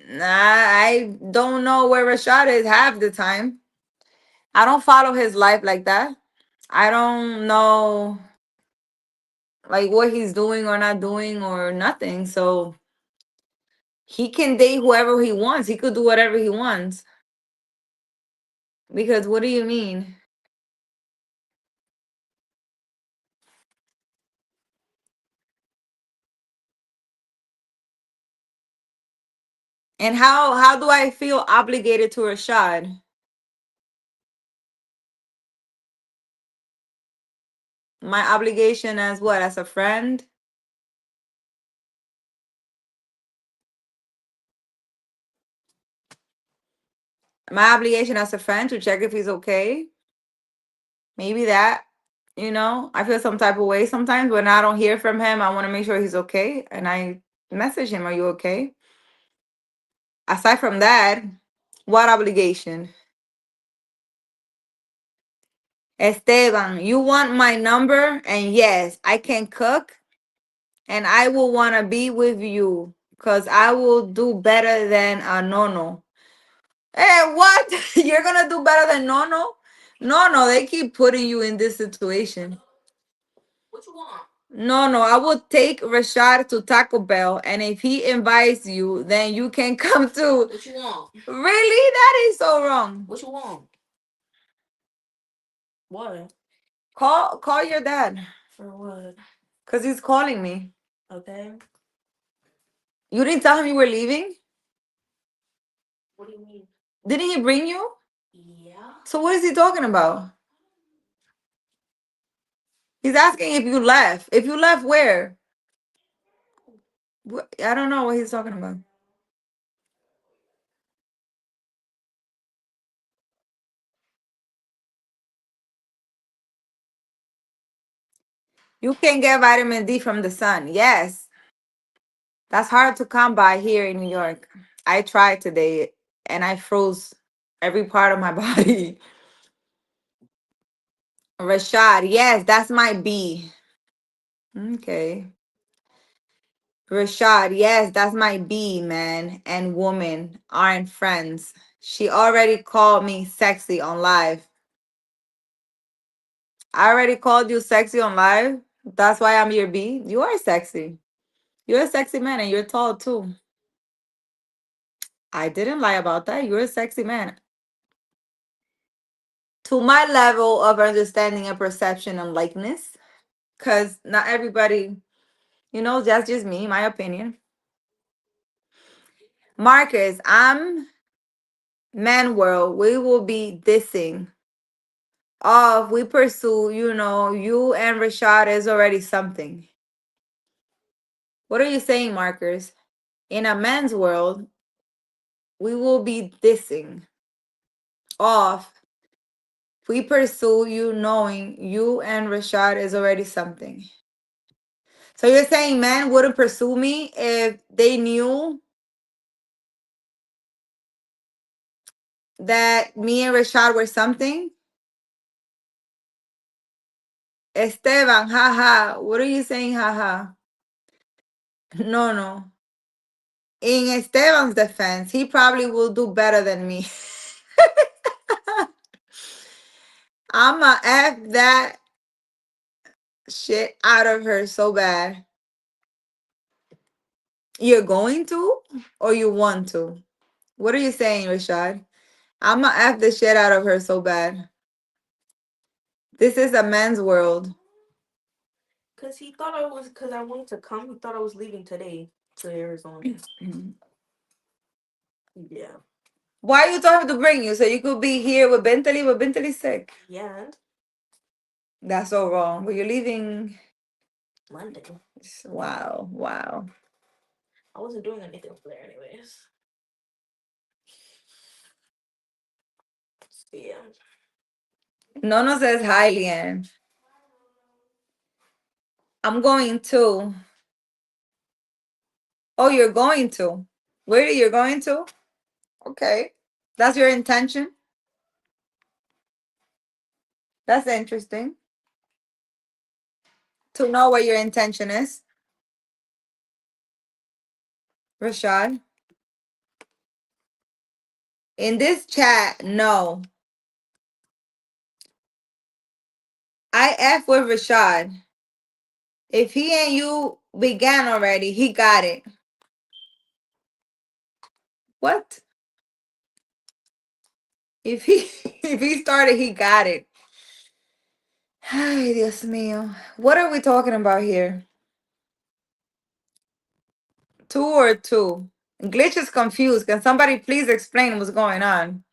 Speaker 1: I don't know where Rashad is half the time. I don't follow his life like that. I don't know like what he's doing or not doing or nothing. So he can date whoever he wants. He could do whatever he wants. Because what do you mean? And how do I feel obligated to Rashad? My obligation as what? As a friend? My obligation as a friend to check if he's okay. Maybe that. You know, I feel some type of way sometimes when I don't hear from him. I want to make sure he's okay. And I message him, are you okay? Aside from that, what obligation? Esteban, you want my number? And yes, I can cook and I will want to be with you because I will do better than a Nono. Hey, what? You're going to do better than Nono? No, they keep putting you in this situation.
Speaker 2: What you want?
Speaker 1: No, I will take Rashad to Taco Bell, and if he invites you, then you can come too.
Speaker 2: What you want?
Speaker 1: Really? That is so wrong.
Speaker 2: What you want? What?
Speaker 1: Call your dad.
Speaker 2: For what?
Speaker 1: Because he's calling me.
Speaker 2: Okay.
Speaker 1: You didn't tell him you were leaving?
Speaker 2: What do you mean?
Speaker 1: Didn't he bring you?
Speaker 2: Yeah.
Speaker 1: So what is he talking about? He's asking if you left. If you left, where? I don't know what he's talking about. You can get vitamin D from the sun. Yes. That's hard to come by here in New York. I tried today and I froze every part of my body. Rashad, yes, that's my B. Okay. Rashad, yes, that's my B, man. And woman aren't friends. She already called me sexy on live. I already called you sexy on live. That's why I'm your B. You are sexy. You're a sexy man and you're tall too. I didn't lie about that. You're a sexy man. To my level of understanding and perception and likeness, because not everybody, you know, that's just me, my opinion. Marcus, I'm man world. We will be dissing. Oh, if we pursue, you know, you and Rashad is already something. What are you saying, Marcus? In a man's world, we will be dissing off. If we pursue you knowing you and Rashad is already something. So you're saying men wouldn't pursue me if they knew that me and Rashad were something? Esteban, haha. What are you saying, haha? No. In Esteban's defense, he probably will do better than me. I'ma F that shit out of her so bad. You're going to or you want to? What are you saying, Rashad? I'ma F the shit out of her so bad. This is a man's world.
Speaker 2: Cause he thought I was, cause I wanted to come. He thought I was leaving today to Arizona. Yeah.
Speaker 1: Why you told him to bring you? So you could be here with Bentley, but Bentley's sick.
Speaker 6: Yeah, and
Speaker 1: That's so wrong. But you're leaving.
Speaker 6: Monday.
Speaker 1: Wow, wow.
Speaker 6: I wasn't doing anything over there anyways. So, yeah.
Speaker 1: Nono says hi, Leanne. I'm going to. Oh, you're going to. Where are you going to? Okay. That's your intention? That's interesting. To know what your intention is. Rashad. In this chat, no. I F with Rashad. If he and you began already, he got it. What? If he if he started, he got it. Ay, Dios mío. What are we talking about here? 2 or 2? Glitch is confused. Can somebody please explain what's going on?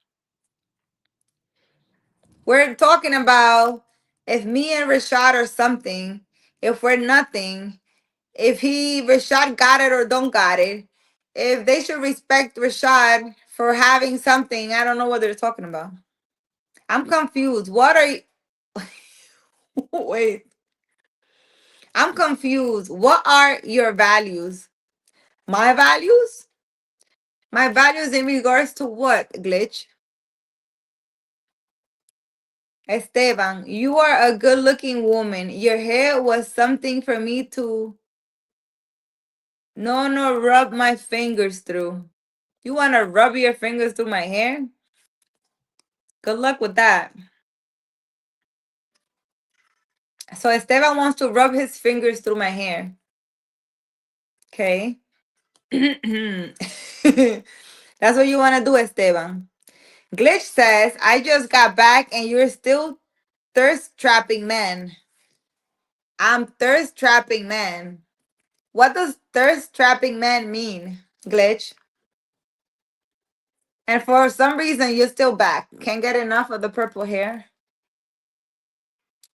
Speaker 1: We're talking about if me and Rashad are something, if we're nothing, if Rashad got it or don't got it, if they should respect Rashad for having something. I don't know what they're talking about. I'm confused. What are you? Wait. I'm confused. What are your values? My values? My values in regards to what, Glitch? Esteban, you are a good looking woman. Your hair was something for me to no rub my fingers through. You want to rub your fingers through my hair? Good luck with that. So Esteban wants to rub his fingers through my hair. Okay. That's what you want to do, Esteban. Glitch says, I just got back and you're still thirst trapping man. I'm thirst trapping man. What does thirst trapping man mean, Glitch? And for some reason, you're still back. Can't get enough of the purple hair.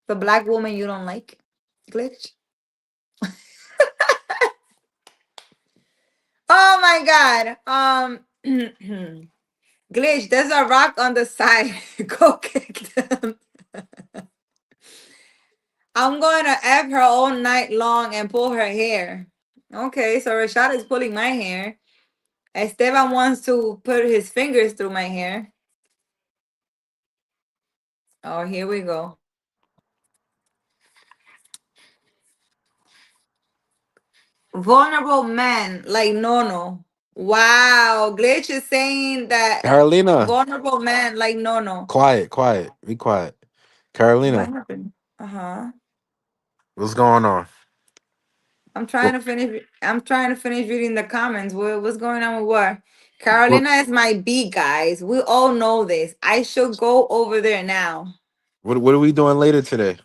Speaker 1: The black woman you don't like, Glitch. Oh my God. Glitch, there's a rock on the side. Go kick them. I'm going to F her all night long and pull her hair. Okay, so Rashad is pulling my hair. Esteban wants to put his fingers through my hair. Oh, here we go. Vulnerable men like Nono. Wow, Glitch is saying that
Speaker 3: Carolina,
Speaker 1: vulnerable men like Nono.
Speaker 3: quiet, quiet, be quiet.
Speaker 1: What
Speaker 3: Carolina,
Speaker 1: happened? Uh-huh.
Speaker 3: what's going on?
Speaker 1: I'm
Speaker 3: What,
Speaker 1: trying to finish. I'm trying to finish reading the comments. What's going on with what?
Speaker 3: what,
Speaker 1: Carolina is my B, guys. We all know this. I should go over there now.
Speaker 3: what are we doing later today?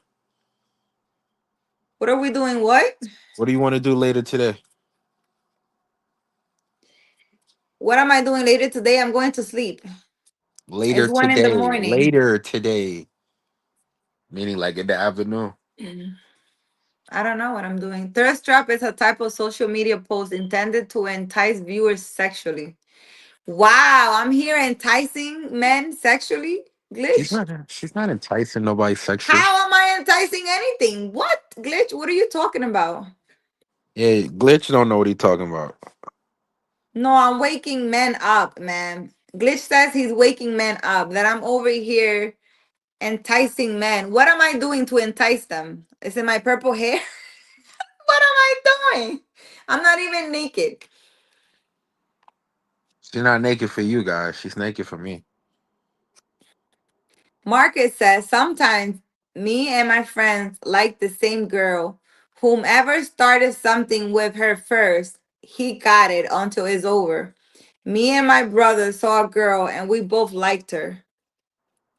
Speaker 1: What are we doing? What?
Speaker 3: What do you want to do later today?
Speaker 1: What am I doing later today? I'm going to sleep.
Speaker 3: Later
Speaker 1: It's 1 in the
Speaker 3: today.
Speaker 1: morning.
Speaker 3: Later today. Meaning like in the afternoon.
Speaker 1: I don't know what I'm doing. Thirst trap is a type of social media post intended to entice viewers sexually. Wow, I'm here enticing men sexually? Glitch?
Speaker 3: She's not enticing nobody sexually.
Speaker 1: How am I enticing anything? What? Glitch? What are you talking about?
Speaker 3: Yeah, Glitch don't know what he talking about.
Speaker 1: No, I'm waking men up, man. Glitch says he's waking men up, that I'm over here enticing men. What am I doing to entice them? Is it my purple hair? What am I doing? I'm not even naked.
Speaker 3: She's not naked for you guys. She's naked for me.
Speaker 1: Marcus says sometimes me and my friends like the same girl. Whomever started something with her first, he got it until it's over. Me and my brother saw a girl and we both liked her.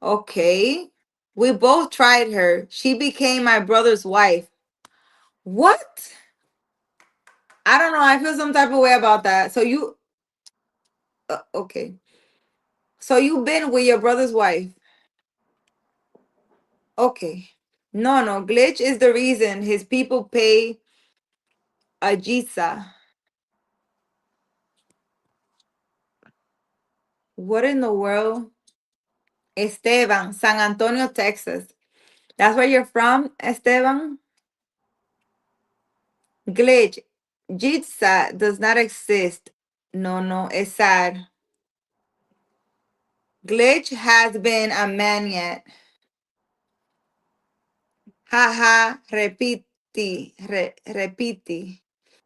Speaker 1: Okay. We both tried her. She became my brother's wife. What? I don't know. I feel some type of way about that. So you okay. So you've been with your brother's wife. Okay. No, glitch is the reason his people pay a jizya. What in the world? Esteban, San Antonio, Texas. That's where you're from, Esteban? Glitch. Jitsa does not exist. No, it's sad. Glitch has been a man yet. Haha, repiti. Repiti.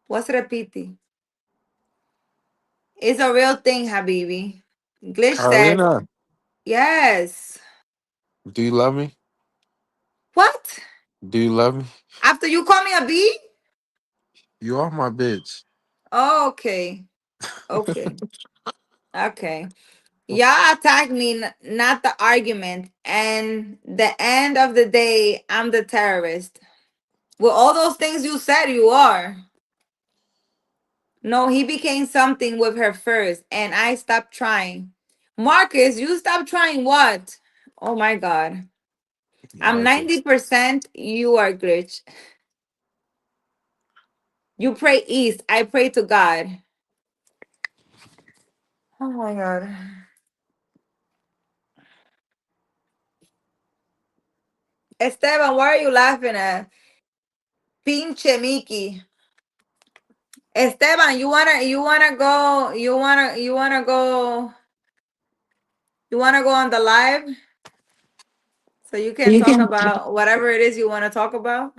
Speaker 1: What's repiti? It's a real thing, Habibi. Glitch says,
Speaker 3: Carolina,
Speaker 1: yes.
Speaker 3: do you love me?
Speaker 1: What?
Speaker 3: Do you love me?
Speaker 1: After you call me a bee?
Speaker 3: You are my bitch.
Speaker 1: Oh, okay. Okay. Okay. Y'all attack me, not the argument. And the end of the day, I'm the terrorist. With all those things you said, you are. No, he became something with her first, and I stopped trying. Marcus, you stopped trying what? Oh my God. I'm
Speaker 3: Marcus.
Speaker 1: 90%, you are glitch. You pray east, I pray to God. Oh my God. Esteban, why are you laughing at? Pinche Mickey. Esteban, you wanna go on the live so you can
Speaker 2: You
Speaker 1: talk
Speaker 2: can.
Speaker 1: about whatever it is you want to talk about?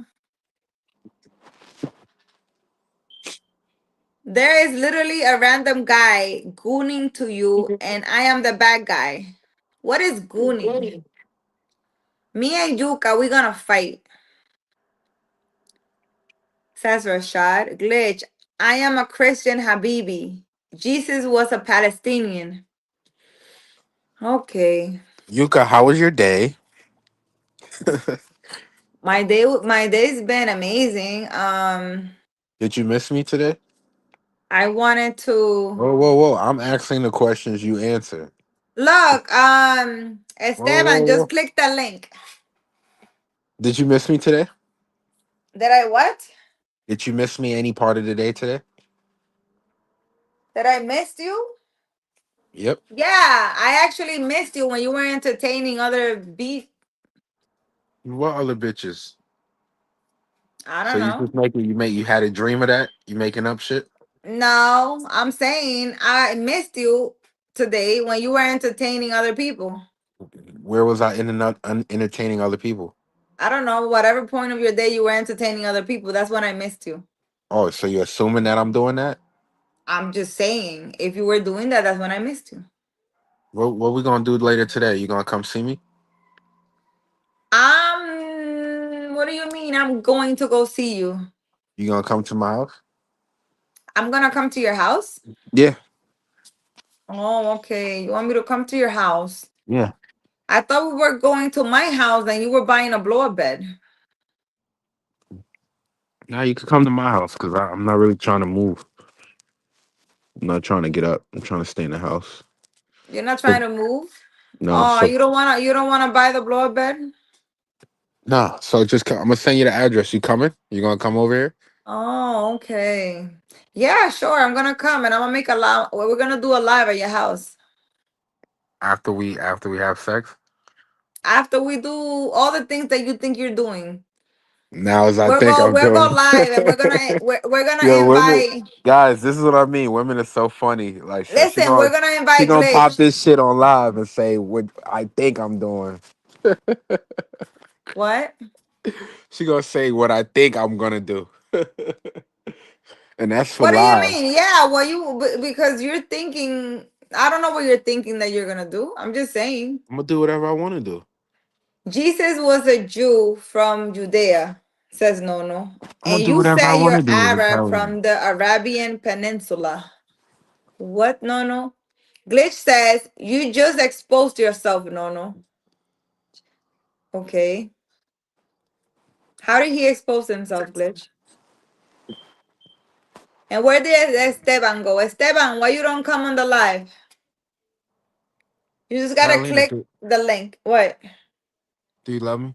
Speaker 1: There is literally a random guy gooning to you, and I am the bad guy. What is gooning? Me and Yuka, we're gonna fight. Says Rashad. Glitch. I am a Christian Habibi. Jesus was a Palestinian. Okay.
Speaker 3: Yuka, how was your day?
Speaker 1: My day's been amazing.
Speaker 3: Did you miss me today?
Speaker 1: I wanted to
Speaker 3: Whoa. I'm asking the questions you answer.
Speaker 1: look,
Speaker 3: Whoa,
Speaker 1: Esteban, just
Speaker 3: whoa.
Speaker 1: click the link.
Speaker 3: Did you miss me today?
Speaker 1: Did I what?
Speaker 3: Did you miss me any part of the day today?
Speaker 1: Did I miss you?
Speaker 3: Yep.
Speaker 1: Yeah, I actually missed you when you were entertaining other beef.
Speaker 3: What other bitches?
Speaker 1: I
Speaker 3: So
Speaker 1: don't
Speaker 3: you
Speaker 1: know.
Speaker 3: just you had a dream of that? You making up shit?
Speaker 1: No, I'm saying I missed you today when you were entertaining other people.
Speaker 3: Where was I entertaining other people?
Speaker 1: I don't know, whatever point of your day you were entertaining other people, that's when I missed you.
Speaker 3: Oh, so you're assuming that I'm doing that?
Speaker 1: I'm just saying, if you were doing that, that's when I missed you.
Speaker 3: What we gonna do later today? You gonna come see me?
Speaker 1: What do you mean? I'm going to go see you.
Speaker 3: You gonna come to my house?
Speaker 1: I'm gonna come to your house.
Speaker 3: Yeah.
Speaker 1: Oh, okay. You want me to come to your house?
Speaker 3: Yeah.
Speaker 1: I thought we were going to my house and you were buying a blow up bed.
Speaker 3: Now you could come to my house because I'm not really trying to move. I'm not trying to get up. I'm trying to stay in the house.
Speaker 1: You're not trying to move?
Speaker 3: No,
Speaker 1: Oh,
Speaker 3: so
Speaker 1: you don't wanna buy the blow up bed?
Speaker 3: no, so just I'm gonna send you the address. You coming? You gonna come over here
Speaker 1: Oh, okay. Yeah, sure. I'm gonna come and I'm gonna make a live. We're gonna do a live at your house
Speaker 3: after we have sex?
Speaker 1: after we do all the things that you think you're doing.
Speaker 3: Now as I
Speaker 1: We're
Speaker 3: think
Speaker 1: go
Speaker 3: I'm
Speaker 1: we're go
Speaker 3: doing.
Speaker 1: live and we're gonna
Speaker 3: Yo, women,
Speaker 1: invite.
Speaker 3: guys, this is what I mean. Women are so funny. Like
Speaker 1: Listen, we're gonna
Speaker 3: she
Speaker 1: invite
Speaker 3: gonna pop
Speaker 1: Glitch.
Speaker 3: this shit on live and say what I think I'm doing.
Speaker 1: What?
Speaker 3: She gonna say what I think I'm gonna do, and that's for
Speaker 1: What do you
Speaker 3: live.
Speaker 1: mean? Yeah, well, because you're thinking. I don't know what you're thinking that you're gonna do. I'm just saying.
Speaker 3: I'm gonna do whatever I want to do.
Speaker 1: Jesus was a Jew from Judea, says Nono.
Speaker 3: I'm gonna
Speaker 1: And
Speaker 3: do
Speaker 1: you
Speaker 3: whatever I
Speaker 1: say
Speaker 3: want
Speaker 1: you're
Speaker 3: to do. Is
Speaker 1: Arab
Speaker 3: Italian.
Speaker 1: from the Arabian Peninsula. What, Nono? Glitch says you just exposed yourself, Nono. Okay. How did he expose himself, Glitch? And where did Esteban go? Esteban, why you don't come on the live? You just gotta
Speaker 3: Carolina,
Speaker 1: click the link. What?
Speaker 3: do you love me?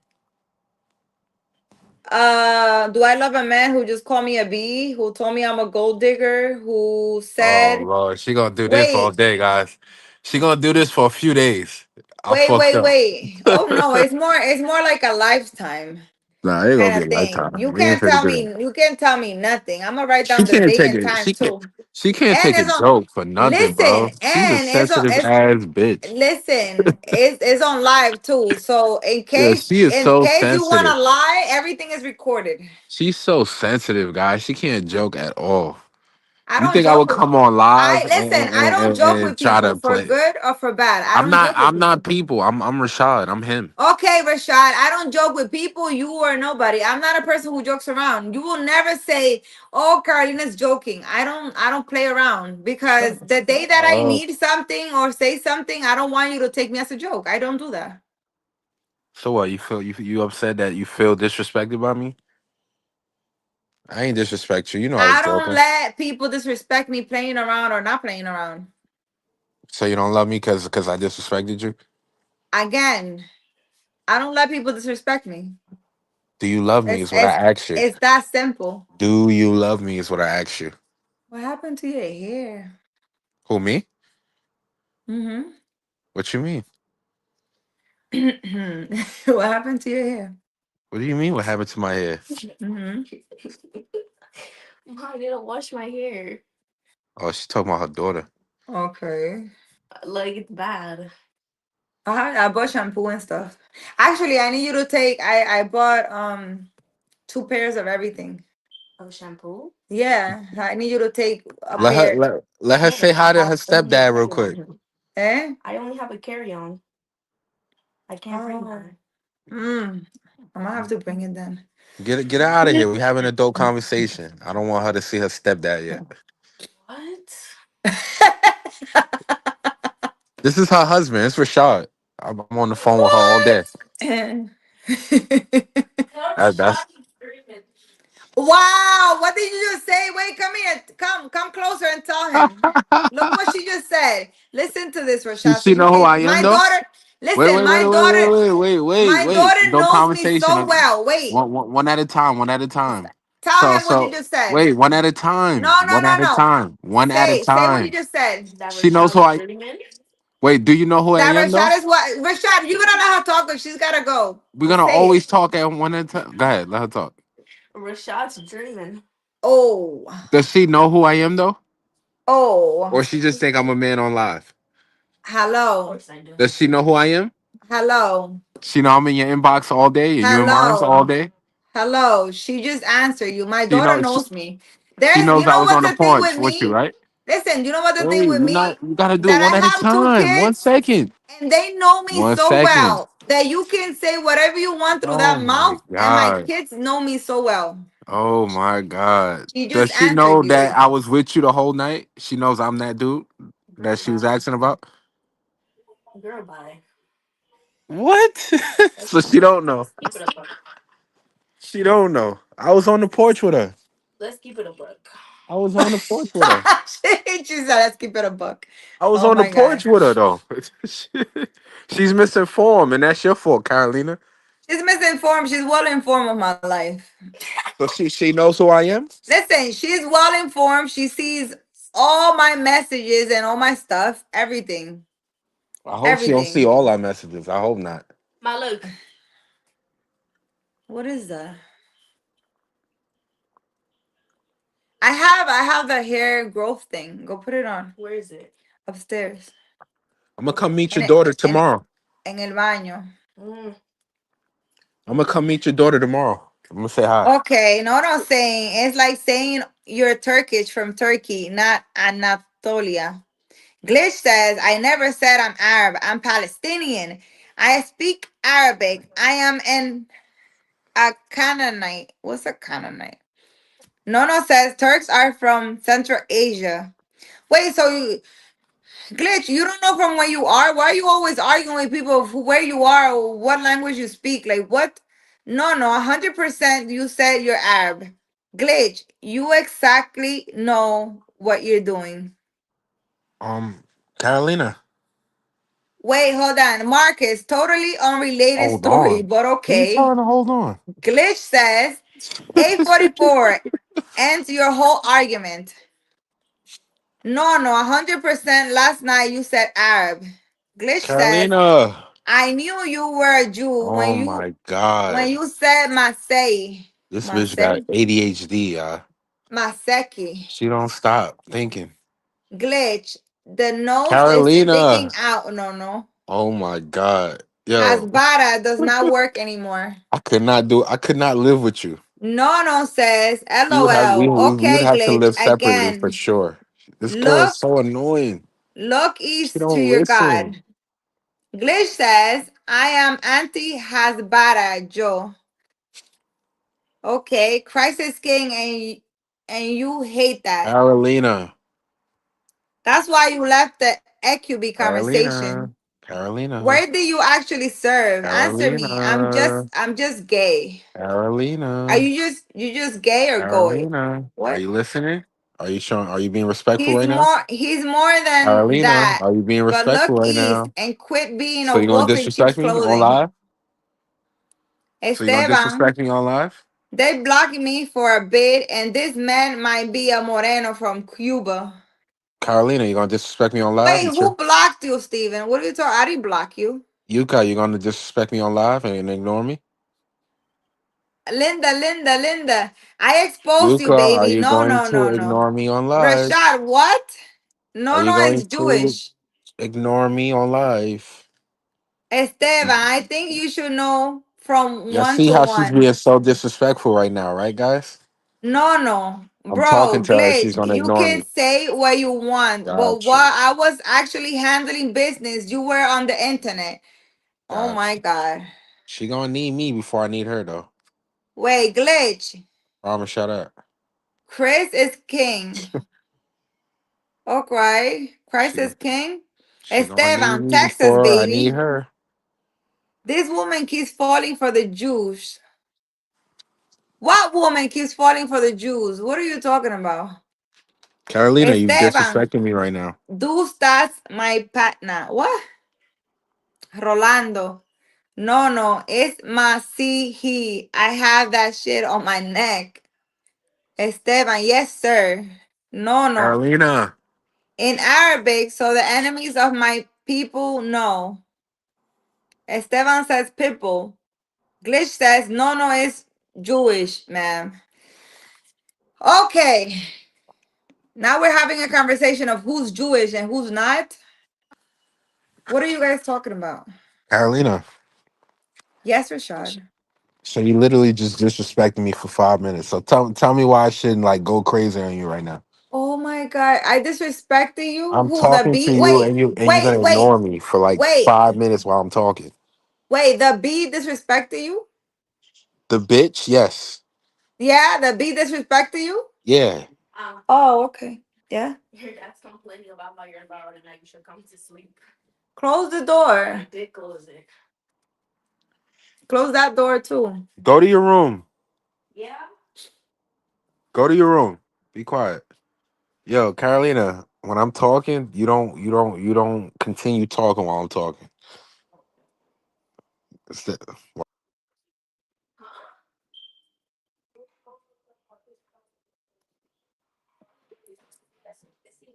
Speaker 1: Do I love a man who just called me a bee? Who told me I'm a gold digger? Who
Speaker 3: Oh
Speaker 1: said,
Speaker 3: Lord, she gonna do this all
Speaker 1: wait,
Speaker 3: day, guys. She gonna do this for a few days. I'm
Speaker 1: wait,
Speaker 3: fucked
Speaker 1: wait,
Speaker 3: up.
Speaker 1: wait. Oh no, it's more like a lifetime
Speaker 3: Nah, it ain't gonna
Speaker 1: kind
Speaker 3: be
Speaker 1: of
Speaker 3: a
Speaker 1: thing.
Speaker 3: lifetime.
Speaker 1: You
Speaker 3: We ain't
Speaker 1: can't
Speaker 3: finna
Speaker 1: tell
Speaker 3: do
Speaker 1: me,
Speaker 3: that.
Speaker 1: you can't tell me nothing. I'm gonna write
Speaker 3: She
Speaker 1: down the
Speaker 3: can't
Speaker 1: date
Speaker 3: take
Speaker 1: and
Speaker 3: it.
Speaker 1: time too.
Speaker 3: She can't
Speaker 1: And
Speaker 3: take a
Speaker 1: it's on.
Speaker 3: joke for nothing,
Speaker 1: Listen,
Speaker 3: bro. She's a
Speaker 1: and
Speaker 3: sensitive ass bitch.
Speaker 1: it's on live too. So in
Speaker 3: Yeah,
Speaker 1: case
Speaker 3: she is
Speaker 1: in
Speaker 3: so
Speaker 1: case you want
Speaker 3: sensitive.
Speaker 1: to lie, everything is recorded.
Speaker 3: She's so sensitive, guys. She can't joke at all.
Speaker 1: I
Speaker 3: You
Speaker 1: don't
Speaker 3: think I
Speaker 1: joke
Speaker 3: would
Speaker 1: with.
Speaker 3: come on
Speaker 1: I
Speaker 3: live
Speaker 1: listen. I don't joke
Speaker 3: and
Speaker 1: with
Speaker 3: try
Speaker 1: people
Speaker 3: to
Speaker 1: for
Speaker 3: play?
Speaker 1: good or for bad. I don't joke with
Speaker 3: I'm
Speaker 1: people.
Speaker 3: not people. I'm Rashad. I'm him.
Speaker 1: Okay, Rashad, I don't joke with people. You are nobody. I'm not a person who jokes around. You will never say, "Oh, Carolina's joking." I don't play around because the day that I
Speaker 3: Oh,
Speaker 1: need something or say something, I don't want you to take me as a joke. I don't do that.
Speaker 3: so what? You feel you upset that you feel disrespected by me? I ain't disrespect you. You know I was
Speaker 1: I don't
Speaker 3: joking.
Speaker 1: let people disrespect me playing around or not playing around.
Speaker 3: So you don't love me because I disrespected you?
Speaker 1: Again, I don't let people disrespect me.
Speaker 3: Do you love me?
Speaker 1: It's
Speaker 3: Is what I
Speaker 1: it's
Speaker 3: asked you.
Speaker 1: it's that simple.
Speaker 3: Do you love me? Is what I asked you.
Speaker 1: What happened to your hair?
Speaker 3: Who me?
Speaker 1: Mm-hmm.
Speaker 3: What you mean?
Speaker 1: What happened to your hair?
Speaker 3: What do you mean? What happened to my hair?
Speaker 1: Mm-hmm.
Speaker 6: I didn't wash my hair.
Speaker 3: Oh, she's talking about her daughter.
Speaker 1: Okay.
Speaker 6: Like it's bad.
Speaker 1: I bought shampoo and stuff. Actually, I need you to take. I bought 2 pairs of everything.
Speaker 6: Oh, shampoo.
Speaker 1: Yeah, I need you to take a
Speaker 3: Let her
Speaker 1: pair.
Speaker 3: let her say
Speaker 6: Again, I
Speaker 3: hi to her
Speaker 6: have only a
Speaker 3: stepdad real
Speaker 6: carry
Speaker 3: quick.
Speaker 6: on.
Speaker 1: Eh?
Speaker 6: I only have a carry on. I can't bring
Speaker 1: Oh.
Speaker 6: her.
Speaker 1: I'm gonna have to bring it then.
Speaker 3: Get her out of here. We having an adult conversation. I don't want her to see her stepdad yet.
Speaker 6: What?
Speaker 3: This is her husband. It's Rashad. I'm on the phone with her all day. That's
Speaker 1: Wow, what did you just say? Wait, come here. Come closer and tell him. Look what she just said. Listen to this, Rashad. So
Speaker 3: she
Speaker 1: you
Speaker 3: know who
Speaker 1: can
Speaker 3: I am
Speaker 1: my
Speaker 3: though.
Speaker 1: daughter,
Speaker 3: Wait,
Speaker 1: listen,
Speaker 3: wait, wait, wait, wait, wait, wait, wait,
Speaker 1: my
Speaker 3: wait.
Speaker 1: daughter
Speaker 3: No
Speaker 1: knows me so
Speaker 3: conversation.
Speaker 1: well. Wait.
Speaker 3: One at a time. One at a time.
Speaker 1: Tell him what he just said.
Speaker 3: Wait. One at a time.
Speaker 1: No, no,
Speaker 3: One
Speaker 1: no,
Speaker 3: at a
Speaker 1: no.
Speaker 3: time. One at a
Speaker 1: Say what he
Speaker 3: time.
Speaker 1: just said.
Speaker 6: That
Speaker 3: She knows who
Speaker 6: Rashad's
Speaker 3: I.
Speaker 6: dreaming?
Speaker 3: Wait. Do you know who I
Speaker 1: That
Speaker 3: am though?
Speaker 1: Rashad is what Rashad, you're gonna let her talk, but she's gotta go.
Speaker 3: We're gonna
Speaker 1: Say it.
Speaker 3: always talk at one at a time. Go ahead. Let her talk.
Speaker 6: Rashad's dreaming.
Speaker 1: Oh,
Speaker 3: Does she know who I am though,
Speaker 1: oh,
Speaker 3: or she just think I'm a man on live?
Speaker 6: Of
Speaker 1: hello,
Speaker 6: course I do.
Speaker 3: Does she know who I am?
Speaker 1: hello,
Speaker 3: She know I'm in your inbox all day and you in mine all
Speaker 1: hello,
Speaker 3: day.
Speaker 1: hello. She just answered you. My
Speaker 3: She
Speaker 1: daughter
Speaker 3: know
Speaker 1: knows me.
Speaker 3: she
Speaker 1: There's,
Speaker 3: knows
Speaker 1: you
Speaker 3: I
Speaker 1: know
Speaker 3: was on
Speaker 1: what's
Speaker 3: the
Speaker 1: the thing
Speaker 3: porch
Speaker 1: with
Speaker 3: with you,
Speaker 1: me?
Speaker 3: right?
Speaker 1: Listen, you know what the thing
Speaker 3: Wait,
Speaker 1: with me?
Speaker 3: you gotta do it
Speaker 1: That
Speaker 3: one at a
Speaker 1: I have two
Speaker 3: time. One
Speaker 1: kids
Speaker 3: second.
Speaker 1: and they know me
Speaker 3: One
Speaker 1: so
Speaker 3: second.
Speaker 1: well that you can say whatever you want through
Speaker 3: Oh
Speaker 1: that
Speaker 3: my
Speaker 1: mouth, and my
Speaker 3: god.
Speaker 1: kids know me so well.
Speaker 3: Oh my god.
Speaker 1: She
Speaker 3: Does
Speaker 1: just
Speaker 3: she
Speaker 1: answered
Speaker 3: know
Speaker 1: you.
Speaker 3: that I was with you the whole night? She knows I'm that dude
Speaker 6: Girl,
Speaker 3: that she was
Speaker 6: bye.
Speaker 3: asking about.
Speaker 6: Girl, bye.
Speaker 3: What?
Speaker 6: Let's
Speaker 3: So she don't know.
Speaker 6: keep it a buck.
Speaker 3: She don't know. I was on the porch with her.
Speaker 6: Let's keep it a buck.
Speaker 3: I was on the porch with her.
Speaker 1: She said, "Let's keep it a buck."
Speaker 3: I was
Speaker 1: Oh
Speaker 3: on the
Speaker 1: my god,
Speaker 3: porch with her though. She's misinformed, and that's your fault, Carolina.
Speaker 1: she's misinformed. She's well informed of my life.
Speaker 3: So she knows who I am.
Speaker 1: Listen, she's well informed. She sees all my messages and all my stuff, everything,
Speaker 3: I hope she don't see
Speaker 1: everything.
Speaker 3: all our messages. I hope not.
Speaker 6: My look.
Speaker 1: What is that? I have the hair growth thing. Go put it on
Speaker 6: Where is it?
Speaker 1: upstairs.
Speaker 3: I'm gonna come meet
Speaker 1: En
Speaker 3: your
Speaker 1: el,
Speaker 3: daughter
Speaker 1: en,
Speaker 3: tomorrow.
Speaker 1: en el baño.
Speaker 6: Mm.
Speaker 3: I'm gonna come meet your daughter tomorrow. I'm gonna say hi.
Speaker 1: Okay, no, what I'm saying. It's like saying you're Turkish from Turkey, not Anatolia. Glitch says, I never said I'm Arab. I'm Palestinian. I speak Arabic. I am a Canaanite. What's a Canaanite? Nono says Turks are from Central Asia. Wait, so Glitch, you don't know from where you are? Why are you always arguing with people where you are or what language you speak? Like what? No, 100% you said you're Arab. Glitch, you exactly know what you're doing.
Speaker 3: Carolina,
Speaker 1: Wait, hold on. Marcus, totally unrelated
Speaker 3: Hold
Speaker 1: story,
Speaker 3: on.
Speaker 1: but
Speaker 3: Who you
Speaker 1: okay.
Speaker 3: telling to hold on?
Speaker 1: Glitch says 844 ends your whole argument. No, 100% last night you said Arab. Glitch says,
Speaker 3: Carolina.
Speaker 1: I knew you were a Jew
Speaker 3: Oh my God.
Speaker 1: when you said Masei.
Speaker 3: This bitch got
Speaker 1: Masei?
Speaker 3: ADHD,
Speaker 1: Maseki.
Speaker 3: She don't stop thinking.
Speaker 1: Glitch. The nose is sticking
Speaker 3: Carolina.
Speaker 1: out. No.
Speaker 3: Oh my God. Yo,
Speaker 1: Hasbara does not work anymore.
Speaker 3: I could not live with you.
Speaker 1: No says,
Speaker 3: We would
Speaker 1: LOL. Okay,
Speaker 3: have to
Speaker 1: Glitch.
Speaker 3: live separately for
Speaker 1: Again,
Speaker 3: sure. This girl is
Speaker 1: look,
Speaker 3: so annoying.
Speaker 1: look
Speaker 3: She
Speaker 1: east to
Speaker 3: don't
Speaker 1: your
Speaker 3: listen.
Speaker 1: God. Glitch says, I am anti Hasbara, Joe. Okay, Christ is king and you hate that.
Speaker 3: Carolina.
Speaker 1: That's why you left the EQB
Speaker 3: Carolina.
Speaker 1: conversation.
Speaker 3: Carolina.
Speaker 1: Where do you actually serve? Answer me.
Speaker 3: Carolina.
Speaker 1: I'm just gay. Are
Speaker 3: Carolina.
Speaker 1: you just gay or goy?
Speaker 3: Carolina. Are
Speaker 1: What?
Speaker 3: you listening? Are you being respectful right now?
Speaker 1: He's more than
Speaker 3: Carolina,
Speaker 1: that.
Speaker 3: are you being
Speaker 1: But
Speaker 3: respectful
Speaker 1: look
Speaker 3: right
Speaker 1: east
Speaker 3: now?
Speaker 1: and quit being
Speaker 3: So
Speaker 1: a
Speaker 3: you gonna
Speaker 1: wolf in sheep's
Speaker 3: disrespect me on
Speaker 1: clothing.
Speaker 3: live? So you gonna
Speaker 1: Esteban,
Speaker 3: disrespect me on live?
Speaker 1: they blocked me for a bit, and this man might be a Moreno from Cuba.
Speaker 3: Carolina, you gonna disrespect me on live?
Speaker 1: Wait, who blocked you, Steven? What are you talking? I didn't block you.
Speaker 3: Yuka, you gonna disrespect me on live and ignore me?
Speaker 1: Linda. I exposed you,
Speaker 3: Yuka, are
Speaker 1: baby.
Speaker 3: you
Speaker 1: No.
Speaker 3: going to ignore me on live?
Speaker 1: Rashad, what?
Speaker 3: Are you
Speaker 1: No, it's
Speaker 3: going to
Speaker 1: Jewish.
Speaker 3: ignore me on live?
Speaker 1: Esteban, I think you should know from
Speaker 3: Y'all
Speaker 1: one
Speaker 3: see
Speaker 1: to
Speaker 3: how she's
Speaker 1: one.
Speaker 3: being so disrespectful right now, right, guys?
Speaker 1: No.
Speaker 3: I'm talking
Speaker 1: Bro,
Speaker 3: to her. She's
Speaker 1: glitch.
Speaker 3: gonna
Speaker 1: You
Speaker 3: ignore
Speaker 1: can
Speaker 3: me.
Speaker 1: say what you want, but
Speaker 3: Got you.
Speaker 1: while I was actually handling business, you were on the internet. Oh
Speaker 3: Got
Speaker 1: my
Speaker 3: you.
Speaker 1: God.
Speaker 3: She gonna need me before I need her, though.
Speaker 1: Wait, glitch.
Speaker 3: I'ma shut up.
Speaker 1: Chris is king. Okay. Christ
Speaker 3: She
Speaker 1: is king.
Speaker 3: she gonna need
Speaker 1: Esteban,
Speaker 3: me
Speaker 1: Texas,
Speaker 3: before I need
Speaker 1: baby.
Speaker 3: her.
Speaker 1: This woman keeps falling for the Jews. What woman keeps falling for the Jews? What are you talking about?
Speaker 3: Carolina, you
Speaker 1: Esteban,
Speaker 3: disrespecting me right now.
Speaker 1: tú estás my partner. What? Rolando. No, it's Masihi. I have that shit on my neck. Esteban, yes, sir. No.
Speaker 3: Carolina.
Speaker 1: In Arabic, so the enemies of my people know. Esteban says people. Glitch says no, it's Jewish, man. Okay. Now we're having a conversation of who's Jewish and who's not. What are you guys talking about?
Speaker 3: Carolina.
Speaker 1: Yes, Rashad.
Speaker 3: So you literally just disrespected me for 5 minutes. So tell me why I shouldn't like go crazy on you right now.
Speaker 1: Oh my God. I disrespected you?
Speaker 3: I'm
Speaker 1: Who, the
Speaker 3: talking to
Speaker 1: bee?
Speaker 3: you and you're gonna ignore me for like
Speaker 1: Wait.
Speaker 3: 5 minutes while I'm talking.
Speaker 1: Wait, the bee disrespected you?
Speaker 3: The bitch, yes.
Speaker 1: Yeah, the bee disrespected you?
Speaker 3: Yeah.
Speaker 1: Oh, okay. Yeah.
Speaker 6: Your dad's complaining about how you're loud and that you should come to sleep.
Speaker 1: Close the door.
Speaker 6: I did close it.
Speaker 1: Close that door too.
Speaker 3: Go to your room.
Speaker 6: Yeah.
Speaker 3: Go to your room. Be quiet. Yo, Carolina, when I'm talking, you don't continue talking while I'm talking. It's the-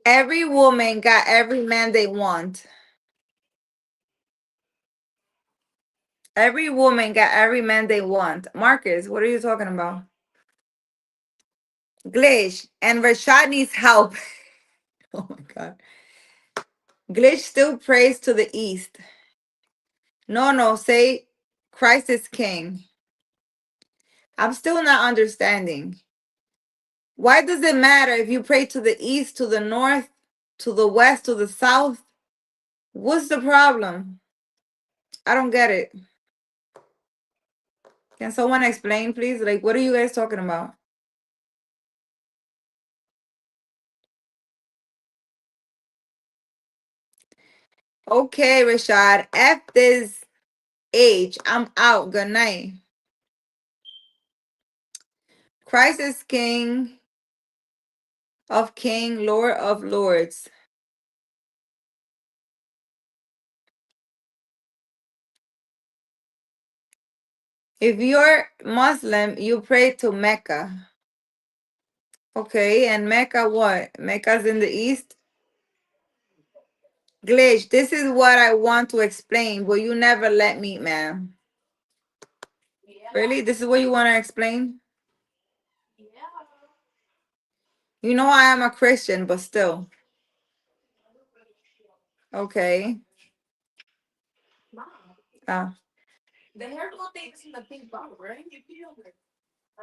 Speaker 1: Every woman got every man they want. Every woman got every man they want. Marcus, what are you talking about? Glitch. And Rashad needs help. Oh my God. Glitch still prays to the east. No, say Christ is king. I'm still not understanding. Why does it matter if you pray to the east, to the north, to the west, to the south? What's the problem? I don't get it. Can someone explain, please? Like, what are you guys talking about? Okay, Rashad. F this H. I'm out. Good night. Christ is King of King, Lord of Lords. If you're Muslim, you pray to Mecca. Okay, and Mecca what? Mecca's in the east? Glitch, this is what I want to explain, but you never let me, man. Really? This is what you want to explain? You know I am a Christian, but still. Okay. Ah.
Speaker 6: The hair glow thing is in the pink bottle, right?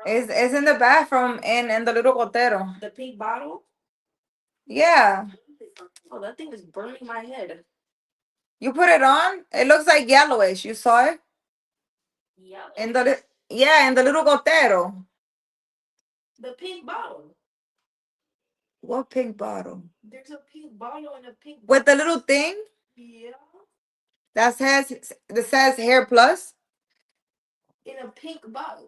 Speaker 1: It's in the bathroom in the little gotero.
Speaker 6: The pink bottle?
Speaker 1: Yeah.
Speaker 6: Oh, that thing is burning my head.
Speaker 1: You put it on? It looks like yellowish. You saw it?
Speaker 6: Yeah.
Speaker 1: In the little gotero.
Speaker 6: The pink bottle.
Speaker 1: What pink bottle?
Speaker 6: There's a pink bottle and a pink
Speaker 1: With the little thing
Speaker 6: yeah.
Speaker 1: that says Hair Plus?
Speaker 6: In a pink box.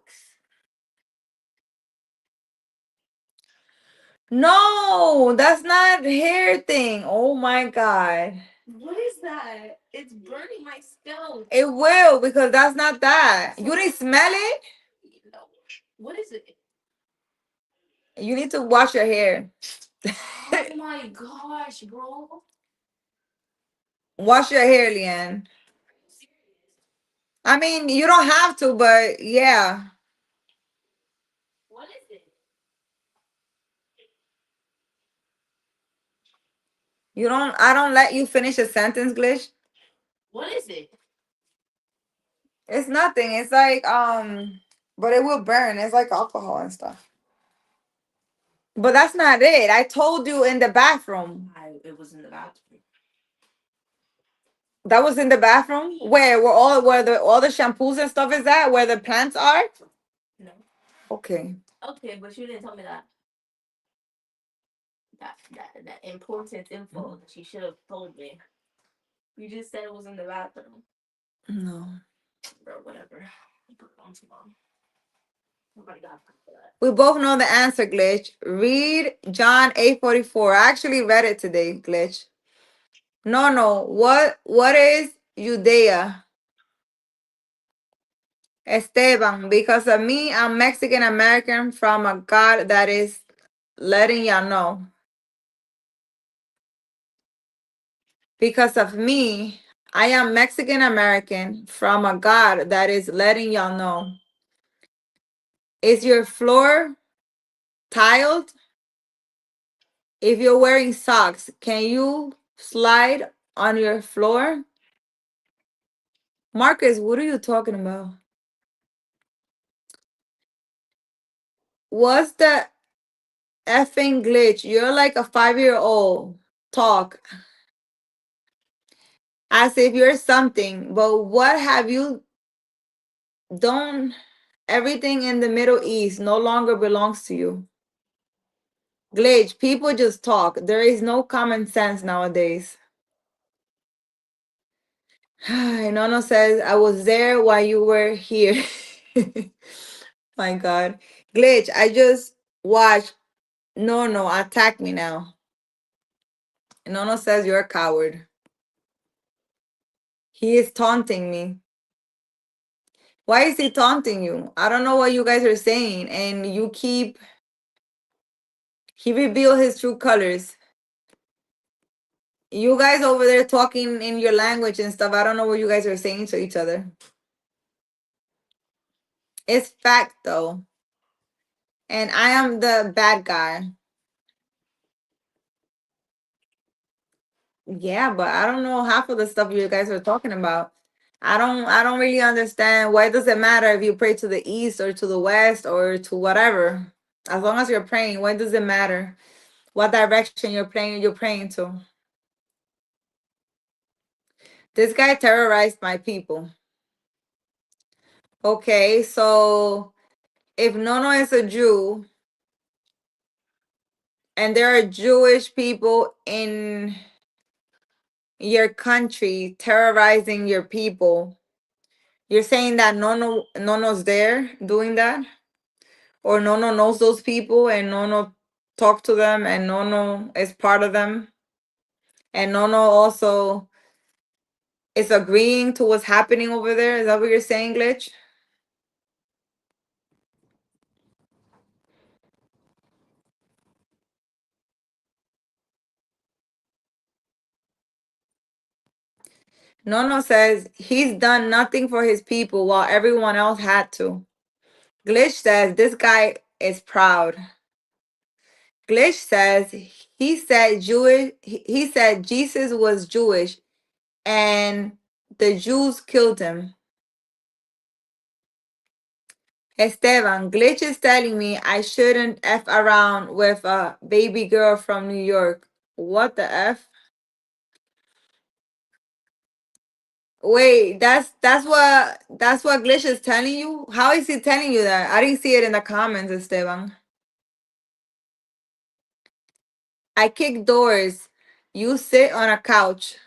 Speaker 1: No, that's not hair thing. Oh my god.
Speaker 6: What is that? It's burning my scalp.
Speaker 1: It will, because that's not that. You didn't smell it?
Speaker 6: No. What is it?
Speaker 1: You need to wash your hair.
Speaker 6: Oh my gosh, bro.
Speaker 1: Wash your hair, Leanne. I mean, you don't have to, but yeah.
Speaker 6: What is it?
Speaker 1: I don't let you finish a sentence, Glitch.
Speaker 6: What is it?
Speaker 1: It's nothing. It's like, but it will burn. It's like alcohol and stuff. But that's not it. I told you in the bathroom.
Speaker 6: It was in the bathroom.
Speaker 1: That was in the bathroom? Where all the shampoos and stuff is at? Where the plants are?
Speaker 6: No.
Speaker 1: Okay.
Speaker 6: Okay, but you didn't tell me that. That important info that you should have told me. You just said it was in the bathroom.
Speaker 1: No.
Speaker 6: Bro, whatever. I'll put it on tomorrow. Nobody got time for that.
Speaker 1: We both know the answer, Glitch. Read John 8:44. I actually read it today, Glitch. No. What is Judea? Esteban, because of me, I'm Mexican American from a God that is letting y'all know. Because of me, I am Mexican American from a God that is letting y'all know. Is your floor tiled? If you're wearing socks, can you slide on your floor? Marcus, what are you talking about? What's the effing glitch? You're like a 5-year-old. Talk as if you're something, but what have you done? Everything in the Middle East no longer belongs to you. Glitch, people just talk. There is no common sense nowadays. Nono says, I was there while you were here. My God. Glitch, I just watched Nono attack me now. Nono says you're a coward. He is taunting me. Why is he taunting you? I don't know what you guys are saying. And he revealed his true colors. You guys over there talking in your language and stuff. I don't know what you guys are saying to each other. It's fact though. And I am the bad guy. Yeah, but I don't know half of the stuff you guys are talking about. I don't really understand why does it matter if you pray to the east or to the west or to whatever. As long as you're praying, why does it matter what direction you're praying to? This guy terrorized my people. Okay, so if Nono is a Jew and there are Jewish people in your country terrorizing your people, you're saying that Nono's there doing that? Or Nono knows those people and Nono talked to them and Nono is part of them? And Nono also is agreeing to what's happening over there? Is that what you're saying, Glitch? Nono says he's done nothing for his people while everyone else had to. Glitch says this guy is proud. Glitch says he said Jewish. He said Jesus was Jewish, and the Jews killed him. Esteban, Glitch is telling me I shouldn't F around with a baby girl from New York. What the F? Wait, that's what Glitch is telling you? How is he telling you that? I didn't see it in the comments, Esteban. I kick doors. You sit on a couch.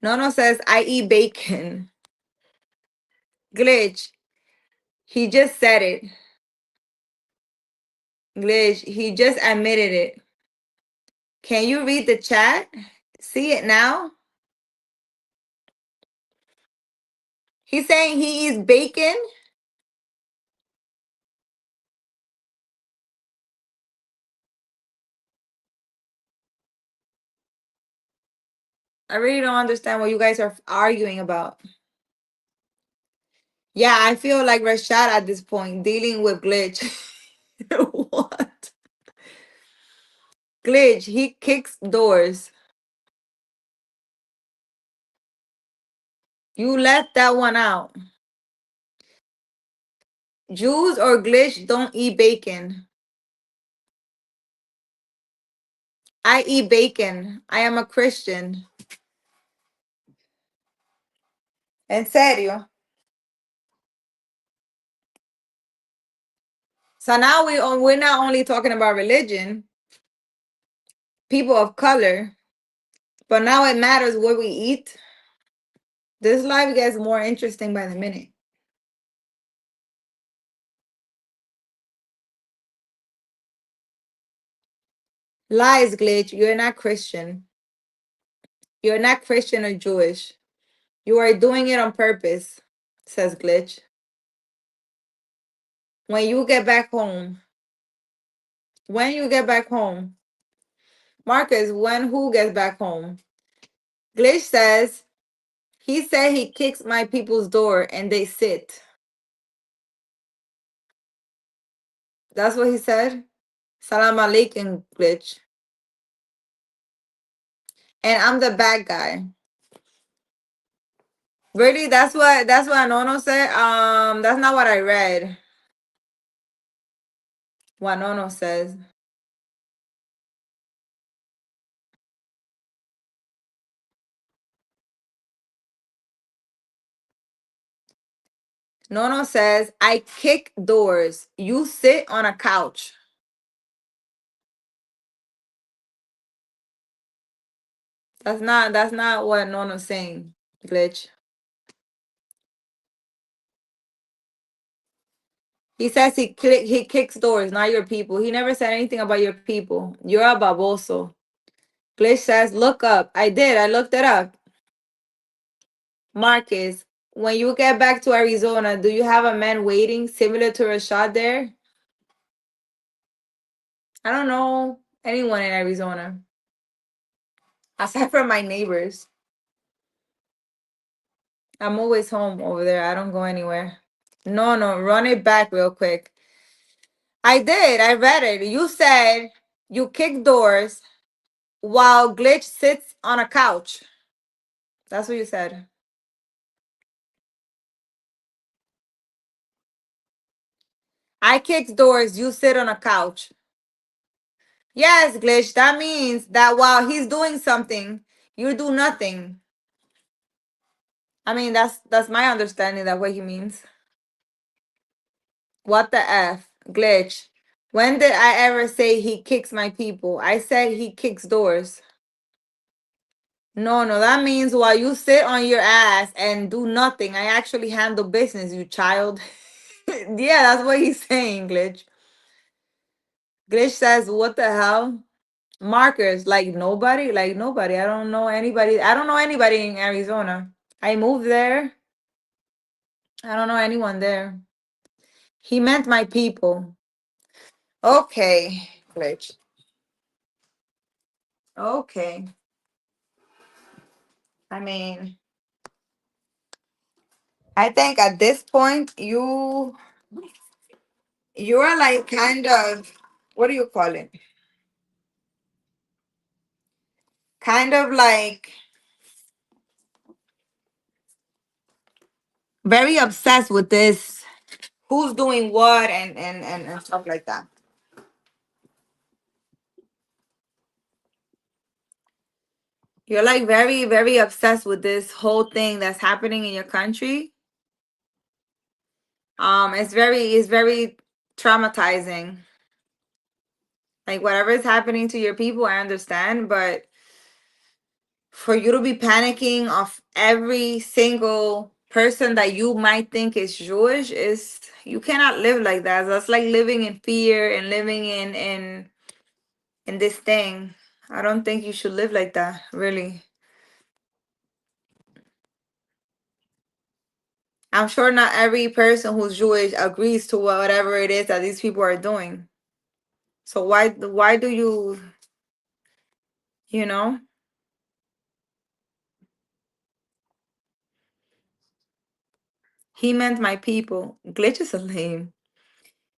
Speaker 1: Nono says I eat bacon. Glitch, he just said it. Glitch, he just admitted it. Can you read the chat? See it now? He's saying he eats bacon. I really don't understand what you guys are arguing about. Yeah, I feel like Rashad at this point dealing with Glitch. What? Glitch, he kicks doors. You left that one out. Jews or Glitch don't eat bacon. I eat bacon. I am a Christian. En serio. So now we're not only talking about religion, people of color, but now it matters what we eat. This life gets more interesting by the minute. Lies, Glitch. You're not Christian. You're not Christian or Jewish. You are doing it on purpose, says Glitch. When you get back home. When you get back home. Marcus, when who gets back home? Glitch says, he said he kicks my people's door and they sit. That's what he said? Salam alaikum, Glitch. And I'm the bad guy. Really? That's what Nono said? That's not what I read. What Nono says. Nono says, I kick doors. You sit on a couch. That's not what Nono's saying, Glitch. He says he kicks doors, not your people. He never said anything about your people. You're a baboso. Glitch says, look up. I did. I looked it up. Marcus, when you get back to Arizona, do you have a man waiting similar to Rashad there? I don't know anyone in Arizona. Aside from my neighbors. I'm always home over there. I don't go anywhere. No, run it back real quick. I did. I read it. You said you kick doors while Glitch sits on a couch. That's what you said. I kick doors. You sit on a couch. Yes, Glitch. That means that while he's doing something, you do nothing. I mean, that's my understanding. That what he means. What the F? Glitch. When did I ever say he kicks my people? I said he kicks doors. No, that means while you sit on your ass and do nothing, I actually handle business, you child. Yeah, that's what he's saying, Glitch. Glitch says, what the hell? Markers, like nobody? Like nobody. I don't know anybody. I don't know anybody in Arizona. I moved there. I don't know anyone there. He meant my people. Okay, Glitch. Okay. I mean, I think at this point you are like kind of, what do you call it? Kind of like very obsessed with this who's doing what and stuff like that. You're like very, very obsessed with this whole thing that's happening in your country. It's very traumatizing. Like whatever is happening to your people, I understand, but for you to be panicking of every single person that you might think is Jewish is, you cannot live like that. That's like living in fear and living in this thing. I don't think you should live like that, really. I'm sure not every person who's Jewish agrees to whatever it is that these people are doing. So why do you know? He meant my people. Glitch is a name.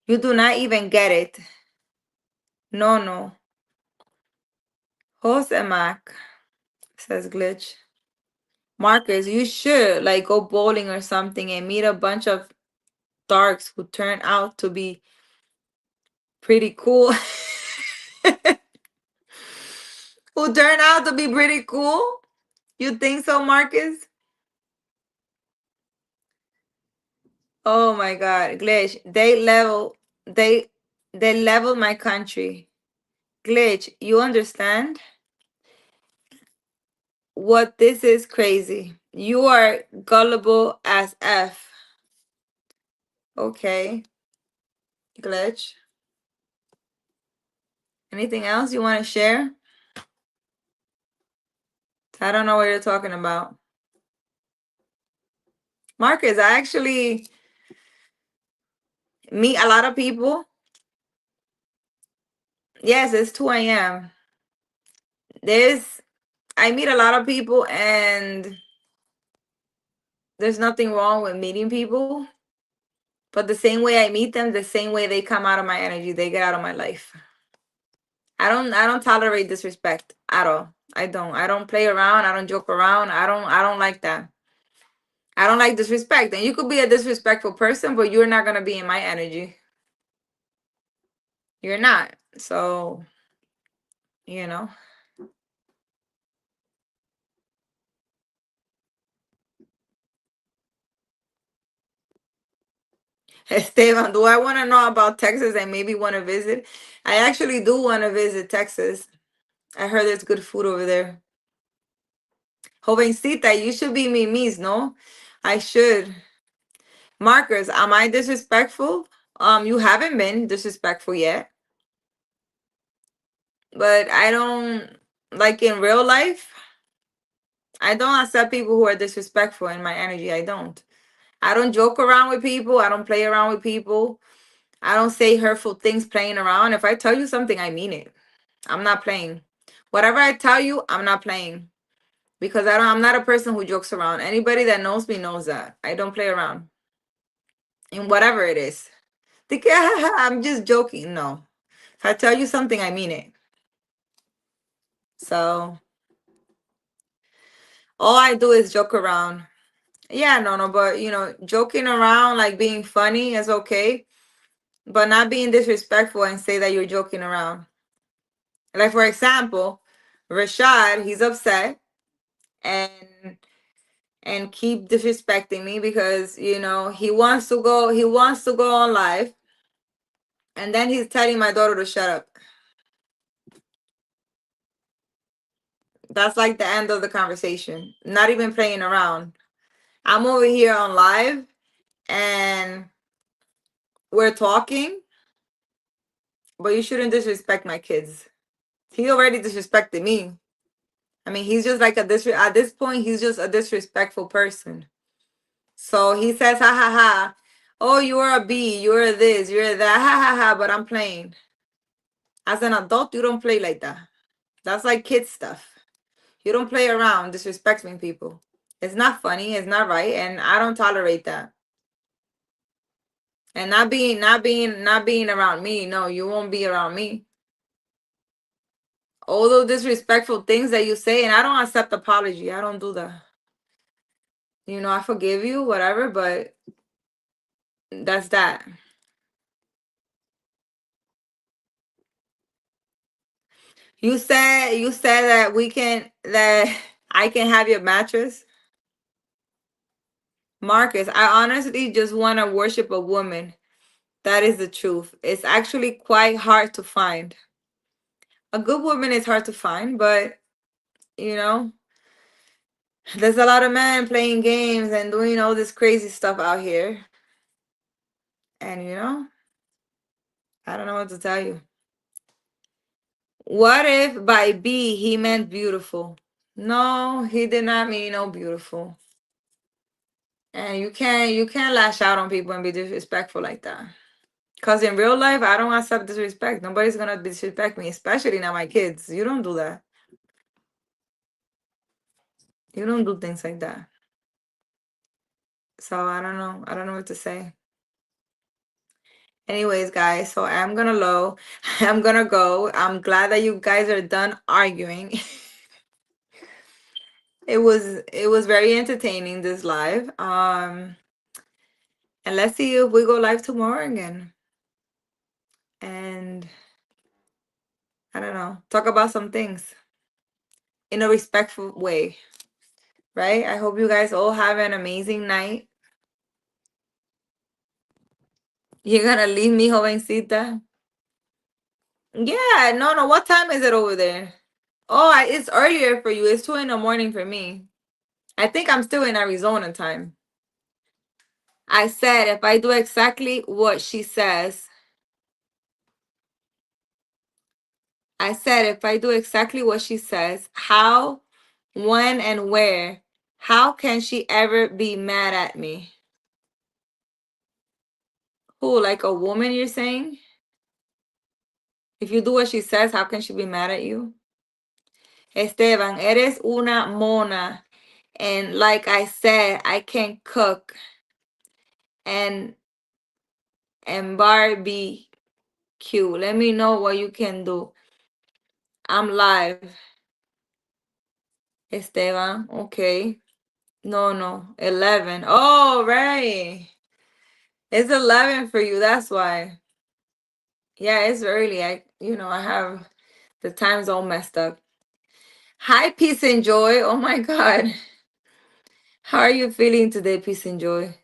Speaker 1: You do not even get it. No. Jose Mac, says Glitch. Marcus, you should like go bowling or something and meet a bunch of darks who turn out to be pretty cool. Who turn out to be pretty cool? You think so, Marcus? Oh my God, Glitch. They level my country. Glitch, you understand? What this is crazy. You are gullible as F. Okay. Glitch. Anything else you want to share? I don't know what you're talking about. Marcus, I actually meet a lot of people. Yes, it's 2 a.m. I meet a lot of people and there's nothing wrong with meeting people. But the same way I meet them, the same way they come out of my energy, they get out of my life. I don't tolerate disrespect at all. I don't play around, I don't joke around. I don't like that. I don't like disrespect. And you could be a disrespectful person, but you're not gonna be in my energy. You're not. So, you know. Esteban, do I want to know about Texas and maybe want to visit? I actually do want to visit Texas. I heard there's good food over there. Jovencita, you should be Mimi's, no? I should. Marcus, am I disrespectful? You haven't been disrespectful yet. But I don't, like in real life, I don't accept people who are disrespectful in my energy. I don't joke around with people. I don't play around with people. I don't say hurtful things playing around. If I tell you something, I mean it. I'm not playing. Whatever I tell you, I'm not playing. Because I'm not a person who jokes around. Anybody that knows me knows that. I don't play around. In whatever it is. Think, I'm just joking. No. If I tell you something, I mean it. So all I do is joke around. Yeah, no, but joking around, like being funny is okay. But not being disrespectful and say that you're joking around. Like for example, Rashad, he's upset and keep disrespecting me because he wants to go on live, and then he's telling my daughter to shut up. That's like the end of the conversation. Not even playing around. I'm over here on live and we're talking, but you shouldn't disrespect my kids. He already disrespected me. I mean, he's just like at this point, he's just a disrespectful person. So he says, ha ha ha, oh, you're a B, you're this, you're that, ha ha ha, but I'm playing. As an adult, you don't play like that. That's like kid stuff. You don't play around disrespecting people. It's not funny. It's not right, and I don't tolerate that. And not being around me. No, you won't be around me. All those disrespectful things that you say, and I don't accept apology. I don't do that. You know, I forgive you, whatever, but that's that. You said that I can have your mattress. Marcus, I honestly just want to worship a woman. That is the truth. It's actually quite hard to find. A good woman is hard to find, but you know, there's a lot of men playing games and doing all this crazy stuff out here. And you know, I don't know what to tell you. What if by B he meant beautiful? No, he did not mean no beautiful. And you can't lash out on people and be disrespectful like that. Cause in real life, I don't accept disrespect. Nobody's gonna disrespect me, especially not my kids. You don't do that. You don't do things like that. So I don't know. I don't know what to say. Anyways, guys, so I'm gonna I'm gonna go. I'm glad that you guys are done arguing. It was very entertaining, this live. And let's see if we go live tomorrow again. And I don't know, talk about some things in a respectful way. Right? I hope you guys all have an amazing night. You're gonna leave me, jovencita? Yeah, no. What time is it over there? Oh, it's earlier for you. It's 2 in the morning for me. I think I'm still in Arizona time. I said if I do exactly what she says. I said if I do exactly what she says, how, when, and where, how can she ever be mad at me? Who, like a woman, you're saying? If you do what she says, how can she be mad at you? Esteban, eres una mona. And like I said, I can cook. And barbecue. Let me know what you can do. I'm live. Esteban, okay. No, 11. Oh, right. It's 11 for you, that's why. Yeah, it's early. I have the times all messed up. Hi, Peace and Joy. Oh my God. How are you feeling today, Peace and Joy?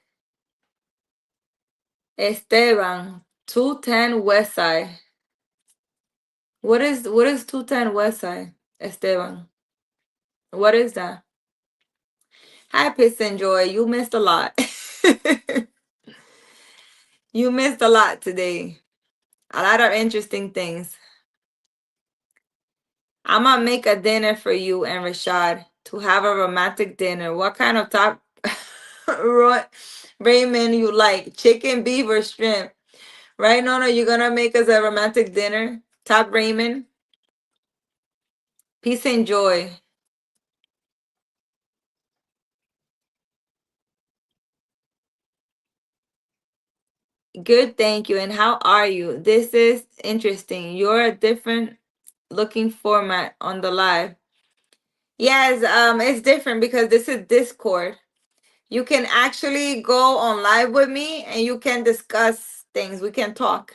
Speaker 1: Esteban, 210 West Side. What is 210 West Side, Esteban? What is that? Hi, Peace and Joy. You missed a lot. You missed a lot today. A lot of interesting things. I'm gonna make a dinner for you and Rashad to have a romantic dinner. What kind of top Raymond you like? Chicken, beef, or shrimp? Right, Nona? You're gonna make us a romantic dinner? Top Raymond? Peace and joy. Good, thank you. And how are you? This is interesting. You're a different looking format on the live. Yes, it's different because this is Discord. You can actually go on live with me and you can discuss things. We can talk.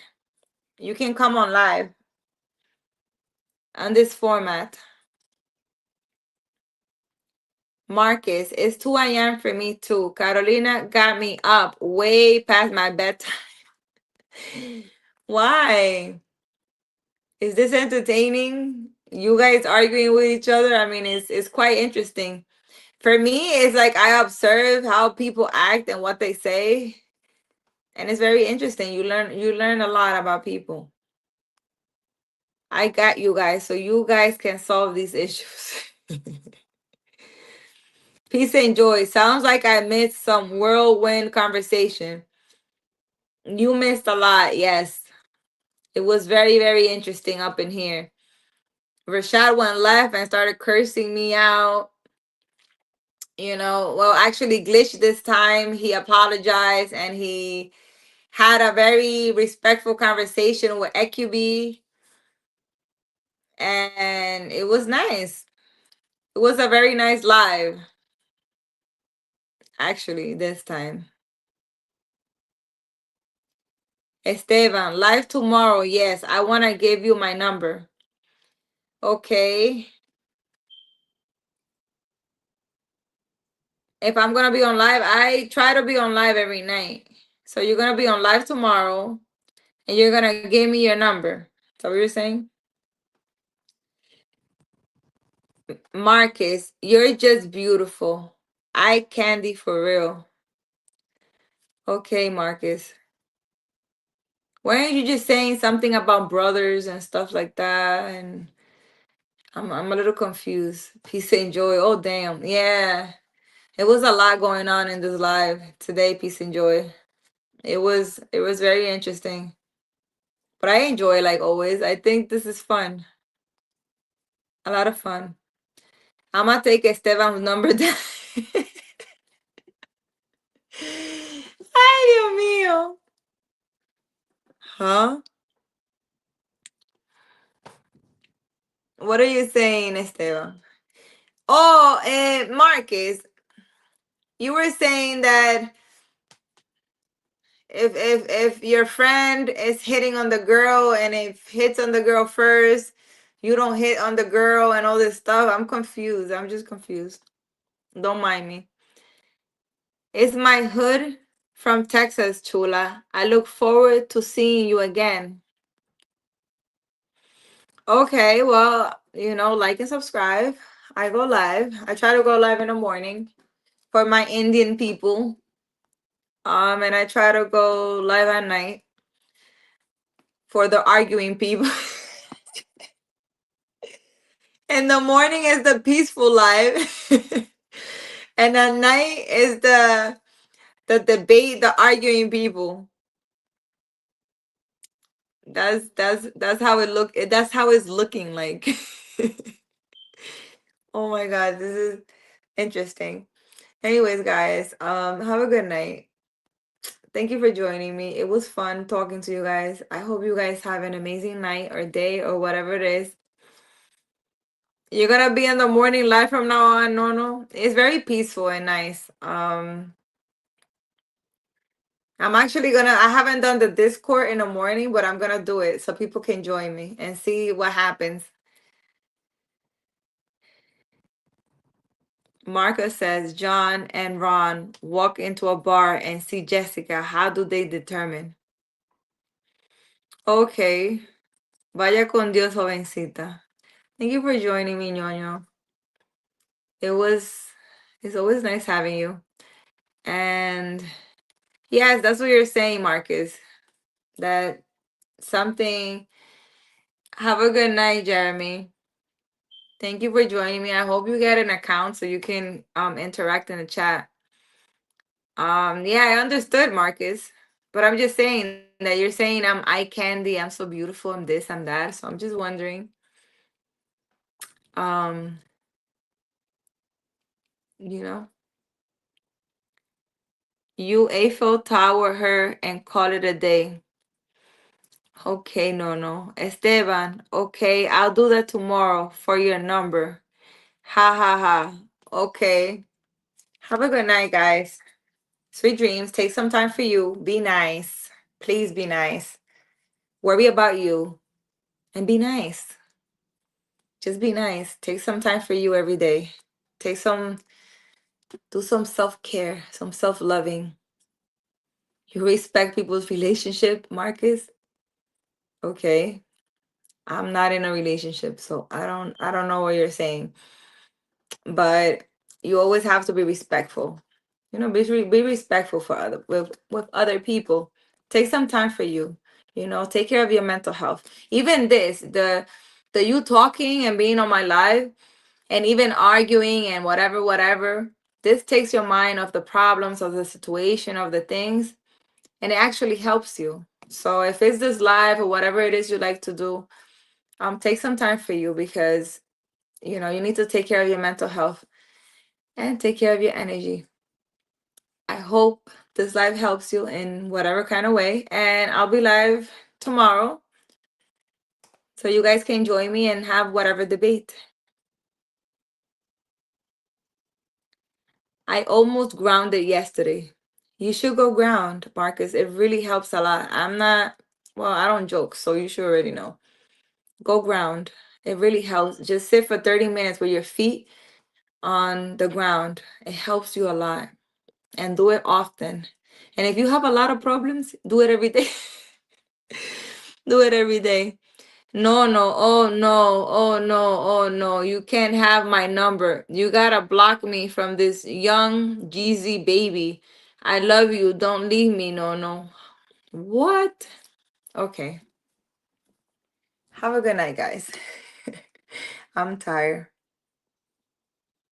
Speaker 1: You can come on live on this format. Marcus, it's 2 a.m. for me too. Carolina got me up way past my bedtime. Why? Is this entertaining? You guys arguing with each other? I mean, it's quite interesting. For me, it's like I observe how people act and what they say. And it's very interesting. You learn a lot about people. I got you guys, so you guys can solve these issues. Peace and joy. Sounds like I missed some whirlwind conversation. You missed a lot, yes. It was very, very interesting up in here. Rashad went left and started cursing me out. Well, actually glitched this time. He apologized and he had a very respectful conversation with EQB. And it was nice. It was a very nice live. Actually, this time. Esteban, live tomorrow. Yes, I want to give you my number. Okay. If I'm going to be on live, I try to be on live every night. So you're going to be on live tomorrow and you're going to give me your number. Is that what you're saying? Marcus, you're just beautiful. Eye candy for real. Okay, Marcus. Why aren't you just saying something about brothers and stuff like that? And I'm a little confused. Peace and joy. Oh damn. Yeah. It was a lot going on in this live today, peace and joy. It was very interesting. But I enjoy like always. I think this is fun. A lot of fun. I'm gonna take Esteban's number down. Ay, Dios mío. Huh? What are you saying, Esteban? Oh, Marcus, you were saying that if your friend is hitting on the girl and if hits on the girl first, you don't hit on the girl and all this stuff. I'm confused. I'm just confused. Don't mind me. It's my hood from Texas, Chula. I look forward to seeing you again. Okay, well, like and subscribe. I go live. I try to go live in the morning for my Indian people. And I try to go live at night for the arguing people. In the morning is the peaceful life. And at night is the debate, the arguing people. That's how it look. That's how it's looking like. Oh my god, this is interesting. Anyways, guys, have a good night. Thank you for joining me. It was fun talking to you guys. I hope you guys have an amazing night or day or whatever it is. You're gonna be in the morning live from now on. No. It's very peaceful and nice. I'm actually I haven't done the Discord in the morning, but I'm gonna do it so people can join me and see what happens. Marcus says John and Ron walk into a bar and see Jessica. How do they determine? Okay. Vaya con Dios, jovencita. Thank you for joining me, Ñoño. It's always nice having you. And yes, that's what you're saying, Marcus. That something. Have a good night, Jeremy. Thank you for joining me. I hope you get an account so you can interact in the chat. Yeah, I understood, Marcus. But I'm just saying that you're saying I'm eye candy, I'm so beautiful, I'm this, I'm that. So I'm just wondering. You Eiffel Tower her and call it a day. Okay, no. Esteban, okay, I'll do that tomorrow for your number. Ha ha ha. Okay. Have a good night, guys. Sweet dreams. Take some time for you. Be nice. Please be nice. Worry about you and be nice. Just be nice. Take some time for you every day. Do some self-care, some self-loving. You respect people's relationship, Marcus? Okay. I'm not in a relationship, so I don't know what you're saying. But you always have to be respectful. Be respectful for with other people. Take some time for you. Take care of your mental health. Even the you talking and being on my live and even arguing and whatever, this takes your mind off the problems of the situation of the things, and it actually helps you. So if it's this live or whatever it is you like to do, take some time for you because you need to take care of your mental health and take care of your energy. I hope this live helps you in whatever kind of way, and I'll be live tomorrow so you guys can join me and have whatever debate. I almost grounded yesterday. You should go ground, Marcus. It really helps a lot. I don't joke, so you should already know. Go ground. It really helps. Just sit for 30 minutes with your feet on the ground. It helps you a lot. And do it often. And if you have a lot of problems, do it every day. Do it every day. No, oh no, oh no, oh no. You can't have my number. You gotta block me from this young Jeezy baby. I love you. Don't leave me. No. What? Okay. Have a good night, guys. I'm tired.